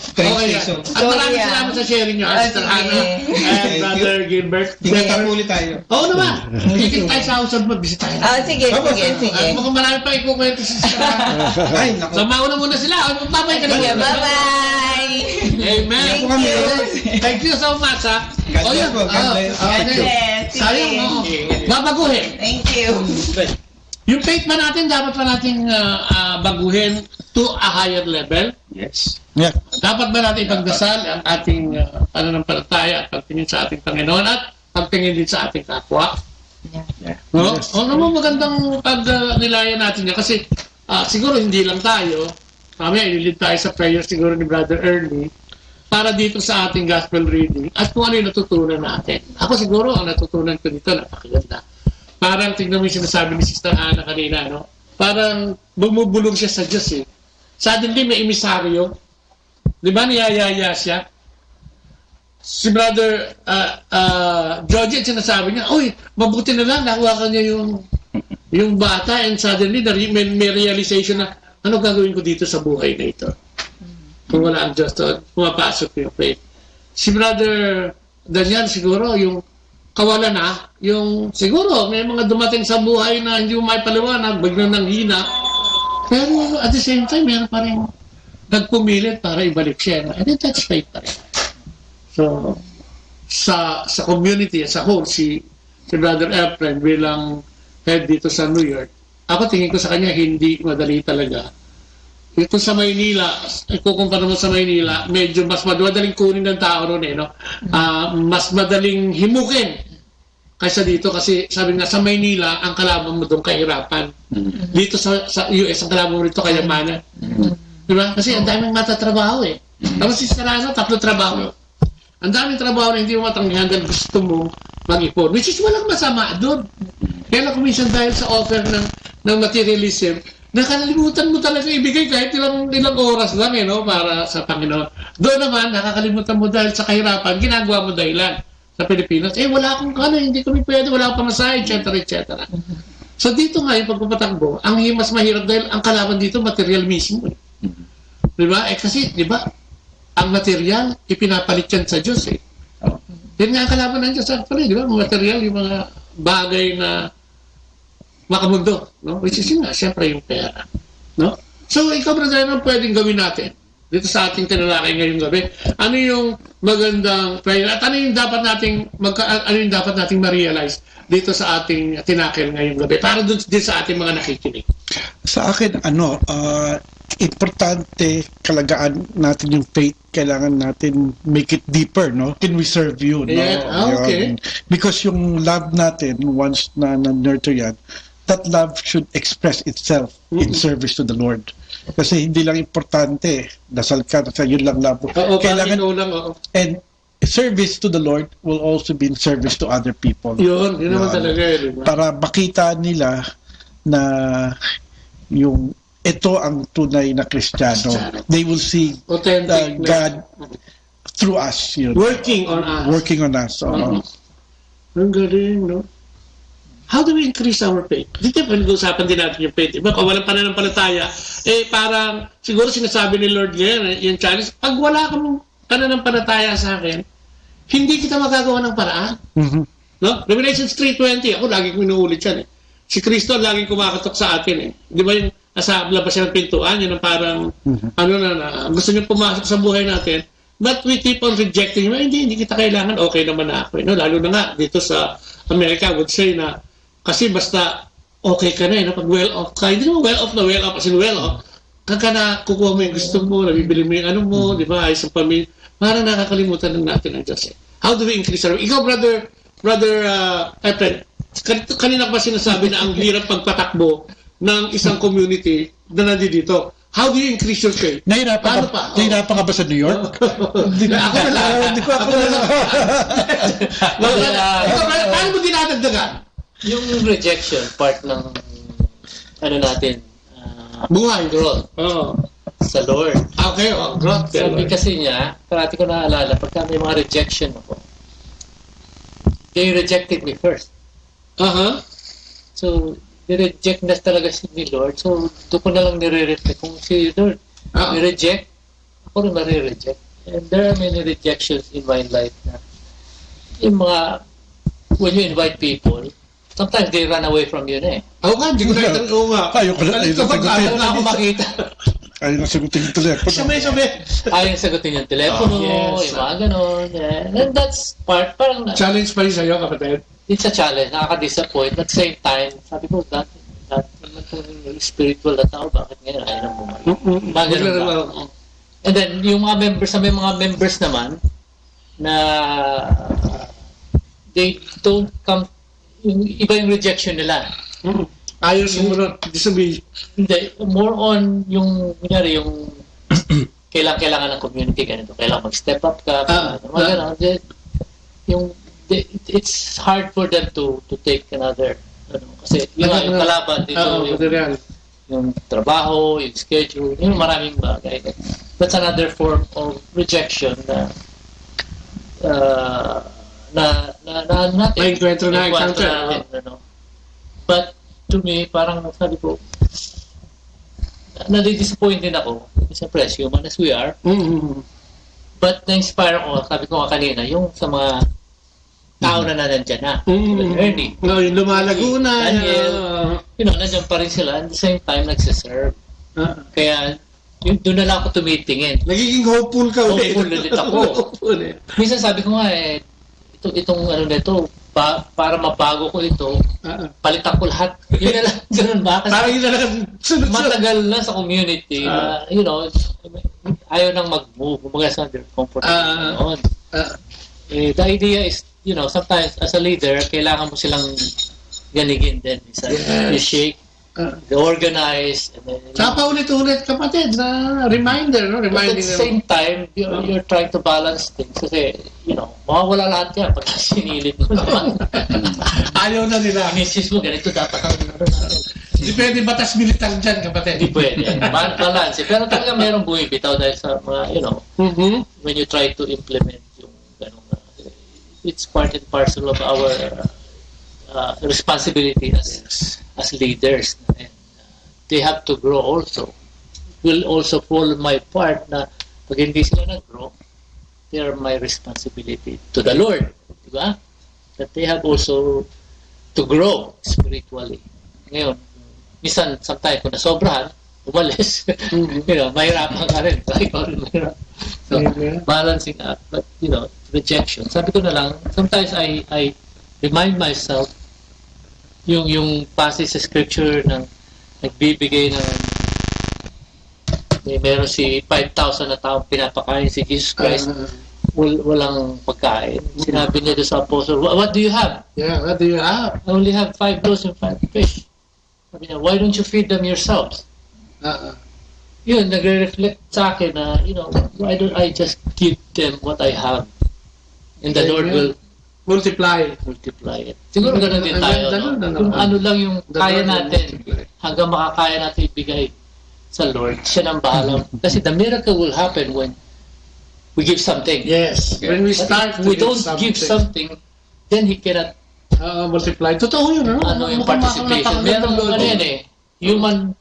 Okay lang. At maraming salamat sa sharing nyo, Sister Hannah and Brother Gilbert. Tingnan ulit tayo. Oo naman. Ikit tayo sa household mo, visit tayo. Sige. Mukhang marami pa ikukwento sa Sister Hannah. Ay, naku. So, mauna muna sila. Babay ka na. Bye-bye. Amen. Thank you so much, ha? God bless po. God bless. Sayang, babaguhin. Thank you. Yung faith ba natin, dapat pa natin baguhin to a higher level? Yes. Yeah. Dapat ba natin pagdasal ang ating pananampalataya at pagtingin sa ating Panginoon at pagtingin din sa ating kapwa? Yeah. No? Ano magandang pag-nilayan natin yan? Kasi siguro hindi lang tayo, mamaya ililid tayo sa prayer siguro ni Brother Ernie para dito sa ating gospel reading at kung ano yung natutunan natin. Ako siguro, ang natutunan ko dito, napakaganda. parang tignan mo yung sinasabi ni Sister Ana kanina, no? Parang bumubulong siya sa Diyos eh. Suddenly may emisaryo. Di ba niyayaya siya? Si Brother Georgie, sinasabi niya, uy, mabuti na lang, nakuha ka niya yung bata, and suddenly may realization na, ano gagawin ko dito sa buhay na ito? Kung wala ang Diyos, pumapasok yung faith. Si Brother Daniel, siguro, yung kawalan na, yung siguro, may mga dumating sa buhay na hindi mo may paliwanag, biglang nang hina, pero at the same time, meron pa rin nagpumilit para ibalik siya. And then that's faith pa rin. So, sa community as a whole, si Brother Efren bilang head dito sa New York, ako tingin ko sa kanya hindi madali talaga. Ito sa Maynila, ikukumpara mo sa Maynila, medyo mas madaling kunin ng tao ron eh, no? Mas madaling himukin kaysa dito kasi sabi nga sa Maynila, ang kalaban mo doon kahirapan. Dito sa US, ang kalaban mo rito kayamanan. Diba? Kasi ang daming matatrabaho eh. Tapos si Sarano, 3 trabaho. Ang daming trabaho na hindi mo matanggihan dahil gusto mo mag-ipon. Which is walang masama doon. Kaya lang kuminsan dahil sa offer ng materialism, nakalimutan mo talaga ibigay kahit ilang oras lang eh, no? Para sa Panginoon. Doon naman, nakakalimutan mo dahil sa kahirapan, ginagawa mo dahilan sa Pilipinas. Wala akong hindi kami pwede, wala akong pamasahe, etc. etc. So dito nga yung pagpapatakbo, ang mas mahirap dahil ang kalaban dito, material mismo eh. Diba? Kasi, diba, ang material, ipinapalit yan sa Diyos eh. Yan nga ang kalaban ng Diyos actually, diba? Material, yung mga bagay na makamundo, no? Which is yun nga, siyempre yung pera, no? So, ikaw, brother, ano pwedeng gawin natin dito sa ating tinalakay ngayong gabi? Ano yung magandang prayer? At ano yung dapat nating ma-realize dito sa ating tinakil ngayong gabi? Para dun din sa ating mga nakikinig. Sa akin, importante kalagaan natin yung faith. Kailangan natin make it deeper, no? Can we serve you, no? Yeah, okay. Because yung love natin, once na nurture yan, that love should express itself in service to the Lord. Kasi hindi lang importante, dasal ka, yun lang love. Kailangan, and service to the Lord will also be in service to other people. Yun naman talaga yun. Para makita nila na yung ito ang tunay na Kristiyano. They will see God through us. Yun. Working on us. Working on us. Ang galing, no? How do we increase our faith? Dito pa nag-uusapan din natin yung faith. Iba, kung walang pananampalataya, parang siguro sinasabi ni Lord ngayon, yung challenge, pag wala kang pananampalataya sa akin, hindi kita magagawa ng paraan. No? Revelations 3:20, ako lagi kong inuulit yan eh. Si Kristo laging kumakatok sa atin eh. Di ba yung nasa labas siya ng pintuan, yun ang parang, gusto niyo pumasok sa buhay natin, but we keep on rejecting him. Hindi kita kailangan, okay naman na ako. No? Lalo na nga, dito sa Amerika, would say na, kasi basta okay ka na eh, no? Pag well-off ka, hindi naman well-off as in well-off, kaka na kukuha mo yung gusto mo, nabibili mo yung ano mo, di ba, ay sa pamilya, parang nakakalimutan ng natin ang Diyos eh. How do we increase our... Ikaw, brother Efren, kanina ba sinasabi na ang hirap pagpatakbo ng isang community na nandito? How do you increase your faith? Nahirapan ka ba sa New York? Ako na lang. Paano mo dinadagdagan? Yung rejection, part ng natin, buhay, growth. Sa Lord. Okay, growth. Sabi kasi niya, parati ko naalala, pagka may mga rejection ako, they rejected me first. So, nireject na talaga ni Lord. So, doon ko na lang nire-reflect. Kung si Lord nireject, ako rin marireject. And there are many rejections in my life na yung mga, when you invite people, sometimes they run away from you na eh. Ako nga, hindi ko na ito. Oo nga. Ayoko na ako makita. Ayaw na sagutin yung telepono. Sabi. Ayaw sagutin yung telepono, yung mga ganon. And that's part, parang... Challenge pa rin sa'yo, kapatid. It's a challenge, nakaka-disappoint. At the same time, sabi ko, that naman itong spiritual na tao, bakit ngayon ayaw nang bumalik? And then, yung mga members, may mga members naman, na they don't come, yung iba yung rejection nila. Ayaw sumunod, disabi. Hindi, more on yung, kunyari, yung kailangan ng community, ganito, kailangan mag-step up ka, yung it's hard for them to take another Kasi yung kalaban dito, yung trabaho, yung schedule, yung maraming bagay. That's another form of rejection na natin. May encuentro na encounter. But to me, parang sabi ko, nadi-disappoint din ako. Siyempre, as human as we are. But na-inspire ako, sabi ko nga kanina, yung sa mga tao na nandyan na. Ernie. Yung lumalago na. Daniel. Nandyan pa rin sila. At the same time, nagsiserve. Kaya, doon na lang ako tumitingin. Nagiging hopeful ka ulit. Hopeful ulit ako. Minsan sabi ko nga, itong ano na ito, para mabago ko ito, palitan ko lahat. Yun na lang, ganun ba? Kasi yun na lang, matagal na sa community, ayaw nang mag-move, mga sa their comfort zone. The idea is, sometimes as a leader, kailangan mo silang ganigin din. You shake, they organize, and then... Saka ulit-ulit, kapatid, na reminder, no? But at the same time, you're trying to balance things. Kasi, mawawala lahat yan pag sinilip mo naman. Ayaw na nila. Misis mo, ganito dapat ang Hindi pwede batas militar dyan, kapatid. Hindi pwede. Balance. Pero talaga merong bumibitaw dahil sa mga, when you try to implement yung ganun, it's part and parcel of our responsibility as leaders. And they have to grow also. Will also fall my part na pag hindi sila nag-grow, they are my responsibility to the Lord. Diba? That they have also to grow spiritually. Ngayon, minsan, sometimes kung nasobrahan, umalis. Mahirapan ka rin. So, balancing up. But, rejection. Sabi ko na lang, sometimes I remind myself yung passage sa scripture ng nagbibigay ng meron si 5,000 na taong pinapakain si Jesus Christ, walang pagkain. Sinabi niya doon sa apostle, what do you have? Yeah, what do you have? I only have 5 loaves and 5 fish. Sabi niya, why don't you feed them yourselves? Yun, nagre-reflect sa akin na, why don't I just give them what I have? And the Lord will multiply it. Siguro ganun din tayo. Kung ano lang yung kaya natin, hanggang makakaya natin ibigay sa Lord, siya nang bahala. Kasi the miracle will happen when we give something. Yes. When we start we don't give something, then He cannot multiply. Totoo yun, no? Yung participation. Meron human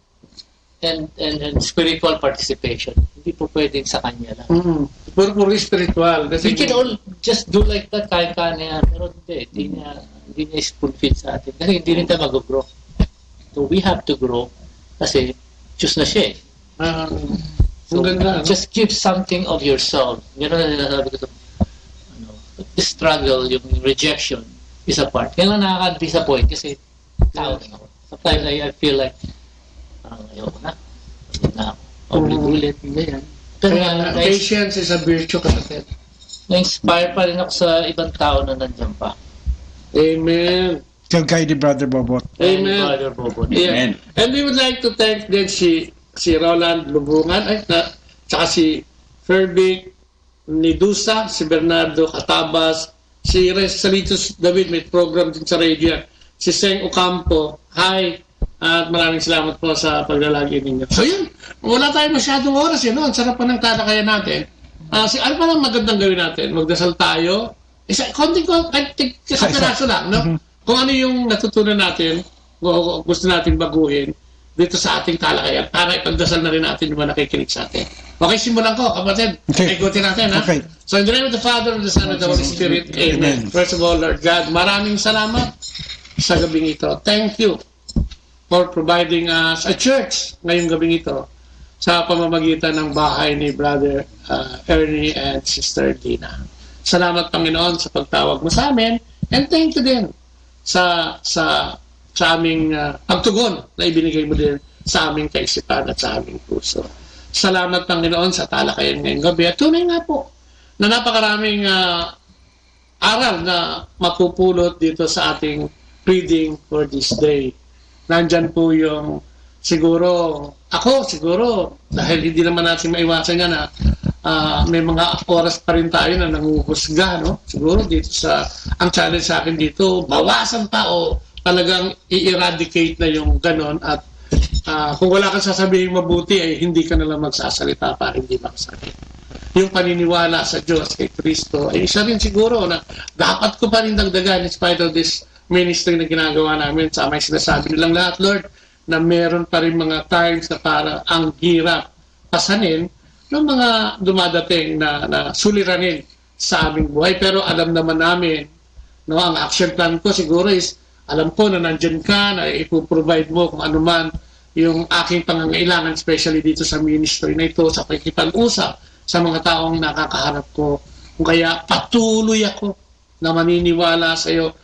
and spiritual participation. Hindi po pwedeng sa Kanya lang. Puro spiritual. We can all just do like that, kain-kain na yan. Pero hindi niya spoon feed sa atin. Kasi hindi rin tayo mag-grow. So we have to grow kasi Diyos na siya. So just give something of yourself. Gano'n na ninasabi ko ito. The struggle, yung rejection is a part. Kaya lang nakaka-disappoint kasi tao na ako. Sometimes I feel like ayoko na. Ulit-ulit. Ganyan. Patience is a virtue, kapatid. Na-inspire pa rin ako sa ibang tao na nandiyan pa. Amen. Tell kay ni Brother Bobot. Amen. Brother Bobot. Yeah. And we would like to thank din si Roland Lubungan, tsaka si Ferbic Nidusa, si Bernardo Catabas, si Salitos David, may program din sa radio. Si Seng Ocampo. Hi. At maraming salamat po sa paglalagi ninyo. So yun, wala tayo masyadong oras yun. Ang sarap pa ng talakayan natin. Ano pa lang magandang gawin natin? Magdasal tayo. Konting kasapiraso lang, no? Kung ano yung natutunan natin, gusto natin baguhin dito sa ating talakayan para ipagdasal na rin natin yung mga nakikinig sa atin. Okay, simulan ko, kapatid. Ikutin natin, ha? Okay. So in the name of the Father, and the Son, and the Holy Spirit, Amen. First of all, Lord God, maraming salamat sa gabing ito. Thank you for providing us a church ngayong gabing ito sa pamamagitan ng bahay ni Brother Ernie and Sister Dina. Salamat, Panginoon, sa pagtawag mo sa amin, and thank you din sa aming pagtugon na ibinigay mo din sa aming kaisipan at sa aming puso. Salamat, Panginoon, sa talakayan ngayong gabi. At tunay nga po na napakaraming aral na mapupulot dito sa ating reading for this day. Nandyan po yung siguro, dahil hindi naman natin maiwasan yan na may mga oras pa rin tayo na nanguhusga, no? Siguro dito ang challenge sa akin dito, bawasan pa o talagang i-eradicate na yung ganon at kung wala kang sasabihin mabuti ay hindi ka nalang magsasalita para hindi magsakit. Yung paniniwala sa Diyos kay Kristo ay isa rin siguro na dapat ko pa rin dagdagan in spite of this ministry na ginagawa namin sa may sinasabi nilang lahat, Lord, na meron pa rin mga times na para ang hirap pasanin ng mga dumadating na suliranin sa aming buhay. Pero alam naman namin, no, ang action plan ko siguro is, alam ko na nandyan ka, na ipoprovide mo kung ano man yung aking pangangailangan, especially dito sa ministry na ito, sa pakikipag-usap sa mga taong nakakaharap ko. Kung kaya patuloy ako na maniniwala sa iyo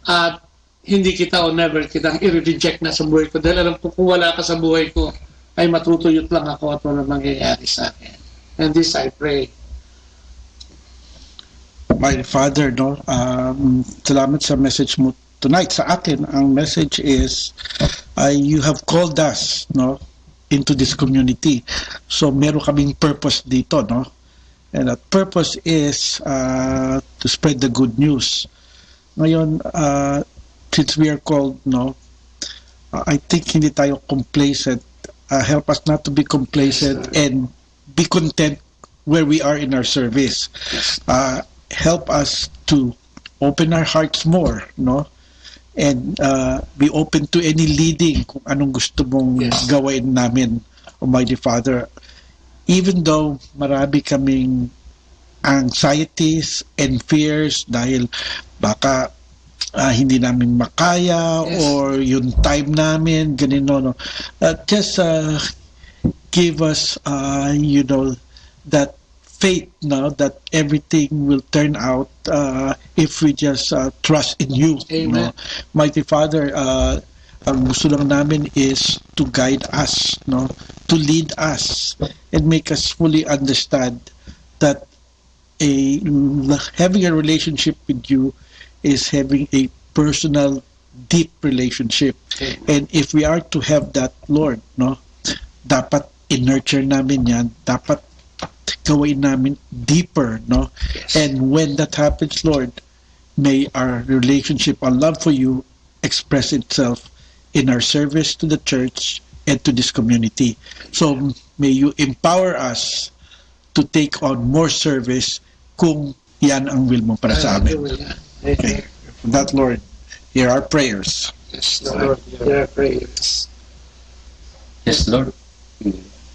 at hindi kita o never kitang i-reject na sa buhay ko. Dahil alam ko kung wala ka sa buhay ko, ay matutuyot lang ako at walang mangyayari sa akin. And this I pray. My Father, no, salamat sa message mo tonight sa akin. Ang message is, you have called us, no, into this community. So meron kaming purpose dito, no? And that purpose is to spread the good news. Ngayon, since we are called, no, I think hindi tayo complacent. Help us not to be complacent and be content where we are in our service. Help us to open our hearts more, no? And be open to any leading kung anong gusto mong gawain namin, Almighty Father. Even though marami kaming anxieties and fears dahil baka hindi namin makaya or yung time namin, ganito, no? Just give us, you know, that faith, no, that everything will turn out if we just trust in you. Amen. No? Mighty Father, ang gusto lang namin is to guide us, no, to lead us and make us fully understand that having a relationship with you is having a personal, deep relationship. And if we are to have that, Lord, no, dapat i-nurture namin yan, dapat gawin namin deeper, no? And when that happens, Lord, may our relationship, our love for you express itself in our service to the church and to this community. So may you empower us to take on more service kung yan ang will mo para sa amin. Okay. For that, Lord, hear our prayers. Yes, Lord, hear our prayers. Yes, Lord.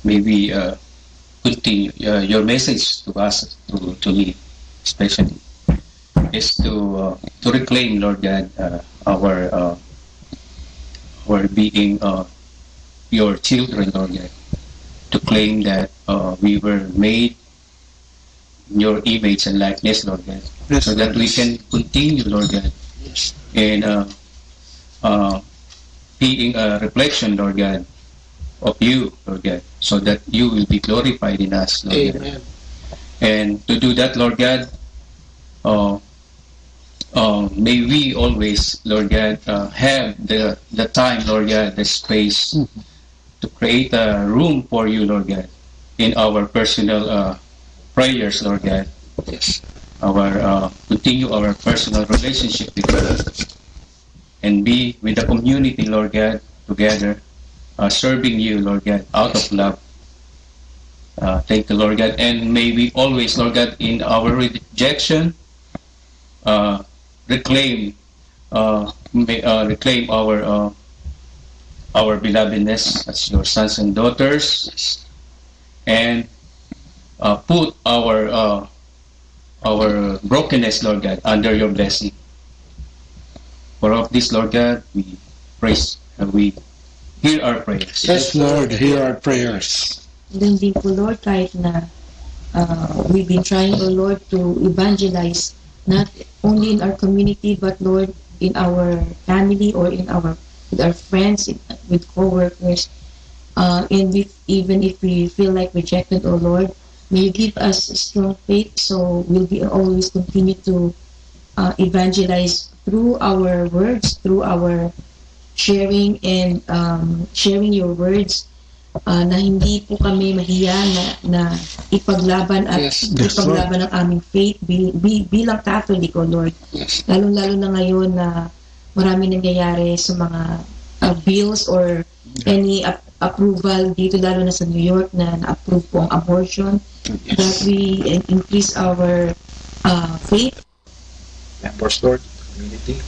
Maybe continue your message to us, to me especially, is to reclaim, Lord God, our being your children, Lord God, to claim that we were made in your image and likeness, Lord God, so that we can continue, Lord God, in being a reflection, Lord God, of you, Lord God, so that you will be glorified in us, Lord God. And to do that, Lord God, may we always, Lord God, have the time, Lord God, the space to create a room for you, Lord God, in our personal prayers, Lord God. Yes. Continue our personal relationship with you and be with the community, Lord God, together, serving you, Lord God, out of love. Thank you, Lord God. And may we always, Lord God, in our rejection, reclaim our belovedness as your sons and daughters, and put our brokenness, Lord God, under your blessing. For of this, Lord God, we praise and we hear our prayers. Yes, Lord, hear our prayers. Then din po, Lord, kahit na we've been trying, O Lord, to evangelize not only in our community, but Lord, in our family or with our friends, with co-workers, and even if we feel like rejected, O Lord, may you give us strong faith so we'll be always continue to evangelize through our words, through our sharing and sharing your words, na hindi po kami mahiya na ipaglaban at ipaglaban ang aming faith bilang Catholic, O Lord. Lalo-lalo na ngayon na marami nangyayari sa mga bills or any approval dito, lalo na sa New York na na-approve po ang abortion, that we increase our faith. Members, Lord, community.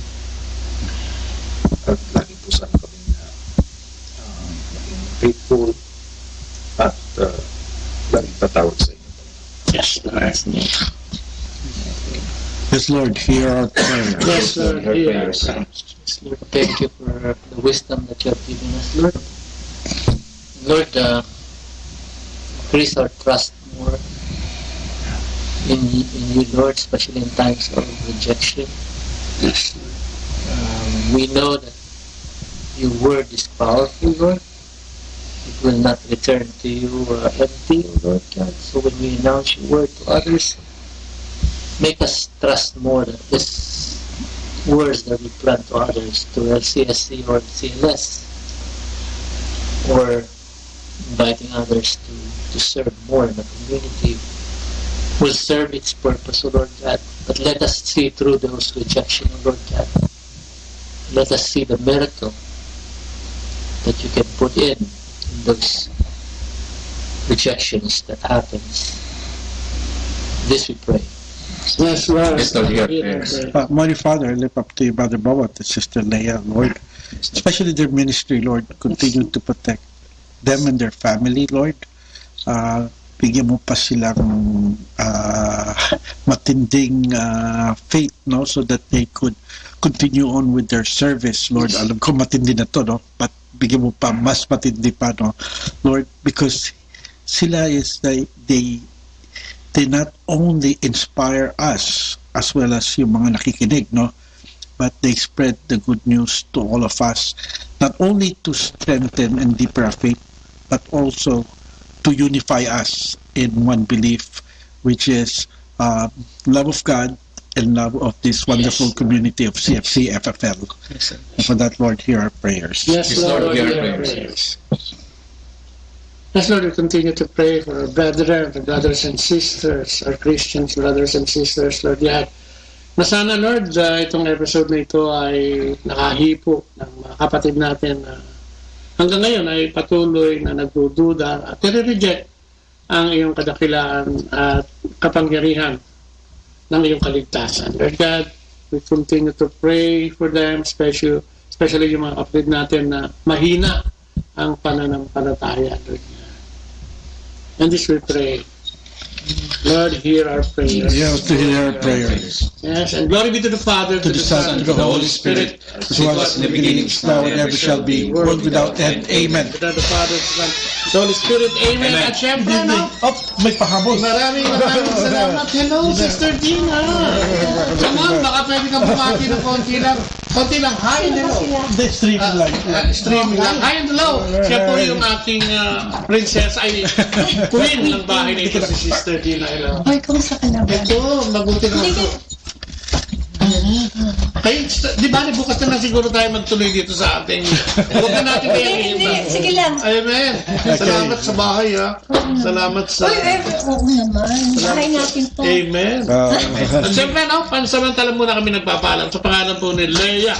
At lagi po sana kami na maging faithful at laging tatawag sa inyo. Yes, Lord. Yes, Lord, hear our prayer. Yes, Lord, hear our prayer. Lord, thank you for the wisdom that you have given us, Lord. Lord, increase our trust more in you, Lord, especially in times of rejection. Yes. We know that your word is powerful, Lord. It will not return to you empty, Lord God. So when we announce your word to others, make us trust more that these words that we plant to others, to LCSC or CLS, or inviting others to serve more in the community, will serve its purpose, O Lord God. But let us see through those rejection, O Lord God. Let us see the miracle that you can put in those rejections that happens. This we pray. Yes, Lord. Yes, Lord, hear our prayers. Mighty Father, I lift up to you Brother Bawat and Sister Leia, Lord. Especially their ministry, Lord. Continue to protect them and their family, Lord. Bigyan mo pa silang matinding faith, no? So that they could continue on with their service, Lord. Alam ko matindi na to, no? But bigyan mo pa mas matindi pa, no? Lord, because sila is they not only inspire us as well as yung mga nakikinig, no? But they spread the good news to all of us, not only to strengthen and deeper our faith, but also to unify us in one belief, which is love of God and love of this wonderful community of CFC FFL. Yes, And for that, Lord, hear our prayers. Yes, Lord, hear our prayers. Yes, Lord, we continue to pray for our brethren, our brothers and sisters, our Christians, brothers and sisters, Lord, yan. Na sana, Lord, itong episode na ito ay nakahipo ng mga kapatid natin na hanggang ngayon ay patuloy na nagdududa at nire-reject ang iyong kadakilaan at kapangyarihan ng iyong kaligtasan. Lord God, we continue to pray for them, especially yung mga kapatid natin na mahina ang pananampalataya, Lord God. And this we pray. Lord, hear our prayers. Yes, to hear our prayers. Yes, and glory be to the Father, to the Son, to the Holy Spirit, as it was in the beginning, now and ever shall be, world without end. Amen. To the Father, to the Son, to the Holy Spirit. Amen. At syempre, no? May pahabol. Maraming salamat. Hello, Sister Gina. Come on, baka pwede ka bumati ng konti lang. Konti lang. Hi and hello. Streaming lang. Streaming lang. Hi and hello. Siya po yung aking princess, ay queen ng bahay na ito, si Sister Gina. Hello. Ay, kamusta ka na ba? Ito, mabuti naman po. Kaya, di ba, bukas na lang siguro tayo magtuloy dito sa ating... Huwag na natin kaya Hindi, sige lang. Amen. Salamat sa bahay, ha. Salamat sa... Oo naman. Bahay natin to. Amen. At siyempre, no, pansamantala muna kami nagpapalam sa pangalan po ni Leia,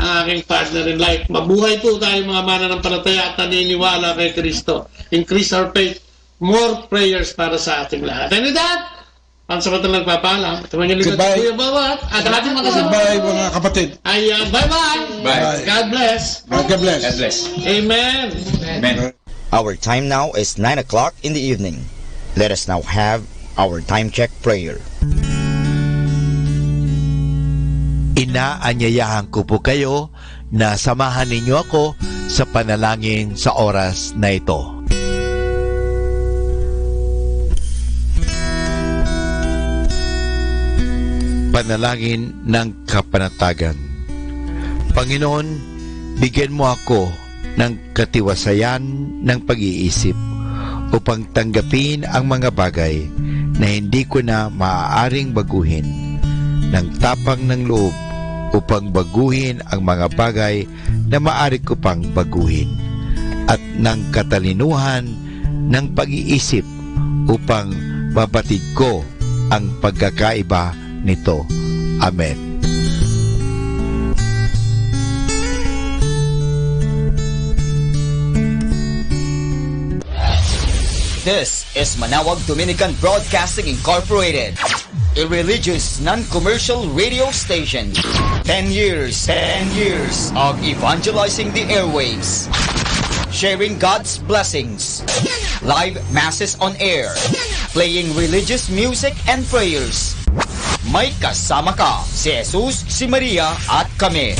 ang aking partner in life. Mabuhay po tayo mga mananampalataya at naniniwala kay Kristo. Increase our faith. More prayers para sa ating lahat. And with that, pansamantala nagpapalam. Ito mga ligat Goodbye. Kuya Bawat. At ating mga kasama. Goodbye, mga kapatid. Ayan, bye-bye. Bye. God bless. God bless. God bless. Amen. Amen. Our time now is 9 o'clock in the evening. Let us now have our time check prayer. Inaanyayahan ko po kayo na samahan ninyo ako sa panalangin sa oras na ito. Panalangin ng kapanatagan. Panginoon, bigyan mo ako ng katiwasayan ng pag-iisip upang tanggapin ang mga bagay na hindi ko na maaaring baguhin, ng tapang ng loob upang baguhin ang mga bagay na maaari ko pang baguhin, at ng katalinuhan ng pag-iisip upang mabatid ko ang pagkakaiba nito. Amen. This is Manawag Dominican Broadcasting Incorporated, a religious, non-commercial radio station. 10 years of evangelizing the airwaves, sharing God's blessings, live masses on air, playing religious music and prayers. May kasama ka, si Jesus, si Maria, at kami.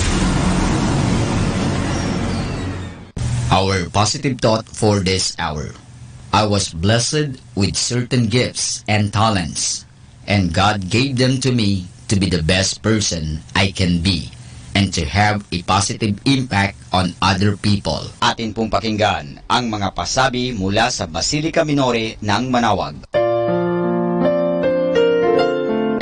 Our positive thought for this hour. I was blessed with certain gifts and talents, and God gave them to me to be the best person I can be and to have a positive impact on other people. Atin pong pakinggan ang mga pasabi mula sa Basilica Minore ng Manawag.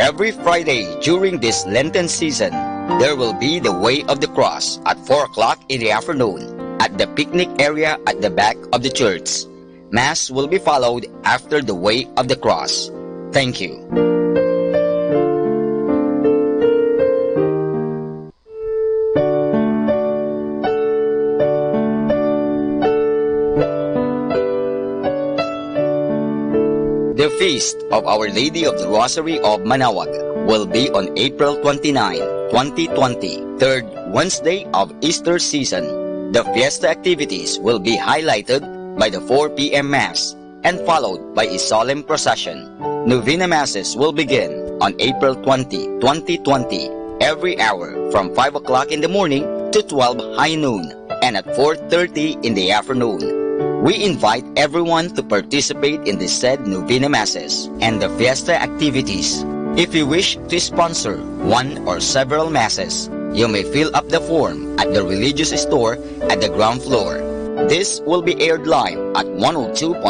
Every Friday during this Lenten season, there will be the Way of the Cross at 4 o'clock in the afternoon at the picnic area at the back of the church. Mass will be followed after the Way of the Cross. Thank you. The Feast of Our Lady of the Rosary of Manawag will be on April 29, 2020, third Wednesday of Easter season. The fiesta activities will be highlighted by the 4 p.m. Mass and followed by a solemn procession. Novena Masses will begin on April 20, 2020, every hour from 5 o'clock in the morning to 12 high noon and at 4:30 in the afternoon. We invite everyone to participate in the said Novena Masses and the fiesta activities. If you wish to sponsor one or several Masses, you may fill up the form at the religious store at the ground floor. This will be aired live at 102.7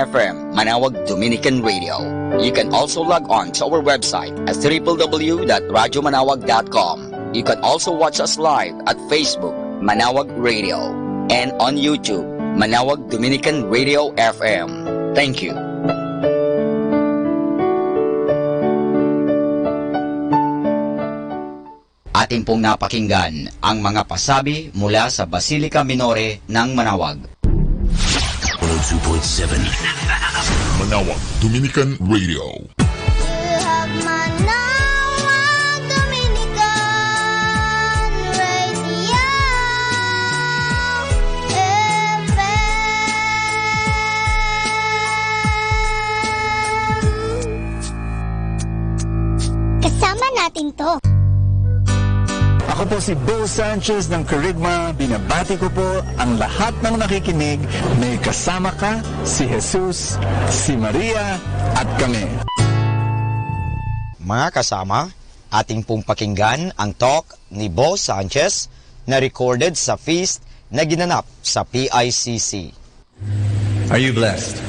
FM Manawag Dominican Radio. You can also log on to our website at www.radyomanawag.com. You can also watch us live at Facebook Manawag Radio and on YouTube Manawag Dominican Radio FM. Thank you. Atin pong napakinggan ang mga pasabi mula sa Basilica Minore ng Manawag. 102.7 Manawag Dominican Radio. Kasama natin to. Ako po si Bo Sanchez ng Kerygma. Binabati ko po ang lahat ng nakikinig. May kasama ka, si Jesus, si Maria, at kami. Mga kasama, ating pong pakinggan ang talk ni Bo Sanchez na recorded sa feast na ginanap sa PICC. Are you blessed?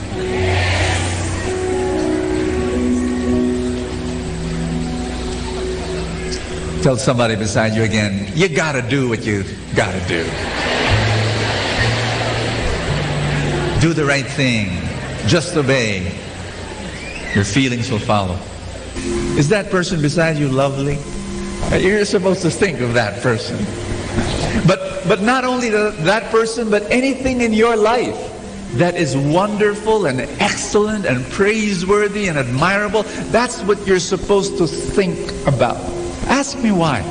Tell somebody beside you again, you gotta do what you gotta do. Do the right thing. Just obey. Your feelings will follow. Is that person beside you lovely? You're supposed to think of that person. But not only that person, but anything in your life that is wonderful and excellent and praiseworthy and admirable, that's what you're supposed to think about. Ask me why.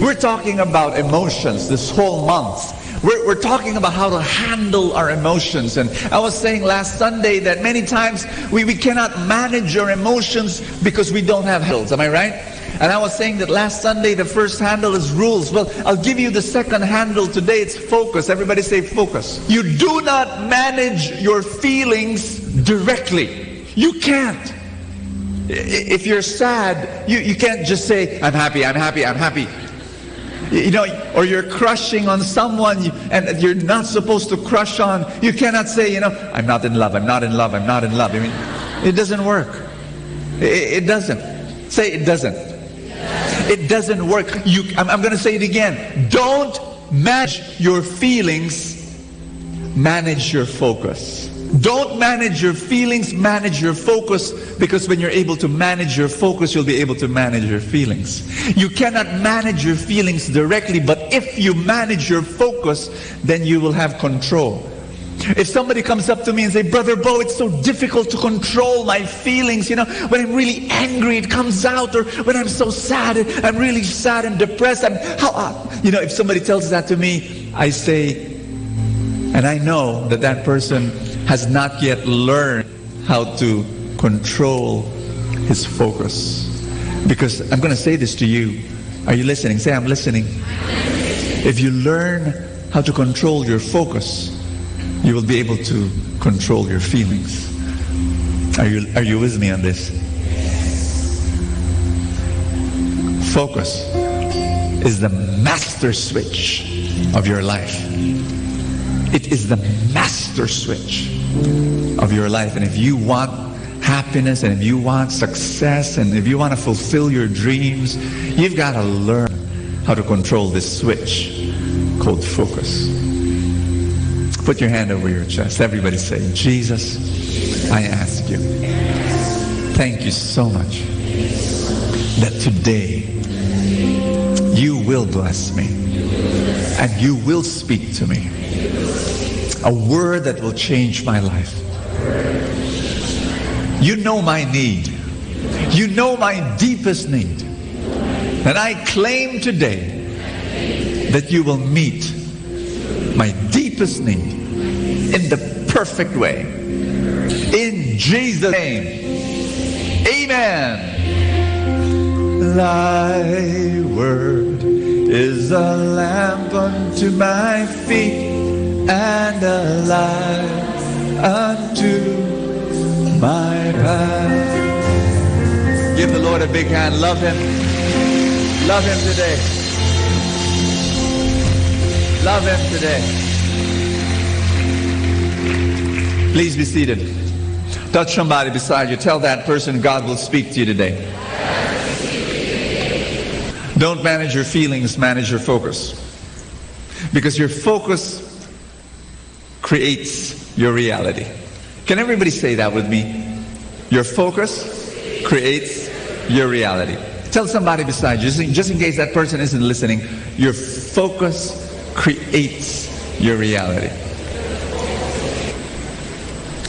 We're talking about emotions this whole month. We're talking about how to handle our emotions. And I was saying last Sunday that many times we cannot manage our emotions because we don't have handles. Am I right? And I was saying that last Sunday the first handle is rules. Well, I'll give you the second handle today. It's focus. Everybody say focus. You do not manage your feelings directly. You can't. If you're sad, you can't just say, I'm happy, I'm happy, I'm happy. You know, or you're crushing on someone and you're not supposed to crush on. You cannot say, you know, I'm not in love, I'm not in love, I'm not in love. I mean, it doesn't work. It doesn't. Say it doesn't. It doesn't work. I'm going to say it again. Don't manage your feelings, manage your focus. Don't manage your feelings, manage your focus, because when you're able to manage your focus, you'll be able to manage your feelings. You cannot manage your feelings directly, but if you manage your focus, then you will have control. If somebody comes up to me and say, Brother Bo, it's so difficult to control my feelings, when I'm really angry, it comes out, or when I'm so sad, I'm really sad and depressed. If somebody tells that to me, I say, and I know that person has not yet learned how to control his focus. Because I'm going to say this to you. Are you listening? Say, I'm listening. If you learn how to control your focus, you will be able to control your feelings. Are you with me on this? Focus is the master switch of your life. It is the master switch of your life. And if you want happiness, and if you want success, and if you want to fulfill your dreams, you've got to learn how to control this switch called focus. Put your hand over your chest. Everybody say, Jesus, I ask you, thank you so much that today you will bless me and you will speak to me a word that will change my life. You know my need. You know my deepest need. And I claim today that you will meet my deepest need in the perfect way. In Jesus' name. Amen. Thy word is a lamp unto my feet and a light unto my path. Give the Lord a big hand. Love Him. Love Him today. Love Him today. Please be seated. Touch somebody beside you. Tell that person God will speak to you today. Don't manage your feelings, manage your focus. Because your focus creates your reality. Can everybody say that with me? Your focus creates your reality. Tell somebody beside you, just in case that person isn't listening, your focus creates your reality.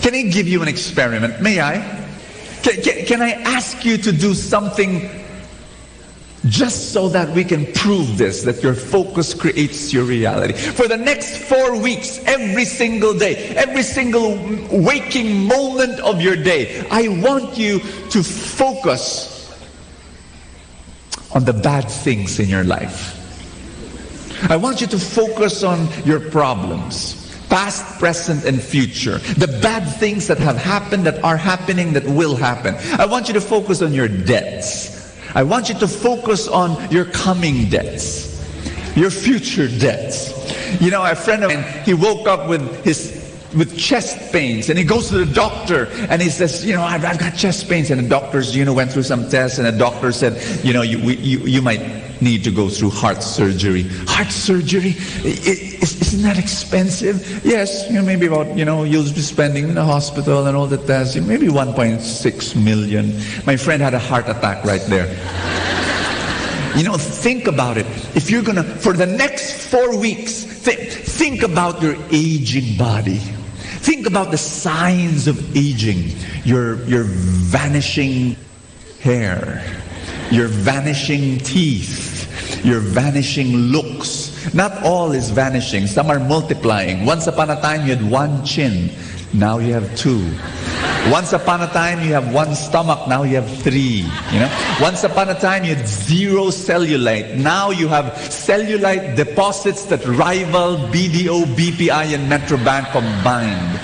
Can I give you an experiment? May I? Can I ask you to do something just so that we can prove this, that your focus creates your reality? For the next 4 weeks, every single day, every single waking moment of your day, I want you to focus on the bad things in your life. I want you to focus on your problems, past, present, and future. The bad things that have happened, that are happening, that will happen. I want you to focus on your debts. I want you to focus on your coming debts, your future debts. You know, a friend of mine, he woke up with chest pains, and he goes to the doctor and he says, you know, I've got chest pains, and the doctors, went through some tests, and the doctor said, you might need to go through heart surgery. Heart surgery? Isn't that expensive? Yes, maybe about, you'll be spending in the hospital and all the tests, maybe 1.6 million. My friend had a heart attack right there. Think about it. If you're gonna, for the next 4 weeks, think about your aging body. Think about the signs of aging. Your vanishing hair, your vanishing teeth, your vanishing looks. Not all is vanishing. Some are multiplying. Once upon a time, you had 1 chin. Now you have 2. Once upon a time, you have 1 stomach. Now you have 3. Once upon a time, you had 0 cellulite. Now you have cellulite deposits that rival BDO, BPI, and Metrobank combined.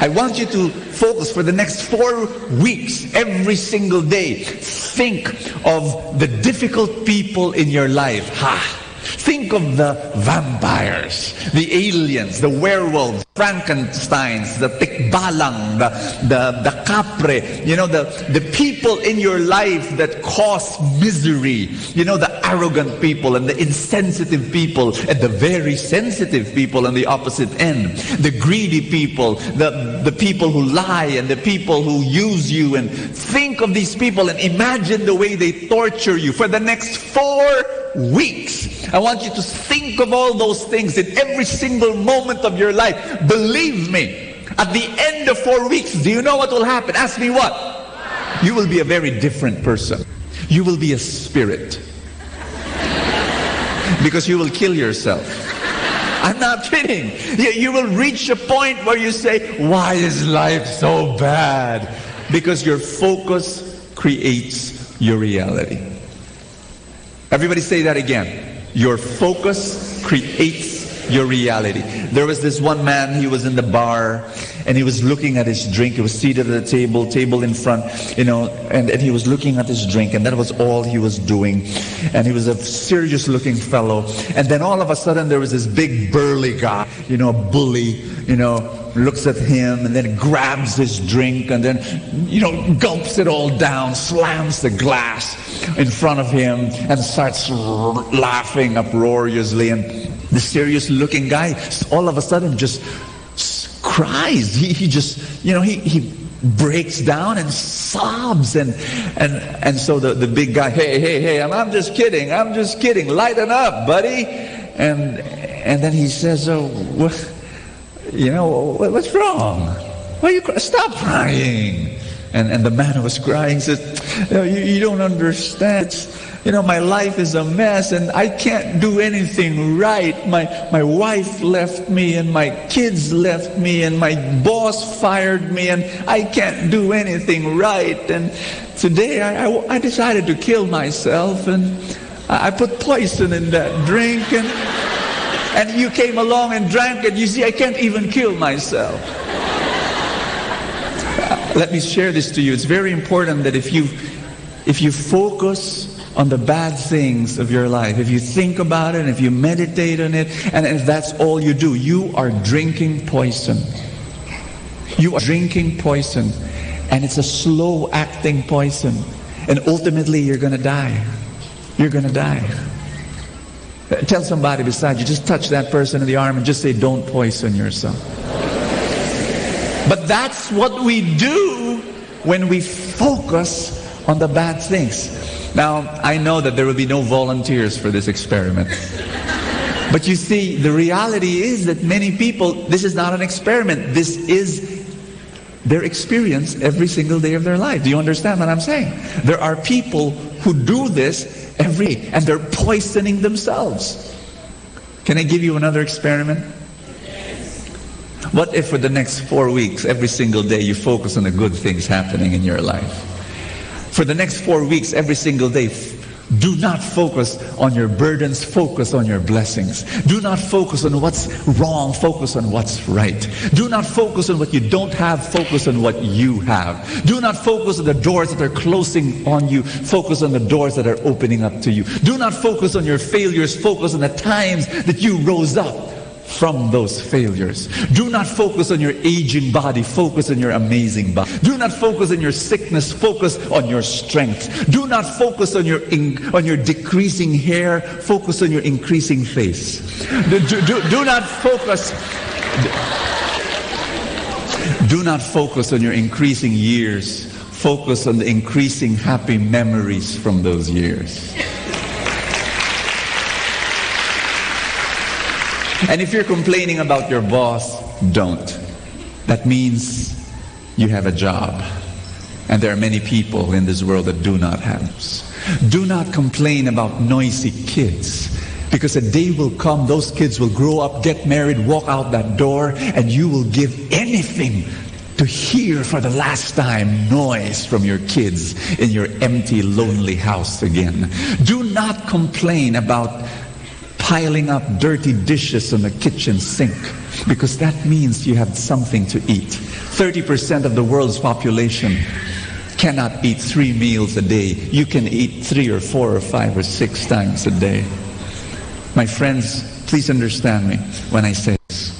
I want you to focus for the next 4 weeks, every single day. Think of the difficult people in your life. Think of the vampires, the aliens, the werewolves, Frankensteins, the tikbalang, the capre, the people in your life that cause misery, the arrogant people and the insensitive people and the very sensitive people on the opposite end, the greedy people, the people who lie and the people who use you. And think of these people and imagine the way they torture you for the next 4 weeks. I want you to think of all those things in every single moment of your life. Believe me, at the end of 4 weeks, do you know what will happen? Ask me what? You will be a very different person. You will be a spirit. Because you will kill yourself. I'm not kidding. You will reach a point where you say, why is life so bad? Because your focus creates your reality. Everybody say that again. Your focus creates your reality. There was this one man, he was in the bar, and he was looking at his drink. He was seated at a table in front, and he was looking at his drink, and that was all he was doing. And he was a serious looking fellow. And then all of a sudden there was this big burly guy, bully, looks at him and then grabs his drink and then, gulps it all down, slams the glass in front of him and starts laughing uproariously. And the serious looking guy all of a sudden just cries. He just, he breaks down and sobs. And so the big guy, hey, I'm just kidding. Lighten up, buddy. And then he says, what's wrong? Why you stop crying? And the man who was crying says, you don't understand. My life is a mess and I can't do anything right. My wife left me and my kids left me and my boss fired me and I can't do anything right. And today I decided to kill myself and I put poison in that drink and you came along and drank it. You see, I can't even kill myself. Let me share this to you. It's very important that if you focus on the bad things of your life, if you think about it, if you meditate on it, and if that's all you do, you are drinking poison. You are drinking poison, and it's a slow-acting poison. And ultimately, you're going to die. You're going to die. Tell somebody beside you, just touch that person in the arm and just say, don't poison yourself. But that's what we do when we focus on the bad things. Now, I know that there will be no volunteers for this experiment. But you see, the reality is that many people, this is not an experiment. This is their experience every single day of their life. Do you understand what I'm saying? There are people who do this every day, and they're poisoning themselves. Can I give you another experiment? What if for the next 4 weeks, every single day, you focus on the good things happening in your life? For the next 4 weeks, every single day, do not focus on your burdens, focus on your blessings. Do not focus on what's wrong, focus on what's right. Do not focus on what you don't have, focus on what you have. Do not focus on the doors that are closing on you, focus on the doors that are opening up to you. Do not focus on your failures, focus on the times that you rose up from those failures. Do not focus on your aging body, focus on your amazing body. Do not focus on your sickness, focus on your strength. Do not focus on your decreasing hair, focus on your increasing face. Do not focus. Do not focus on your increasing years. Focus on the increasing happy memories from those years. And if you're complaining about your boss, don't. That means you have a job. And there are many people in this world that do not have. Do not complain about noisy kids. Because a day will come, those kids will grow up, get married, walk out that door, and you will give anything to hear for the last time noise from your kids in your empty, lonely house again. Do not complain about piling up dirty dishes on the kitchen sink, because that means you have something to eat. 30% of the world's population cannot eat 3 meals a day. You can eat 3 or 4 or 5 or 6 times a day. My friends, please understand me when I say this.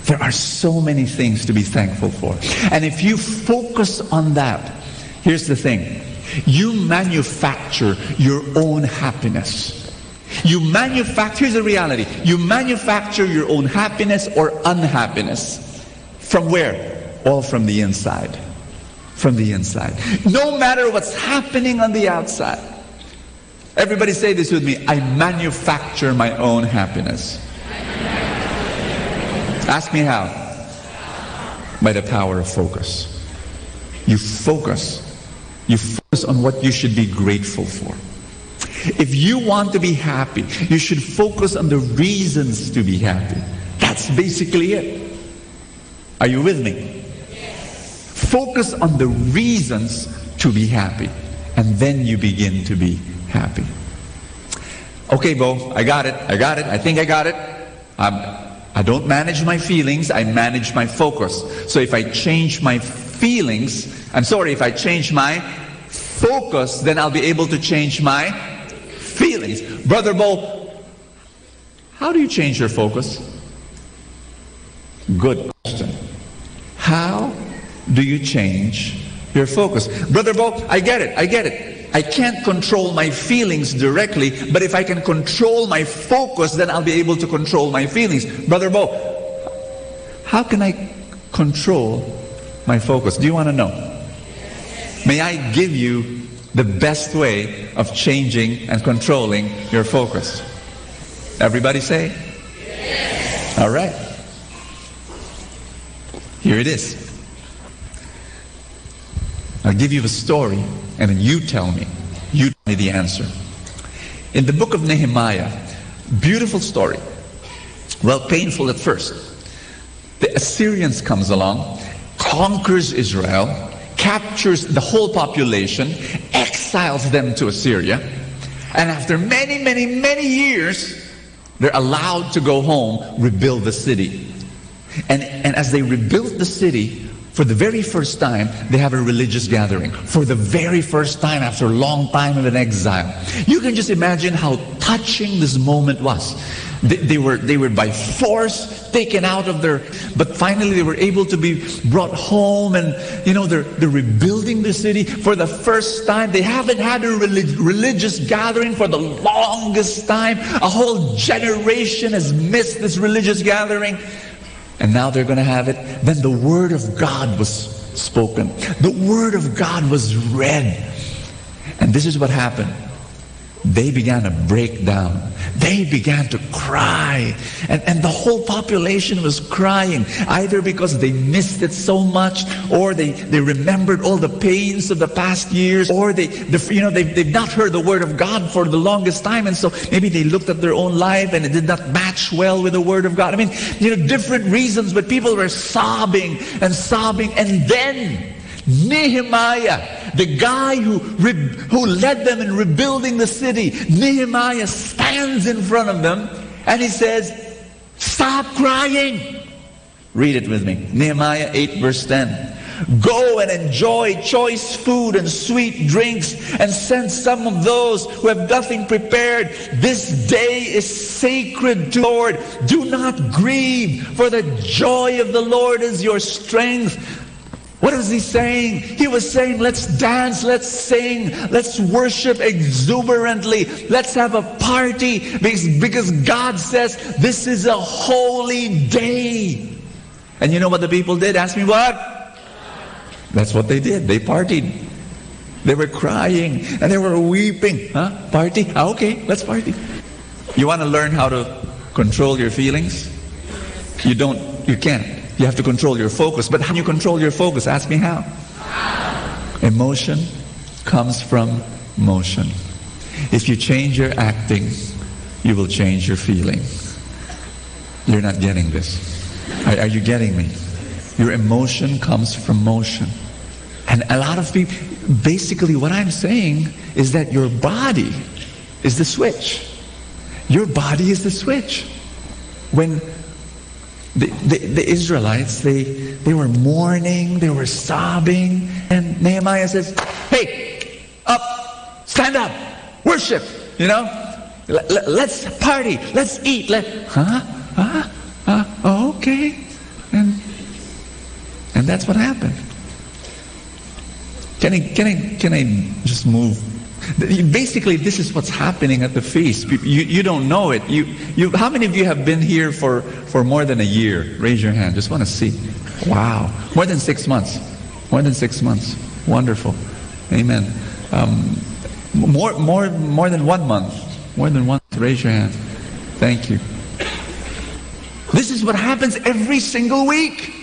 There are so many things to be thankful for. And if you focus on that, here's the thing. You manufacture your own happiness. Here's the reality. You manufacture your own happiness or unhappiness. From where? All from the inside. From the inside. No matter what's happening on the outside. Everybody say this with me. I manufacture my own happiness. Ask me how. By the power of focus. You focus. You focus on what you should be grateful for. If you want to be happy, you should focus on the reasons to be happy. That's basically it. Are you with me? Focus on the reasons to be happy. And then you begin to be happy. Okay, Bo, I got it. I think I got it. I don't manage my feelings, I manage my focus. So if I change my feelings, if I change my focus, then I'll be able to change my feelings. Brother Bo, how do you change your focus? Good question. How do you change your focus? Brother Bo, I get it. I can't control my feelings directly, but if I can control my focus, then I'll be able to control my feelings. Brother Bo, how can I control my focus? Do you want to know? May I give you the best way of changing and controlling your focus? Everybody say? Yes. All right. Here it is. I'll give you the story, and then you tell me the answer. In the book of Nehemiah, beautiful story. Well, painful at first. The Assyrians comes along, conquers Israel, captures the whole population, exiles them to Assyria, and after many, many, many years, they're allowed to go home, rebuild the city. And as they rebuilt the city, for the very first time, they have a religious gathering. For the very first time after a long time of an exile. You can just imagine how touching this moment was. They were by force taken out of their... But finally they were able to be brought home, and they're rebuilding the city. For the first time, they haven't had a religious gathering for the longest time. A whole generation has missed this religious gathering. And now they're going to have it. Then the Word of God was spoken. The Word of God was read. And this is what happened. They began to break down. They began to cry. And the whole population was crying, either because they missed it so much, or they remembered all the pains of the past years, or they've not heard the Word of God for the longest time, and so maybe they looked at their own life and it did not match well with the Word of God. I mean, different reasons, but people were sobbing and sobbing. And then Nehemiah, the guy who led them in rebuilding the city, Nehemiah stands in front of them and he says, "Stop crying." Read it with me. Nehemiah 8 verse 10. "Go and enjoy choice food and sweet drinks, and send some of those who have nothing prepared. This day is sacred to the Lord. Do not grieve, for the joy of the Lord is your strength." What is he saying? He was saying, let's dance, let's sing, let's worship exuberantly, let's have a party, because God says this is a holy day. And you know what the people did? Ask me what? That's what they did. They partied. They were crying and they were weeping. Huh? Party? Okay, let's party. You want to learn how to control your feelings? You can't. You have to control your focus. But how do you control your focus? Ask me how. Emotion comes from motion. If you change your acting, you will change your feeling. You're not getting this. Are you getting me? Your emotion comes from motion. And a lot of people, basically what I'm saying is that your body is the switch. Your body is the switch. When the Israelites, they were mourning, they were sobbing, and Nehemiah says, "Hey, up, stand up, worship, let's party, let's eat, okay." And that's what happened. Can I just move? Basically, this is what's happening at the feast. You don't know it. How many of you have been here for more than a year? Raise your hand. Just want to see. Wow. More than 6 months. More than 6 months. Wonderful. Amen. More than 1 month. More than 1 month. Raise your hand. Thank you. This is what happens every single week.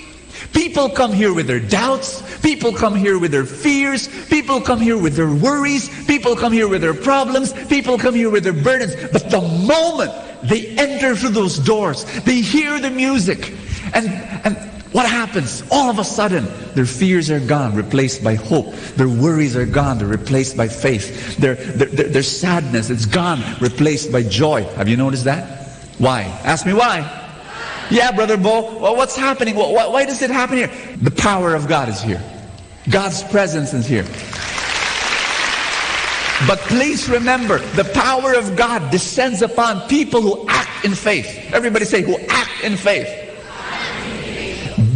People come here with their doubts. People come here with their fears. People come here with their worries. People come here with their problems. People come here with their burdens. But the moment they enter through those doors, they hear the music. And what happens? All of a sudden, their fears are gone, replaced by hope. Their worries are gone, they're replaced by faith. Their sadness, it's gone, replaced by joy. Have you noticed that? Why? Ask me why. Yeah, Brother Bo, well, what's happening? Why does it happen here? The power of God is here. God's presence is here. But please remember, the power of God descends upon people who act in faith. Everybody say, who act in faith.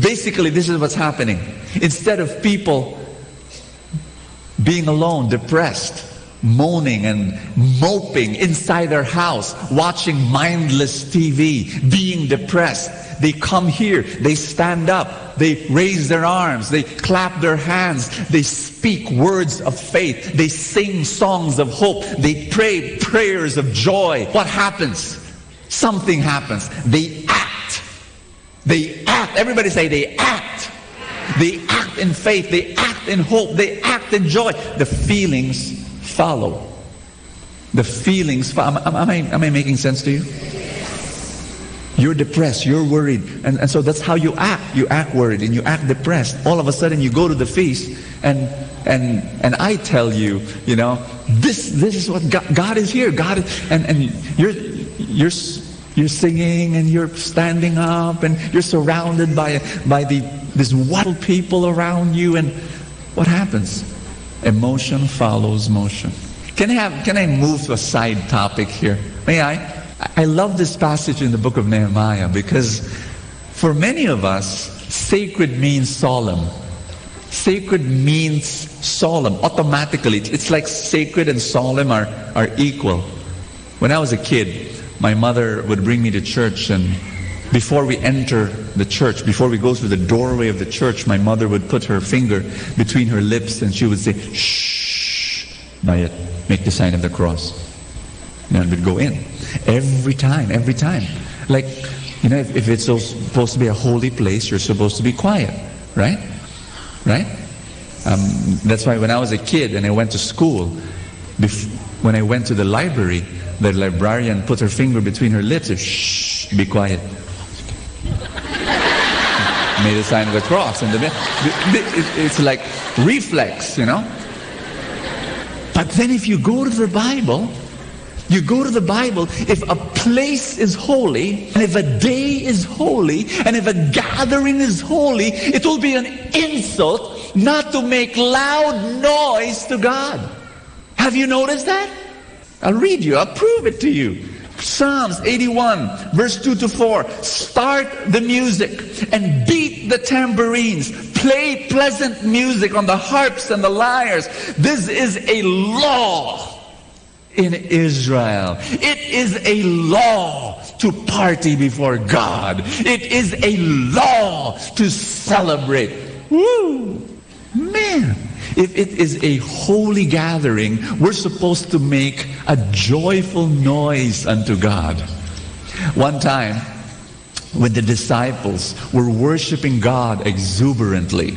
Basically, this is what's happening. Instead of people being alone, depressed, moaning and moping inside their house, watching mindless TV, being depressed, they come here, they stand up, they raise their arms, they clap their hands, they speak words of faith, they sing songs of hope, they pray prayers of joy. What happens? Something happens. They act. They act. Everybody say they act. They act in faith, they act in hope, they act in joy. The feelings follow. The feelings follow. Am I making sense to you? You're depressed, you're worried, and so that's how you act. You act worried and you act depressed. All of a sudden you go to the feast and I tell you, you know, this is what God is here. God is, and you're singing and you're standing up and you're surrounded by this wild people around you, and what happens? Emotion follows motion. Can I move to a side topic here? May I? I love this passage in the book of Nehemiah because for many of us, sacred means solemn. Sacred means solemn. Automatically, it's like sacred and solemn are equal. When I was a kid, my mother would bring me to church, and before we enter the church, before we go through the doorway of the church, my mother would put her finger between her lips and she would say, shh, not yet, make the sign of the cross. And we'd go in. Every time. Like, you know, if it's supposed to be a holy place, you're supposed to be quiet, right? Right? That's why when I was a kid and I went to school, when I went to the library, the librarian put her finger between her lips and shh, be quiet. Made a sign of the cross. And it's like reflex, you know. But then if you go to the Bible, if a place is holy, and if a day is holy, and if a gathering is holy, it will be an insult not to make loud noise to God. Have you noticed that? I'll read you, I'll prove it to you. Psalms 81, verse 2-4. Start the music and beat the tambourines. Play pleasant music on the harps and the lyres. This is a law in Israel. It is a law to party before God. It is a law to celebrate. Woo! Man, if it is a holy gathering, we're supposed to make a joyful noise unto God. One time, when the disciples were worshiping God exuberantly,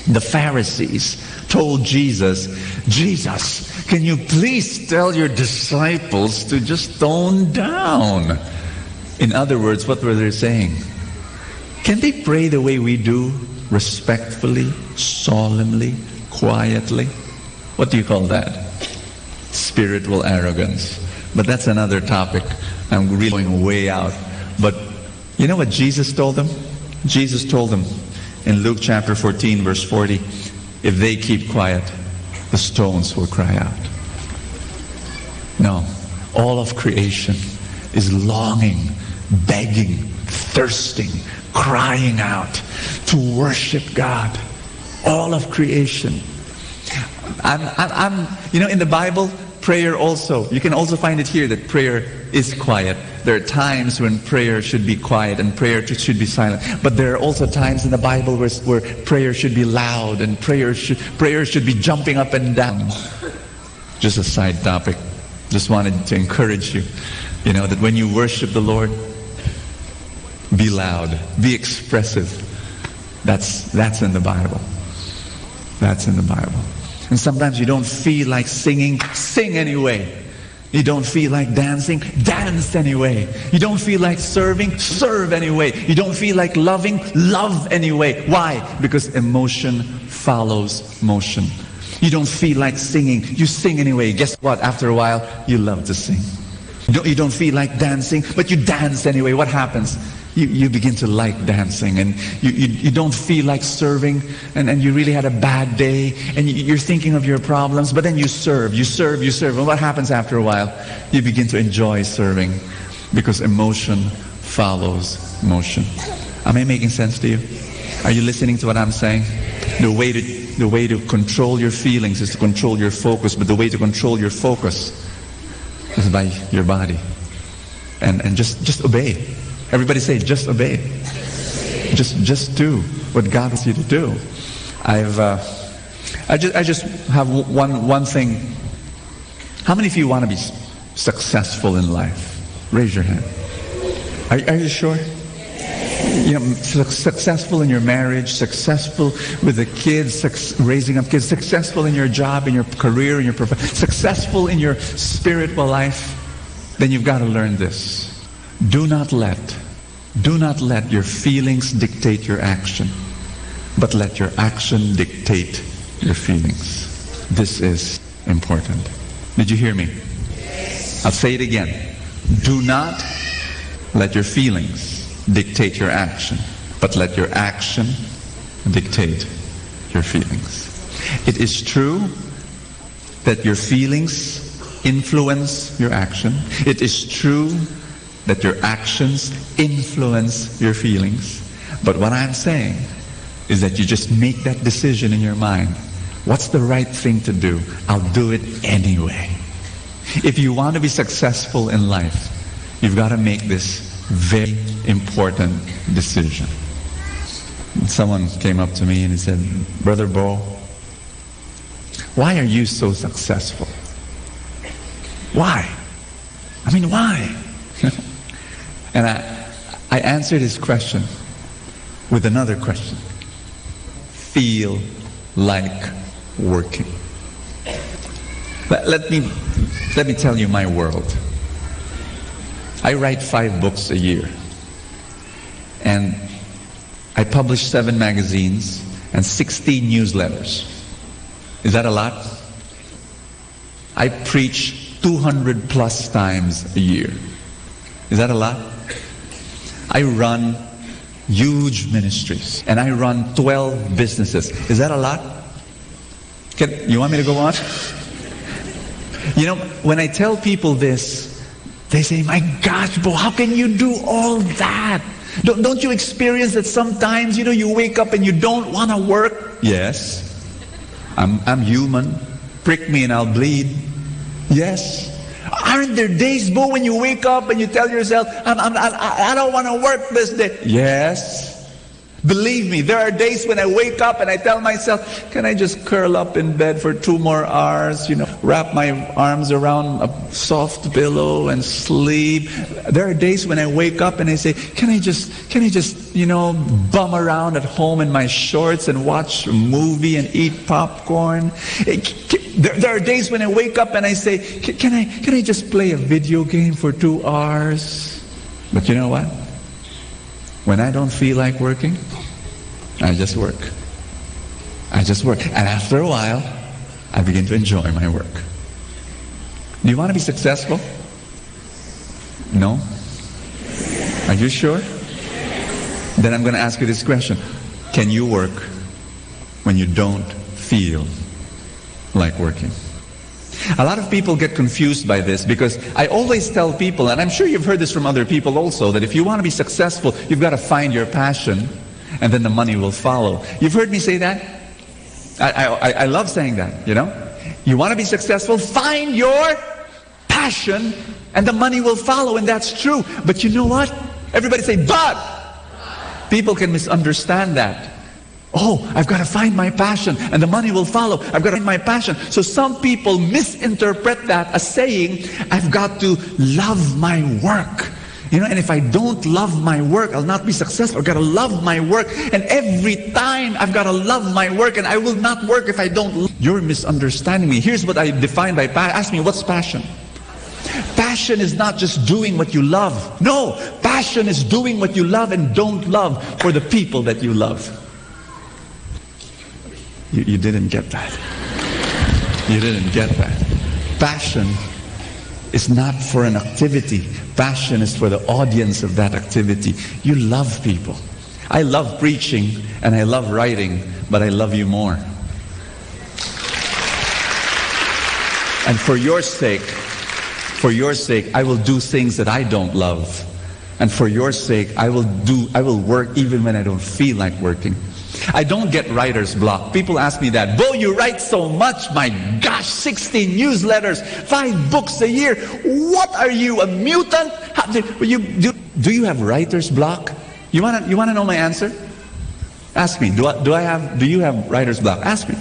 the Pharisees told Jesus, can you please tell your disciples to just tone down? In other words, what were they saying? Can they pray the way we do? Respectfully, solemnly, quietly? What do you call that? Spiritual arrogance. But that's another topic. I'm really going way out. But you know what Jesus told them? Jesus told them in Luke chapter 14, verse 40, if they keep quiet, the stones will cry out. No, all of creation is longing, begging, thirsting, crying out to worship God. All of creation. You know, in the Bible, prayer also, you can also find it here that prayer is quiet. There are times when prayer should be quiet and prayer should be silent. But there are also times in the Bible where prayer should be loud and prayer should be jumping up and down. just a side topic. Just wanted to encourage you, that when you worship the Lord, be loud, be expressive. That's in the Bible. That's in the Bible. And sometimes you don't feel like singing, sing anyway. You don't feel like dancing, dance anyway. You don't feel like serving, serve anyway. You don't feel like loving, love anyway. Why? Because emotion follows motion. You don't feel like singing, you sing anyway. Guess what? After a while, you love to sing. You don't feel like dancing, but you dance anyway. What happens? You begin to like dancing, and you don't feel like serving, and you really had a bad day, and you're thinking of your problems, but then you serve. And what happens after a while? You begin to enjoy serving, because emotion follows motion. Am I making sense to you? Are you listening to what I'm saying? The way to control your feelings is to control your focus, but the way to control your focus is by your body. And just obey. Everybody say, just obey. Just do what God wants you to do. I just have one thing. How many of you want to be successful in life? Raise your hand. Are you sure? Successful in your marriage, successful with the kids, raising up kids, successful in your job, in your career, in your profession, successful in your spiritual life. Then you've got to learn this. Do not let your feelings dictate your action, but let your action dictate your feelings. This is important. Did you hear me? I'll say it again. Do not let your feelings dictate your action, but let your action dictate your feelings. It is true that your feelings influence your action. It is true that your actions influence your feelings. But what I'm saying is that you just make that decision in your mind. What's the right thing to do? I'll do it anyway. If you want to be successful in life, you've got to make this very important decision. Someone came up to me and he said, Brother Bo, why are you so successful? Why? I mean, why? And I answered his question with another question. Feel like working. Let me tell you my world. I write 5 books a year. And I publish 7 magazines and 16 newsletters. Is that a lot? I preach 200 plus times a year. Is that a lot? I run huge ministries, and I run 12 businesses. Is that a lot? You want me to go on? When I tell people this, they say, my gosh, Bo, how can you do all that? Don't you experience that sometimes, you wake up and you don't want to work? Yes. I'm human. Prick me and I'll bleed. Yes. Aren't there days, Bo, when you wake up and you tell yourself, I don't want to work this day? Yes. Believe me, there are days when I wake up and I tell myself, can I just curl up in bed for 2 more hours, wrap my arms around a soft pillow and sleep. There are days when I wake up and I say, can I just bum around at home in my shorts and watch a movie and eat popcorn? There are days when I wake up and I say, can I just play a video game for 2 hours? But you know what? When I don't feel like working, I just work. And after a while, I begin to enjoy my work. Do you want to be successful? No? Are you sure? Then I'm going to ask you this question. Can you work when you don't feel like working? A lot of people get confused by this because I always tell people, and I'm sure you've heard this from other people also, that if you want to be successful, you've got to find your passion and then the money will follow. You've heard me say that? I love saying that, You want to be successful, find your passion and the money will follow, and that's true. But you know what? Everybody say, but! People can misunderstand that. Oh, I've got to find my passion and the money will follow. I've got to find my passion. So some people misinterpret that as saying, I've got to love my work. And if I don't love my work, I'll not be successful. I've got to love my work. And every time I've got to love my work, and I will not work if I don't. You're misunderstanding me. Here's what I define by passion. Ask me, what's passion? Passion is not just doing what you love. No, passion is doing what you love and don't love for the people that you love. You didn't get that. You didn't get that. Passion is not for an activity. Passion is for the audience of that activity. You love people. I love preaching and I love writing, but I love you more. And for your sake, I will do things that I don't love. And for your sake, I will work even when I don't feel like working. I don't get writer's block. People ask me that. Bo, you write so much. My gosh, 16 newsletters, 5 books a year. What are you, a mutant? Do you have writer's block? You wanna know my answer? Ask me. Do you have writer's block? Ask me.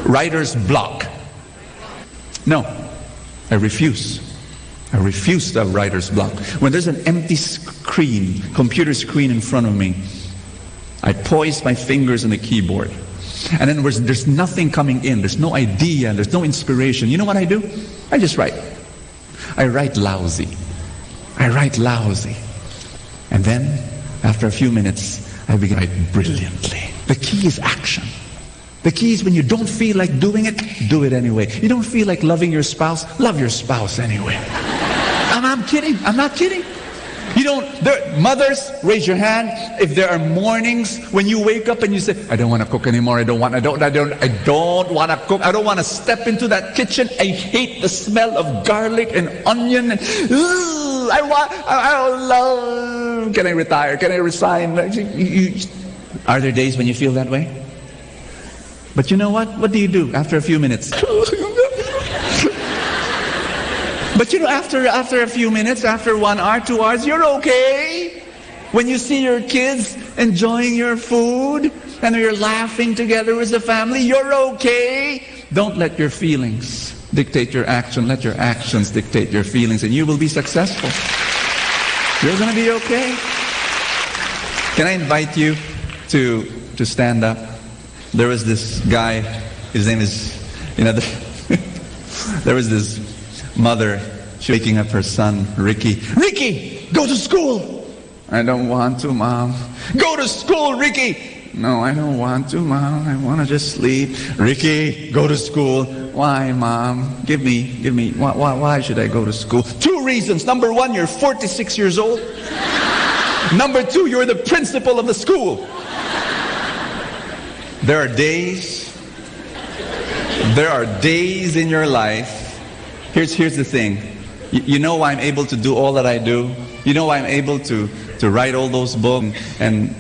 Writer's block. No, I refuse. I refuse to have writer's block. When there's an empty screen, computer screen in front of me, I poise my fingers on the keyboard. And then there's nothing coming in. There's no idea. There's no inspiration. You know what I do? I just write. I write lousy. I write lousy. And then, after a few minutes, I begin to write brilliantly. The key is action. The key is when you don't feel like doing it, do it anyway. You don't feel like loving your spouse, love your spouse anyway. I'm kidding. I'm not kidding. Mothers, raise your hand. If there are mornings when you wake up and you say, I don't want to cook anymore. I don't want to cook. I don't want to step into that kitchen. I hate the smell of garlic and onion. And, can I retire? Can I resign? Are there days when you feel that way? But you know what? What do you do after a few minutes? But after a few minutes, after 1 hour, 2 hours, you're okay. When you see your kids enjoying your food and you're laughing together as a family, you're okay. Don't let your feelings dictate your action. Let your actions dictate your feelings, and you will be successful. You're going to be okay. Can I invite you to stand up? There was this guy, his name is, there was this mother waking up her son, Ricky. Ricky, go to school. I don't want to, Mom. Go to school, Ricky. No, I don't want to, Mom. I want to just sleep. Ricky, go to school. Why, Mom? Give me. Why should I go to school? 2 reasons. Number 1, you're 46 years old. Number 2, you're the principal of the school. There are days in your life. Here's the thing. You know why I'm able to do all that I do? You know why I'm able to write all those books and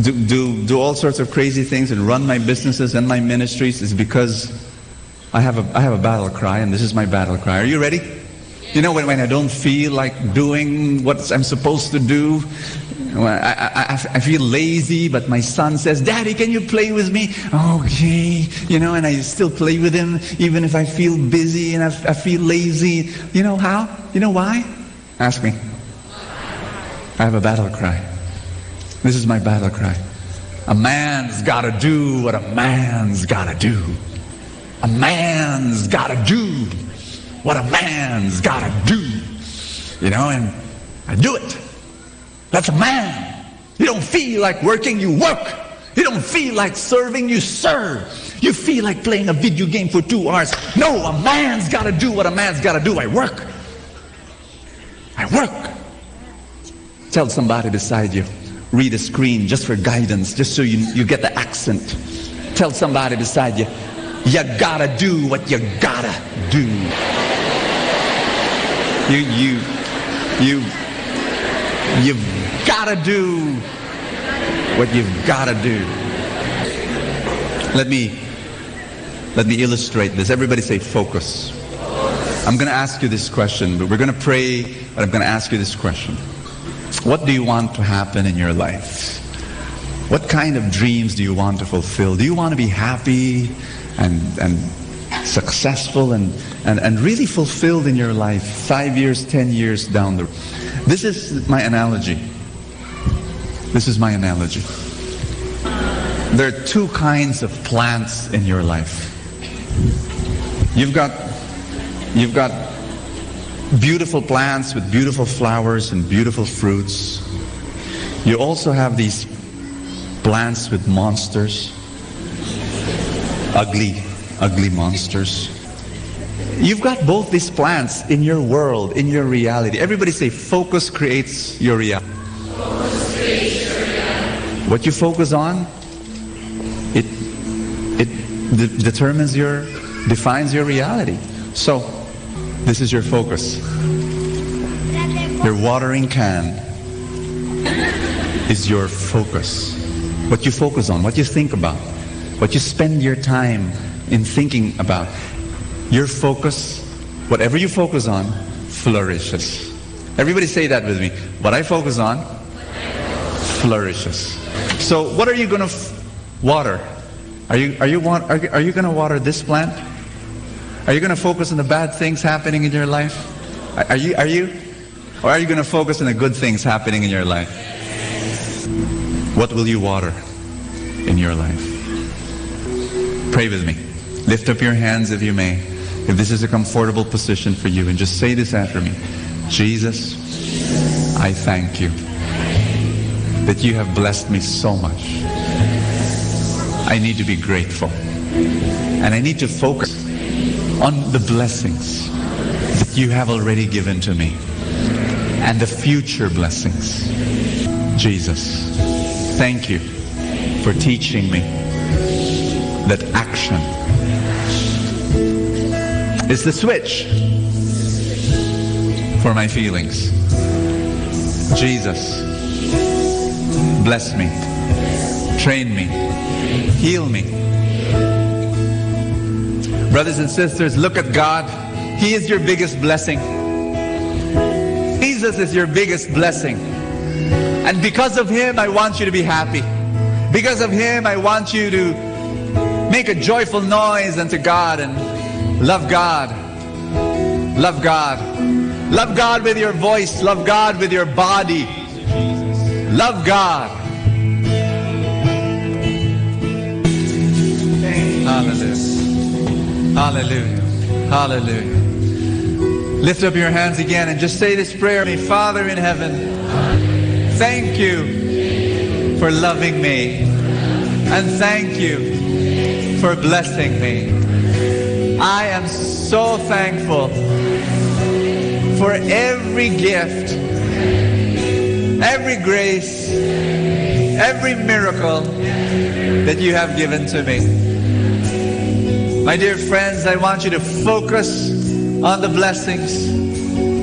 do all sorts of crazy things and run my businesses and my ministries? Is because I have a battle cry, and this is my battle cry. Are you ready? You know, when I don't feel like doing what I'm supposed to do, I feel lazy, but my son says, Daddy, can you play with me? Okay. And I still play with him, even if I feel busy and I feel lazy. You know how? You know why? Ask me. I have a battle cry. This is my battle cry. A man's got to do what a man's got to do. A man's got to do what a man's got to do. And I do it. That's a man. You don't feel like working, you work. You don't feel like serving, you serve. You feel like playing a video game for 2 hours. No, a man's got to do what a man's got to do. I work. I work. Tell somebody beside you. Read a screen just for guidance, just so you get the accent. Tell somebody beside you, you gotta do what you gotta do. You've gotta do what you've gotta do. Let me illustrate this. Everybody say focus. I'm going to ask you this question, but we're going to pray, but I'm going to ask you this question. What do you want to happen in your life? What kind of dreams do you want to fulfill? Do you want to be happy and successful and really fulfilled in your life 5 years, 10 years down the road? This is my analogy. This is my analogy. There are two kinds of plants in your life. You've got beautiful plants with beautiful flowers and beautiful fruits. You also have these plants with monsters, ugly monsters. You've got both these plants in your world, in your reality. Everybody say, focus creates your reality. Focus creates your reality. What you focus on, it defines your reality. So, this is your focus. Your watering can is your focus. What you focus on, what you think about, what you spend your time in thinking about. Your focus, whatever you focus on, flourishes. Everybody say that with me. What I focus on, flourishes. So what are you going to water? Are you going to water this plant? Are you going to focus on the bad things happening in your life? Are you? Or are you going to focus on the good things happening in your life? What will you water in your life? Pray with me. Lift up your hands if you may. If this is a comfortable position for you, and just say this after me. Jesus, I thank you that you have blessed me so much. I need to be grateful. And I need to focus on the blessings that you have already given to me and the future blessings. Jesus, thank you for teaching me that action is the switch for my feelings. Jesus, bless me, train me, heal me. Brothers and sisters, look at God. He is your biggest blessing. Jesus is your biggest blessing. And because of Him, I want you to be happy. Because of Him, I want you to make a joyful noise unto God and love God. Love God. Love God with your voice. Love God with your body. Love God. Hallelujah. Hallelujah. Hallelujah. Lift up your hands again and just say this prayer. Father in heaven, thank you for loving me. And thank you for blessing me. I am so thankful for every gift, every grace, every miracle that you have given to me. My dear friends, I want you to focus on the blessings,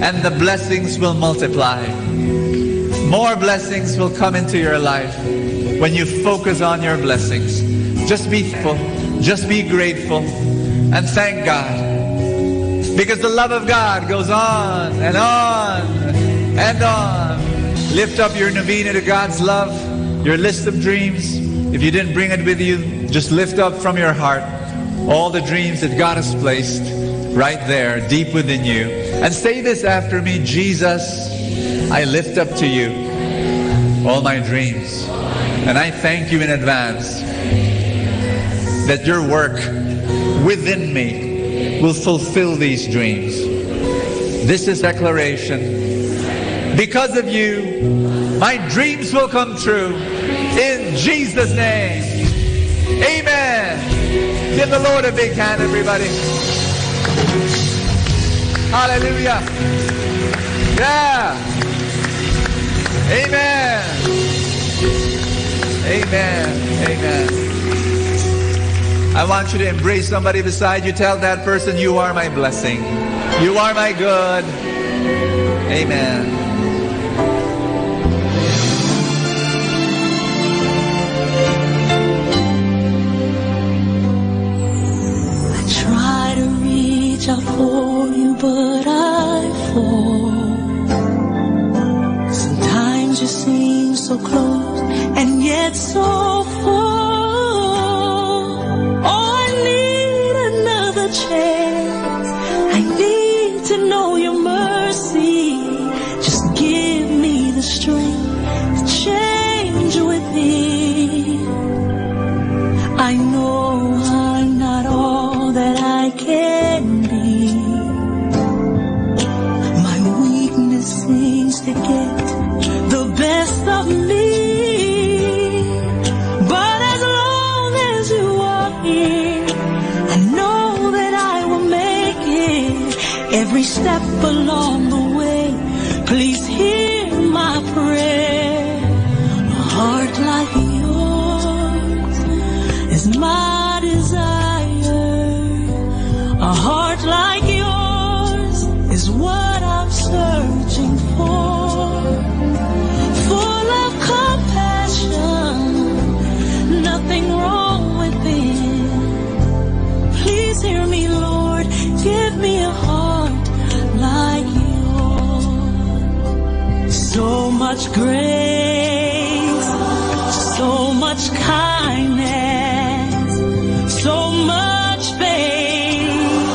and the blessings will multiply. More blessings will come into your life when you focus on your blessings. Just be thankful, just be grateful, and thank God. Because the love of God goes on and on and on. Lift up your novena to God's love, your list of dreams. If you didn't bring it with you, just lift up from your heart all the dreams that God has placed right there, deep within you. And say this after me. Jesus, I lift up to you all my dreams. And I thank you in advance that your work within me will fulfill these dreams. This is declaration. Because of you, my dreams will come true. In Jesus' name. Amen. Give the Lord a big hand, everybody. Hallelujah. Yeah. Amen. Amen. Amen. I want you to embrace somebody beside you. Tell that person, you are my blessing. You are my good. Amen. Try to reach out for you, but I fall. Sometimes you seem so close and yet so know I'm not all that I can be. My weakness seems to get the best of me. But as long as you are here, I know that I will make it. Every step along the way, please hear my prayer. A heart like yours is my desire. A heart like yours is what I'm searching for. Full of compassion, nothing wrong within. Please hear me, Lord, give me a heart like yours. So much grace, so much kindness, so much faith,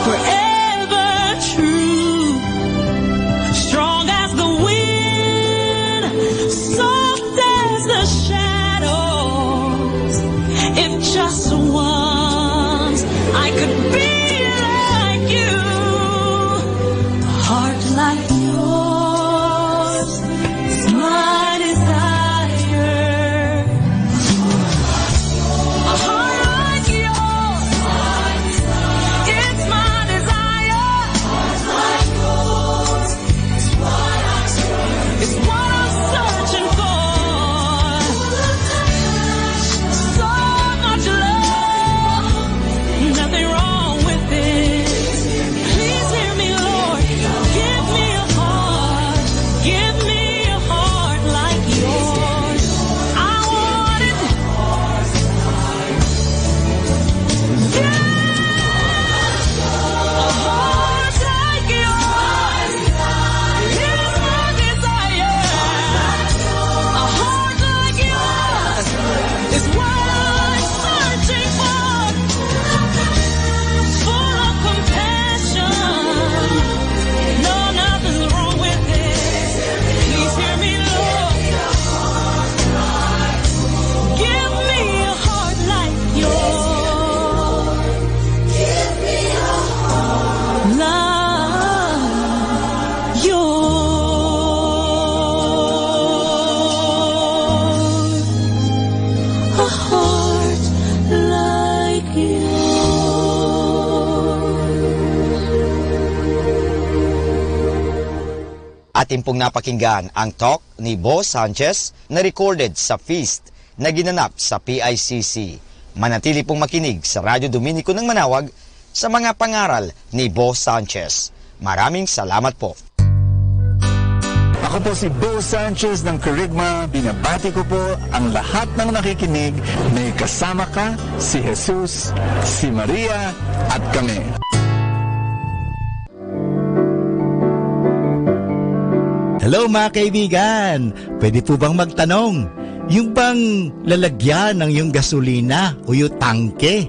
forever true, strong as the wind, soft as the shadows. If just once I could be like you, a heart like yours is my desire. A heart like yours, it's my desire. It's what I'm searching for. So much love, nothing wrong with it. Please hear me, Lord. Give me a heart. Give me a heart like yours. I want it. A heart like yours is my desire. A heart like yours is what I'm searching for. Full of compassion. No, nothing's wrong with it. Please hear me, Lord. Give me a heart like yours. Give me a heart like yours. A heart like Atin pong napakinggan ang talk ni Bo Sanchez na recorded sa feast na ginanap sa PICC. Manatili pong makinig sa Radyo Dominico ng Manawag sa mga pangaral ni Bo Sanchez. Maraming salamat po. Ako po si Bo Sanchez ng Kerygma. Binabati ko po ang lahat ng nakikinig. May kasama ka, si Jesus, si Maria, at kami. Hello mga kaibigan! Pwede po bang magtanong? Yung bang lalagyan ng yung gasolina o yung tangke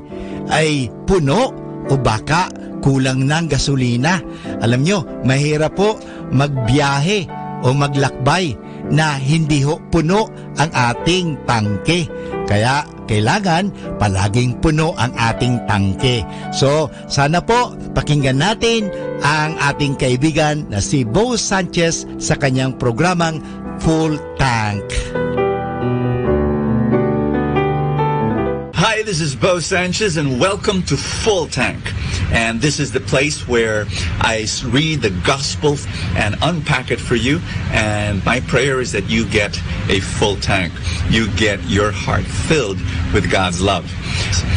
ay puno o baka kulang ng gasolina? Alam nyo, mahirap po magbiyahe o maglakbay na hindi ho puno ang ating tangke. Kaya kailangan palaging puno ang ating tangke. So, sana po pakinggan natin ang ating kaibigan na si Bo Sanchez sa kanyang programang Full Tank. Hi, this is Bo Sanchez and welcome to Full Tank. And this is the place where I read the gospel and unpack it for you. And my prayer is that you get a full tank. You get your heart filled with God's love.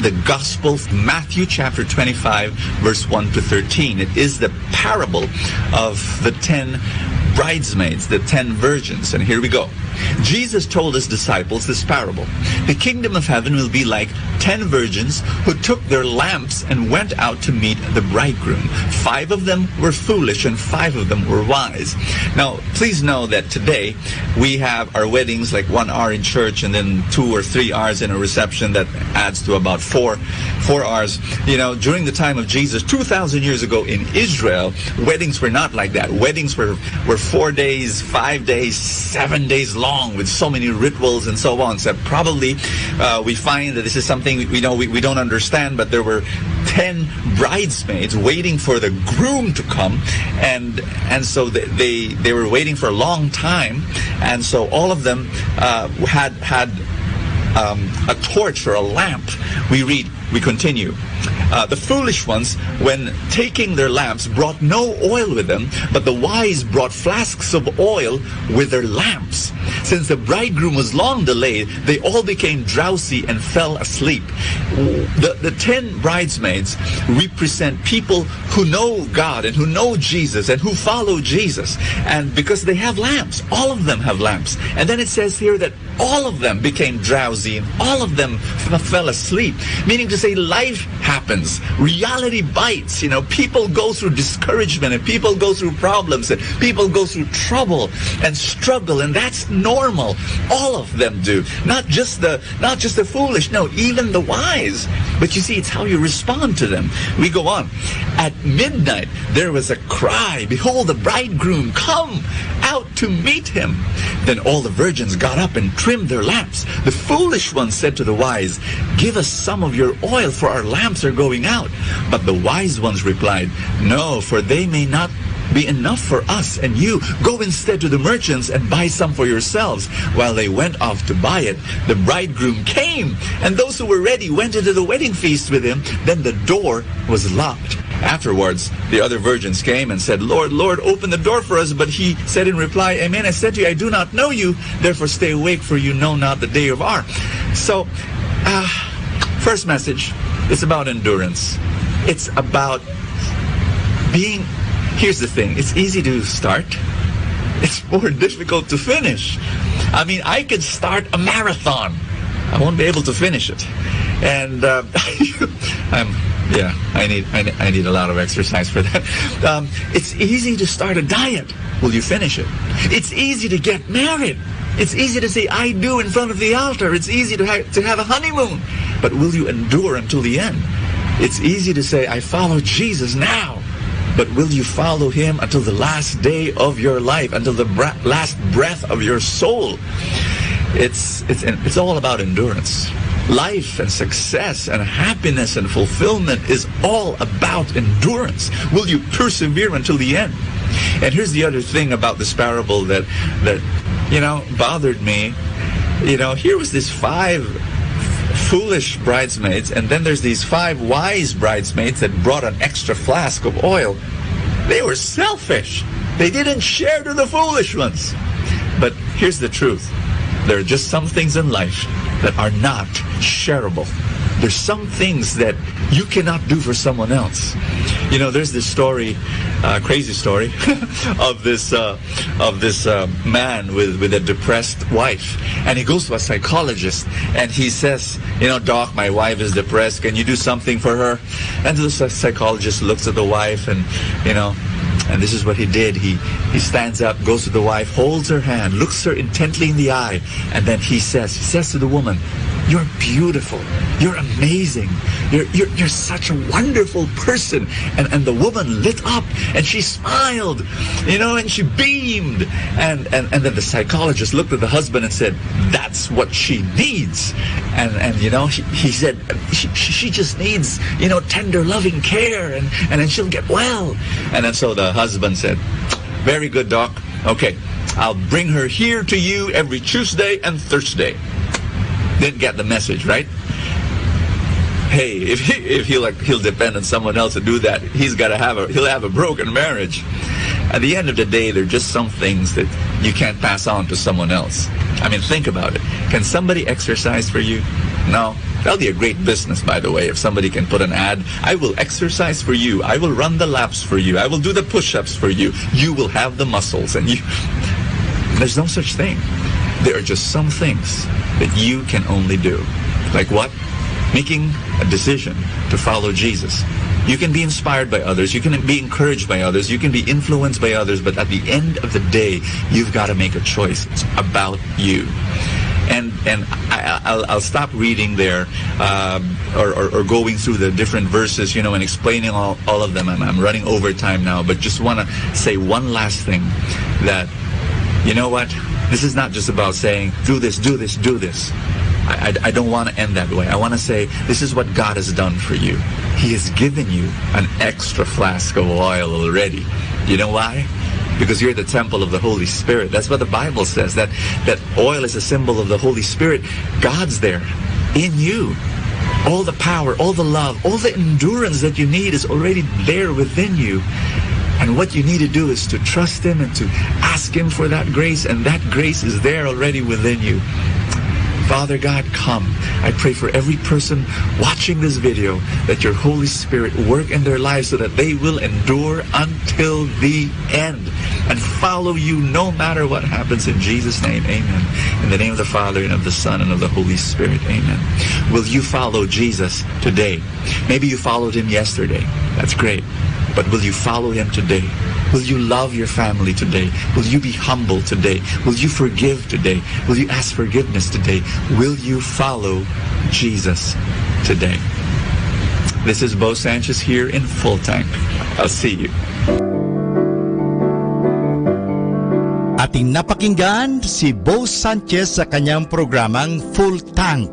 The gospel, Matthew chapter 25, verse 1 to 13. It is the parable of the 10 bridesmaids, the 10 virgins. And here we go. Jesus told his disciples this parable. The kingdom of heaven will be like 10 virgins who took their lamps and went out to meet the bridegroom. 5 of them were foolish and 5 of them were wise. Now, please know that today we have our weddings like 1 hour in church and then 2 or 3 hours in a reception that adds to about 4 hours. You know, during the time of Jesus, 2,000 years ago in Israel, weddings were not like that. Weddings were 4 days, 5 days, 7 days long with so many rituals and so on. So probably we find that this is something saying, we don't understand, but there were 10 bridesmaids waiting for the groom to come, and so they were waiting for a long time, and so all of them had a torch or a lamp. We continue. The foolish ones, when taking their lamps, brought no oil with them, but the wise brought flasks of oil with their lamps. Since the bridegroom was long delayed, they all became drowsy and fell asleep. The 10 bridesmaids represent people who know God and who know Jesus and who follow Jesus. And because they have lamps, all of them have lamps. And then it says here that all of them became drowsy and all of them fell asleep, meaning to say life happens, reality bites. People go through discouragement, and people go through problems, and people go through trouble and struggle, and that's normal. All of them do, not just the foolish, no, even the wise. But you see, it's how you respond to them. We go on. At midnight there was a cry, behold, the bridegroom, come out to meet him. Then all the virgins got up and trimmed their lamps. The foolish ones said to the wise, give us some of your oil, for our lamps are going out. But the wise ones replied, no, for they may not be enough for us and you. Go instead to the merchants and buy some for yourselves. While they went off to buy it, the bridegroom came, and those who were ready went into the wedding feast with him. Then the door was locked. Afterwards, the other virgins came and said, Lord, Lord, open the door for us. But he said in reply, Amen, I said to you, I do not know you. Therefore stay awake, for you know not the day of our. So, first message, it's about endurance. It's about being... Here's the thing. It's easy to start. It's more difficult to finish. I mean, I could start a marathon. I won't be able to finish it. And I need a lot of exercise for that. It's easy to start a diet. Will you finish it? It's easy to get married. It's easy to say, I do in front of the altar. It's easy to have a honeymoon. But will you endure until the end? It's easy to say, I follow Jesus now. But will you follow him until the last day of your life, until the last breath of your soul? It's all about endurance. Life and success and happiness and fulfillment is all about endurance. Will you persevere until the end? And here's the other thing about this parable that bothered me. Here was this 5 foolish bridesmaids, and then there's these 5 wise bridesmaids that brought an extra flask of oil. They were selfish. They didn't share to the foolish ones. But here's the truth. There are just some things in life that are not shareable. There's some things that you cannot do for someone else. There's this story, crazy story, of this man with a depressed wife, and he goes to a psychologist, and he says, Doc, my wife is depressed. Can you do something for her? And the psychologist looks at the wife, and and this is what he did. He stands up, goes to the wife, holds her hand, looks her intently in the eye, and then he says to the woman, you're beautiful. You're amazing. You're such a wonderful person. And the woman lit up, and she smiled, and she beamed. And then the psychologist looked at the husband and said, that's what she needs. And he said, she just needs, tender, loving care, and then she'll get well. And then so the husband said, very good, Doc. Okay, I'll bring her here to you every Tuesday and Thursday. Didn't get the message, right? Hey, if he'll depend on someone else to do that, he'll have a broken marriage. At the end of the day, there are just some things that you can't pass on to someone else. I mean, think about it. Can somebody exercise for you? No. That'll be a great business, by the way, if somebody can put an ad. I will exercise for you. I will run the laps for you. I will do the push-ups for you. You will have the muscles. And there's no such thing. There are just some things that you can only do. Like what? Making a decision to follow Jesus. You can be inspired by others. You can be encouraged by others. You can be influenced by others. But at the end of the day, you've got to make a choice. It's about you. And I'll stop reading there or going through the different verses, and explaining all of them. I'm running over time now, but just want to say one last thing, that, you know what? This is not just about saying, do this, do this, do this. I don't want to end that way. I want to say, this is what God has done for you. He has given you an extra flask of oil already. You know why? Because you're the temple of the Holy Spirit. That's what the Bible says, that oil is a symbol of the Holy Spirit. God's there in you. All the power, all the love, all the endurance that you need is already there within you. And what you need to do is to trust Him and to ask Him for that grace, and that grace is there already within you. Father God, come. I pray for every person watching this video that your Holy Spirit work in their lives so that they will endure until the end and follow you no matter what happens. In Jesus' name, amen. In the name of the Father, and of the Son, and of the Holy Spirit, amen. Will you follow Jesus today? Maybe you followed Him yesterday. That's great. But will you follow Him today? Will you love your family today? Will you be humble today? Will you forgive today? Will you ask forgiveness today? Will you follow Jesus today? This is Bo Sanchez here in Full Tank. I'll see you. Ating napakinggan si Bo Sanchez sa kanyang programang Full Tank.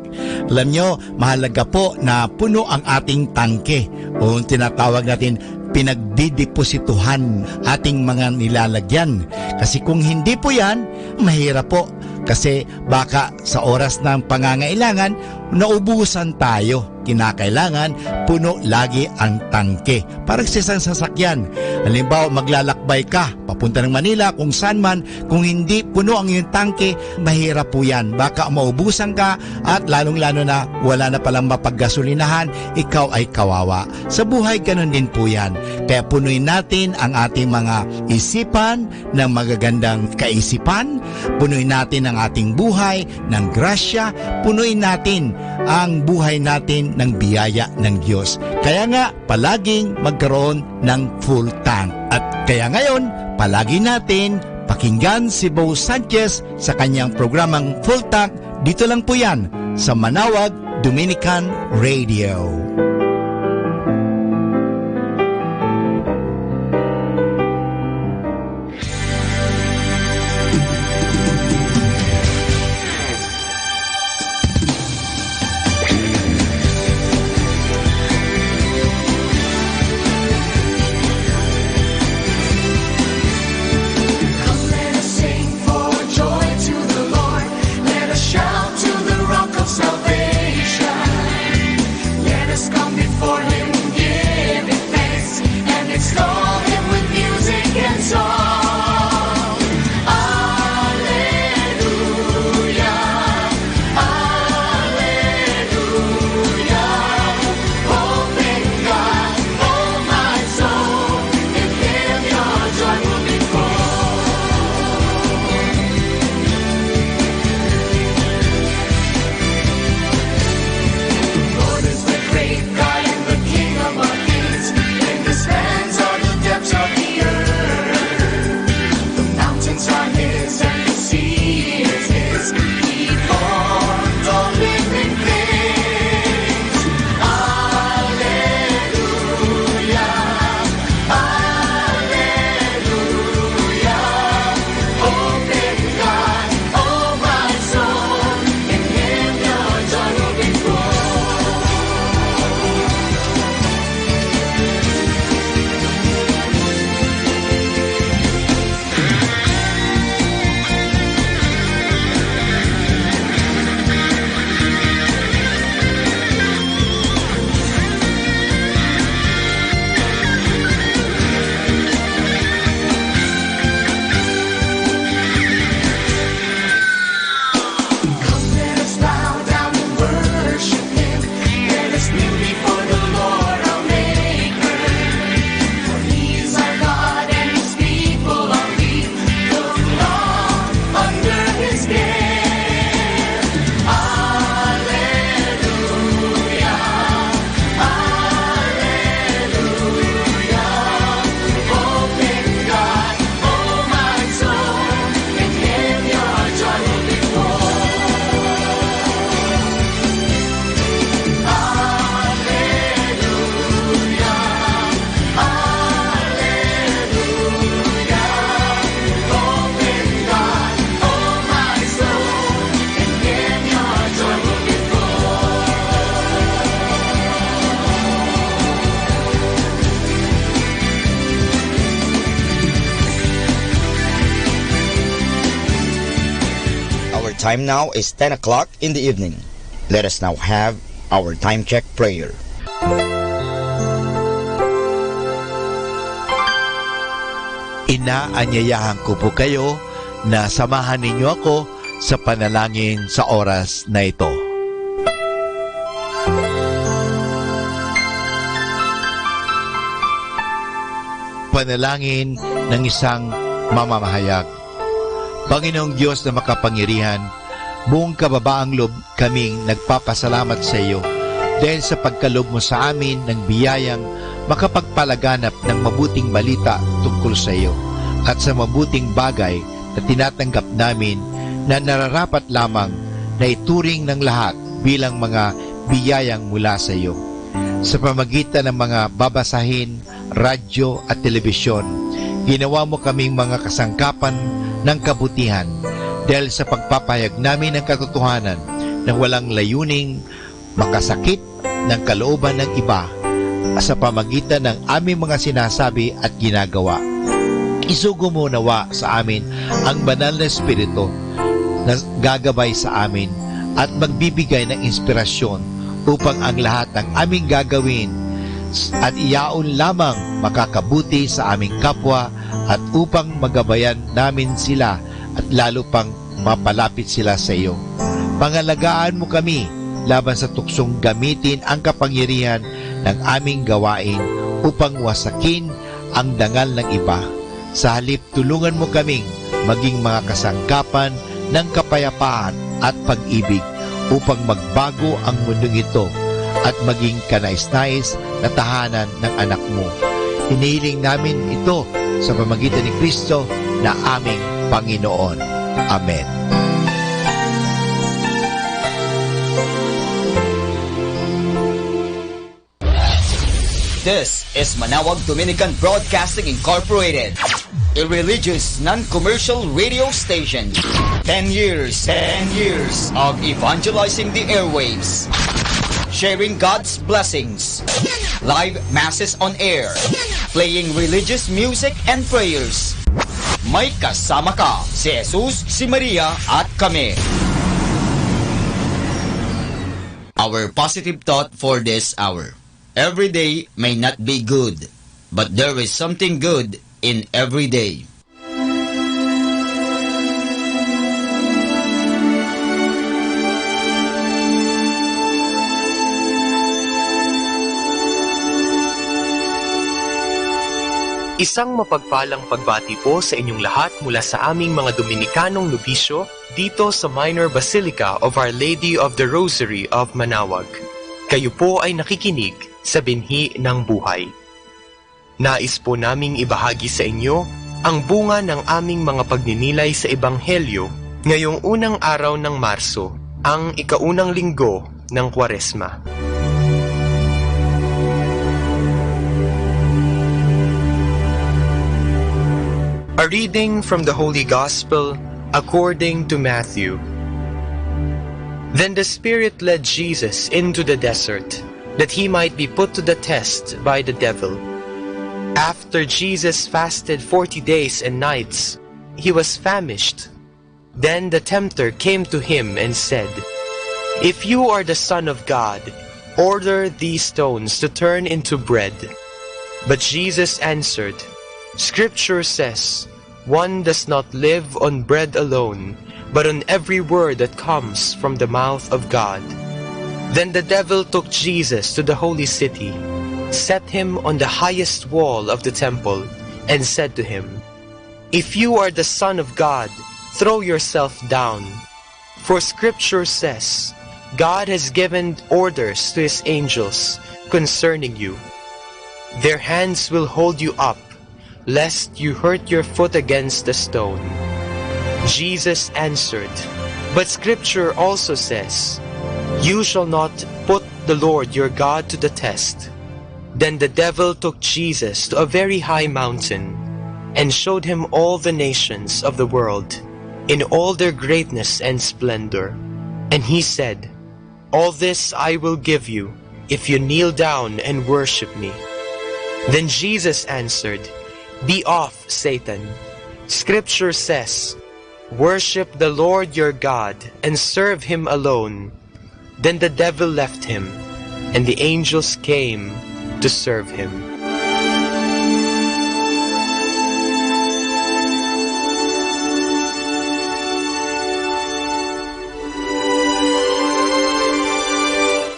Alam nyo, mahalaga po na puno ang ating tangke o tinatawag natin pinagdideposituhan ating mga nilalagyan. Kasi kung hindi po yan, mahirap po. Kasi baka sa oras ng pangangailangan, naubusan tayo. Kinakailangan, puno lagi ang tangke. Parang sa isang sasakyan. Halimbawa, maglalakbay ka, papunta ng Manila, kung saan man, kung hindi puno ang iyong tangke, mahirap po yan. Baka maubusan ka at lalong-lalo na wala na palang mapaggasolinahan, ikaw ay kawawa. Sa buhay, ganun din po yan. Kaya punuin natin ang ating mga isipan ng magagandang kaisipan, punuin natin ang ating buhay ng grasya, punuin natin ang buhay natin ng biyaya ng Diyos. Kaya nga, palaging magkaroon ng full tank. At kaya ngayon, palagi natin pakinggan si Bo Sanchez sa kanyang programang Full Tank. Dito lang po yan sa Manawag Dominican Radio. Lord is the great God and the King. time now is 10 o'clock in the evening. Let us now have our time check prayer. Inaanyayahan ko po kayo na samahan ninyo ako sa panalangin sa oras na ito. Panalangin ng isang mamamahayag. Panginoong Diyos na makapangyarihan, buong kababaang loob kaming nagpapasalamat sa iyo dahil sa pagkaloob mo sa amin ng biyayang makapagpalaganap ng mabuting balita tungkol sa iyo at sa mabuting bagay na tinatanggap namin na nararapat lamang na ituring ng lahat bilang mga biyayang mula sa iyo. Sa pamagitan ng mga babasahin, radyo at telebisyon, ginawa mo kaming mga kasangkapan ng kabutihan dahil sa pagpapahayag namin ng katotohanan na walang layuning makasakit ng kalooban ng iba sa pamagitan ng aming mga sinasabi at ginagawa. Isugo mo nawa sa amin ang banal na Espiritu na gagabay sa amin at magbibigay ng inspirasyon upang ang lahat ng aming gagawin at iyaon lamang makakabuti sa aming kapwa at upang magabayan namin sila at lalo pang mapalapit sila sa iyo. Pangalagaan mo kami laban sa tuksong gamitin ang kapangyarihan ng aming gawain upang wasakin ang dangal ng iba. Sa halip, tulungan mo kaming maging mga kasangkapan ng kapayapaan at pag-ibig upang magbago ang mundong ito at maging kanais-nais na tahanan ng anak mo. Hinihiling namin ito sa pamamagitan ni Kristo na aming Panginoon. Amen. This is Manawag Dominican Broadcasting Incorporated, a religious, non-commercial radio station. 10 years of evangelizing the airwaves, sharing God's blessings, live masses on air, playing religious music and prayers. May kasama ka, si Jesus, si Maria, at kami. Our positive thought for this hour. Every day may not be good, but there is something good in every day. Isang mapagpalang pagbati po sa inyong lahat mula sa aming mga Dominikanong nobisyo dito sa Minor Basilica of Our Lady of the Rosary of Manawag. Kayo po ay nakikinig sa binhi ng buhay. Nais po naming ibahagi sa inyo ang bunga ng aming mga pagninilay sa Ebanghelyo ngayong unang araw ng Marso, ang ikaunang linggo ng Kwaresma. A reading from the Holy Gospel according to Matthew. Then the Spirit led Jesus into the desert, that he might be put to the test by the devil. After Jesus fasted 40 days and nights, he was famished. Then the tempter came to him and said, "If you are the Son of God, order these stones to turn into bread." But Jesus answered, "Scripture says, one does not live on bread alone, but on every word that comes from the mouth of God." Then the devil took Jesus to the holy city, set him on the highest wall of the temple, and said to him, "If you are the Son of God, throw yourself down. For Scripture says, God has given orders to his angels concerning you. Their hands will hold you up, lest you hurt your foot against a stone." Jesus answered, "But Scripture also says, you shall not put the Lord your God to the test." Then the devil took Jesus to a very high mountain and showed him all the nations of the world in all their greatness and splendor. And he said, "All this I will give you if you kneel down and worship me." Then Jesus answered, "Be off, Satan. Scripture says, Worship the Lord your God and serve him alone. Then the devil left him, and the angels came to serve him.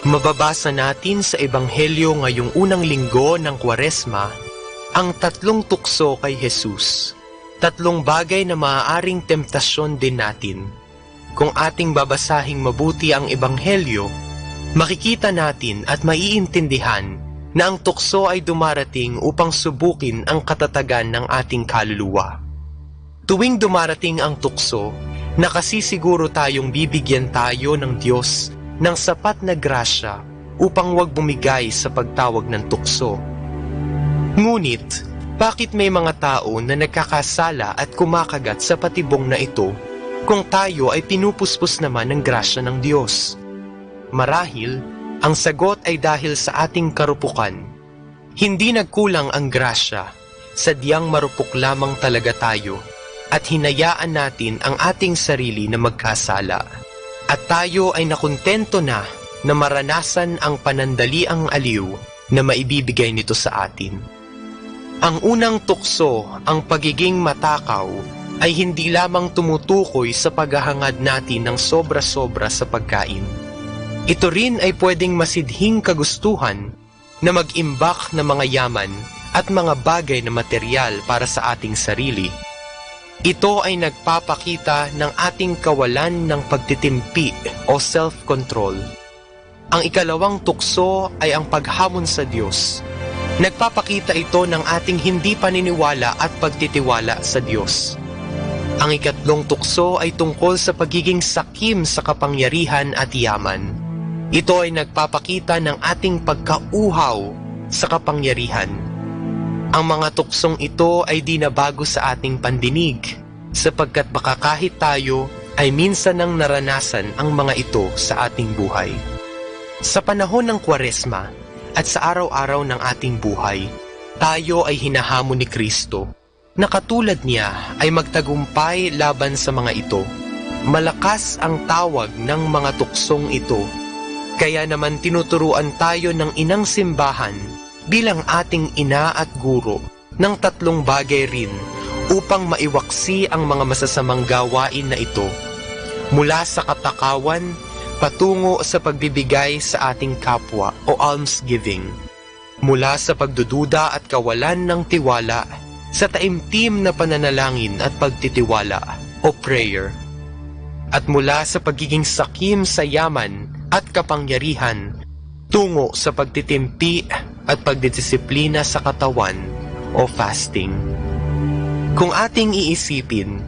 Mababasa natin sa Ebanghelyo ngayong unang linggo ng Kwaresma ang tatlong tukso kay Jesus. Tatlong bagay na maaaring temptasyon din natin. Kung ating babasahing mabuti ang Ebanghelyo, makikita natin at maiintindihan na ang tukso ay dumarating upang subukin ang katatagan ng ating kaluluwa. Tuwing dumarating ang tukso, nakasisiguro tayong bibigyan tayo ng Diyos ng sapat na grasya upang huwag bumigay sa pagtawag ng tukso. Ngunit, bakit may mga tao na nagkakasala at kumakagat sa patibong na ito kung tayo ay pinupuspos naman ng grasya ng Diyos? Marahil, ang sagot ay dahil sa ating karupukan. Hindi nagkulang ang grasya, sadyang marupok lamang talaga tayo at hinayaan natin ang ating sarili na magkasala. At tayo ay nakontento na maranasan ang panandaliang aliw na maibibigay nito sa atin. Ang unang tukso, ang pagiging matakaw, ay hindi lamang tumutukoy sa paghahangad natin ng sobra-sobra sa pagkain. Ito rin ay pwedeng masidhing kagustuhan na mag-imbak ng mga yaman at mga bagay na material para sa ating sarili. Ito ay nagpapakita ng ating kawalan ng pagtitimpi o self-control. Ang ikalawang tukso ay ang paghamon sa Diyos. Nagpapakita ito ng ating hindi paniniwala at pagtitiwala sa Diyos. Ang ikatlong tukso ay tungkol sa pagiging sakim sa kapangyarihan at yaman. Ito ay nagpapakita ng ating pagkauhaw sa kapangyarihan. Ang mga tuksong ito ay di na bago sa ating pandinig, sapagkat baka kahit tayo ay minsan nang naranasan ang mga ito sa ating buhay. Sa panahon ng Kwaresma at sa araw-araw ng ating buhay, tayo ay hinahamon ni Kristo na katulad niya ay magtagumpay laban sa mga ito. Malakas ang tawag ng mga tuksong ito, kaya naman tinuturuan tayo ng inang simbahan bilang ating ina at guro ng tatlong bagay rin upang maiwaksi ang mga masasamang gawain na ito, mula sa katakawan patungo sa pagbibigay sa ating kapwa o almsgiving, mula sa pagdududa at kawalan ng tiwala sa taimtim na pananalangin at pagtitiwala o prayer, at mula sa pagiging sakim sa yaman at kapangyarihan tungo sa pagtitimpi at pagdidisiplina sa katawan o fasting. Kung ating iisipin,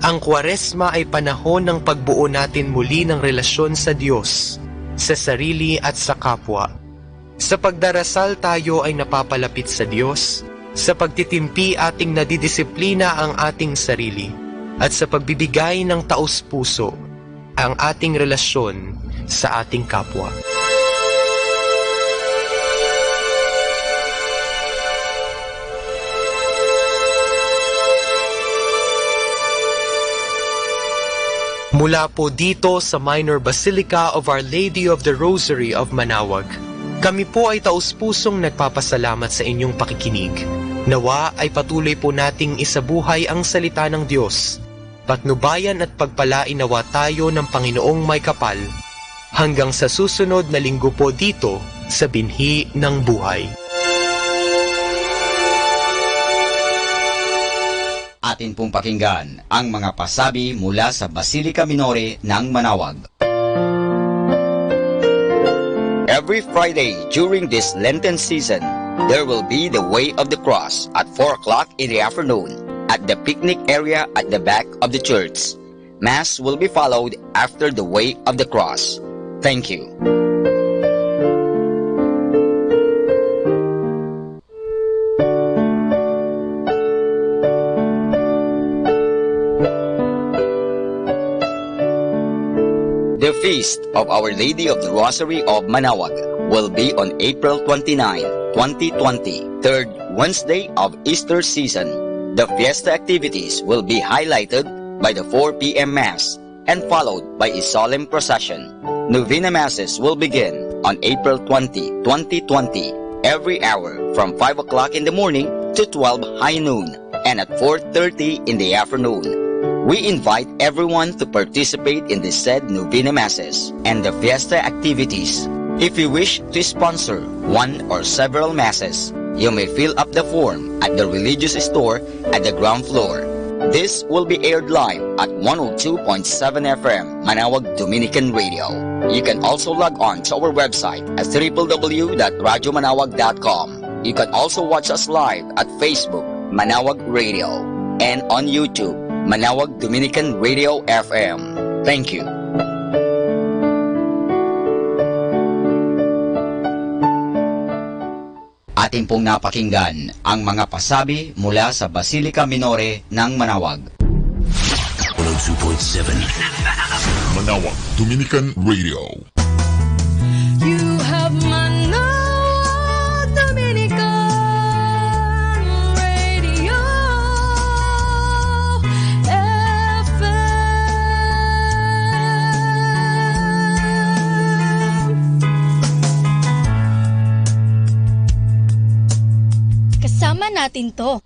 ang Kwaresma ay panahon ng pagbuo natin muli ng relasyon sa Diyos, sa sarili at sa kapwa. Sa pagdarasal tayo ay napapalapit sa Diyos, sa pagtitimpi ating nadidisiplina ang ating sarili, at sa pagbibigay ng taos-puso ang ating relasyon sa ating kapwa. Mula po dito sa Minor Basilica of Our Lady of the Rosary of Manaoag, kami po ay taus-pusong nagpapasalamat sa inyong pakikinig. Nawa ay patuloy po nating isabuhay ang salita ng Diyos. Patnubayan at pagpalain nawa tayo ng Panginoong may kapal hanggang sa susunod na linggo po dito sa Binhi ng Buhay. Atin pong pakinggan ang mga pasabi mula sa Basilica Minore ng Manaoag. Every Friday during this Lenten season, there will be the Way of the Cross at 4 o'clock in the afternoon at the picnic area at the back of the church. Mass will be followed after the Way of the Cross. Thank you. The Feast of Our Lady of the Rosary of Manaoag will be on April 29, 2020, third Wednesday of Easter season. The fiesta activities will be highlighted by the 4 p.m. Mass and followed by a solemn procession. Novena Masses will begin on April 20, 2020, every hour from 5 o'clock in the morning to 12 high noon and at 4:30 in the afternoon. We invite everyone to participate in the said Novena Masses and the Fiesta activities. If you wish to sponsor one or several Masses, you may fill up the form at the religious store at the ground floor. This will be aired live at 102.7 FM Manawag Dominican Radio. You can also log on to our website at www.radyomanawag.com. You can also watch us live at Facebook, Manawag Radio, and on YouTube, Manawag Dominican Radio FM. Thank you. Atin pong napakinggan ang mga pasabi mula sa Basilica Minore ng Manawag. 102.7 Manawag Dominican Radio. You have Manawag Dominican Radio FM. Kasama natin to.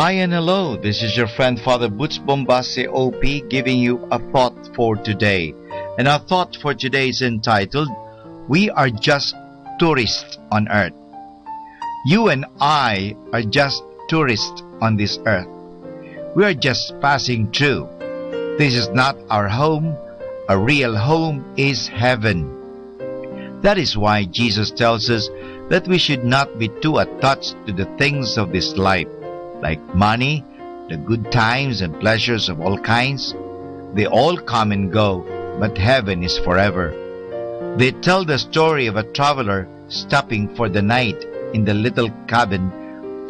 Hi and hello, this is your friend Father Butch Bombase OP giving you a thought for today. And our thought for today is entitled, We Are Just Tourists on Earth. You and I are just tourists on this earth. We are just passing through. This is not our home. A real home is heaven. That is why Jesus tells us that we should not be too attached to the things of this life, like money, the good times and pleasures of all kinds. They all come and go, but heaven is forever. They tell the story of a traveler stopping for the night in the little cabin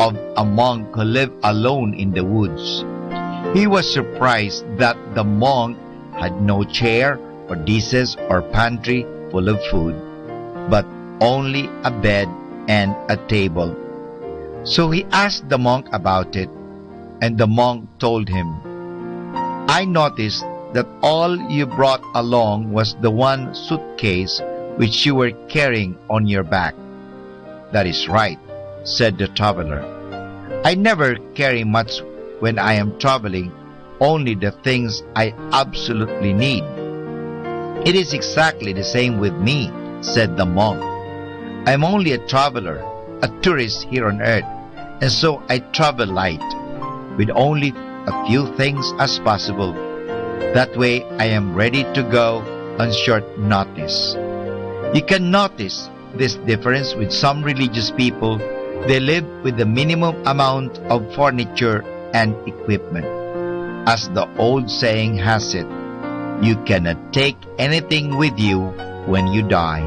of a monk who lived alone in the woods. He was surprised that the monk had no chair or dishes or pantry full of food, but only a bed and a table. So he asked the monk about it, and the monk told him, I noticed that all you brought along was the one suitcase which you were carrying on your back. That is right, said the traveler. I never carry much when I am traveling, only the things I absolutely need. It is exactly the same with me, said the monk. I am only a traveler, a tourist here on earth, and so I travel light, with only a few things as possible. That way I am ready to go on short notice. You can notice this difference with some religious people. They live with the minimum amount of furniture and equipment. As the old saying has it, you cannot take anything with you when you die.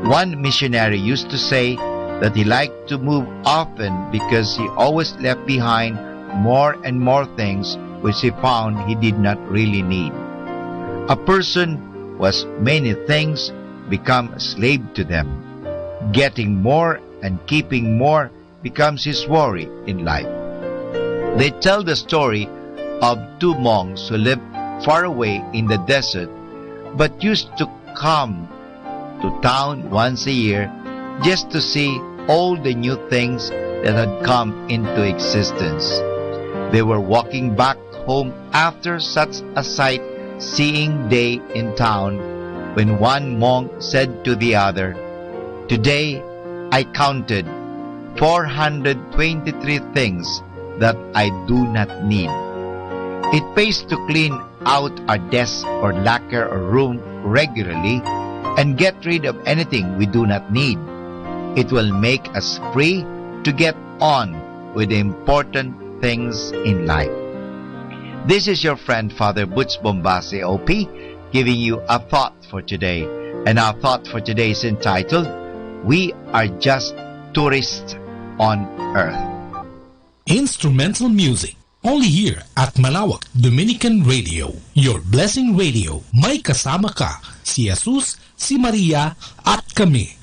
One missionary used to say that he liked to move often because he always left behind more and more things which he found he did not really need. A person who has many things become a slave to them. Getting more and keeping more becomes his worry in life. They tell the story of two monks who lived far away in the desert but used to come to town once a year just to see all the new things that had come into existence. They were walking back home after such a sight-seeing day in town when one monk said to the other, Today I counted 423 things that I do not need. It pays to clean out our desk or locker or room regularly and get rid of anything we do not need. It will make us free to get on with the important things in life. This is your friend Father Butch Bombase OP giving you a thought for today. And our thought for today is entitled, We Are Just Tourists on Earth. Instrumental music. Only here at Malawak Dominican Radio. Your blessing radio. May kasama ka, si Jesus, si Maria, at kami.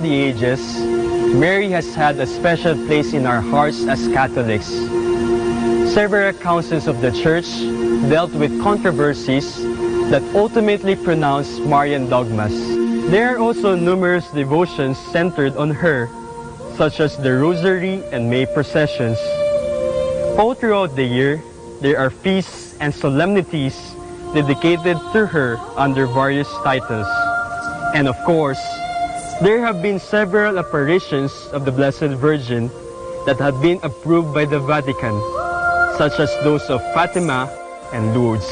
the ages, Mary has had a special place in our hearts as Catholics. Several councils of the Church dealt with controversies that ultimately pronounced Marian dogmas. There are also numerous devotions centered on her, such as the Rosary and May processions. All throughout the year, there are feasts and solemnities dedicated to her under various titles. And of course, there have been several apparitions of the Blessed Virgin that have been approved by the Vatican, such as those of Fatima and Lourdes.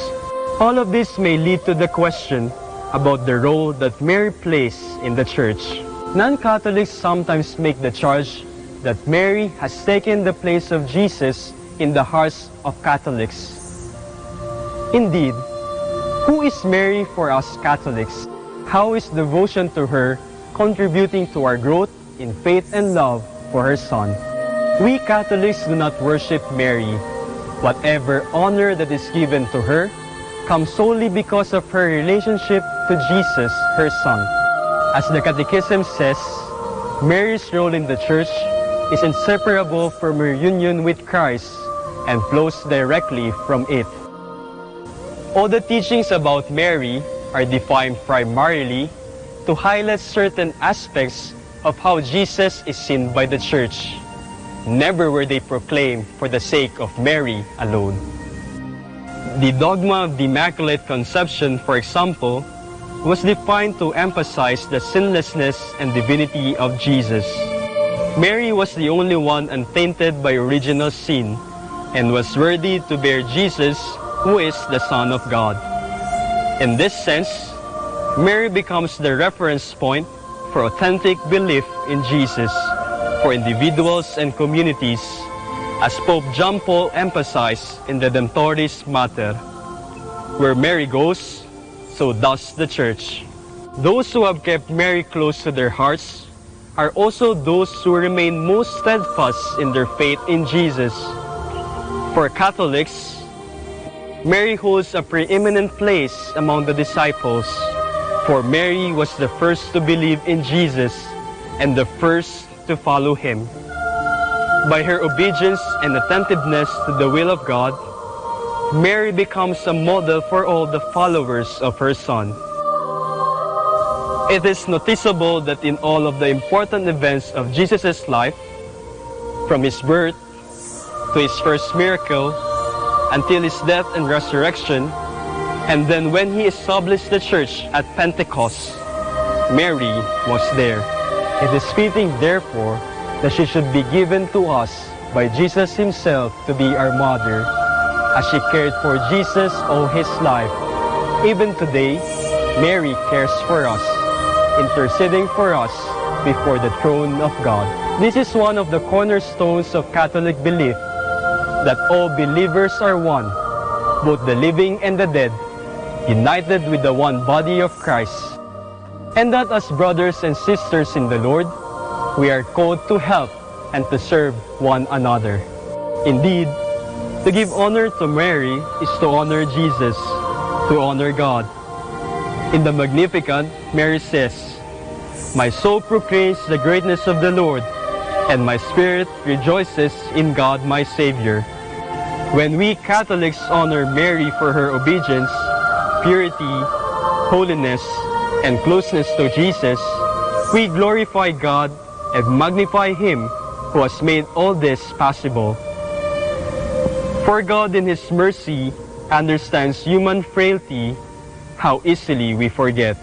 All of this may lead to the question about the role that Mary plays in the Church. Non-Catholics sometimes make the charge that Mary has taken the place of Jesus in the hearts of Catholics. Indeed, who is Mary for us Catholics? How is devotion to her contributing to our growth in faith and love for her Son? We Catholics do not worship Mary. Whatever honor that is given to her comes solely because of her relationship to Jesus, her Son. As the Catechism says, Mary's role in the Church is inseparable from her union with Christ and flows directly from it. All the teachings about Mary are defined primarily to highlight certain aspects of how Jesus is seen by the Church. Never were they proclaimed for the sake of Mary alone. The dogma of the Immaculate Conception, for example, was defined to emphasize the sinlessness and divinity of Jesus. Mary was the only one untainted by original sin and was worthy to bear Jesus, who is the Son of God. In this sense, Mary becomes the reference point for authentic belief in Jesus for individuals and communities, as Pope John Paul emphasized in Redemptoris Mater. Where Mary goes, so does the Church. Those who have kept Mary close to their hearts are also those who remain most steadfast in their faith in Jesus. For Catholics, Mary holds a preeminent place among the disciples, for Mary was the first to believe in Jesus and the first to follow him. By her obedience and attentiveness to the will of God, Mary becomes a model for all the followers of her Son. It is noticeable that in all of the important events of Jesus' life, from his birth to his first miracle, until his death and resurrection, and then when he established the Church at Pentecost, Mary was there. It is fitting, therefore, that she should be given to us by Jesus himself to be our mother, as she cared for Jesus all his life. Even today, Mary cares for us, interceding for us before the throne of God. This is one of the cornerstones of Catholic belief, that all believers are one, both the living and the dead, united with the one body of Christ, and that as brothers and sisters in the Lord, we are called to help and to serve one another. Indeed, to give honor to Mary is to honor Jesus, to honor God. In the Magnificat, Mary says, "My soul proclaims the greatness of the Lord, and my spirit rejoices in God my Savior." When we Catholics honor Mary for her obedience, purity, holiness, and closeness to Jesus, we glorify God and magnify him who has made all this possible. For God in his mercy understands human frailty, how easily we forget.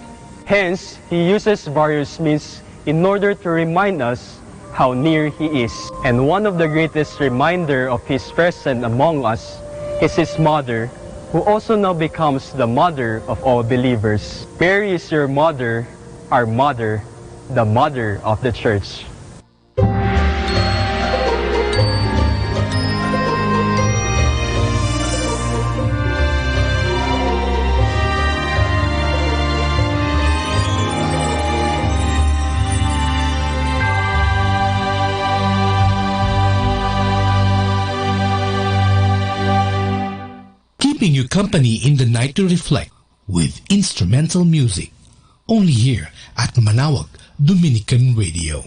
Hence, he uses various means in order to remind us how near he is. And one of the greatest reminder of his presence among us is his mother, who also now becomes the mother of all believers. Mary is your mother, our mother, the mother of the Church. Keeping you company in the night to reflect with instrumental music. Only here at Manawag Dominican Radio.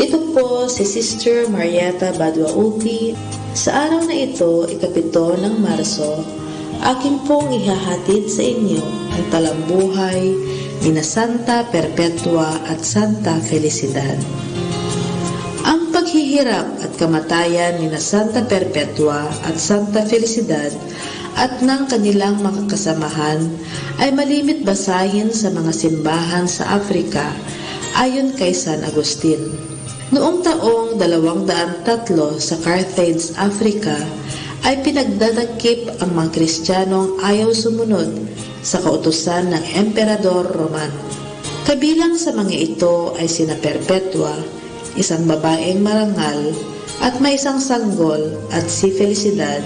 Ito po si Sister Marietta Badwa Upi. Sa araw na ito, ikapito ng Marso, akin pong ihahatid sa inyo ang talambuhay ni na Santa Perpetua at Santa Felicidad. Ang paghihirap at kamatayan ni na Santa Perpetua at Santa Felicidad at ng kanilang mga kasamahan ay malimit basahin sa mga simbahan sa Afrika ayon kay San Agustin. Noong taong 203 sa Carthage, Africa, ay pinagdadakip ang mga Kristiyanong ayaw sumunod sa kautusan ng Emperador Romano. Kabilang sa mga ito ay sina Perpetua, isang babaeng marangal at may isang sanggol, at si Felicidad,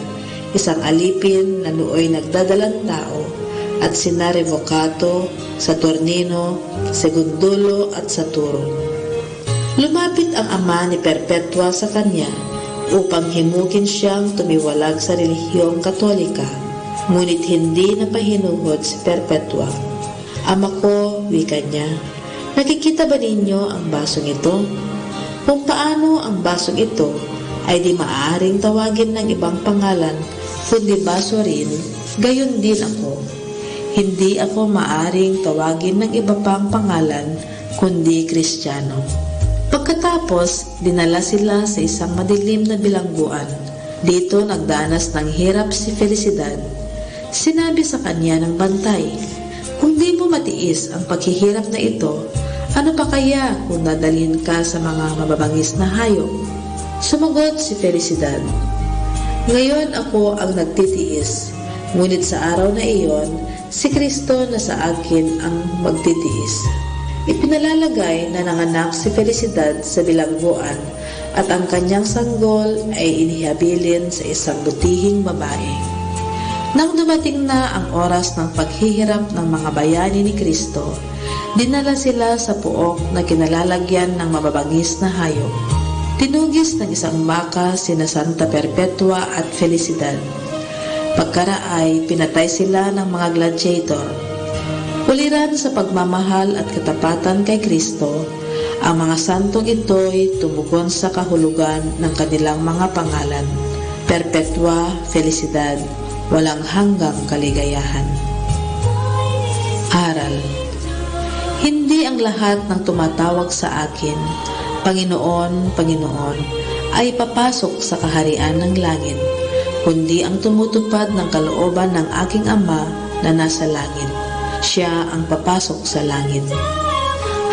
isang alipin na nooy nagdadalang tao, at sina Revocato, Saturnino, Segundulo at Saturno. Lumapit ang ama ni Perpetua sa kanya upang himugin siyang tumiwalag sa relihiyong Katolika, ngunit hindi napahinuhod si Perpetua. Ama ko, wika niya, nakikita ba ninyo ang basong ito? Kung paano ang basong ito ay di maaaring tawagin ng ibang pangalan kundi baso rin, gayon din ako. Hindi ako maaring tawagin ng iba pang pangalan kundi Kristiyano. Pagkatapos, dinala sila sa isang madilim na bilangguan. Dito nagdanas ng hirap si Felicidad. Sinabi sa kanya ng bantay, kung di mo matiis ang paghihirap na ito, ano pa kaya kung dadalhin ka sa mga mababangis na hayop? Sumagot si Felicidad, ngayon ako ang nagtitiis, ngunit sa araw na iyon, si Kristo na sa akin ang magtitiis. Ipinalalagay na nanganak si Felicidad sa bilangguan at ang kanyang sanggol ay inihabilin sa isang butihing babae. Nang dumating na ang oras ng paghihirap ng mga bayani ni Kristo, dinala sila sa puok na kinalalagyan ng mababangis na hayop. Tinugis ng isang baka sina Santa Perpetua at Felicidad. Pagkaraay, pinatay sila ng mga gladiator. Uliran sa pagmamahal at katapatan kay Kristo, ang mga santong ito'y tumugon sa kahulugan ng kanilang mga pangalan. Perpetua, Felicidad, walang hanggang kaligayahan. Aral. Hindi ang lahat ng tumatawag sa akin, Panginoon, Panginoon, ay papasok sa kaharian ng langit, kundi ang tumutupad ng kalooban ng aking Ama na nasa langit. Siya ang papasok sa langit.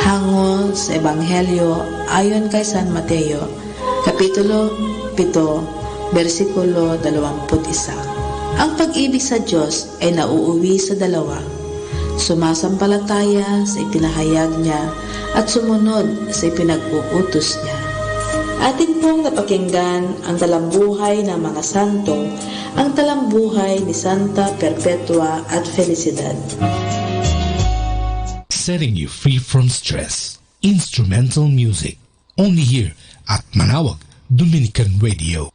Hango sa Ebanghelyo ayon kay San Mateo, Kapitulo 7, versikulo 21. Ang pag-ibig sa Diyos ay nauuwi sa dalawa: sumasampalataya sa ipinahayag niya at sumunod sa ipinag-uutos niya. Atin pong napakinggan ang talambuhay ng mga santo, ang talambuhay ni Santa Perpetua at Felicidad. Setting you free from stress. Instrumental music. Only here at Manawag Dominican Radio.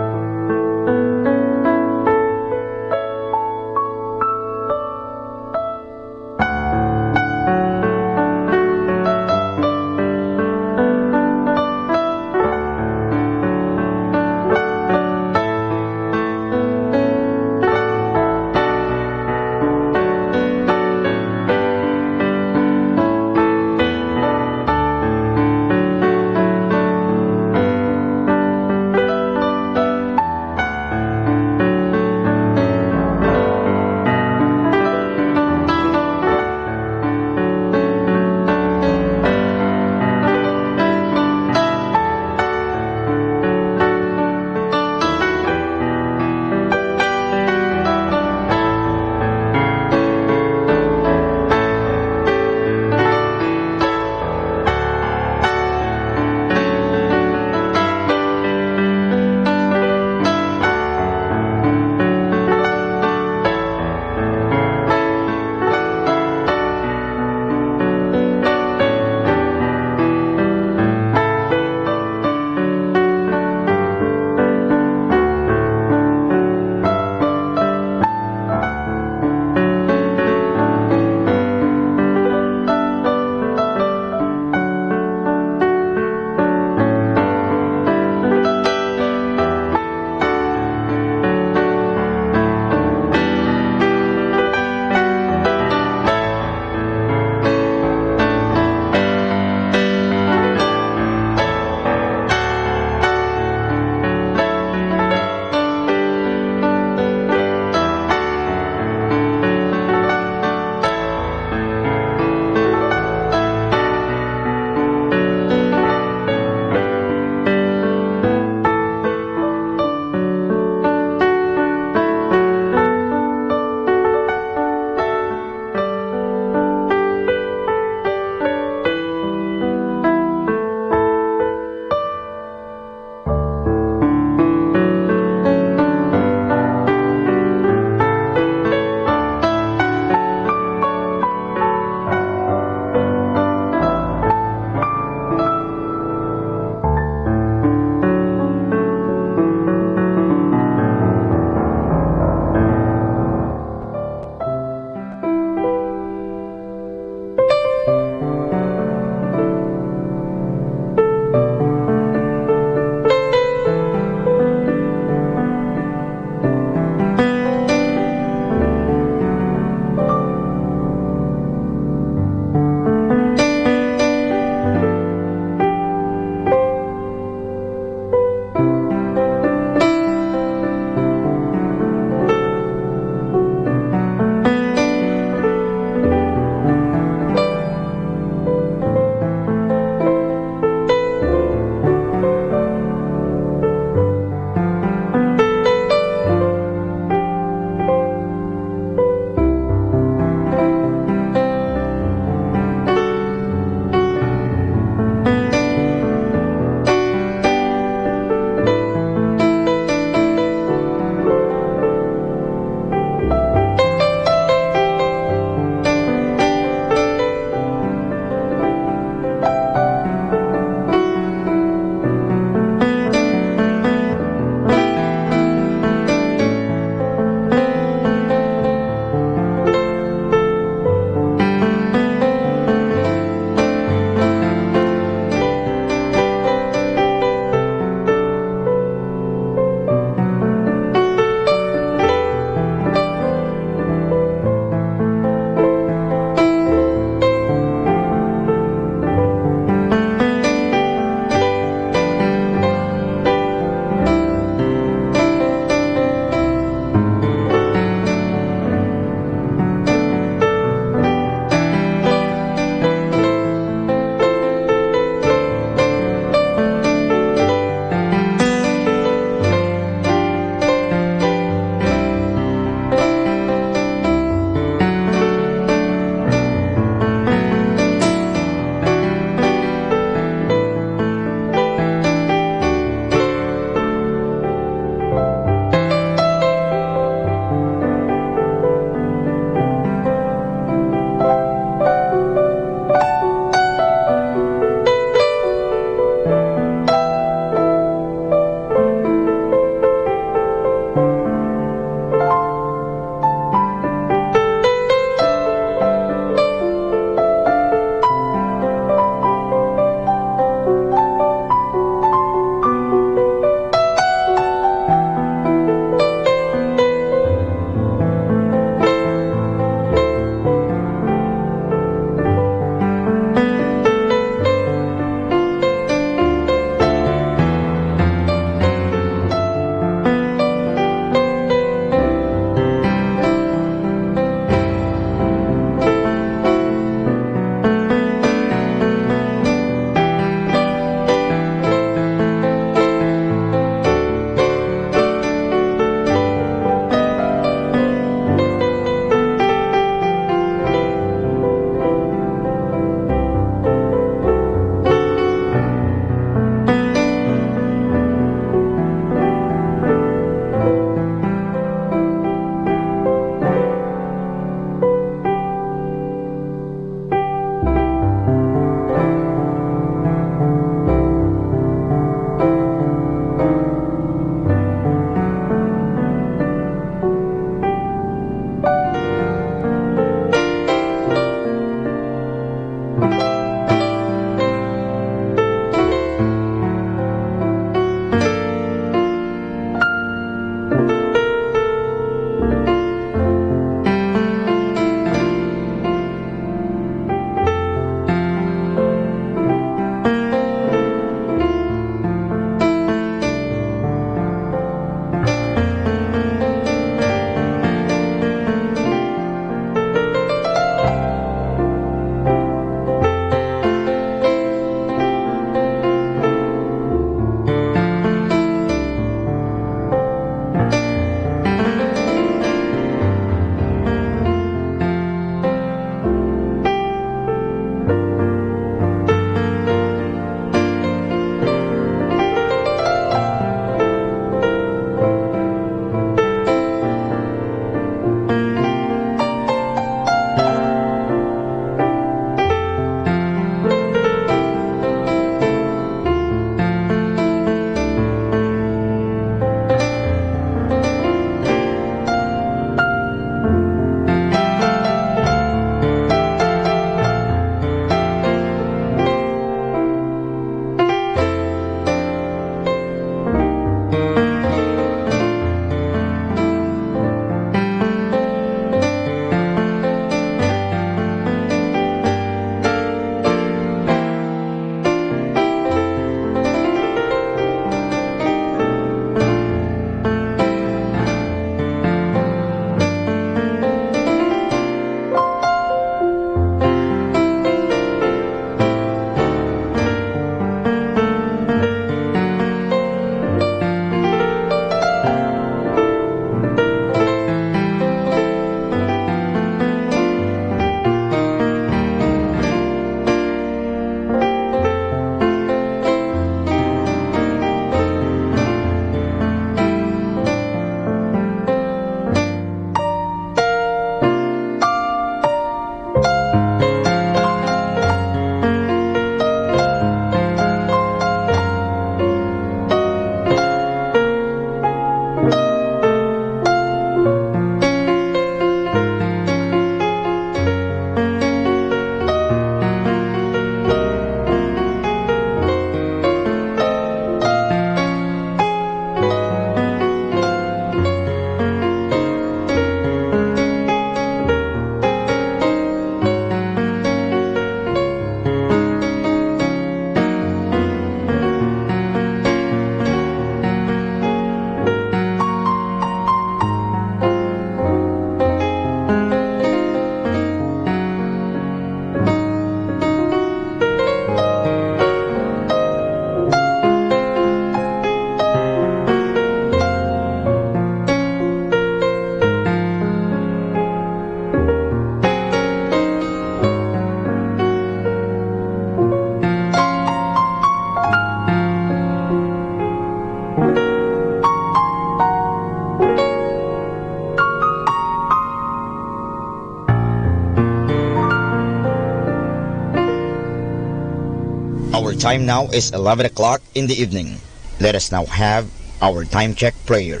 Our time now is 11 o'clock in the evening. Let us now have our time check prayer.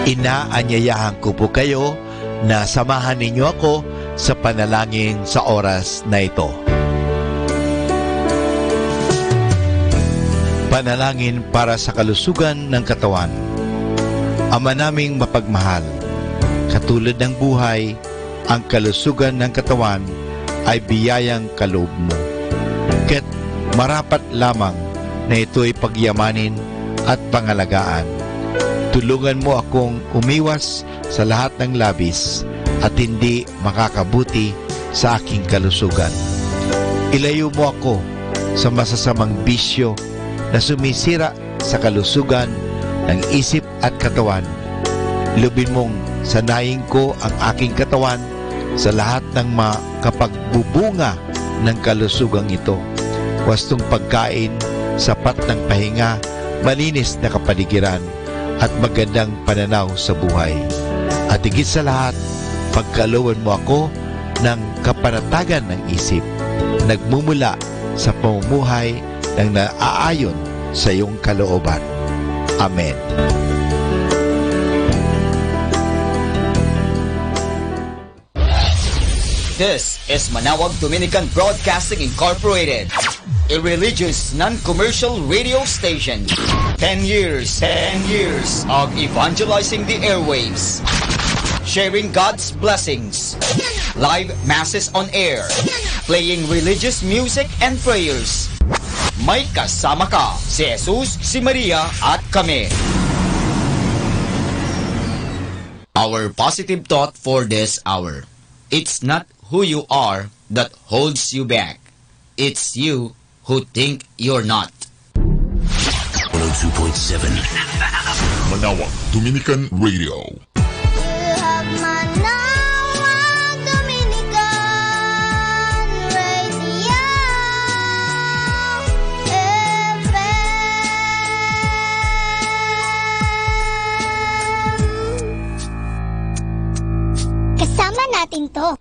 Inaanyayahan ko po kayo na samahan ninyo ako sa panalangin sa oras na ito. Panalangin para sa kalusugan ng katawan. Ama naming mapagmahal, katulad ng buhay, ang kalusugan ng katawan ay biyayang kaloob mo. Kaya't marapat lamang na ito'y pagyamanin at pangalagaan. Tulungan mo akong umiwas sa lahat ng labis at hindi makakabuti sa aking kalusugan. Ilayo mo ako sa masasamang bisyo na sumisira sa kalusugan ng isip at katawan. Lubin mong sanayin ko ang aking katawan sa lahat ng makapagbubunga ng kalusugang ito. Wastong pagkain, sapat ng pahinga, malinis na kapaligiran, at magandang pananaw sa buhay. At higit sa lahat, pagkalooban mo ako ng kapanatagan ng isip, nagmumula sa pamumuhay ng naaayon sa iyong kalooban. Amen. This is Manawag Dominican Broadcasting Incorporated, a religious non-commercial radio station. 10 years of evangelizing the airwaves, sharing God's blessings, live masses on air, playing religious music and prayers. May kasama ka, si Jesus, si Maria, at kami. Our positive thought for this hour. It's not who you are that holds you back. It's you who think you're not. 102.7 Manawag Dominican Radio. Kasama natin to.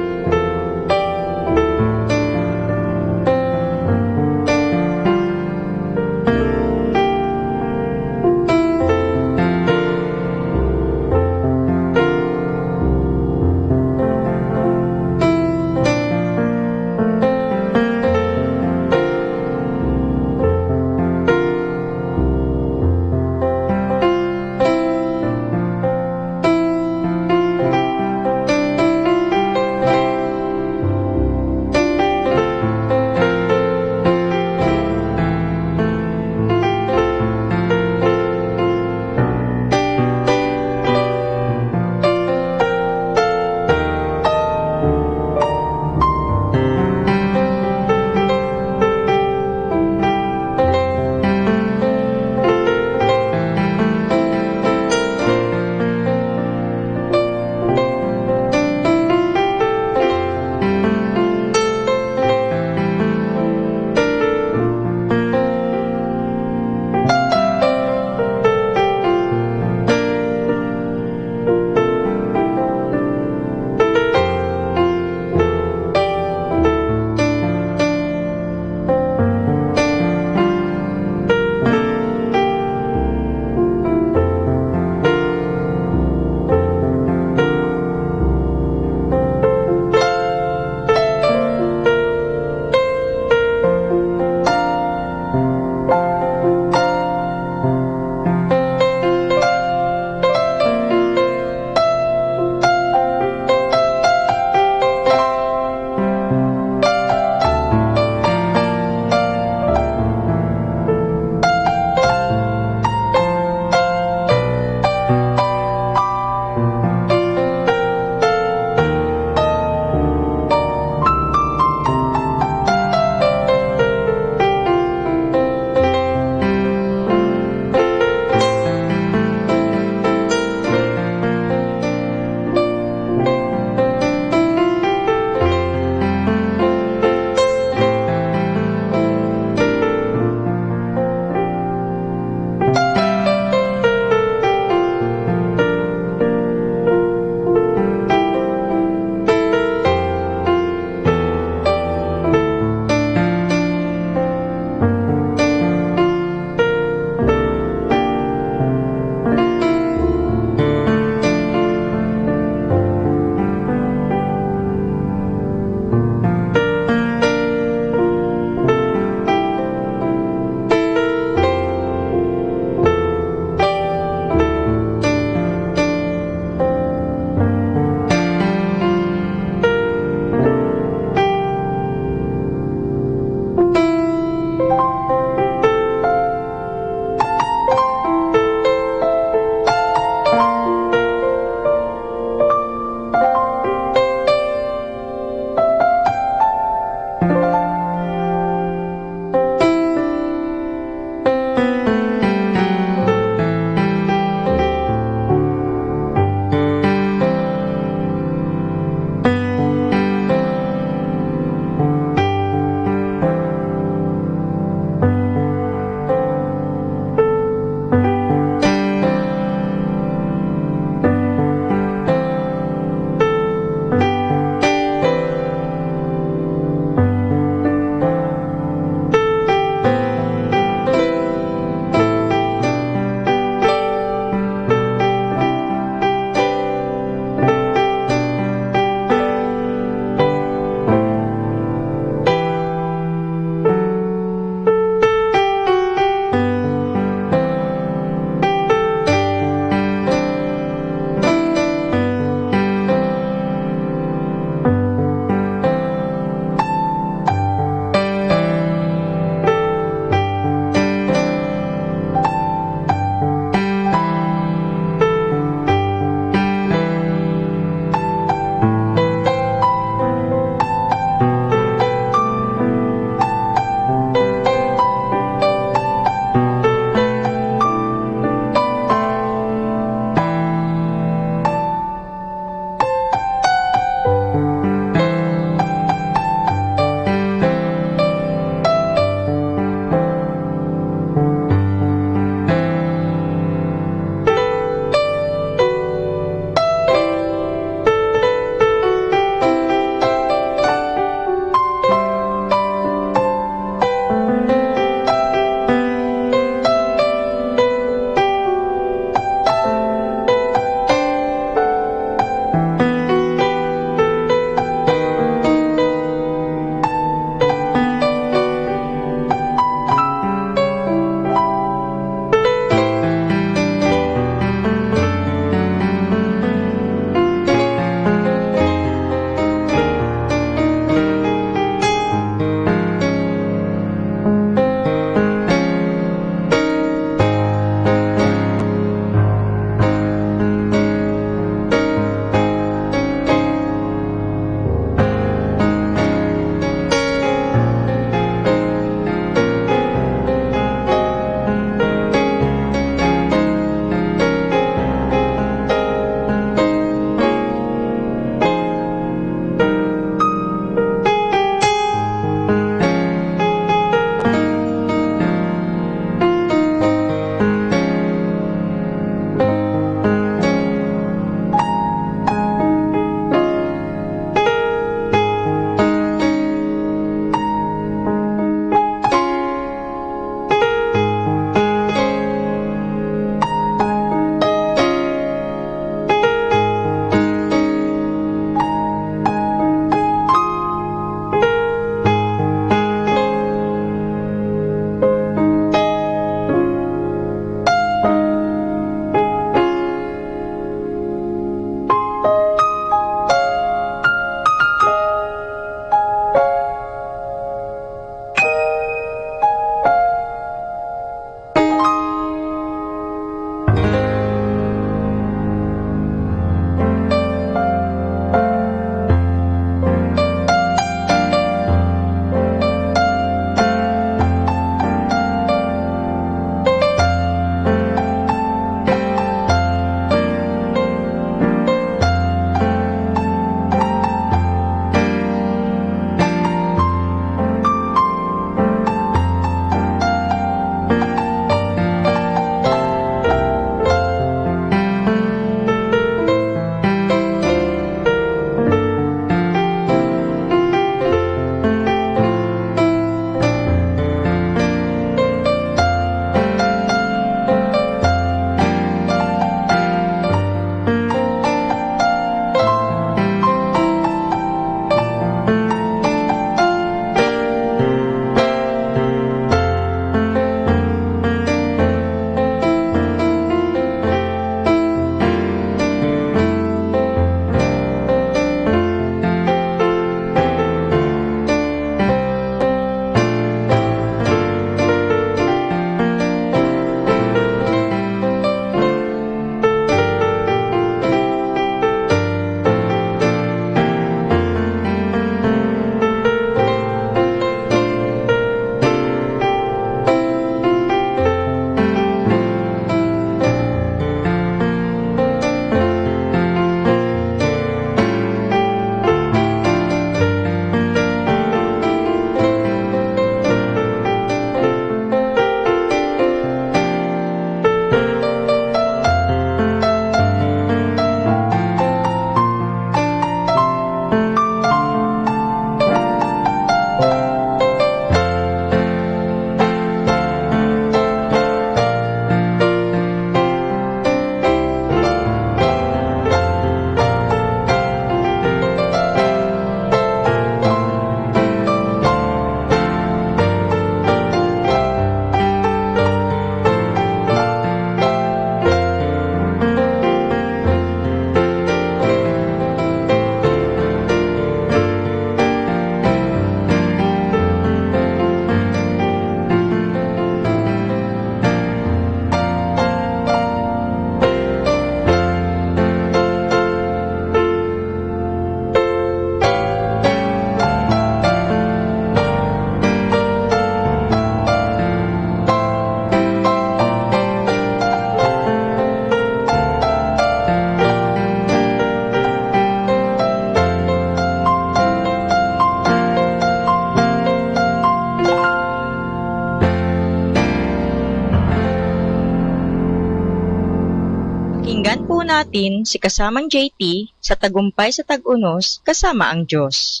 Pakinggan po natin si kasamang JT sa Tagumpay sa Tag-Unos kasama ang Diyos.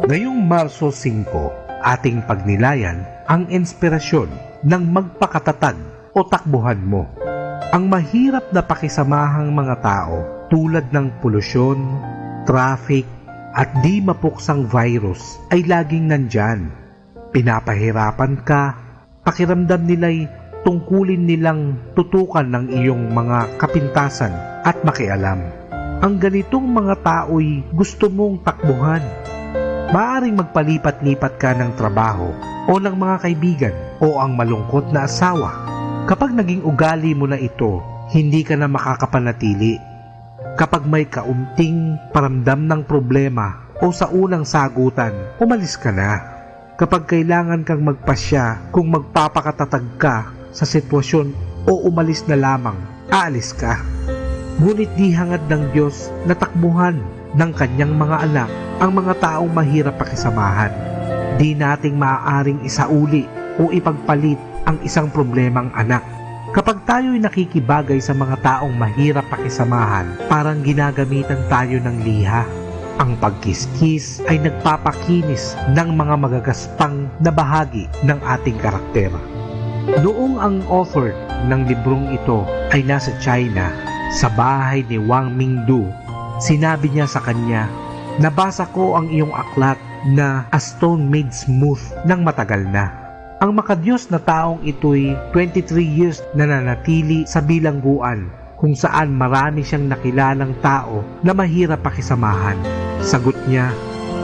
Ngayong Marso 5, ating pagnilayan ang inspirasyon ng magpakatatag o takbuhan mo. Ang mahirap na pakisamahang mga tao tulad ng polusyon, traffic, at di mapuksang virus ay laging nandyan. Pinapahirapan ka, pakiramdam nila'y tungkulin nilang tutukan ng iyong mga kapintasan at makialam. Ang ganitong mga tao'y gusto mong takbuhan. Maaring magpalipat-lipat ka ng trabaho o ng mga kaibigan o ang malungkot na asawa. Kapag naging ugali mo na ito, hindi ka na makakapanatili. Kapag may kaunting paramdam ng problema o sa unang sagutan, umalis ka na. Kapag kailangan kang magpasya kung magpapakatatag ka sa sitwasyon o umalis na lamang, aalis ka. Ngunit di hangad ng Diyos na takbuhan ng kanyang mga anak ang mga taong mahirap pakisamahan. Di nating maaaring isauli o ipagpalit ang isang problemang anak. Kapag tayo'y nakikibagay sa mga taong mahirap pakisamahan, parang ginagamitan tayo ng liha. Ang pagkiskis ay nagpapakinis ng mga magagaspang na bahagi ng ating karakter. Noong ang author ng librong ito ay nasa China, sa bahay ni Wang Mingdu, sinabi niya sa kanya, "Nabasa ko ang iyong aklat na A Stone Made Smooth ng matagal na." Ang makadiyos na taong ito'y 23 years na nanatili sa bilangguan kung saan marami siyang nakilalang tao na mahirap pakisamahan. Sagot niya,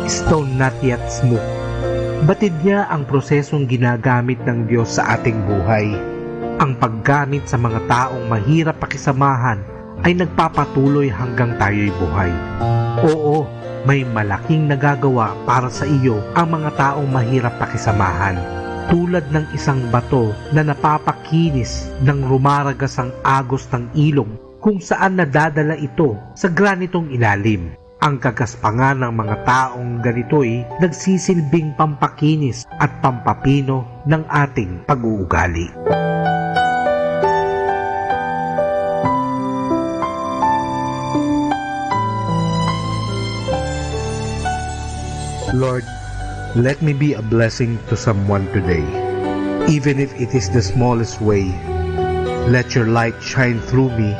"Stone not yet smooth." Batid niya ang prosesong ginagamit ng Diyos sa ating buhay. Ang paggamit sa mga taong mahirap pakisamahan ay nagpapatuloy hanggang tayo'y buhay. Oo, may malaking nagagawa para sa iyo ang mga taong mahirap pakisamahan. Tulad ng isang bato na napapakinis ng rumaragas ang agos ng ilog kung saan nadadala ito sa granitong ilalim. Ang kagaspangan ng mga taong ganito'y nagsisilbing pampakinis at pampapino ng ating pag-uugali. Lord, let me be a blessing to someone today. Even if it is the smallest way, let your light shine through me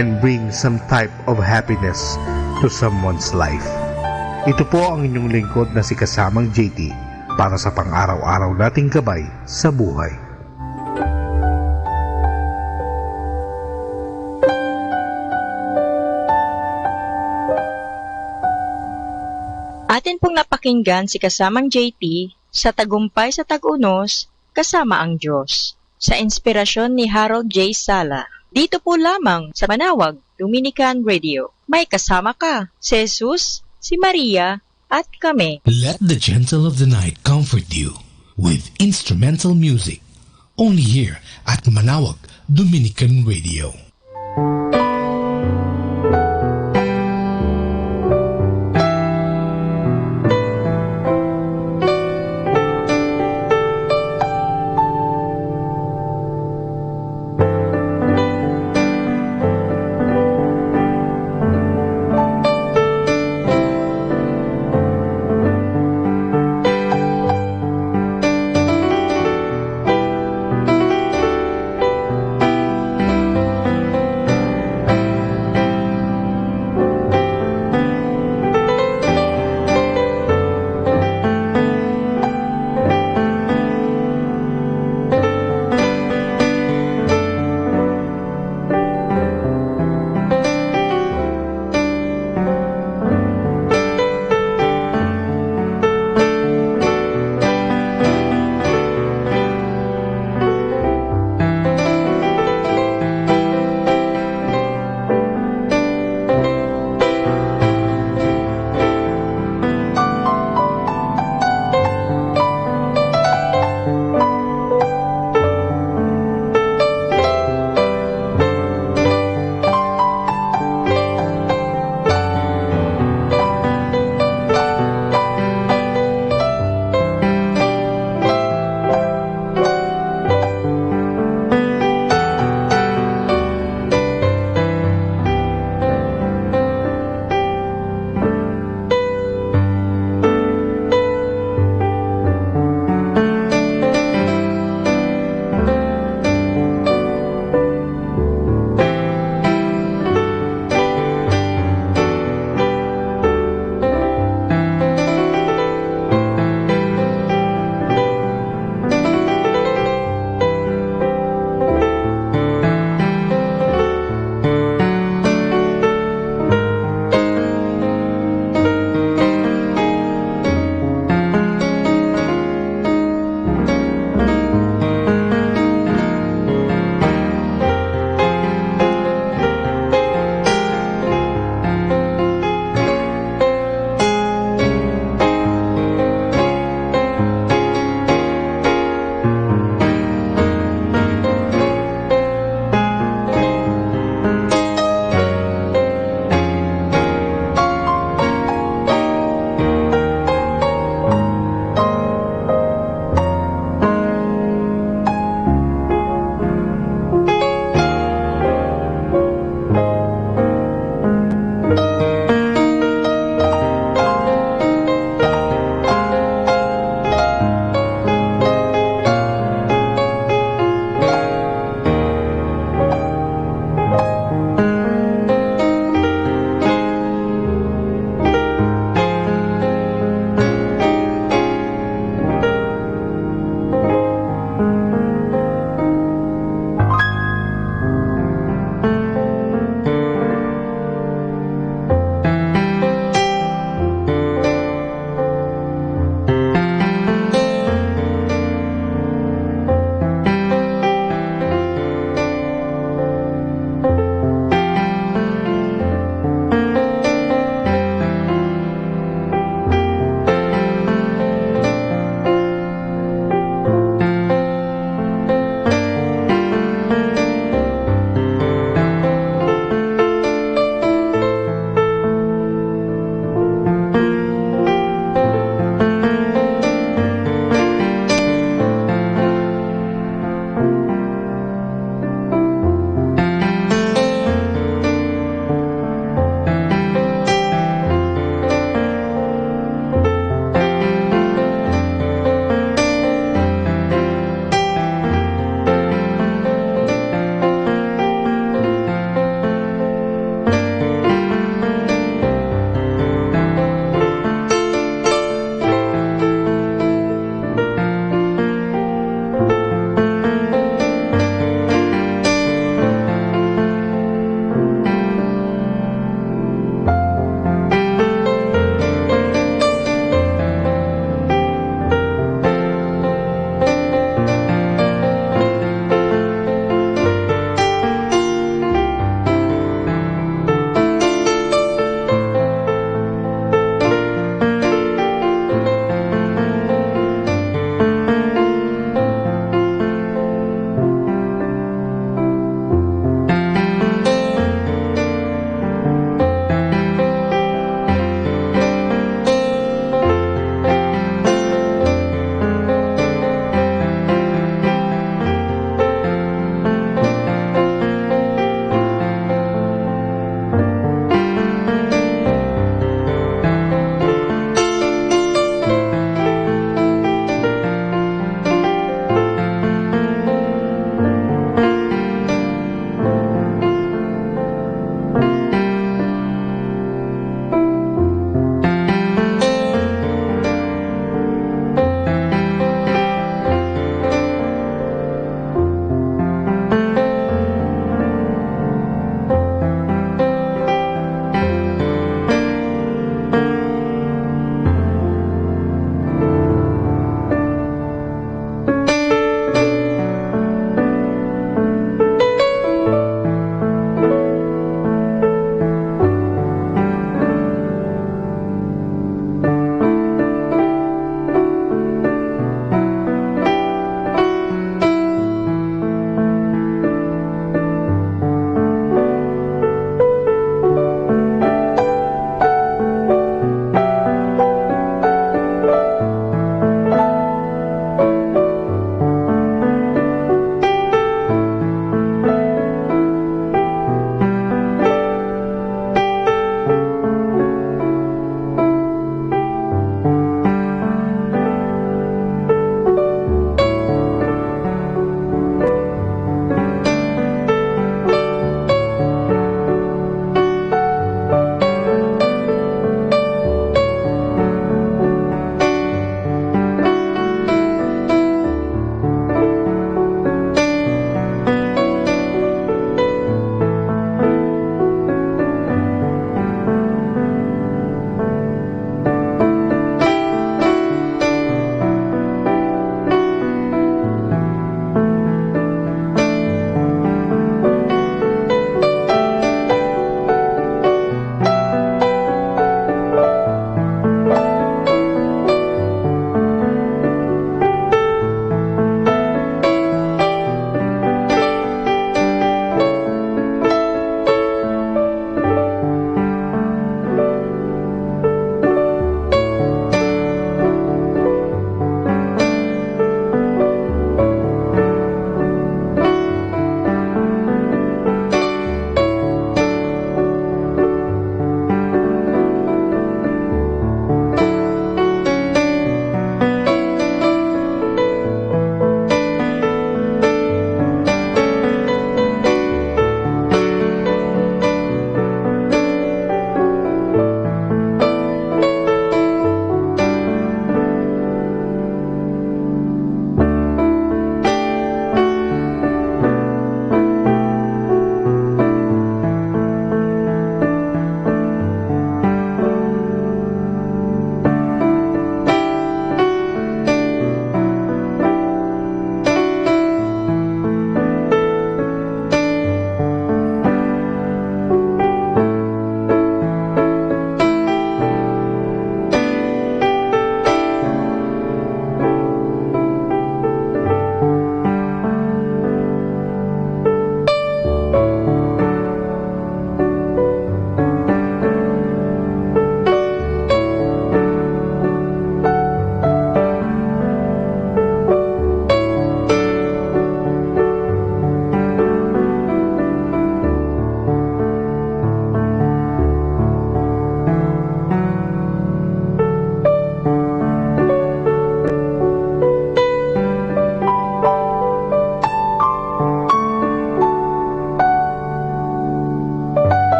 and bring some type of happiness to someone's life. Ito po ang inyong lingkod na si Kasamang JT para sa pang-araw-araw nating gabay sa buhay. Atin pong napakinggan si kasamang JT sa Tagumpay sa Tag-Unos kasama ang Diyos sa inspirasyon ni Harold J. Sala. Dito po lamang sa Manawag, Dominican Radio. May kasama ka, si Jesus, si Maria, at kami. Let the gentle of the night comfort you with instrumental music. Only here at Manawag, Dominican Radio.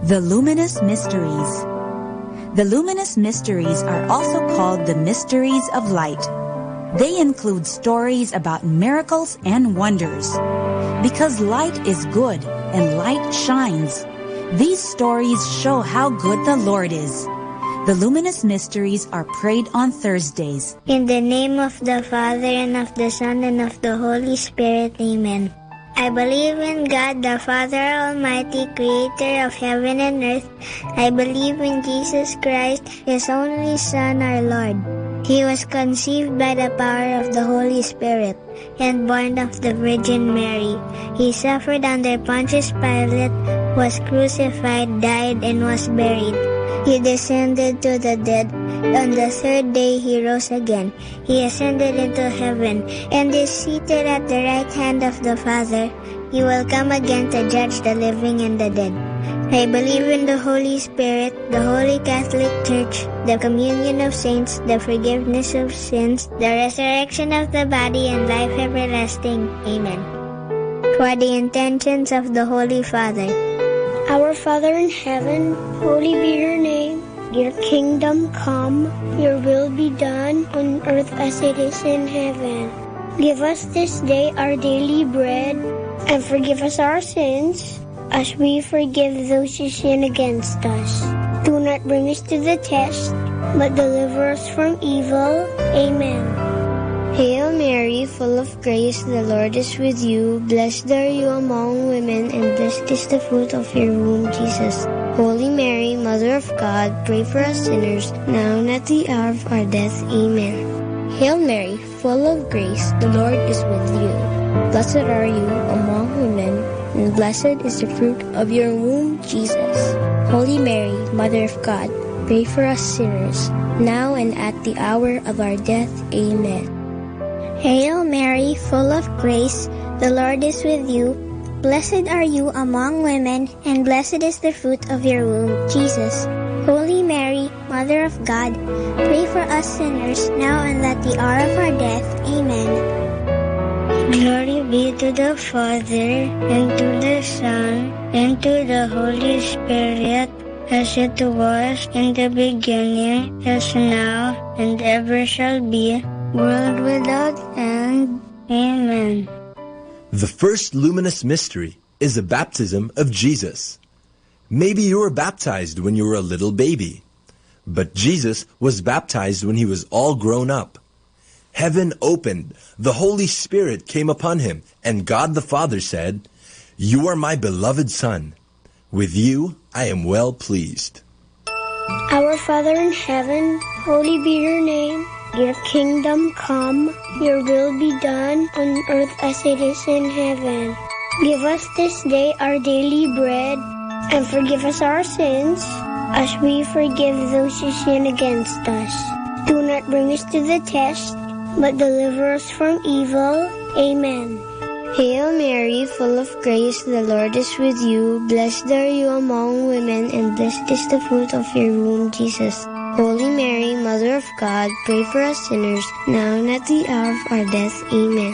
The Luminous Mysteries. The luminous mysteries are also called the mysteries of light. They include stories about miracles and wonders. Because light is good and light shines, these stories show how good the Lord is. The luminous mysteries are prayed on Thursdays. In the name of the Father, and of the Son, and of the Holy Spirit. Amen. I believe in God, the Father Almighty, creator of heaven and earth. I believe in Jesus Christ, His only Son, our Lord. He was conceived by the power of the Holy Spirit and born of the Virgin Mary. He suffered under Pontius Pilate, was crucified, died, and was buried. He descended to the dead. On the third day he rose again. He ascended into heaven and is seated at the right hand of the Father. He will come again to judge the living and the dead. I believe in the Holy Spirit, the Holy Catholic Church, the communion of saints, the forgiveness of sins, the resurrection of the body, and life everlasting. Amen. For the intentions of the Holy Father. Our Father in heaven, holy be your name. Your kingdom come, your will be done on earth as it is in heaven. Give us this day our daily bread, and forgive us our sins, as we forgive those who sin against us. Do not bring us to the test, but deliver us from evil. Amen. Hail Mary, full of grace, the Lord is with you. Blessed are you among women, and blessed is the fruit of your womb, Jesus. Holy Mary, Mother of God, pray for us sinners, now and at the hour of our death. Amen. Hail Mary, full of grace, the Lord is with you. Blessed are you among women, and blessed is the fruit of your womb, Jesus. Holy Mary, Mother of God, pray for us sinners, now and at the hour of our death. Amen. Hail Mary, full of grace, the Lord is with you. Blessed are you among women, and blessed is the fruit of your womb, Jesus. Holy Mary, Mother of God, pray for us sinners, now and at the hour of our death. Amen. Glory be to the Father, and to the Son, and to the Holy Spirit, as it was in the beginning, as now, and ever shall be, world without end. Amen. The first luminous mystery is the baptism of Jesus. Maybe you were baptized when you were a little baby, but Jesus was baptized when he was all grown up. Heaven opened, the Holy Spirit came upon him, and God the Father said, "You are my beloved Son. With you I am well pleased." Our Father in heaven, holy be your name. Your kingdom come, your will be done on earth as it is in heaven. Give us this day our daily bread, and forgive us our sins, as we forgive those who sin against us. Do not bring us to the test, but deliver us from evil. Amen. Hail Mary, full of grace, the Lord is with you. Blessed are you among women, and blessed is the fruit of your womb, Jesus. Holy Mary, Mother of God, pray for us sinners, now and at the hour of our death. Amen.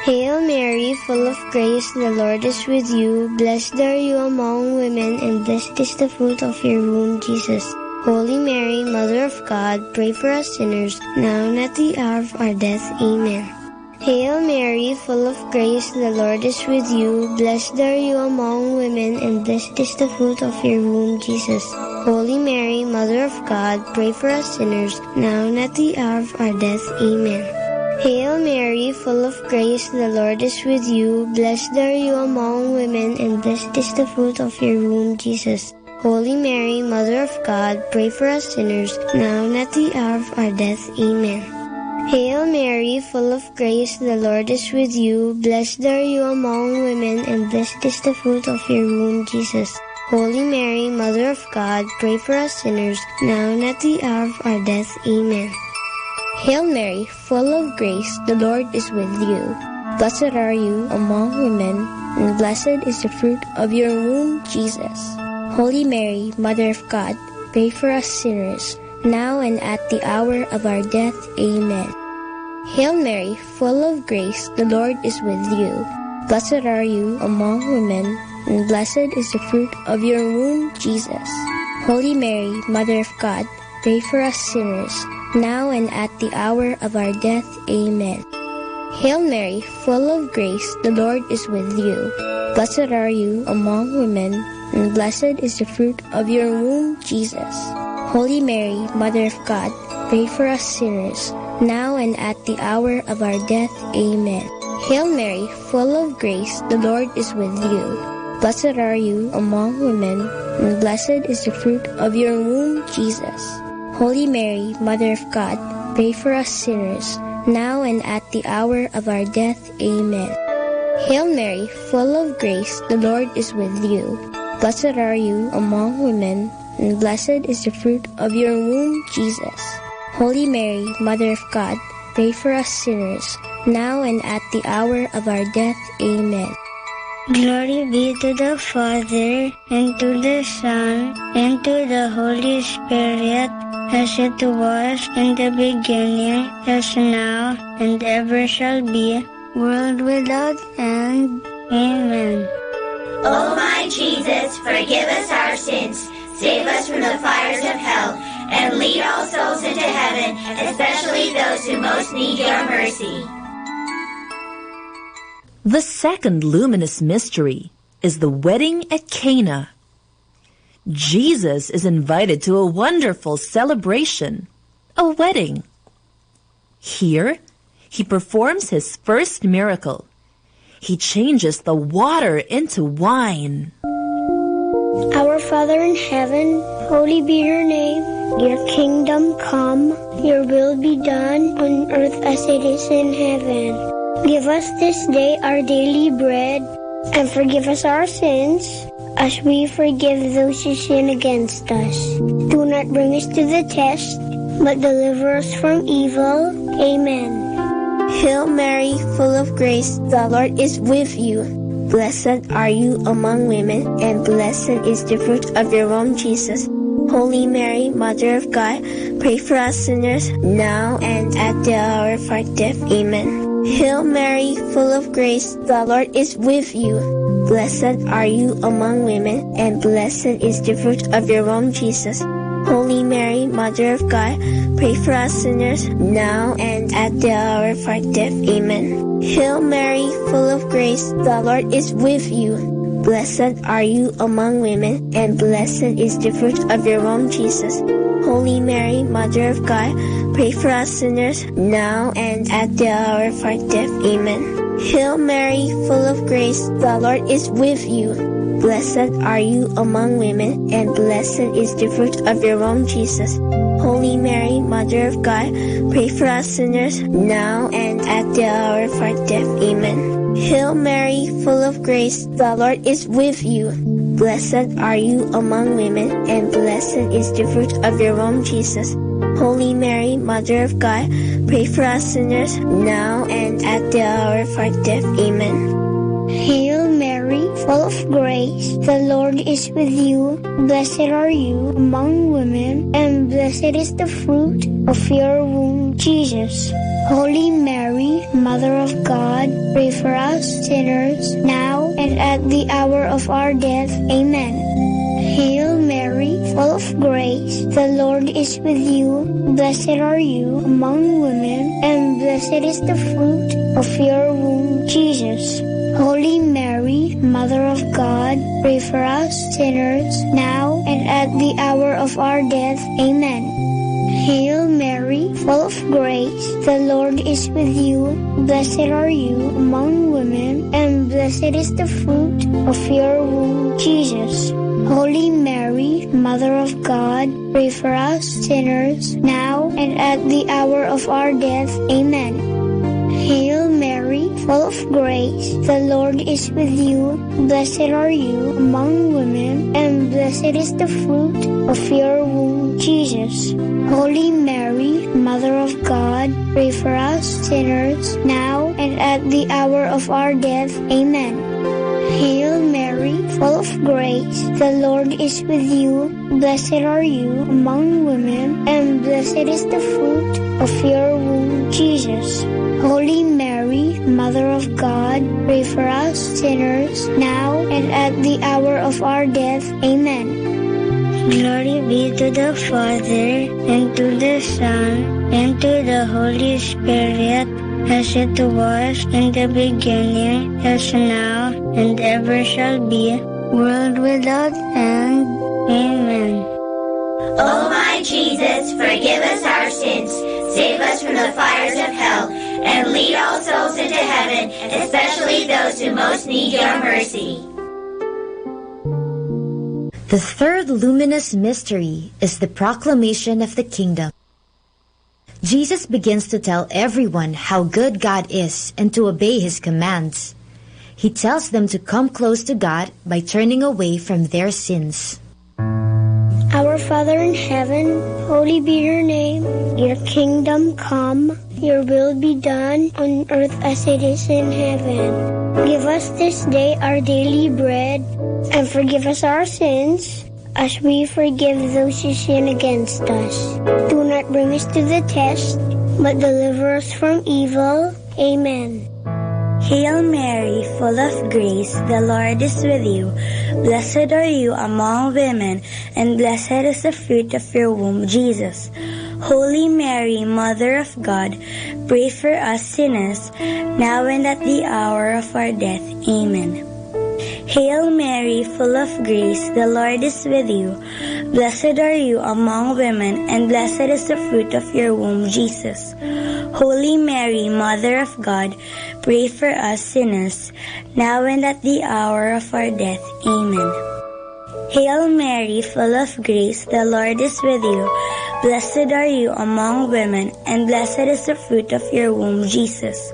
Hail Mary, full of grace, the Lord is with you. Blessed are you among women, and blessed is the fruit of your womb, Jesus. Holy Mary, Mother of God, pray for us sinners, now and at the hour of our death. Amen. Hail Mary, full of grace, the Lord is with you. Blessed are you among women, and blessed is the fruit of your womb, Jesus. Holy Mary, Mother of God, pray for us sinners, now and at the hour of our death. Amen. Hail Mary, full of grace, the Lord is with you. Blessed are you among women, and blessed is the fruit of your womb, Jesus. Holy Mary, Mother of God, pray for us sinners, now and at the hour of our death. Amen. Hail Mary, full of grace, the Lord is with you. Blessed are you among women, and blessed is the fruit of your womb, Jesus. Holy Mary, Mother of God, pray for us sinners, now and at the hour of our death. Amen. Hail Mary, full of grace, the Lord is with you. Blessed are you among women, and blessed is the fruit of your womb, Jesus. Holy Mary, Mother of God, pray for us sinners, now and at the hour of our death. Amen. Hail Mary, full of grace, the Lord is with you. Blessed are you among women, and blessed is the fruit of your womb, Jesus. Holy Mary, Mother of God, pray for us sinners, now and at the hour of our death. Amen. Hail Mary, full of grace, the Lord is with you. Blessed are you among women, and blessed is the fruit of your womb, Jesus. Holy Mary, Mother of God, pray for us sinners, now and at the hour of our death. Amen. Hail Mary, full of grace, the Lord is with you. Blessed are you among women, and blessed is the fruit of your womb, Jesus. Holy Mary, Mother of God, pray for us sinners, now and at the hour of our death. Amen. Hail Mary, full of grace, the Lord is with you. Blessed are you among women, and blessed is the fruit of your womb, Jesus. Holy Mary, Mother of God, pray for us sinners, now and at the hour of our death. Amen. Glory be to the Father, and to the Son, and to the Holy Spirit, as it was in the beginning, as now, and ever shall be, world without end. Amen. O my Jesus, forgive us our sins, save us from the fires of hell, and lead all souls into heaven, especially those who most need your mercy. The second luminous mystery is the wedding at Cana. Jesus is invited to a wonderful celebration, a wedding. Here, he performs his first miracle. He changes the water into wine. Our Father in heaven, holy be your name. Your kingdom come, your will be done on earth as it is in heaven. Give us this day our daily bread, and forgive us our sins, as we forgive those who sin against us. Do not bring us to the test, but deliver us from evil. Amen. Hail Mary, full of grace, the Lord is with you. Blessed are you among women, and blessed is the fruit of your womb, Jesus. Holy Mary, Mother of God, pray for us sinners, now and at the hour of our death. Amen. Hail Mary, full of grace, the Lord is with you. Blessed are you among women, and blessed is the fruit of your womb, Jesus. Holy Mary, Mother of God, pray for us sinners, now and at the hour of our death. Amen. Hail Mary, full of grace, the Lord is with you. Blessed are you among women, and blessed is the fruit of your womb, Jesus. Holy Mary, Mother of God, pray for us sinners, now and at the hour of our death. Amen. Hail Mary, full of grace, the Lord is with you. Blessed are you among women, and blessed is the fruit of your womb, Jesus. Holy Mary, Mother of God, pray for us sinners, now and at the hour of our death. Amen. Hail Mary, full of grace, the Lord is with you. Blessed are you among women, and blessed is the fruit of your womb, Jesus. Holy Mary, Mother of God, pray for us sinners, now and at the hour of our death. Amen. Hail Mary, full of grace, the Lord is with you. Blessed are you among women, and blessed is the fruit of your womb, Jesus. Holy Mary, Mother of God, pray for us sinners, now and at the hour of our death. Amen. Hail Mary, full of grace, the Lord is with you. Blessed are you among women, and blessed is the fruit of your womb, Jesus. Holy Mary, Mother of God, pray for us sinners, now and at the hour of our death. Amen. Hail Mary, full of grace, the Lord is with you. Blessed are you among women, and blessed is the fruit of your womb, Jesus. Holy Mary, Mother of God, pray for us sinners, now and at the hour of our death. Amen. Hail Mary, full of grace, the Lord is with you. Blessed are you among women, and blessed is the fruit of your womb, Jesus. Holy Mary, Mother of God, pray for us sinners, now and at the hour of our death. Amen. Hail Mary, full of grace, the Lord is with you. Blessed are you among women, and blessed is the fruit of your womb, Jesus. Holy Mary, Mother of God, pray for us sinners, now and at the hour of our death. Amen. Glory be to the Father, and to the Son, and to the Holy Spirit, as it was in the beginning, as now, and ever shall be, world without end. Amen. O my Jesus, forgive us our sins, save us from the fires of hell, and lead all souls into heaven, especially those who most need your mercy. The third luminous mystery is the proclamation of the kingdom. Jesus begins to tell everyone how good God is and to obey His commands. He tells them to come close to God by turning away from their sins. Our Father in heaven, holy be your name. Your kingdom come, your will be done on earth as it is in heaven. Give us this day our daily bread, and forgive us our sins, as we forgive those who sin against us. Do not bring us to the test, but deliver us from evil. Amen. Hail Mary, full of grace, the Lord is with you. Blessed are you among women, and blessed is the fruit of your womb, Jesus. Holy Mary, Mother of God, pray for us sinners, now and at the hour of our death. Amen. Hail Mary, full of grace, the Lord is with you. Blessed are you among women, and blessed is the fruit of your womb, Jesus. Holy Mary, Mother of God, pray for us sinners, now and at the hour of our death. Amen. Hail Mary, full of grace, the Lord is with you. Blessed are you among women, and blessed is the fruit of your womb, Jesus.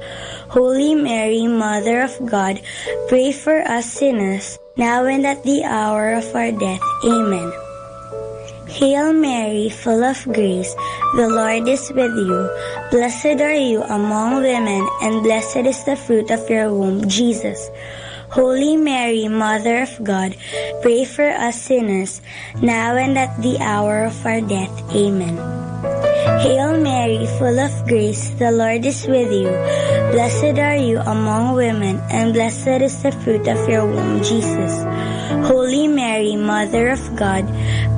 Holy Mary, Mother of God, pray for us sinners, now and at the hour of our death. Amen. Hail Mary, full of grace, the Lord is with you. Blessed are you among women, and blessed is the fruit of your womb, Jesus. Holy Mary, Mother of God, pray for us sinners, now and at the hour of our death. Amen. Hail Mary, full of grace, the Lord is with you. Blessed are you among women, and blessed is the fruit of your womb, Jesus. Holy Mary, Mother of God,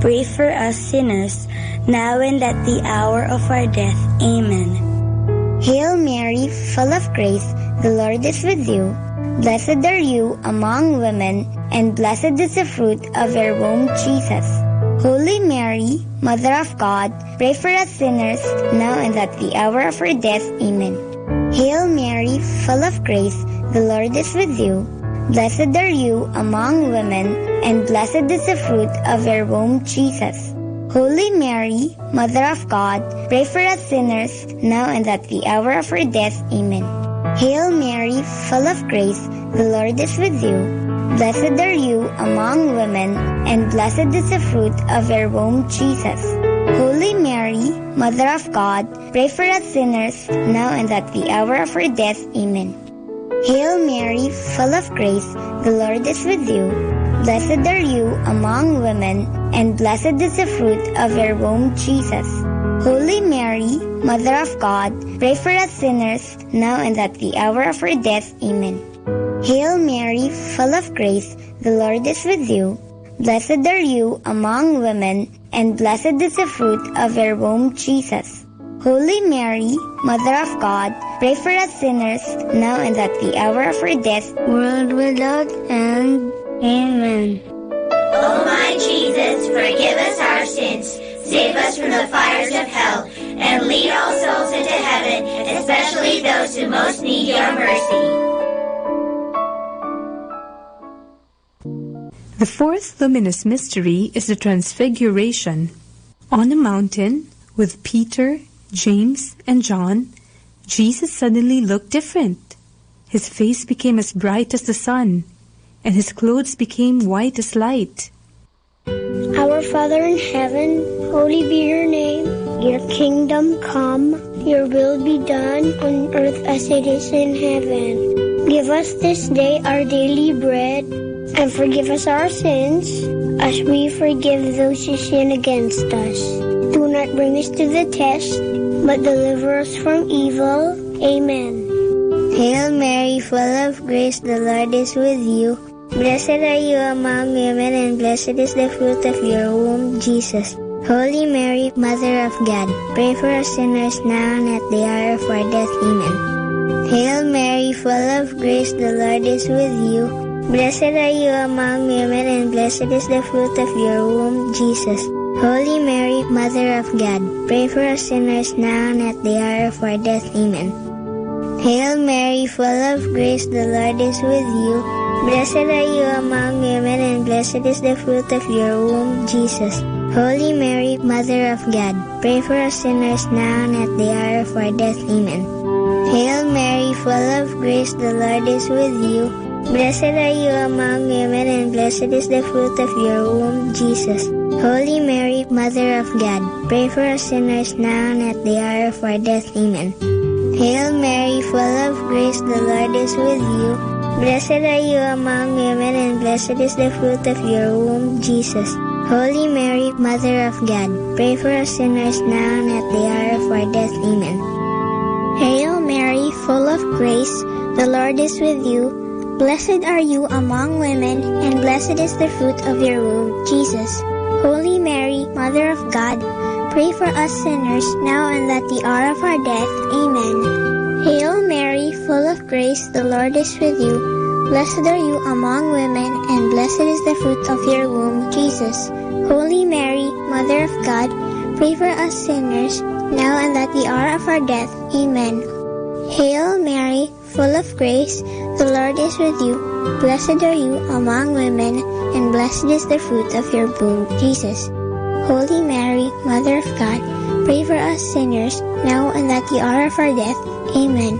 pray for us sinners, now and at the hour of our death. Amen. Hail Mary, full of grace, the Lord is with you. Blessed are you among women, and blessed is the fruit of your womb, Jesus. Holy Mary, Mother of God, pray for us sinners, now and at the hour of our death. Amen. Hail Mary, full of grace, the Lord is with you. Blessed are you among women, and blessed is the fruit of your womb, Jesus. Holy Mary, Mother of God, pray for us sinners, now and at the hour of our death. Amen. Hail Mary, full of grace, the Lord is with you. Blessed are you among women, and blessed is the fruit of your womb, Jesus. Holy Mary, Mother of God, pray for us sinners, now and at the hour of our death. Amen. Hail Mary, full of grace, the Lord is with you. Blessed are you among women, and blessed is the fruit of your womb, Jesus. Holy Mary, Mother of God, pray for us sinners, now and at the hour of our death. Amen. Hail Mary, full of grace, the Lord is with you. Blessed are you among women, and blessed is the fruit of your womb, Jesus. Holy Mary, Mother of God, pray for us sinners, now and at the hour of our death, world without end. Amen. O my Jesus, forgive us our sins, save us from the fires of hell, and lead all souls into heaven, especially those who most need your mercy. The fourth luminous mystery is the Transfiguration. On a mountain, with Peter, James, and John, Jesus suddenly looked different. His face became as bright as the sun, and his clothes became white as light. Our Father in heaven, holy be your name. Your kingdom come, your will be done on earth as it is in heaven. Give us this day our daily bread, and forgive us our sins, as we forgive those who sin against us. Do not bring us to the test, but deliver us from evil. Amen. Hail Mary, full of grace, the Lord is with you. Blessed are you among women, and blessed is the fruit of your womb, Jesus. Holy Mary, Mother of God, pray for us sinners now and at the hour of our death. Amen. Hail Mary, full of grace, the Lord is with you. Blessed are you among women, and blessed is the fruit of your womb, Jesus. Holy Mary, Mother of God, pray for us sinners now and at the hour of our death. Amen. Hail Mary, full of grace, the Lord is with you. Blessed are you among women, and blessed is the fruit of your womb, Jesus. Holy Mary, Mother of God, pray for us sinners now and at the hour of our death. Amen. Hail Mary, full of grace, the Lord is with you. Blessed are you among women, and blessed is the fruit of your womb, Jesus. Holy Mary, Mother of God, pray for us sinners now and at the hour of our death. Amen. Hail Mary, full of grace, the Lord is with you. Blessed are you among women, and blessed is the fruit of your womb, Jesus. Holy Mary, Mother of God, pray for us sinners now and at the hour of our death. Amen. Hail Mary, full of grace, the Lord is with you. Blessed are you among women, and blessed is the fruit of your womb, Jesus. Holy Mary, Mother of God, pray for us sinners now and at the hour of our death. Amen. Hail Mary, full of grace, the Lord is with you. Blessed are you among women, and blessed is the fruit of your womb, Jesus. Holy Mary, Mother of God, pray for us sinners, now and at the hour of our death. Amen. Hail Mary, full of grace, the Lord is with you. Blessed are you among women, and blessed is the fruit of your womb, Jesus. Holy Mary, Mother of God, pray for us sinners, now and at the hour of our death. Amen.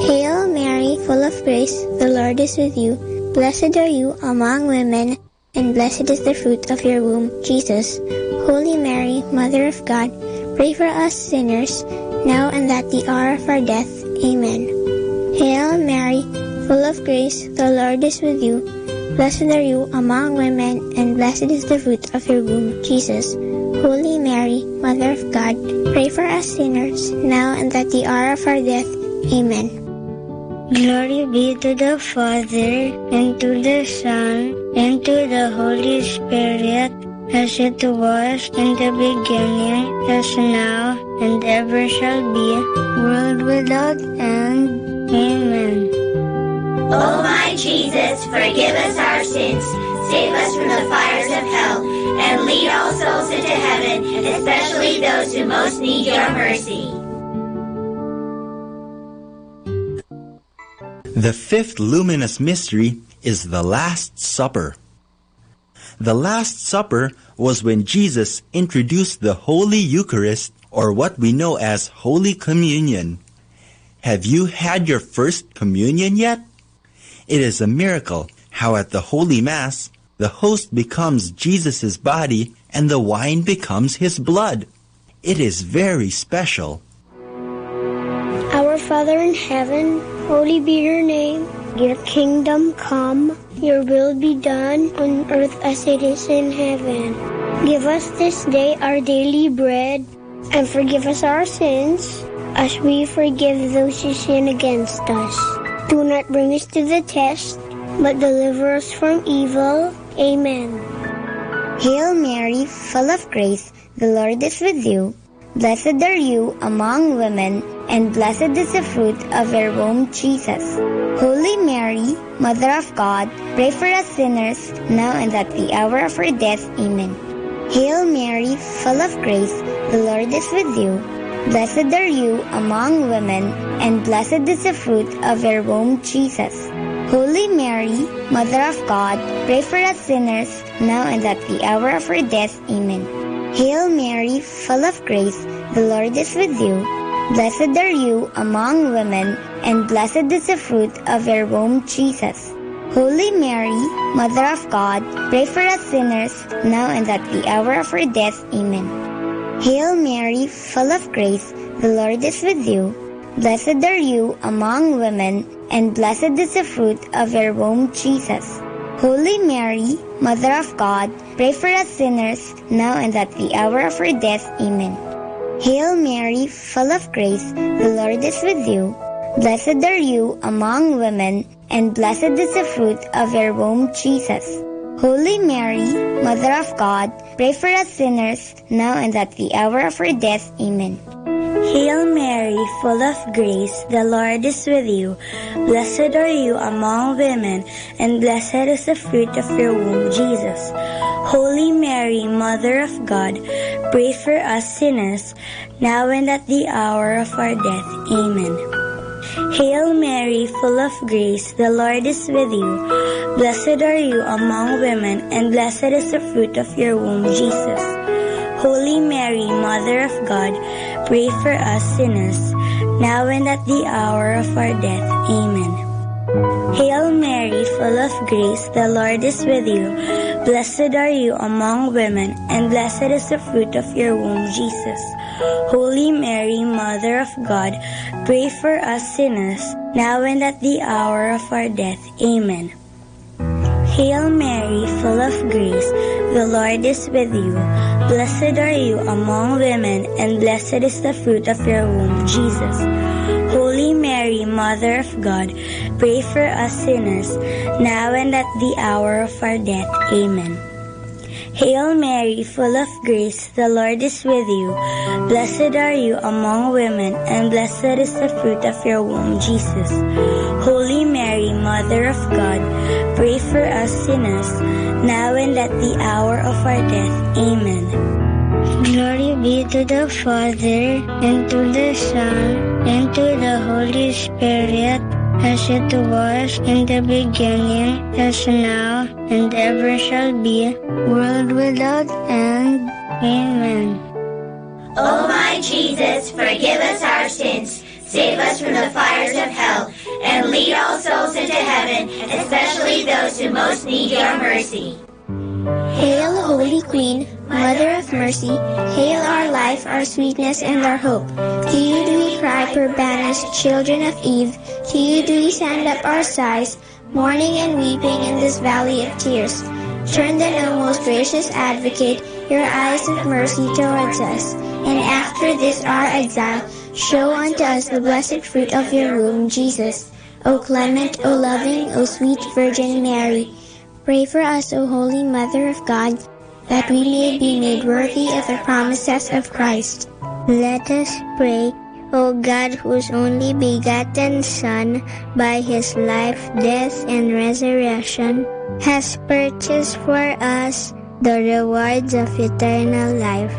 Hail Mary, full of grace, the Lord is with you. Blessed are you among women, and blessed is the fruit of your womb, Jesus. Holy Mary, Mother of God, pray for us sinners, now and at the hour of our death. Amen. Hail Mary, full of grace, the Lord is with you. Blessed are you among women, and blessed is the fruit of your womb, Jesus. Holy Mary, Mother of God, pray for us sinners, now and at the hour of our death. Amen. Glory be to the Father, and to the Son, and to the Holy Spirit, as it was in the beginning, as now, and ever shall be, world without end. Amen. O my Jesus, forgive us our sins, save us from the fires of hell, and lead all souls into heaven, especially those who most need your mercy. The fifth luminous mystery is the Last Supper. The Last Supper was when Jesus introduced the Holy Eucharist, or what we know as Holy Communion. Have you had your first communion yet? It is a miracle how at the Holy Mass, the host becomes Jesus' body and the wine becomes his blood. It is very special. Our Father in heaven, holy be your name. Your kingdom come, your will be done on earth as it is in heaven. Give us this day our daily bread, and forgive us our sins, as we forgive those who sin against us. Do not bring us to the test, but deliver us from evil. Amen. Hail Mary, full of grace, the Lord is with you. Blessed are you among women, and blessed is the fruit of your womb, Jesus. Holy Mary, Mother of God, pray for us sinners, now and at the hour of our death. Amen. Hail Mary, full of grace, the Lord is with you. Blessed are you among women, and blessed is the fruit of your womb, Jesus. Holy Mary, Mother of God, pray for us sinners, now and at the hour of our death. Amen. Hail Mary, full of grace, the Lord is with you. Blessed are you among women, and blessed is the fruit of your womb, Jesus. Holy Mary, Mother of God, pray for us sinners, now and at the hour of our death. Amen. Hail Mary, full of grace, the Lord is with you. Blessed are you among women, and blessed is the fruit of your womb, Jesus. Holy Mary, Mother of God, pray for us sinners, now and at the hour of our death. Amen. Hail Mary, full of grace, the Lord is with you. Blessed are you among women, and blessed is the fruit of your womb, Jesus. Holy Mary, Mother of God, pray for us sinners, now and at the hour of our death. Amen. Hail Mary, full of grace, the Lord is with you. Blessed are you among women, and blessed is the fruit of your womb, Jesus. Holy Mary, Mother of God, pray for us sinners, now and at the hour of our death. Amen. Hail Mary, full of grace, the Lord is with you. Blessed are you among women, and blessed is the fruit of your womb, Jesus. Holy Mary, Mother of God, pray for us sinners, now and at the hour of our death. Amen. Hail Mary, full of grace, the Lord is with you. Blessed are you among women, and blessed is the fruit of your womb, Jesus. Holy Mary, Mother of God, pray for us sinners, now and at the hour of our death. Amen. Hail Mary, full of grace, the Lord is with you. Blessed are you among women, and blessed is the fruit of your womb, Jesus. Holy Mary, Mother of God, pray for us sinners, now and at the hour of our death. Amen. Hail Mary, full of grace, the Lord is with you. Blessed are you among women, and blessed is the fruit of your womb, Jesus. Holy Mary, Mother of God, pray for us sinners, now and at the hour of our death. Amen. Glory be to the Father, and to the Son, and to the Holy Spirit, as it was in the beginning, as now, and ever shall be, world without end. Amen. O my Jesus, forgive us our sins, save us from the fires of hell, and lead all souls into heaven, especially those who most need your mercy. Hail, Holy Queen, Mother of Mercy, hail our life, our sweetness, and our hope. To you do we cry, poor banished children of Eve. To you do we send up our sighs, mourning and weeping in this valley of tears. Turn then, O most gracious Advocate, your eyes of mercy towards us, and after this our exile, show unto us the blessed fruit of your womb, Jesus. O clement, O loving, O sweet Virgin Mary, pray for us, O Holy Mother of God, that we may be made worthy of the promises of Christ. Let us pray. O God, whose only begotten Son, by his life, death, and resurrection, has purchased for us the rewards of eternal life,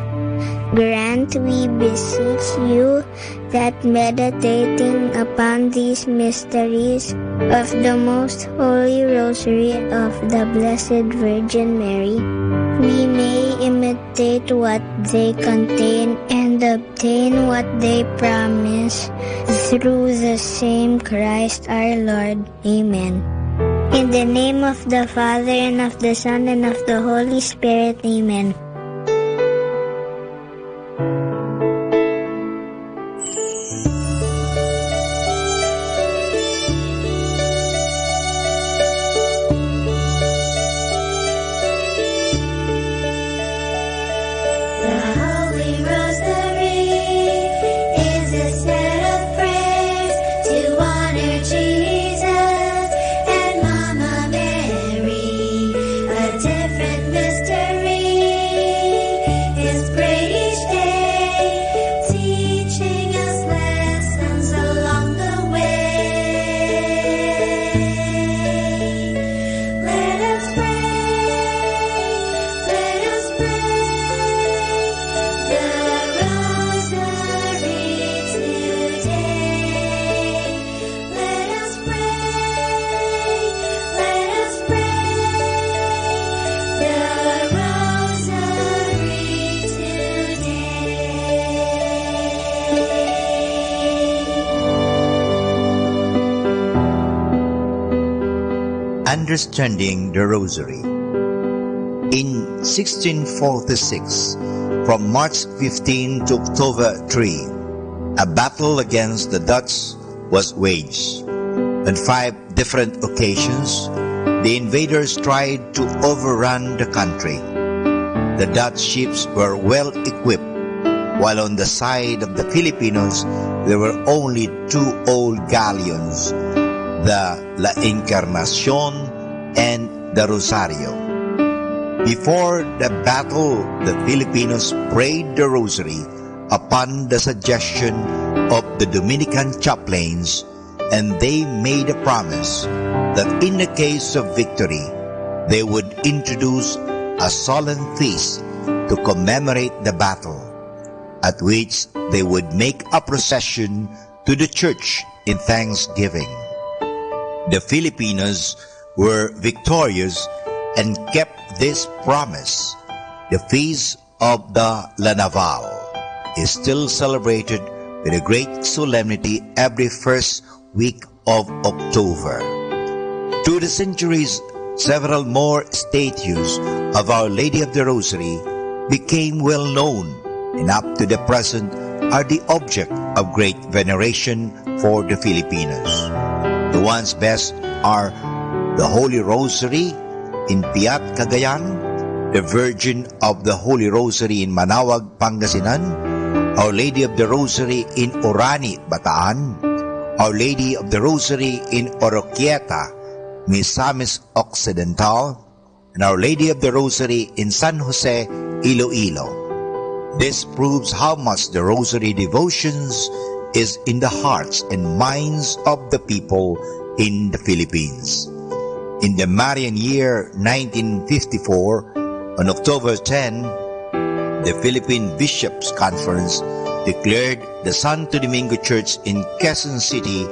grant, we beseech you, that meditating upon these mysteries of the most holy rosary of the Blessed Virgin Mary, we may imitate what they contain and obtain what they promise, through the same Christ our Lord. Amen. In the name of the Father, and of the Son, and of the Holy Spirit. Amen. Understanding the Rosary. In 1646, from March 15 to October 3, a battle against the Dutch was waged. On 5 different occasions, the invaders tried to overrun the country. The Dutch ships were well equipped, while on the side of the Filipinos, there were only two old galleons, the La Encarnacion and the Rosario. Before the battle, the Filipinos prayed the rosary upon the suggestion of the Dominican chaplains, and they made a promise that in the case of victory, they would introduce a solemn feast to commemorate the battle, at which they would make a procession to the church in thanksgiving. The Filipinos were victorious and kept this promise. The feast of the La Naval is still celebrated with a great solemnity every first week of October. Through the centuries, several more statues of Our Lady of the Rosary became well known, and up to the present are the object of great veneration for the Filipinos. The ones best are the Holy Rosary in Piat, Cagayan, the Virgin of the Holy Rosary in Manawag, Pangasinan, Our Lady of the Rosary in Orani, Bataan, Our Lady of the Rosary in Oroquieta, Misamis Occidental, and Our Lady of the Rosary in San Jose, Iloilo. This proves how much the Rosary devotions is in the hearts and minds of the people in the Philippines. In the Marian year 1954, on October 10, the Philippine Bishops' Conference declared the Santo Domingo Church in Quezon City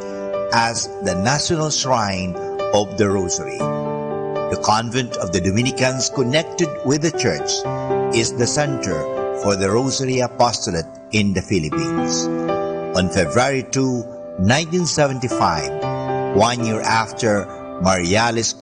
as the national shrine of the Rosary. The convent of the Dominicans connected with the church is the center for the Rosary Apostolate in the Philippines. On February 2, 1975, 1 year after Mariales